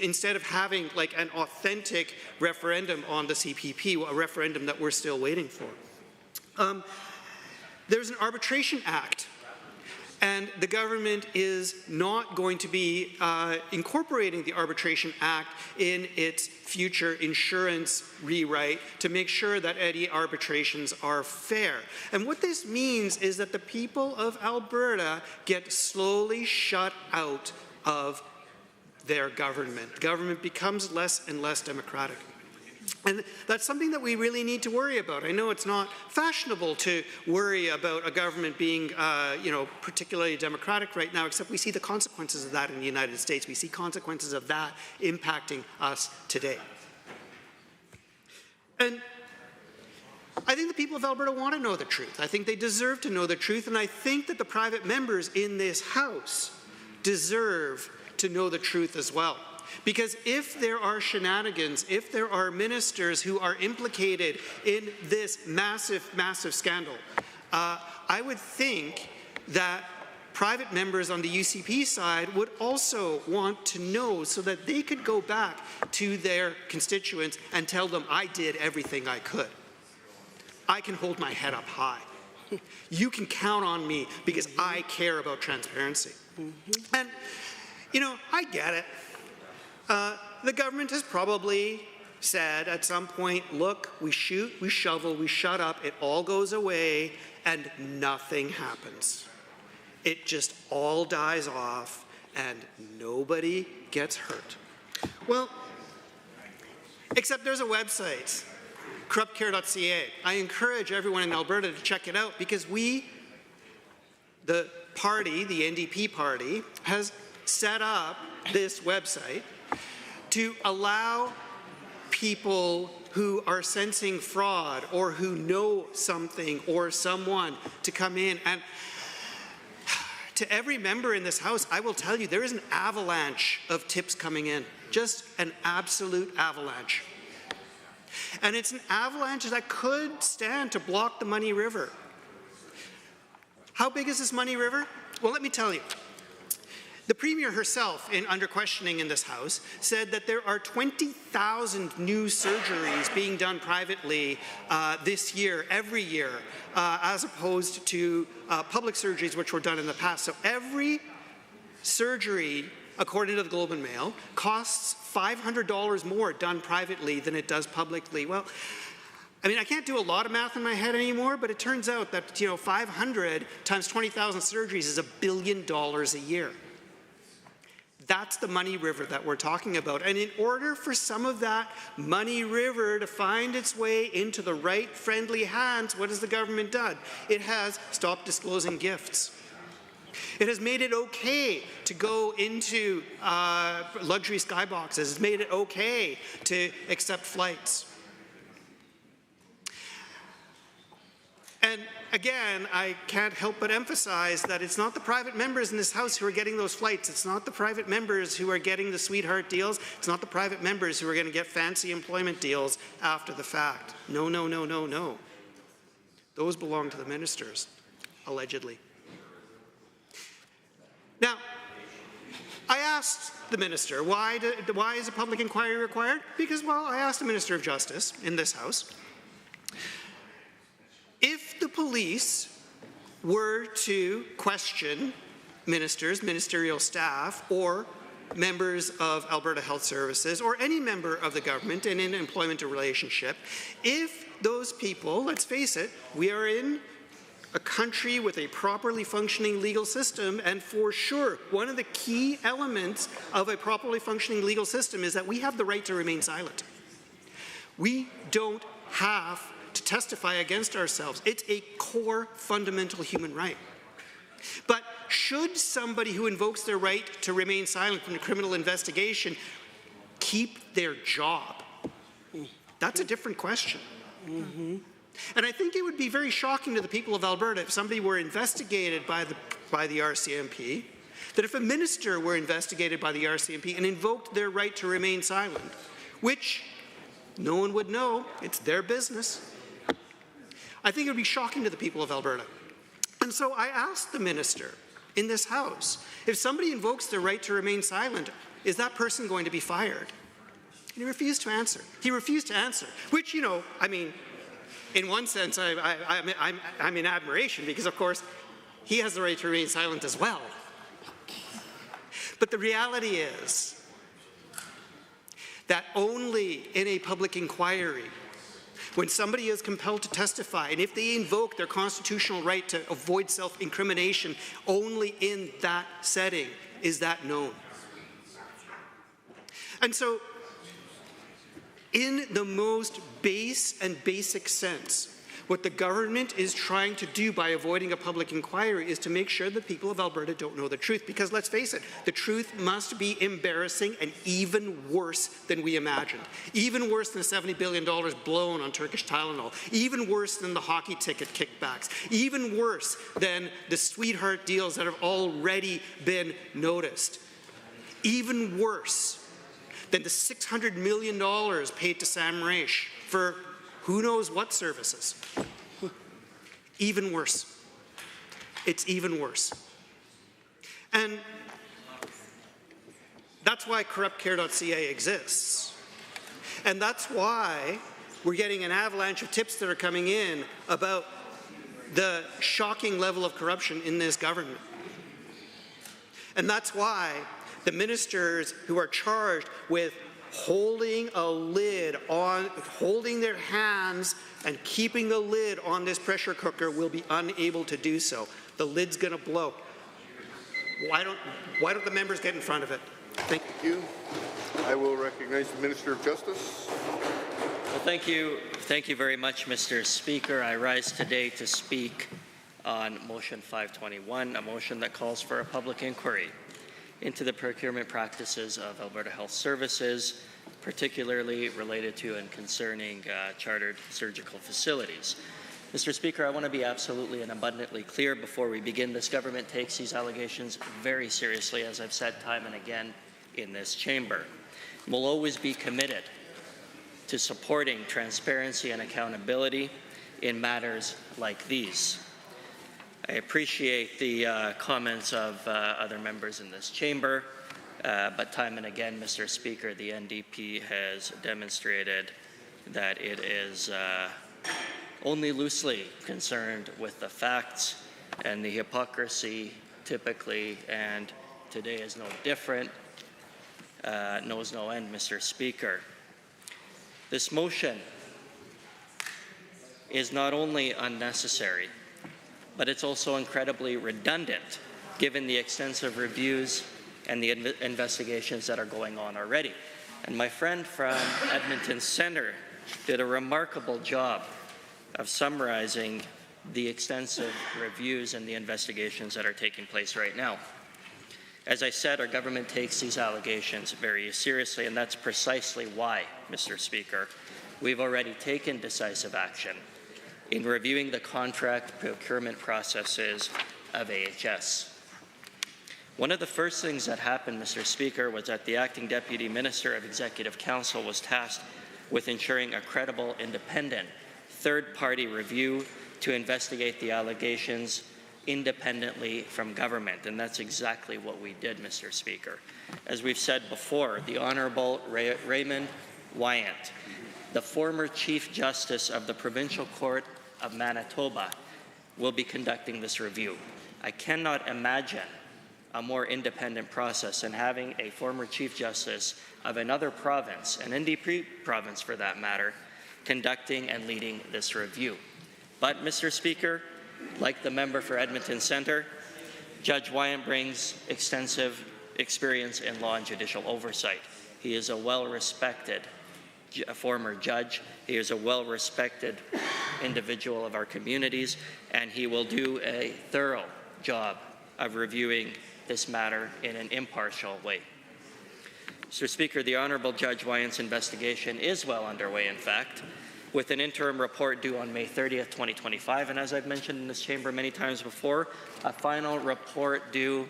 instead of having like an authentic referendum on the CPP, a referendum that we're still waiting for. There's an Arbitration Act, and the government is not going to be incorporating the Arbitration Act in its future insurance rewrite to make sure that any arbitrations are fair. And what this means is that the people of Alberta get slowly shut out of their government. Government becomes less and less democratic. And that's something that we really need to worry about. I know it's not fashionable to worry about a government being, particularly democratic right now, except we see the consequences of that in the United States. We see consequences of that impacting us today. And I think the people of Alberta want to know the truth. I think they deserve to know the truth, and I think that the private members in this House deserve to know the truth as well. Because if there are shenanigans, if there are ministers who are implicated in this massive scandal, I would think that private members on the UCP side would also want to know so that they could go back to their constituents and tell them, I did everything I could. I can hold my head up high. You can count on me because I care about transparency. And, I get it. The government has probably said at some point, look, we shoot, we shovel, we shut up, it all goes away, and nothing happens. It just all dies off, and nobody gets hurt. Well, except there's a website, corruptcare.ca. I encourage everyone in Alberta to check it out because we, the party, the NDP party, has set up this website to allow people who are sensing fraud or who know something or someone to come in. And to every member in this House, I will tell you, there is an avalanche of tips coming in, just an absolute avalanche. And it's an avalanche that could stand to block the Money River. How big is this Money River? Well, let me tell you. The Premier herself, under questioning in this House, said that there are 20,000 new surgeries being done privately this year, every year, as opposed to public surgeries which were done in the past. So every surgery, according to the Globe and Mail, costs $500 more done privately than it does publicly. Well, I mean, I can't do a lot of math in my head anymore, but it turns out that 500 times 20,000 surgeries is $1 billion a year. That's the Money River that we're talking about. And in order for some of that Money River to find its way into the right friendly hands, what has the government done? It has stopped disclosing gifts. It has made it okay to go into luxury skyboxes. It's made it okay to accept flights. And again, I can't help but emphasize that it's not the private members in this House who are getting those flights. It's not the private members who are getting the sweetheart deals. It's not the private members who are going to get fancy employment deals after the fact. No, no, no, no, no. Those belong to the ministers, allegedly. Now, I asked the minister, why is a public inquiry required? Because, well, I asked the Minister of Justice in this House, if the police were to question ministers, ministerial staff, or members of Alberta Health Services, or any member of the government in an employment relationship, if those people, let's face it, we are in a country with a properly functioning legal system, and for sure, one of the key elements of a properly functioning legal system is that we have the right to remain silent. We don't have to testify against ourselves. It's a core fundamental human right. But should somebody who invokes their right to remain silent from a criminal investigation keep their job? That's a different question. And I think it would be very shocking to the people of Alberta if somebody were investigated by the RCMP, that if a minister were investigated by the RCMP and invoked their right to remain silent, which no one would know, it's their business, I think it would be shocking to the people of Alberta. And so I asked the minister in this House, if somebody invokes their right to remain silent, is that person going to be fired? And he refused to answer. He refused to answer, which, you know, I mean, in one sense, I'm in admiration because, of course, he has the right to remain silent as well. But the reality is that only in a public inquiry, when somebody is compelled to testify, and if they invoke their constitutional right to avoid self-incrimination, only in that setting is that known. And so, in the most base and basic sense, what the government is trying to do by avoiding a public inquiry is to make sure that people of Alberta don't know the truth. Because let's face it, the truth must be embarrassing and even worse than we imagined. Even worse than the $70 billion blown on Turkish Tylenol. Even worse than the hockey ticket kickbacks. Even worse than the sweetheart deals that have already been noticed. Even worse than the $600 million paid to Sam Raish for who knows what services. Even worse. It's even worse. And that's why corruptcare.ca exists. And that's why we're getting an avalanche of tips that are coming in about the shocking level of corruption in this government. And that's why the ministers who are charged with holding their hands and keeping the lid on this pressure cooker will be unable to do so. The lid's going to blow. Why don't the members get in front of it? Thank you. I will recognize the Minister of Justice. Well, thank you very much, Mr. Speaker. I rise today to speak on Motion 521, a motion that calls for a public inquiry into the procurement practices of Alberta Health Services, particularly related to and concerning chartered surgical facilities. Mr. Speaker, I want to be absolutely and abundantly clear before we begin. This government takes these allegations very seriously, as I've said time and again in this chamber. We'll always be committed to supporting transparency and accountability in matters like these. I appreciate the comments of other members in this chamber, but time and again, Mr. Speaker, the NDP has demonstrated that it is only loosely concerned with the facts, and the hypocrisy typically, and today is no different, knows no end, Mr. Speaker. This motion is not only unnecessary, but it's also incredibly redundant, given the extensive reviews and the investigations that are going on already. And my friend from Edmonton Centre did a remarkable job of summarizing the extensive reviews and the investigations that are taking place right now. As I said, our government takes these allegations very seriously, and that's precisely why, Mr. Speaker, we've already taken decisive action in reviewing the contract procurement processes of AHS. One of the first things that happened, Mr. Speaker, was that the Acting Deputy Minister of Executive Council was tasked with ensuring a credible, independent, third-party review to investigate the allegations independently from government, and that's exactly what we did, Mr. Speaker. As we've said before, the Honourable Raymond Wyant, the former Chief Justice of the Provincial Court of Manitoba, will be conducting this review. I cannot imagine a more independent process than having a former Chief Justice of another province, an NDP province for that matter, conducting and leading this review. But, Mr. Speaker, Like the member for Edmonton Centre, Judge Wyant brings extensive experience in law and judicial oversight. He is a well-respected former judge. He is a well-respected individual of our communities, and he will do a thorough job of reviewing this matter in an impartial way. Mr. Speaker, the Honourable Judge Wyant's investigation is well underway, in fact, with an interim report due on May 30th, 2025, and as I've mentioned in this chamber many times before, a final report due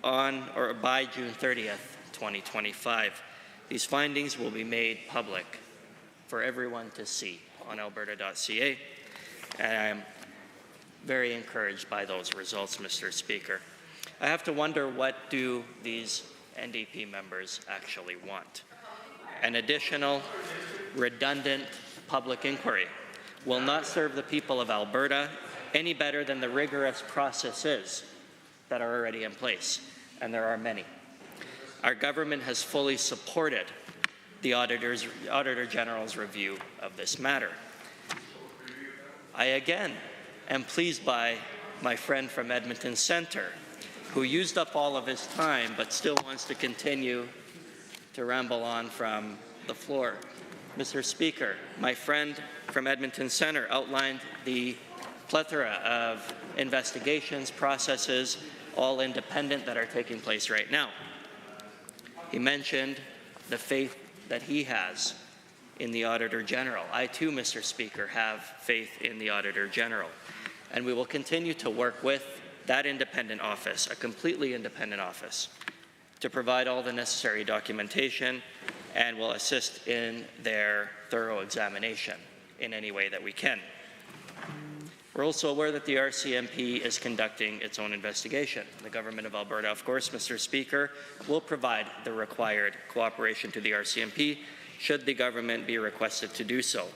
on or by June 30th, 2025. These findings will be made public for everyone to see on alberta.ca, and I am very encouraged by those results, Mr. Speaker. I have to wonder, what do these NDP members actually want? An additional, redundant public inquiry will not serve the people of Alberta any better than the rigorous processes that are already in place, and there are many. Our government has fully supported the Auditor General's review of this matter. I again am pleased by my friend from Edmonton Centre, who used up all of his time but still wants to continue to ramble on from the floor. Mr. Speaker, my friend from Edmonton Centre outlined the plethora of investigations, processes, all independent, that are taking place right now. He mentioned the faith that he has in the Auditor General. I too, Mr. Speaker, have faith in the Auditor General, and we will continue to work with that independent office, a completely independent office, to provide all the necessary documentation, and will assist in their thorough examination in any way that we can. We're also aware that the RCMP is conducting its own investigation. The Government of Alberta, of course, Mr. Speaker, will provide the required cooperation to the RCMP should the government be requested to do so.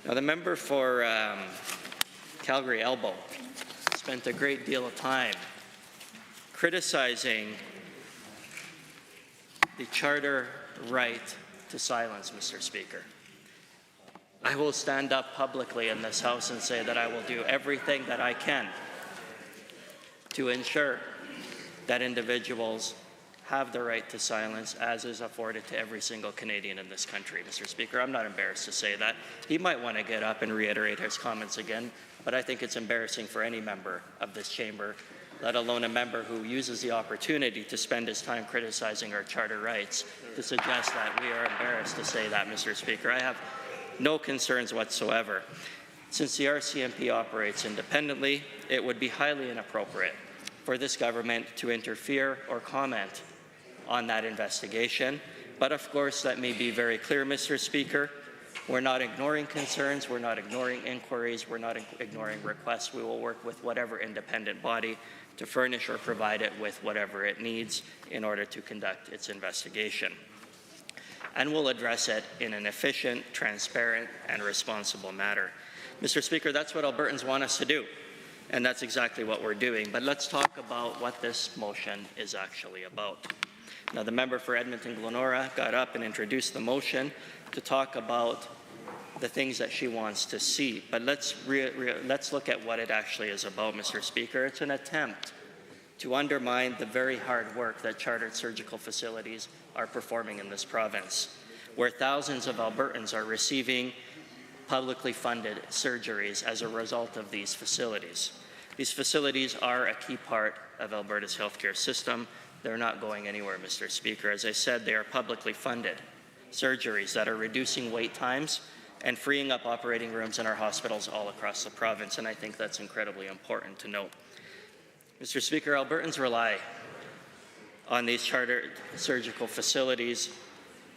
Now, the member for Calgary Elbow spent a great deal of time criticizing the charter right to silence, Mr. Speaker. I will stand up publicly in this House and say that I will do everything that I can to ensure that individuals have the right to silence, as is afforded to every single Canadian in this country, Mr. Speaker. I'm not embarrassed to say that. He might want to get up and reiterate his comments again, but I think it's embarrassing for any member of this chamber, let alone a member who uses the opportunity to spend his time criticizing our charter rights, to suggest that we are embarrassed to say that, Mr. Speaker. I have no concerns whatsoever. Since the RCMP operates independently, it would be highly inappropriate for this government to interfere or comment on that investigation. But of course, let me be very clear, Mr. Speaker, we're not ignoring concerns, we're not ignoring inquiries, we're not ignoring requests. We will work with whatever independent body to furnish or provide it with whatever it needs in order to conduct its investigation. And we'll address it in an efficient, transparent, and responsible manner. Mr. Speaker, that's what Albertans want us to do, and that's exactly what we're doing. But let's talk about what this motion is actually about. Now, the member for Edmonton-Glenora got up and introduced the motion to talk about the things that she wants to see. But let's look at what it actually is about, Mr. Speaker. It's an attempt to undermine the very hard work that chartered surgical facilities are performing in this province, where thousands of Albertans are receiving publicly funded surgeries as a result of these facilities. These facilities are a key part of Alberta's healthcare system. They're not going anywhere, Mr. Speaker. As I said, they are publicly funded surgeries that are reducing wait times and freeing up operating rooms in our hospitals all across the province, and I think that's incredibly important to note. Mr. Speaker, Albertans rely on these chartered surgical facilities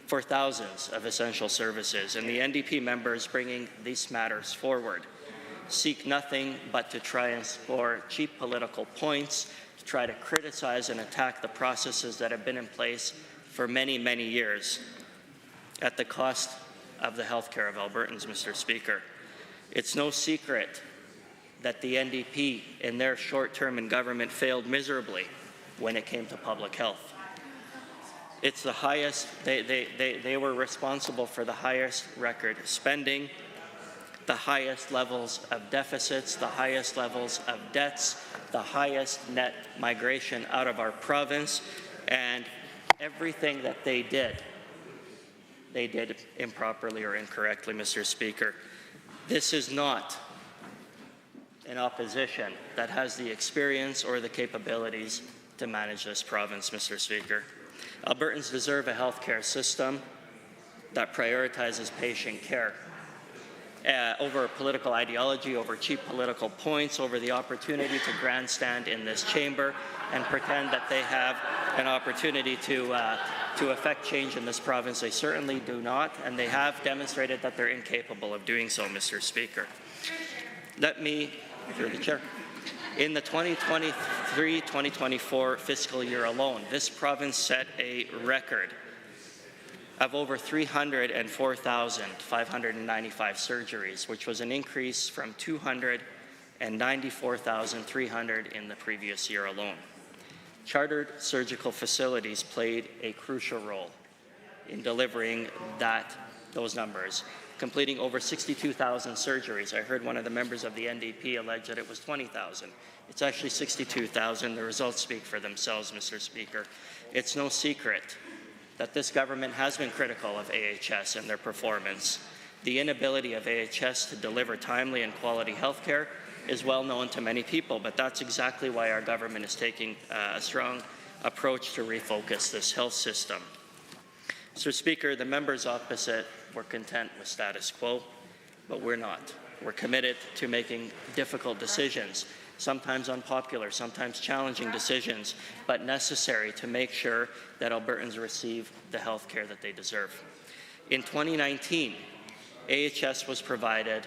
for thousands of essential services, and the NDP members bringing these matters forward seek nothing but to try and score cheap political points, to try to criticize and attack the processes that have been in place for many, many years at the cost of the healthcare of Albertans, Mr. Speaker. It's no secret that the NDP in their short term in government failed miserably when it came to public health. It's the highest, they were responsible for the highest record spending the highest levels of deficits, the highest levels of debts, the highest net migration out of our province, and everything that they did improperly or incorrectly, Mr. Speaker. This is not an opposition that has the experience or the capabilities to manage this province, Mr. Speaker. Albertans deserve a healthcare system that prioritizes patient care over political ideology, over cheap political points, over the opportunity to grandstand in this chamber and pretend that they have an opportunity to affect change in this province. They certainly do not, and they have demonstrated that they're incapable of doing so, Mr. Speaker. Let me, through the chair, in the 2023-2024 fiscal year alone, this province set a record of over 304,595 surgeries, which was an increase from 294,300 in the previous year alone. Chartered surgical facilities played a crucial role in delivering those numbers, completing over 62,000 surgeries. I heard one of the members of the NDP allege that it was 20,000. It's actually 62,000. The results speak for themselves, Mr. Speaker. It's no secret that this government has been critical of AHS and their performance. The inability of AHS to deliver timely and quality health care is well known to many people, but that's exactly why our government is taking a strong approach to refocus this health system. Mr. Speaker, the members opposite were content with status quo, but we're not. We're committed to making difficult decisions, sometimes unpopular, sometimes challenging decisions, but necessary to make sure that Albertans receive the health care that they deserve. In 2019, AHS was provided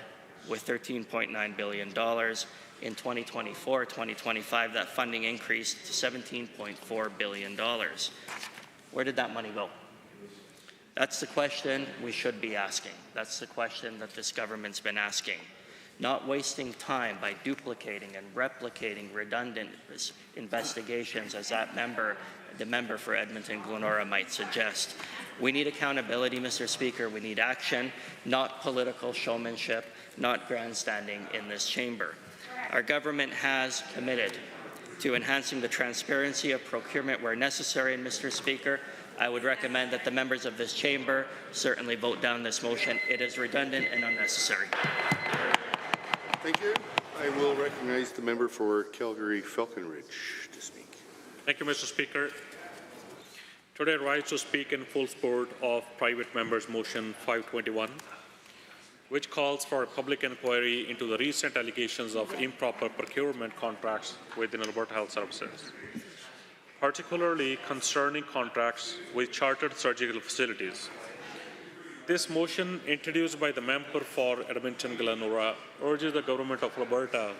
with $13.9 billion. In 2024-2025, that funding increased to $17.4 billion. Where did that money go? That's the question we should be asking. That's the question that this government's been asking. Not wasting time by duplicating and replicating redundant investigations, as the member for Edmonton-Glenora might suggest. We need accountability, Mr. Speaker. We need action, not political showmanship, not grandstanding in this chamber. Our government has committed to enhancing the transparency of procurement where necessary, and Mr. Speaker, I would recommend that the members of this chamber certainly vote down this motion. It is redundant and unnecessary. Thank you. I will recognize the member for Calgary-Falconridge to speak. Thank you, Mr. Speaker. Today I rise to speak in full support of private member's motion 521, which calls for a public inquiry into the recent allegations of improper procurement contracts within Alberta Health Services, particularly concerning contracts with chartered surgical facilities. This motion, introduced by the member for Edmonton-Glenora, urges the Government of Alberta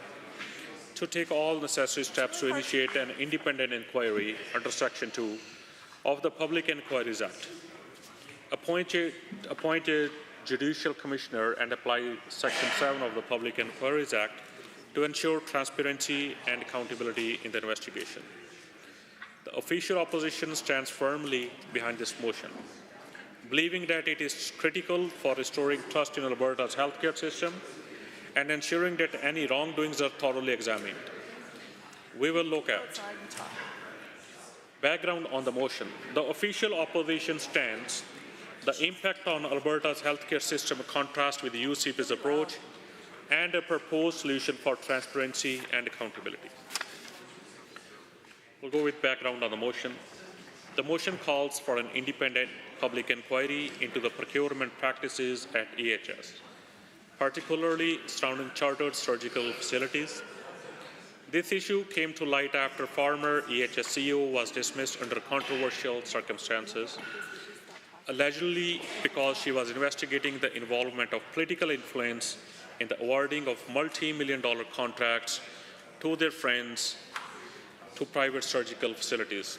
to take all necessary steps to initiate an independent inquiry under Section 2 of the Public Inquiries Act, appointed Judicial Commissioner and apply Section 7 of the Public Inquiries Act to ensure transparency and accountability in the investigation. The official opposition stands firmly behind this motion, believing that it is critical for restoring trust in Alberta's healthcare system and ensuring that any wrongdoings are thoroughly examined. We will look at background on the motion. The official opposition stands the impact on Alberta's healthcare system contrast with the UCP's approach and a proposed solution for transparency and accountability. We'll go with background on the motion. The motion calls for an independent public inquiry into the procurement practices at EHS, particularly surrounding chartered surgical facilities. This issue came to light after former EHS CEO was dismissed under controversial circumstances, allegedly because she was investigating the involvement of political influence in the awarding of multi-million-dollar contracts to their friends to private surgical facilities.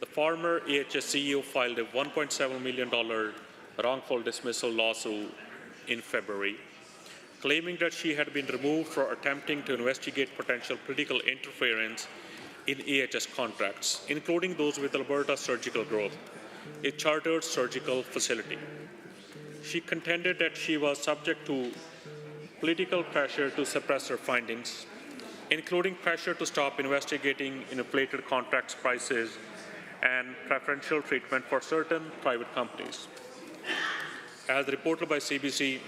The former EHS CEO filed a $1.7 million wrongful dismissal lawsuit in February, claiming that she had been removed for attempting to investigate potential political interference in EHS contracts, including those with Alberta Surgical Growth, a chartered surgical facility. She contended that she was subject to political pressure to suppress her findings, including pressure to stop investigating inflated contracts prices and preferential treatment for certain private companies. As reported by CBC,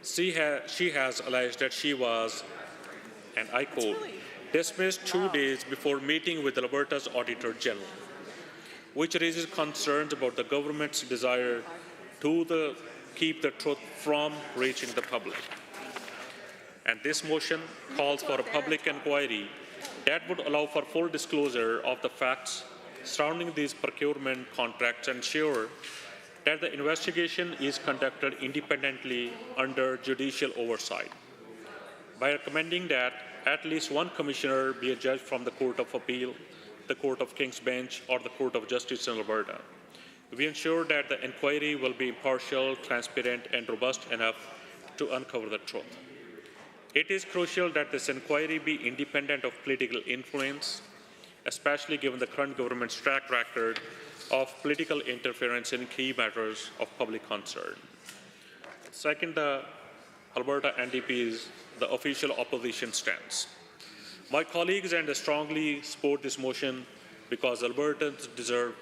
she has alleged that she was, and I quote, dismissed 2 days before meeting with Alberta's Auditor General, which raises concerns about the government's desire to keep the truth from reaching the public. And this motion calls for a public inquiry that would allow for full disclosure of the facts surrounding these procurement contracts and ensure that the investigation is conducted independently under judicial oversight. By recommending that at least one commissioner be a judge from the Court of Appeal, the Court of King's Bench, or the Court of Justice in Alberta, we ensure that the inquiry will be impartial, transparent, and robust enough to uncover the truth. It is crucial that this inquiry be independent of political influence, especially given the current government's track record of political interference in key matters of public concern. Second, the Alberta NDP's the official opposition stance. My colleagues and I strongly support this motion because Albertans deserve.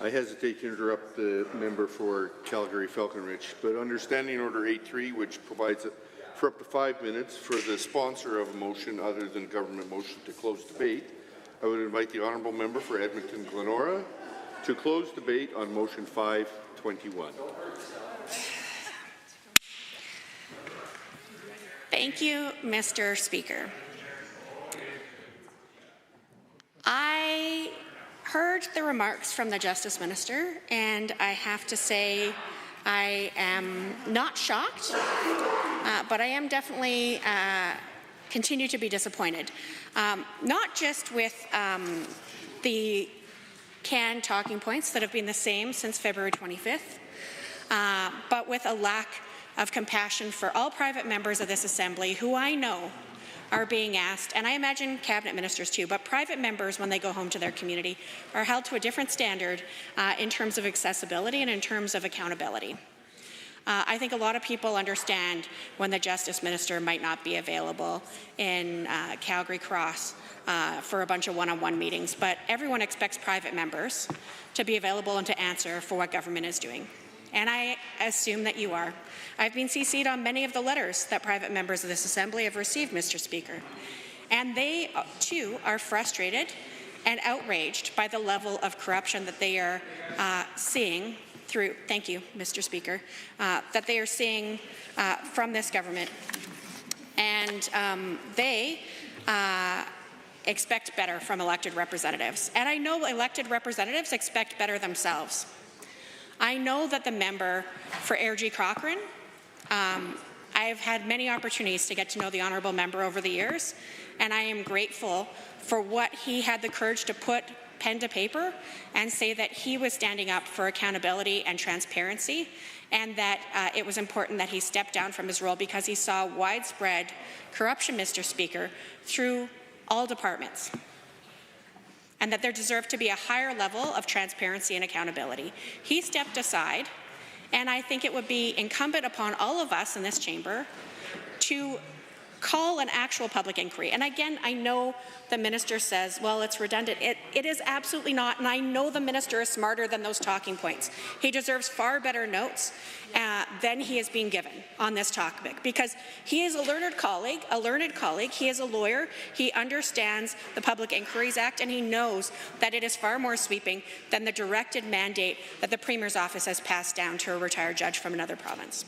I hesitate to interrupt the member for Calgary-Falcon-Ridge, but understanding Order 8.3, which provides for up to 5 minutes for the sponsor of a motion other than government motion to close debate, I would invite the honourable member for Edmonton-Glenora to close debate on motion 521. Thank you, Mr. Speaker. I heard the remarks from the Justice Minister, and I have to say I am not shocked, but I am definitely continue to be disappointed. Not just with the canned talking points that have been the same since February 25th, but with a lack of compassion for all private members of this Assembly who I know are being asked, and I imagine cabinet ministers too, but private members when they go home to their community are held to a different standard in terms of accessibility and in terms of accountability. I think a lot of people understand when the Justice Minister might not be available in Calgary Cross for a bunch of one-on-one meetings, but everyone expects private members to be available and to answer for what government is doing. And I assume that you are. I've been CC'd on many of the letters that private members of this Assembly have received, Mr. Speaker. And they, too, are frustrated and outraged by the level of corruption that they are seeing through, thank you, Mr. Speaker, that they are seeing from this government. And they expect better from elected representatives. And I know elected representatives expect better themselves. I know that the member for Ayr G. Cochrane, I've had many opportunities to get to know the honourable member over the years, and I am grateful for what he had the courage to put pen to paper and say that he was standing up for accountability and transparency, and that it was important that he stepped down from his role because he saw widespread corruption, Mr. Speaker, through all departments, and that there deserved to be a higher level of transparency and accountability. He stepped aside, and I think it would be incumbent upon all of us in this chamber to call an actual public inquiry. And again, I know the minister says, well, it's redundant. It is absolutely not, and I know the minister is smarter than those talking points. He deserves far better notes than he is being given on this topic, because he is a learned colleague, he is a lawyer, he understands the Public Inquiries Act, and he knows that it is far more sweeping than the directed mandate that the Premier's office has passed down to a retired judge from another province.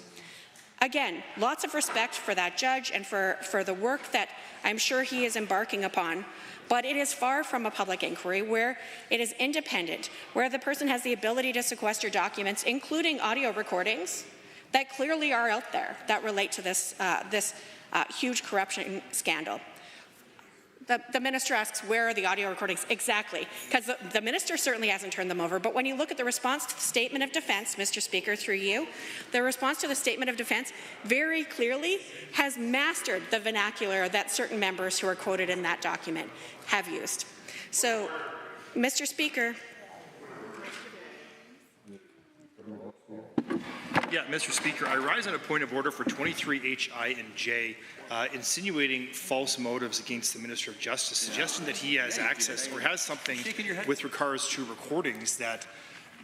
Again, lots of respect for that judge and for the work that I'm sure he is embarking upon, but it is far from a public inquiry where it is independent, where the person has the ability to sequester documents, including audio recordings, that clearly are out there that relate to this huge corruption scandal. The minister asks, where are the audio recordings? Exactly, because the minister certainly hasn't turned them over, but when you look at the response to the statement of defence, Mr. Speaker, through you, the response to the statement of defence very clearly has mastered the vernacular that certain members who are quoted in that document have used. So, Mr. Speaker, Yeah, Mr. Speaker, I rise on a point of order for 23H, I, and J, insinuating false motives against the Minister of Justice, suggesting that he has access or has something with regards to recordings that,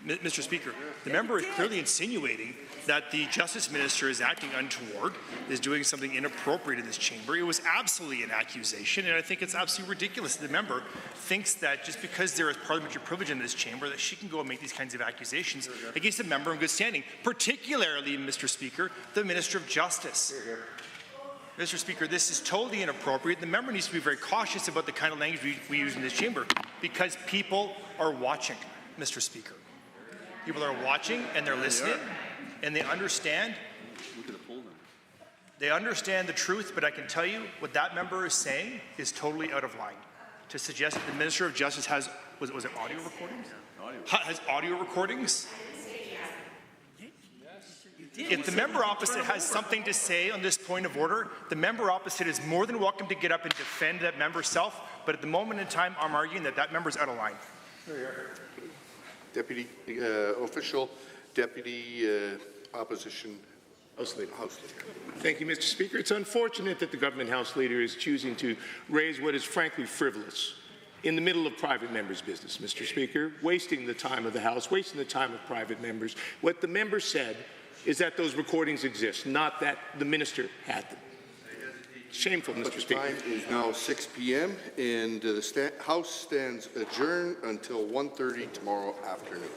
Mr. Speaker, the member is clearly insinuating that the Justice Minister is acting untoward, is doing something inappropriate in this chamber. It was absolutely an accusation, and I think it's absolutely ridiculous that the member thinks that just because there is parliamentary privilege in this chamber that she can go and make these kinds of accusations against a member in good standing, particularly, Mr. Speaker, the Minister of Justice. Mr. Speaker, this is totally inappropriate. The member needs to be very cautious about the kind of language we use in this chamber because people are watching, Mr. Speaker. People are watching and they're listening and they understand. They understand the truth, but I can tell you what that member is saying is totally out of line. To suggest that the Minister of Justice has, was it audio recordings? Has audio recordings? If the member opposite has something to say on this point of order, the member opposite is more than welcome to get up and defend that member self, but at the moment in time, I'm arguing that that member's out of line. Deputy Official Deputy Opposition House Leader. Thank you, Mr. Speaker. It's unfortunate that the government House Leader is choosing to raise what is frankly frivolous in the middle of private members' business, Mr. Speaker, wasting the time of the House, wasting the time of private members. What the member said is that those recordings exist, not that the minister had them. Shameful, Mr. Speaker. The time is now 6 p.m. and the House stands adjourned until 1:30 tomorrow afternoon.